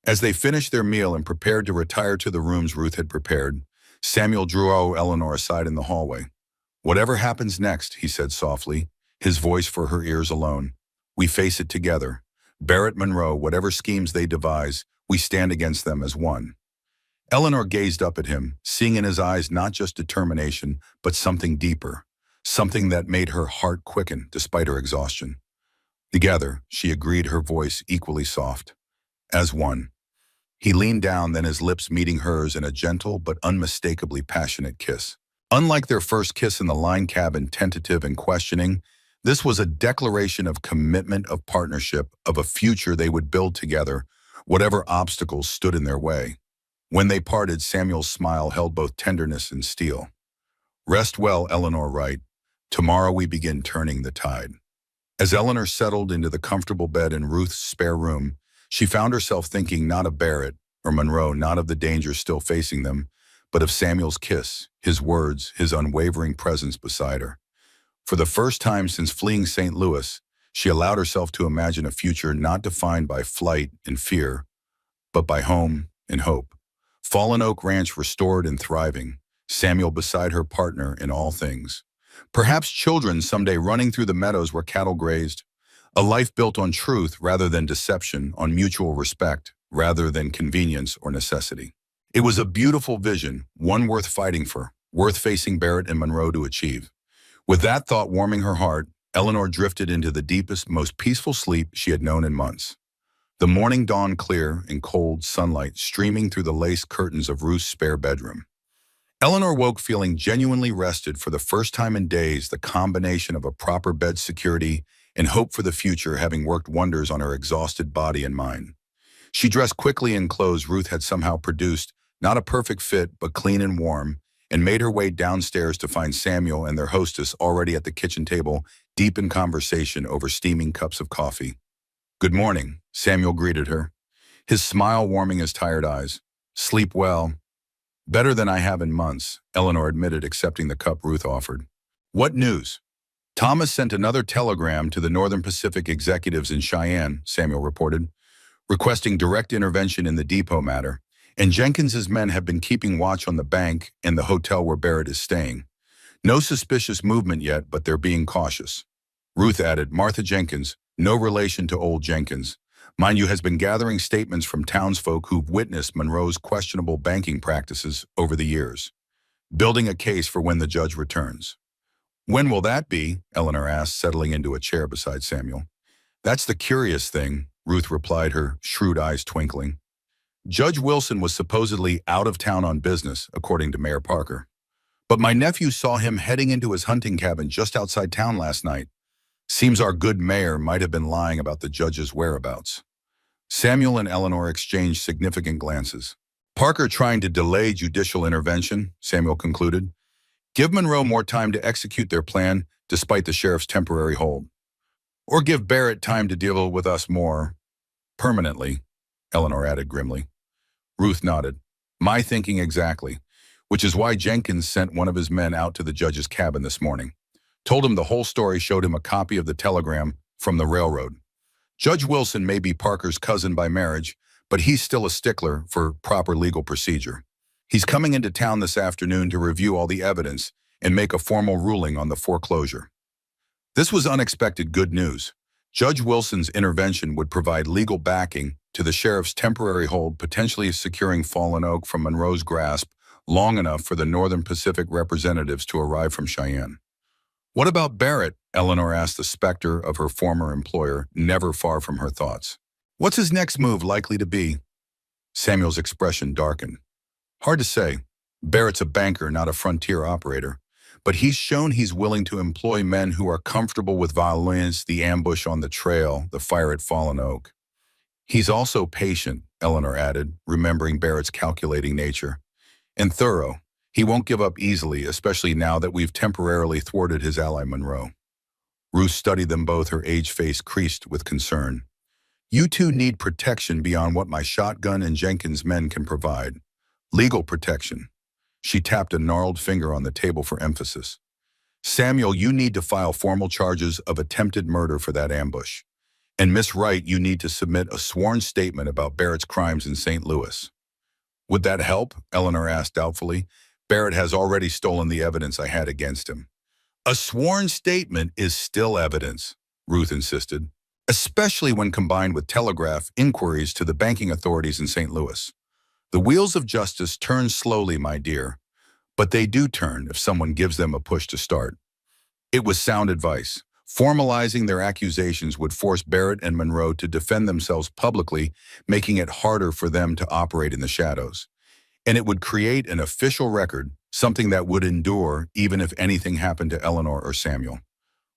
As they finished their meal and prepared to retire to the rooms Ruth had prepared, Samuel drew Eleanor aside in the hallway. "Whatever happens next," he said softly, his voice for her ears alone, "we face it together. Barrett Monroe, whatever schemes they devise, we stand against them as one." Eleanor gazed up at him, seeing in his eyes not just determination, but something deeper, something that made her heart quicken despite her exhaustion. "Together," she agreed, her voice equally soft. "As one." He leaned down, then his lips meeting hers in a gentle but unmistakably passionate kiss. Unlike their first kiss in the line cabin, tentative and questioning, this was a declaration of commitment, of partnership, of a future they would build together, whatever obstacles stood in their way. When they parted, Samuel's smile held both tenderness and steel. "Rest well, Eleanor Wright. Tomorrow we begin turning the tide." As Eleanor settled into the comfortable bed in Ruth's spare room, she found herself thinking not of Barrett or Monroe, not of the danger still facing them, but of Samuel's kiss, his words, his unwavering presence beside her. For the first time since fleeing St. Louis, she allowed herself to imagine a future not defined by flight and fear, but by home and hope. Fallen Oak Ranch restored and thriving, Samuel beside her partner in all things. Perhaps children someday running through the meadows where cattle grazed. A life built on truth rather than deception, on mutual respect rather than convenience or necessity. It was a beautiful vision, one worth fighting for, worth facing Barrett and Monroe to achieve. With that thought warming her heart, Eleanor drifted into the deepest, most peaceful sleep she had known in months. The morning dawned clear in cold sunlight streaming through the lace curtains of Ruth's spare bedroom. Eleanor woke feeling genuinely rested. For the first time in days, the combination of a proper bed security and hope for the future having worked wonders on her exhausted body and mind. She dressed quickly in clothes Ruth had somehow produced, not a perfect fit, but clean and warm, and made her way downstairs to find Samuel and their hostess already at the kitchen table, deep in conversation over steaming cups of coffee. "Good morning," Samuel greeted her, his smile warming his tired eyes. "Sleep well." "Better than I have in months," Eleanor admitted, accepting the cup Ruth offered. "What news?" "Thomas sent another telegram to the Northern Pacific executives in Cheyenne," Samuel reported, "requesting direct intervention in the depot matter, and Jenkins's men have been keeping watch on the bank and the hotel where Barrett is staying. No suspicious movement yet, but they're being cautious." Ruth added, "Martha Jenkins, no relation to old Jenkins, mind you, has been gathering statements from townsfolk who've witnessed Monroe's questionable banking practices over the years, building a case for when the judge returns." "When will that be?" Eleanor asked, settling into a chair beside Samuel. "That's the curious thing," Ruth replied, her shrewd eyes twinkling. "Judge Wilson was supposedly out of town on business, according to Mayor Parker. But my nephew saw him heading into his hunting cabin just outside town last night. Seems our good mayor might have been lying about the judge's whereabouts." Samuel and Eleanor exchanged significant glances. "Parker trying to delay judicial intervention," Samuel concluded. "Give Monroe more time to execute their plan, despite the sheriff's temporary hold. Or give Barrett time to deal with us more permanently," Eleanor added grimly. Ruth nodded. "My thinking exactly, which is why Jenkins sent one of his men out to the judge's cabin this morning. Told him the whole story, showed him a copy of the telegram from the railroad. Judge Wilson may be Parker's cousin by marriage, but he's still a stickler for proper legal procedure. He's coming into town this afternoon to review all the evidence and make a formal ruling on the foreclosure." This was unexpected good news. Judge Wilson's intervention would provide legal backing to the sheriff's temporary hold, potentially securing Fallen Oak from Monroe's grasp long enough for the Northern Pacific representatives to arrive from Cheyenne. What about Barrett? Eleanor asked the specter of her former employer, never far from her thoughts. What's his next move likely to be? Samuel's expression darkened. Hard to say. Barrett's a banker, not a frontier operator. But he's shown he's willing to employ men who are comfortable with violence, the ambush on the trail, the fire at Fallen Oak. He's also patient, Eleanor added, remembering Barrett's calculating nature. And thorough. He won't give up easily, especially now that we've temporarily thwarted his ally Monroe. Ruth studied them both, her aged face creased with concern. You two need protection beyond what my shotgun and Jenkins' men can provide. Legal protection. She tapped a gnarled finger on the table for emphasis. Samuel, you need to file formal charges of attempted murder for that ambush. And Miss Wright, you need to submit a sworn statement about Barrett's crimes in St. Louis. Would that help? Eleanor asked doubtfully. Barrett has already stolen the evidence I had against him. A sworn statement is still evidence, Ruth insisted, especially when combined with telegraph inquiries to the banking authorities in St. Louis. The wheels of justice turn slowly, my dear, but they do turn if someone gives them a push to start. It was sound advice. Formalizing their accusations would force Barrett and Monroe to defend themselves publicly, making it harder for them to operate in the shadows. And it would create an official record, something that would endure even if anything happened to Eleanor or Samuel.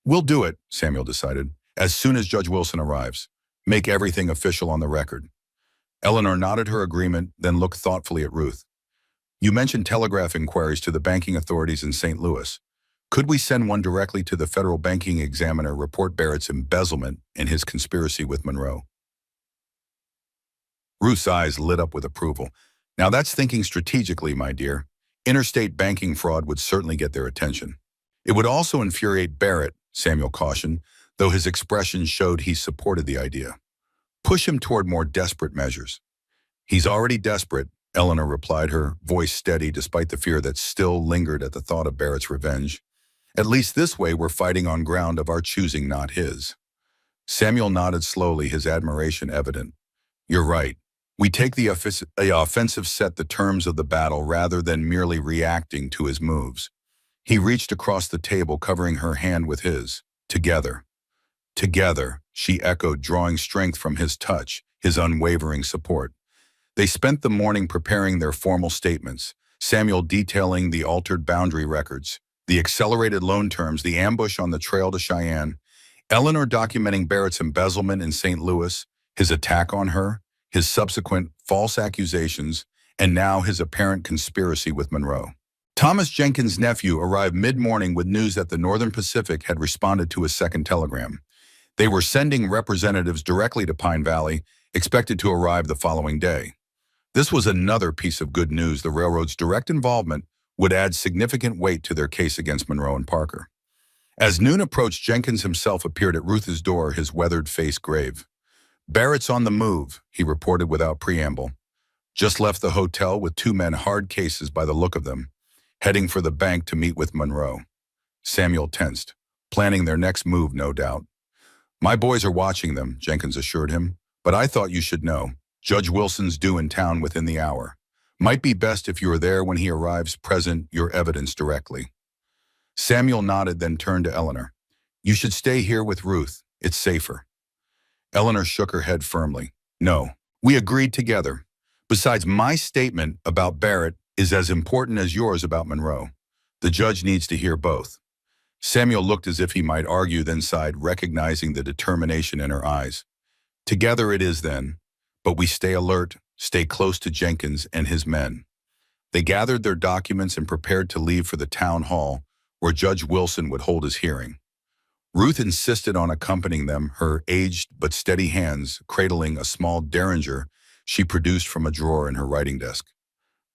We'll do it, Samuel decided, as soon as Judge Wilson arrives. Make everything official on the record. Eleanor nodded her agreement, then looked thoughtfully at Ruth. You mentioned telegraph inquiries to the banking authorities in St. Louis. Could we send one directly to the federal banking examiner, report Barrett's embezzlement and his conspiracy with Monroe? Ruth's eyes lit up with approval. Now that's thinking strategically, my dear. Interstate banking fraud would certainly get their attention. It would also infuriate Barrett, Samuel cautioned, though his expression showed he supported the idea. Push him toward more desperate measures. He's already desperate, Eleanor replied, her voice steady despite the fear that still lingered at the thought of Barrett's revenge. At least this way we're fighting on ground of our choosing, not his. Samuel nodded slowly, his admiration evident. You're right. We take the offensive set the terms of the battle rather than merely reacting to his moves. He reached across the table, covering her hand with his. Together. Together, she echoed, drawing strength from his touch, his unwavering support. They spent the morning preparing their formal statements, Samuel detailing the altered boundary records, the accelerated loan terms, the ambush on the trail to Cheyenne, Eleanor documenting Barrett's embezzlement in St. Louis, his attack on her, his subsequent false accusations, and now his apparent conspiracy with Monroe. Thomas Jenkins' nephew arrived mid-morning with news that the Northern Pacific had responded to his second telegram. They were sending representatives directly to Pine Valley, expected to arrive the following day. This was another piece of good news. The railroad's direct involvement would add significant weight to their case against Monroe and Parker. As noon approached, Jenkins himself appeared at Ruth's door, his weathered face grave. Barrett's on the move, he reported without preamble. Just left the hotel with two men, hard cases by the look of them, heading for the bank to meet with Monroe. Samuel tensed, planning their next move, no doubt. My boys are watching them, Jenkins assured him, but I thought you should know. Judge Wilson's due in town within the hour. Might be best if you are there when he arrives, present your evidence directly. Samuel nodded, then turned to Eleanor. You should stay here with Ruth. It's safer. Eleanor shook her head firmly. No, we agreed together. Besides, my statement about Barrett is as important as yours about Monroe. The judge needs to hear both. Samuel looked as if he might argue, then sighed, recognizing the determination in her eyes. Together it is then, but we stay alert, stay close to Jenkins and his men. They gathered their documents and prepared to leave for the town hall, where Judge Wilson would hold his hearing. Ruth insisted on accompanying them, her aged but steady hands cradling a small derringer she produced from a drawer in her writing desk.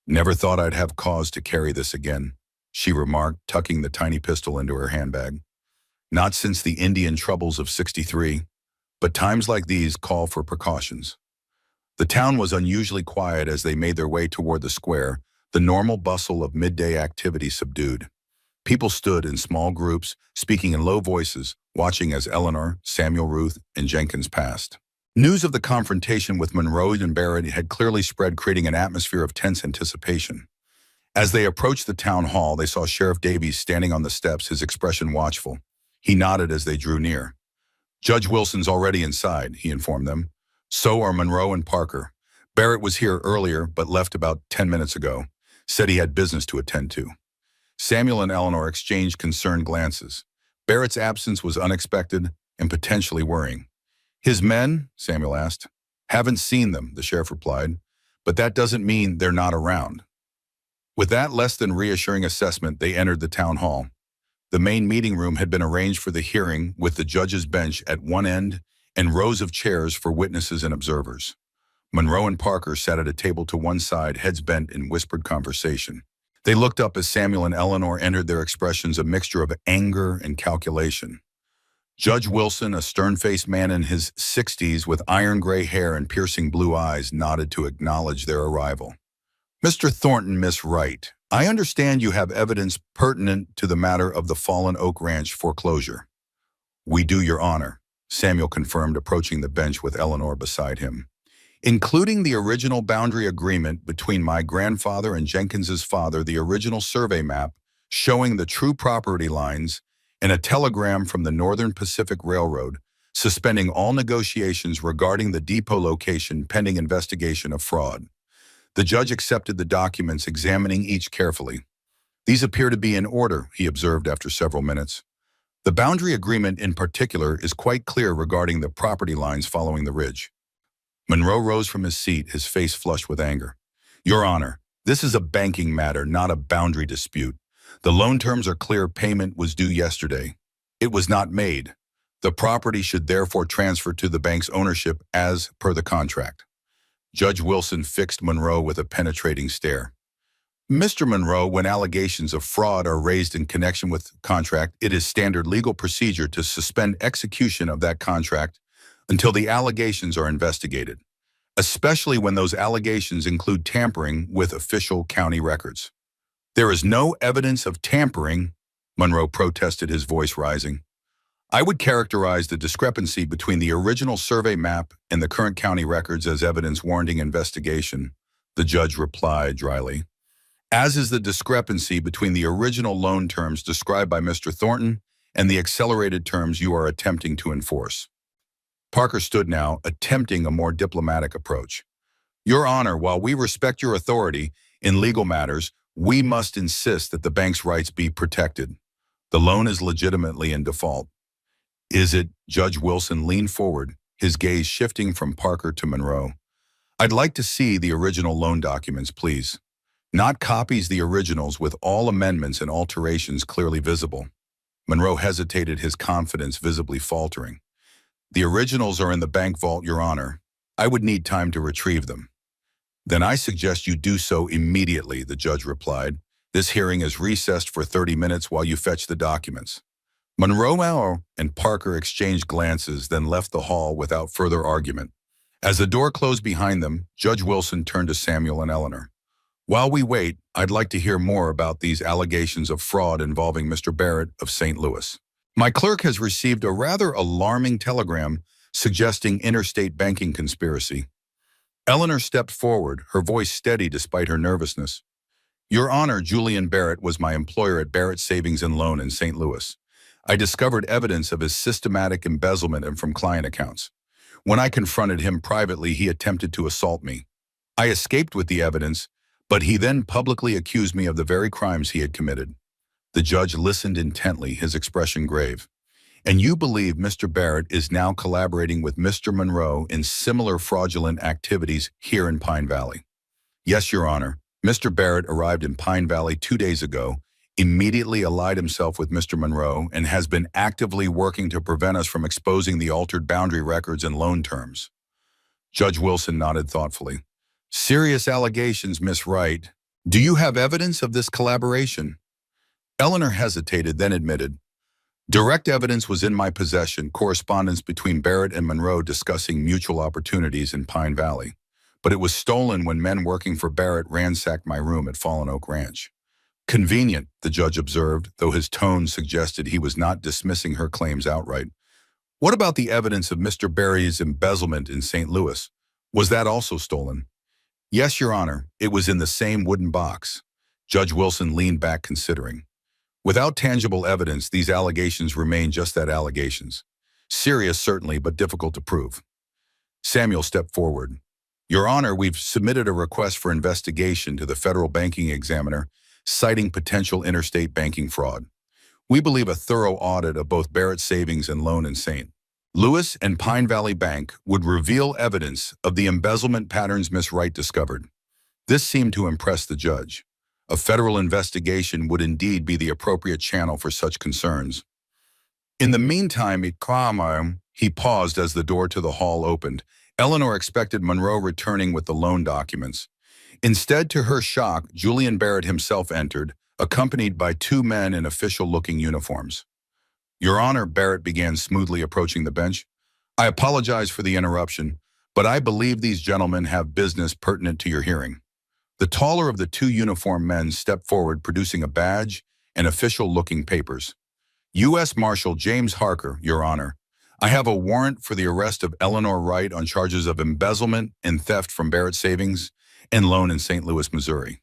Never thought I'd have cause to carry this again, she remarked, tucking the tiny pistol into her handbag. Not since the Indian troubles of '63, but times like these call for precautions. The town was unusually quiet as they made their way toward the square, the normal bustle of midday activity subdued. People stood in small groups, speaking in low voices, watching as Eleanor, Samuel, Ruth, and Jenkins passed. News of the confrontation with Monroe and Barrett had clearly spread, creating an atmosphere of tense anticipation. As they approached the town hall, they saw Sheriff Davies standing on the steps, his expression watchful. He nodded as they drew near. Judge Wilson's already inside, he informed them. So are Monroe and Parker. Barrett was here earlier, but left about 10 minutes ago. Said he had business to attend to. Samuel and Eleanor exchanged concerned glances. Barrett's absence was unexpected and potentially worrying. His men? Samuel asked. Haven't seen them, the sheriff replied. But that doesn't mean they're not around. With that less than reassuring assessment, they entered the town hall. The main meeting room had been arranged for the hearing with the judge's bench at one end and rows of chairs for witnesses and observers. Monroe and Parker sat at a table to one side, heads bent in whispered conversation. They looked up as Samuel and Eleanor entered, their expressions a mixture of anger and calculation. Judge Wilson, a stern-faced man in his 60s with iron gray hair and piercing blue eyes, nodded to acknowledge their arrival. Mr. Thornton, Miss Wright, I understand you have evidence pertinent to the matter of the Fallen Oak Ranch foreclosure. We do, Your Honor, Samuel confirmed, approaching the bench with Eleanor beside him. Including the original boundary agreement between my grandfather and Jenkins's father, the original survey map showing the true property lines, and a telegram from the Northern Pacific Railroad suspending all negotiations regarding the depot location pending investigation of fraud. The judge accepted the documents, examining each carefully. These appear to be in order, he observed after several minutes. The boundary agreement in particular is quite clear regarding the property lines following the ridge. Monroe rose from his seat, his face flushed with anger. Your Honor, this is a banking matter, not a boundary dispute. The loan terms are clear. Payment was due yesterday. It was not made. The property should therefore transfer to the bank's ownership as per the contract. Judge Wilson fixed Monroe with a penetrating stare. Mr. Monroe, when allegations of fraud are raised in connection with the contract, it is standard legal procedure to suspend execution of that contract until the allegations are investigated, especially when those allegations include tampering with official county records. There is no evidence of tampering, Monroe protested, his voice rising. I would characterize the discrepancy between the original survey map and the current county records as evidence warranting investigation, the judge replied dryly, as is the discrepancy between the original loan terms described by Mr. Thornton and the accelerated terms you are attempting to enforce. Parker stood now, attempting a more diplomatic approach. Your Honor, while we respect your authority in legal matters, we must insist that the bank's rights be protected. The loan is legitimately in default. Is it? Judge Wilson leaned forward, his gaze shifting from Parker to Monroe. I'd like to see the original loan documents, please. Not copies, the originals with all amendments and alterations clearly visible. Monroe hesitated, his confidence visibly faltering. The originals are in the bank vault, Your Honor. I would need time to retrieve them. Then I suggest you do so immediately, the judge replied. This hearing is recessed for 30 minutes while you fetch the documents. Monroe and Parker exchanged glances, then left the hall without further argument. As the door closed behind them, Judge Wilson turned to Samuel and Eleanor. While we wait, I'd like to hear more about these allegations of fraud involving Mr. Barrett of St. Louis. My clerk has received a rather alarming telegram suggesting interstate banking conspiracy. Eleanor stepped forward, her voice steady despite her nervousness. Your Honor, Julian Barrett was my employer at Barrett Savings and Loan in St. Louis. I discovered evidence of his systematic embezzlement and from client accounts. When I confronted him privately, he attempted to assault me. I escaped with the evidence, but he then publicly accused me of the very crimes he had committed. The judge listened intently, his expression grave. And you believe Mr. Barrett is now collaborating with Mr. Monroe in similar fraudulent activities here in Pine Valley? Yes, Your Honor. Mr. Barrett arrived in Pine Valley 2 days ago, immediately allied himself with Mr. Monroe, and has been actively working to prevent us from exposing the altered boundary records and loan terms. Judge Wilson nodded thoughtfully. Serious allegations, Miss Wright. Do you have evidence of this collaboration? Eleanor hesitated, then admitted. Direct evidence was in my possession, correspondence between Barrett and Monroe discussing mutual opportunities in Pine Valley. But it was stolen when men working for Barrett ransacked my room at Fallen Oak Ranch. Convenient, the judge observed, though his tone suggested he was not dismissing her claims outright. What about the evidence of Mr. Barry's embezzlement in St. Louis? Was that also stolen? Yes, Your Honor. It was in the same wooden box. Judge Wilson leaned back considering. Without tangible evidence, these allegations remain just that, allegations. Serious, certainly, but difficult to prove. Samuel stepped forward. Your Honor, we've submitted a request for investigation to the federal banking examiner, citing potential interstate banking fraud. We believe a thorough audit of both Barrett Savings and Loan and St. Louis and Pine Valley Bank would reveal evidence of the embezzlement patterns Miss Wright discovered. This seemed to impress the judge. A federal investigation would indeed be the appropriate channel for such concerns. In the meantime, he paused as the door to the hall opened. Eleanor expected Monroe returning with the loan documents. Instead, to her shock, Julian Barrett himself entered, accompanied by two men in official-looking uniforms. Your Honor, Barrett began smoothly approaching the bench. I apologize for the interruption, but I believe these gentlemen have business pertinent to your hearing. The taller of the two uniformed men stepped forward, producing a badge and official-looking papers. U.S. Marshal James Harker, Your Honor. I have a warrant for the arrest of Eleanor Wright on charges of embezzlement and theft from Barrett Savings and Loan in St. Louis, Missouri.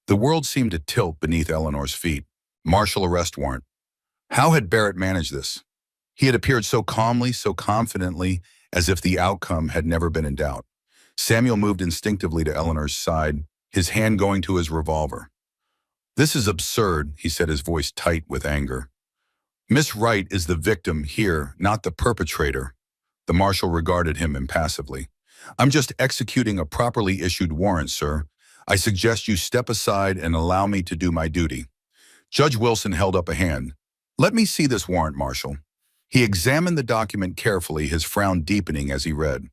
The world seemed to tilt beneath Eleanor's feet. Marshal arrest warrant. How had Barrett managed this? He had appeared so calmly, so confidently, as if the outcome had never been in doubt. Samuel moved instinctively to Eleanor's side, his hand going to his revolver. This is absurd, he said, his voice tight with anger. Miss Wright is the victim here, not the perpetrator. The marshal regarded him impassively. I'm just executing a properly issued warrant, sir. I suggest you step aside and allow me to do my duty. Judge Wilson held up a hand. Let me see this warrant, Marshal. He examined the document carefully, his frown deepening as he read.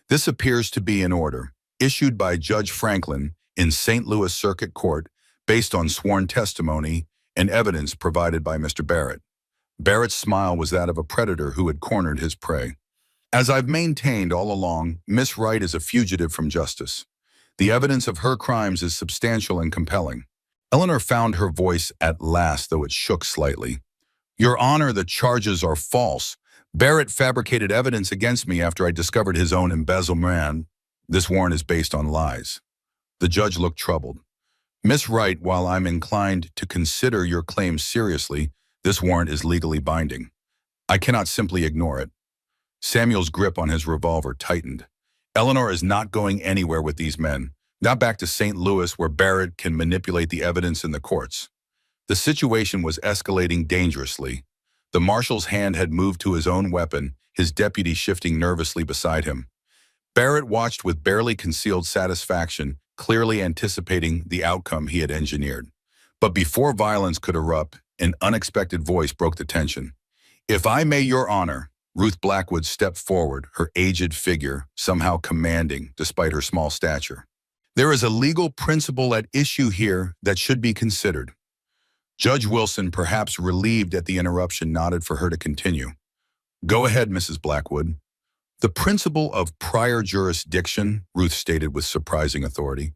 This appears to be in order, issued by Judge Franklin in St. Louis Circuit Court, based on sworn testimony and evidence provided by Mr. Barrett. Barrett's smile was that of a predator who had cornered his prey. As I've maintained all along, Miss Wright is a fugitive from justice. The evidence of her crimes is substantial and compelling. Eleanor found her voice at last, though it shook slightly. Your Honor, the charges are false. Barrett fabricated evidence against me after I discovered his own embezzlement. This warrant is based on lies. The judge looked troubled. Miss Wright, while I'm inclined to consider your claims seriously, this warrant is legally binding. I cannot simply ignore it. Samuel's grip on his revolver tightened. Eleanor is not going anywhere with these men, not back to St. Louis where Barrett can manipulate the evidence in the courts. The situation was escalating dangerously. The marshal's hand had moved to his own weapon, his deputy shifting nervously beside him. Barrett watched with barely concealed satisfaction, clearly anticipating the outcome he had engineered. But before violence could erupt, an unexpected voice broke the tension. If I may, Your Honor. Ruth Blackwood stepped forward, her aged figure somehow commanding despite her small stature. There is a legal principle at issue here that should be considered. Judge Wilson, perhaps relieved at the interruption, nodded for her to continue. Go ahead, Mrs. Blackwood. The principle of prior jurisdiction, Ruth stated with surprising authority.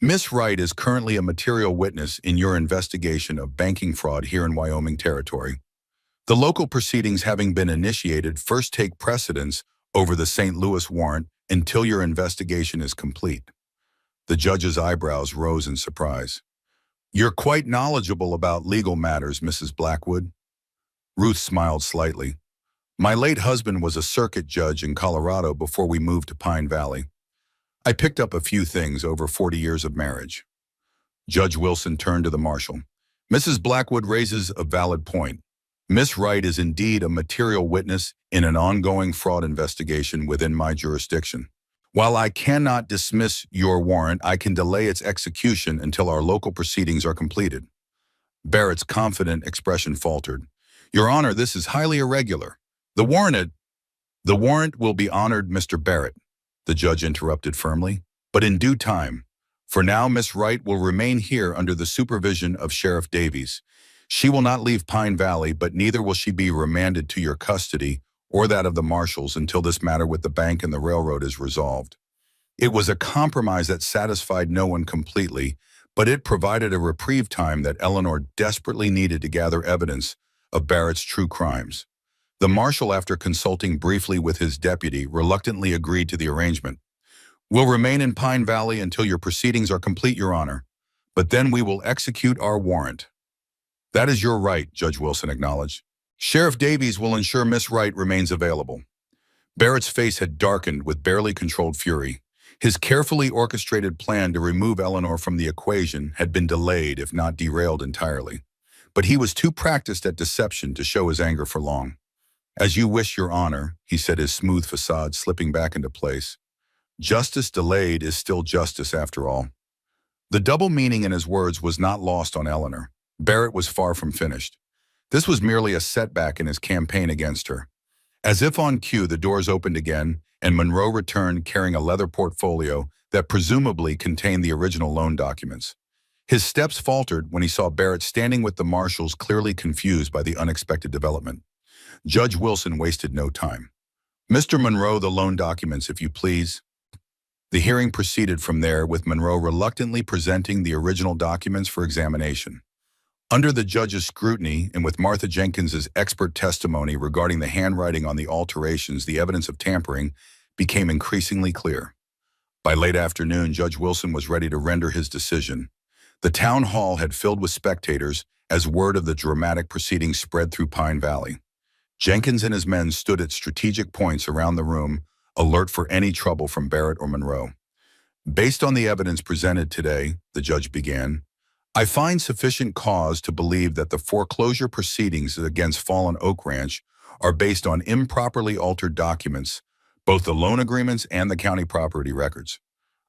Miss Wright is currently a material witness in your investigation of banking fraud here in Wyoming Territory. The local proceedings having been initiated first take precedence over the St. Louis warrant until your investigation is complete. The judge's eyebrows rose in surprise. You're quite knowledgeable about legal matters, Mrs. Blackwood. Ruth smiled slightly. My late husband was a circuit judge in Colorado before we moved to Pine Valley. I picked up a few things over 40 years of marriage. Judge Wilson turned to the marshal. Mrs. Blackwood raises a valid point. Miss Wright is indeed a material witness in an ongoing fraud investigation within my jurisdiction. While I cannot dismiss your warrant, I can delay its execution until our local proceedings are completed. Barrett's confident expression faltered. Your Honor, this is highly irregular. The warrant will be honored, Mr. Barrett, the judge interrupted firmly, but in due time. For now, Miss Wright will remain here under the supervision of Sheriff Davies. She will not leave Pine Valley, but neither will she be remanded to your custody or that of the marshals until this matter with the bank and the railroad is resolved. It was a compromise that satisfied no one completely, but it provided a reprieve time that Eleanor desperately needed to gather evidence of Barrett's true crimes. The marshal, after consulting briefly with his deputy, reluctantly agreed to the arrangement. We'll remain in Pine Valley until your proceedings are complete, Your Honor. But then we will execute our warrant. That is your right, Judge Wilson acknowledged. Sheriff Davies will ensure Miss Wright remains available. Barrett's face had darkened with barely controlled fury. His carefully orchestrated plan to remove Eleanor from the equation had been delayed, if not derailed entirely. But he was too practiced at deception to show his anger for long. As you wish, Your Honor, he said, his smooth facade slipping back into place. Justice delayed is still justice after all. The double meaning in his words was not lost on Eleanor. Barrett was far from finished. This was merely a setback in his campaign against her. As if on cue, the doors opened again, and Monroe returned carrying a leather portfolio that presumably contained the original loan documents. His steps faltered when he saw Barrett standing with the marshals, clearly confused by the unexpected development. Judge Wilson wasted no time. Mr. Monroe, the loan documents, if you please. The hearing proceeded from there, with Monroe reluctantly presenting the original documents for examination. Under the judge's scrutiny, and with Martha Jenkins's expert testimony regarding the handwriting on the alterations, the evidence of tampering became increasingly clear. By late afternoon, Judge Wilson was ready to render his decision. The town hall had filled with spectators as word of the dramatic proceedings spread through Pine Valley. Jenkins and his men stood at strategic points around the room, alert for any trouble from Barrett or Monroe. Based on the evidence presented today, the judge began, I find sufficient cause to believe that the foreclosure proceedings against Fallen Oak Ranch are based on improperly altered documents, both the loan agreements and the county property records.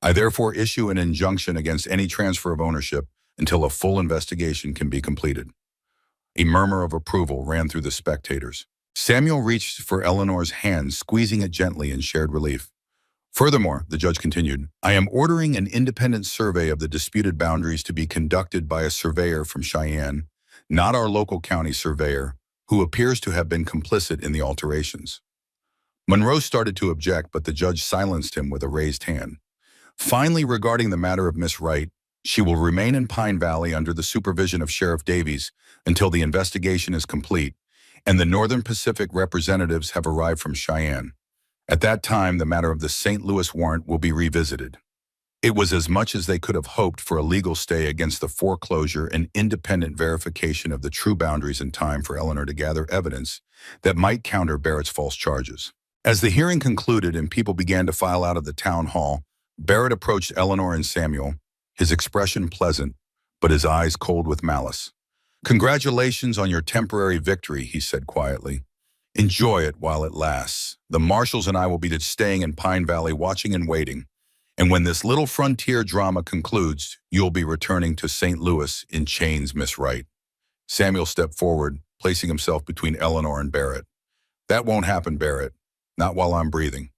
I therefore issue an injunction against any transfer of ownership until a full investigation can be completed. A murmur of approval ran through the spectators. Samuel reached for Eleanor's hand, squeezing it gently in shared relief. Furthermore, the judge continued, I am ordering an independent survey of the disputed boundaries to be conducted by a surveyor from Cheyenne, not our local county surveyor, who appears to have been complicit in the alterations. Monroe started to object, but the judge silenced him with a raised hand. Finally, regarding the matter of Miss Wright, she will remain in Pine Valley under the supervision of Sheriff Davies until the investigation is complete, and the Northern Pacific representatives have arrived from Cheyenne. At that time, the matter of the St. Louis warrant will be revisited. It was as much as they could have hoped for a legal stay against the foreclosure and independent verification of the true boundaries in time for Eleanor to gather evidence that might counter Barrett's false charges. As the hearing concluded and people began to file out of the town hall, Barrett approached Eleanor and Samuel, his expression pleasant, but his eyes cold with malice. Congratulations on your temporary victory, he said quietly. Enjoy it while it lasts. The marshals and I will be staying in Pine Valley watching and waiting. And when this little frontier drama concludes, you'll be returning to St. Louis in chains, Miss Wright. Samuel stepped forward, placing himself between Eleanor and Barrett. That won't happen, Barrett. Not while I'm breathing.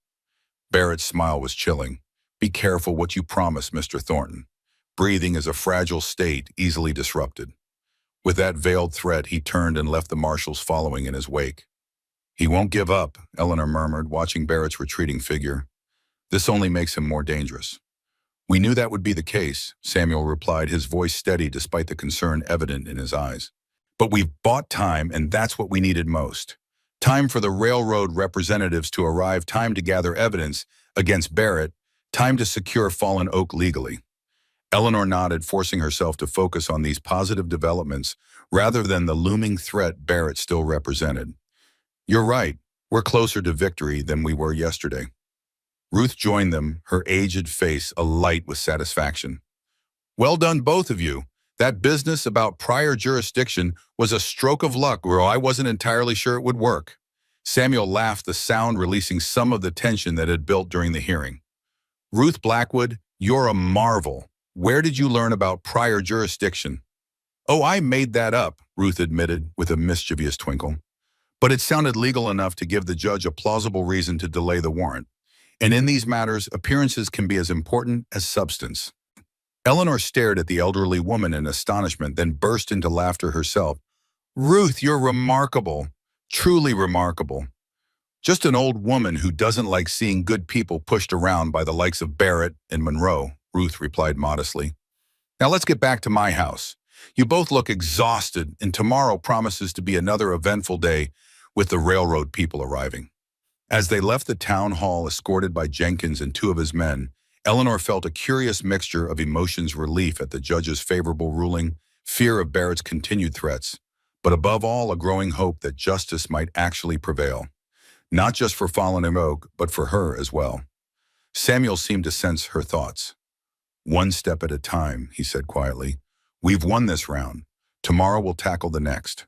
Barrett's smile was chilling. Be careful what you promise, Mr. Thornton. Breathing is a fragile state, easily disrupted. With that veiled threat, he turned and left the marshals following in his wake. He won't give up, Eleanor murmured, watching Barrett's retreating figure. This only makes him more dangerous. We knew that would be the case, Samuel replied, his voice steady despite the concern evident in his eyes. But we've bought time, and that's what we needed most. Time for the railroad representatives to arrive, time to gather evidence against Barrett, time to secure Fallen Oak legally. Eleanor nodded, forcing herself to focus on these positive developments rather than the looming threat Barrett still represented. You're right. We're closer to victory than we were yesterday. Ruth joined them, her aged face alight with satisfaction. Well done, both of you. That business about prior jurisdiction was a stroke of luck where I wasn't entirely sure it would work. Samuel laughed, the sound releasing some of the tension that had built during the hearing. Ruth Blackwood, you're a marvel. Where did you learn about prior jurisdiction? Oh, I made that up, Ruth admitted with a mischievous twinkle. But it sounded legal enough to give the judge a plausible reason to delay the warrant. And in these matters, appearances can be as important as substance. Eleanor stared at the elderly woman in astonishment, then burst into laughter herself. Ruth, you're remarkable. Truly remarkable. Just an old woman who doesn't like seeing good people pushed around by the likes of Barrett and Monroe, Ruth replied modestly. Now let's get back to my house. You both look exhausted, and tomorrow promises to be another eventful day with the railroad people arriving. As they left the town hall escorted by Jenkins and two of his men, Eleanor felt a curious mixture of emotions: relief at the judge's favorable ruling, fear of Barrett's continued threats, but above all, a growing hope that justice might actually prevail, not just for Fallen Oak, but for her as well. Samuel seemed to sense her thoughts. "One step at a time," he said quietly. "We've won this round. Tomorrow we'll tackle the next."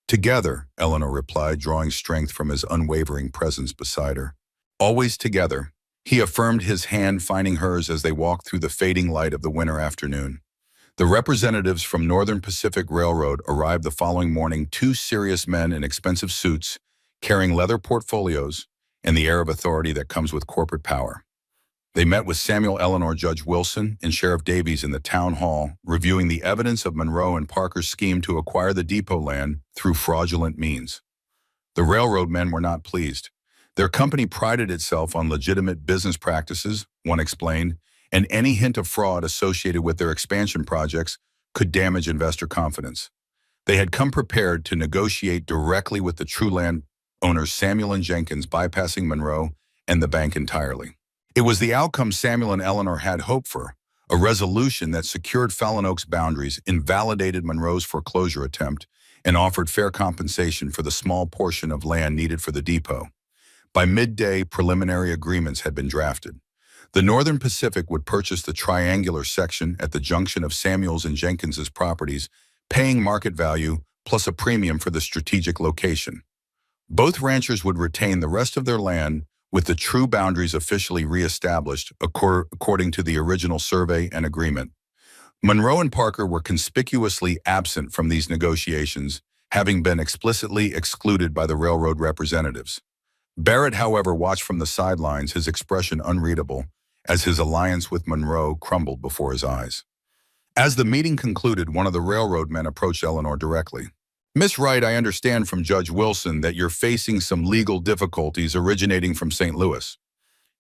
"Together," Eleanor replied, drawing strength from his unwavering presence beside her. "Always together." He affirmed, his hand finding hers as they walked through the fading light of the winter afternoon. The representatives from Northern Pacific Railroad arrived the following morning, two serious men in expensive suits, carrying leather portfolios and the air of authority that comes with corporate power. They met with Samuel, Eleanor, Judge Wilson, and Sheriff Davies in the town hall, reviewing the evidence of Monroe and Parker's scheme to acquire the depot land through fraudulent means. The railroad men were not pleased. Their company prided itself on legitimate business practices, one explained, and any hint of fraud associated with their expansion projects could damage investor confidence. They had come prepared to negotiate directly with the true land owners, Samuel and Jenkins, bypassing Monroe and the bank entirely. It was the outcome Samuel and Eleanor had hoped for, a resolution that secured Fallen Oak's boundaries, invalidated Monroe's foreclosure attempt, and offered fair compensation for the small portion of land needed for the depot. By midday, preliminary agreements had been drafted. The Northern Pacific would purchase the triangular section at the junction of Samuel's and Jenkins's properties, paying market value plus a premium for the strategic location. Both ranchers would retain the rest of their land, with the true boundaries officially re-established according to the original survey and agreement. Monroe and Parker were conspicuously absent from these negotiations, having been explicitly excluded by the railroad representatives. Barrett, however, watched from the sidelines, his expression unreadable, as his alliance with Monroe crumbled before his eyes. As the meeting concluded, one of the railroad men approached Eleanor directly. "Miss Wright, I understand from Judge Wilson that you're facing some legal difficulties originating from St. Louis."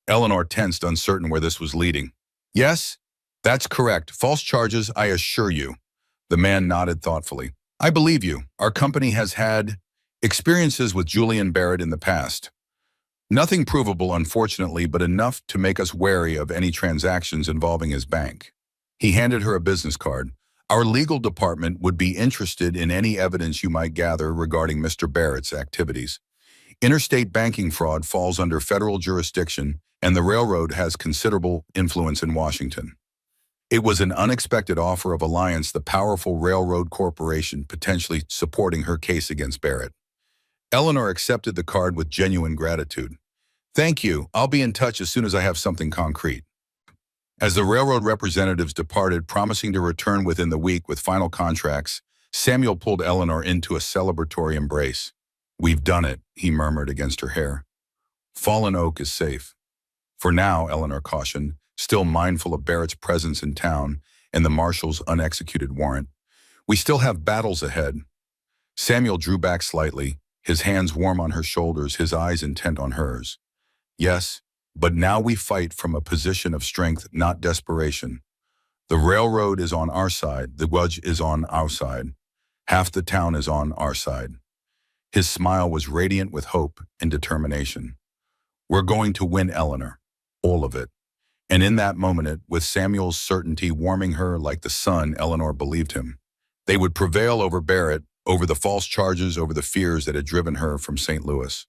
Eleanor tensed, uncertain where this was leading. "Yes, that's correct. False charges, I assure you." The man nodded thoughtfully. "I believe you. Our company has had experiences with Julian Barrett in the past. Nothing provable, unfortunately, but enough to make us wary of any transactions involving his bank." He handed her a business card. "Our legal department would be interested in any evidence you might gather regarding Mr. Barrett's activities. Interstate banking fraud falls under federal jurisdiction, and the railroad has considerable influence in Washington." It was an unexpected offer of alliance, the powerful railroad corporation potentially supporting her case against Barrett. Eleanor accepted the card with genuine gratitude. "Thank you. I'll be in touch as soon as I have something concrete." As the railroad representatives departed, promising to return within the week with final contracts, Samuel pulled Eleanor into a celebratory embrace. "We've done it," he murmured against her hair. "Fallen Oak is safe." "For now," Eleanor cautioned, still mindful of Barrett's presence in town and the marshal's unexecuted warrant. "We still have battles ahead." Samuel drew back slightly, his hands warm on her shoulders, his eyes intent on hers. "Yes, but now we fight from a position of strength, not desperation. The railroad is on our side, the judge is on our side. Half the town is on our side." His smile was radiant with hope and determination. "We're going to win, Eleanor. All of it." And in that moment, with Samuel's certainty warming her like the sun, Eleanor believed him. They would prevail over Barrett, over the false charges, over the fears that had driven her from St. Louis.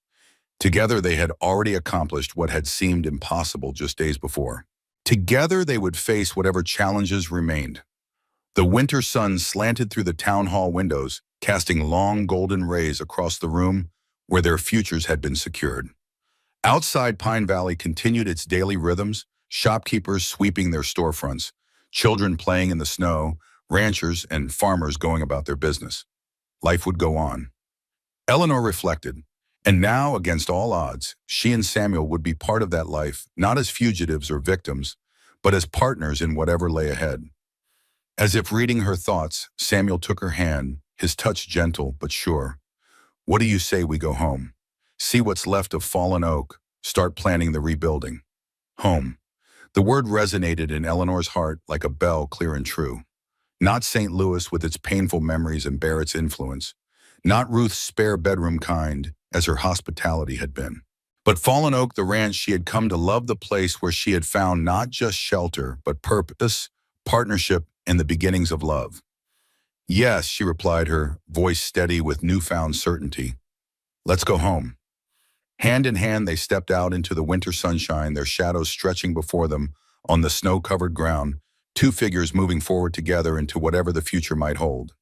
Together, they had already accomplished what had seemed impossible just days before. Together, they would face whatever challenges remained. The winter sun slanted through the town hall windows, casting long golden rays across the room where their futures had been secured. Outside, Pine Valley continued its daily rhythms, shopkeepers sweeping their storefronts, children playing in the snow, ranchers and farmers going about their business. Life would go on. Eleanor reflected. And now, against all odds, she and Samuel would be part of that life, not as fugitives or victims, but as partners in whatever lay ahead. As if reading her thoughts, Samuel took her hand, his touch gentle but sure. "What do you say we go home? See what's left of Fallen Oak, start planning the rebuilding." Home. The word resonated in Eleanor's heart like a bell, clear and true. Not St. Louis with its painful memories and Barrett's influence. Not Ruth's spare bedroom kind, as her hospitality had been. But Fallen Oak, the ranch, she had come to love the place where she had found not just shelter, but purpose, partnership, and the beginnings of love. Yes, she replied, her voice steady with newfound certainty. Let's go home. Hand in hand, they stepped out into the winter sunshine, their shadows stretching before them on the snow-covered ground, two figures moving forward together into whatever the future might hold.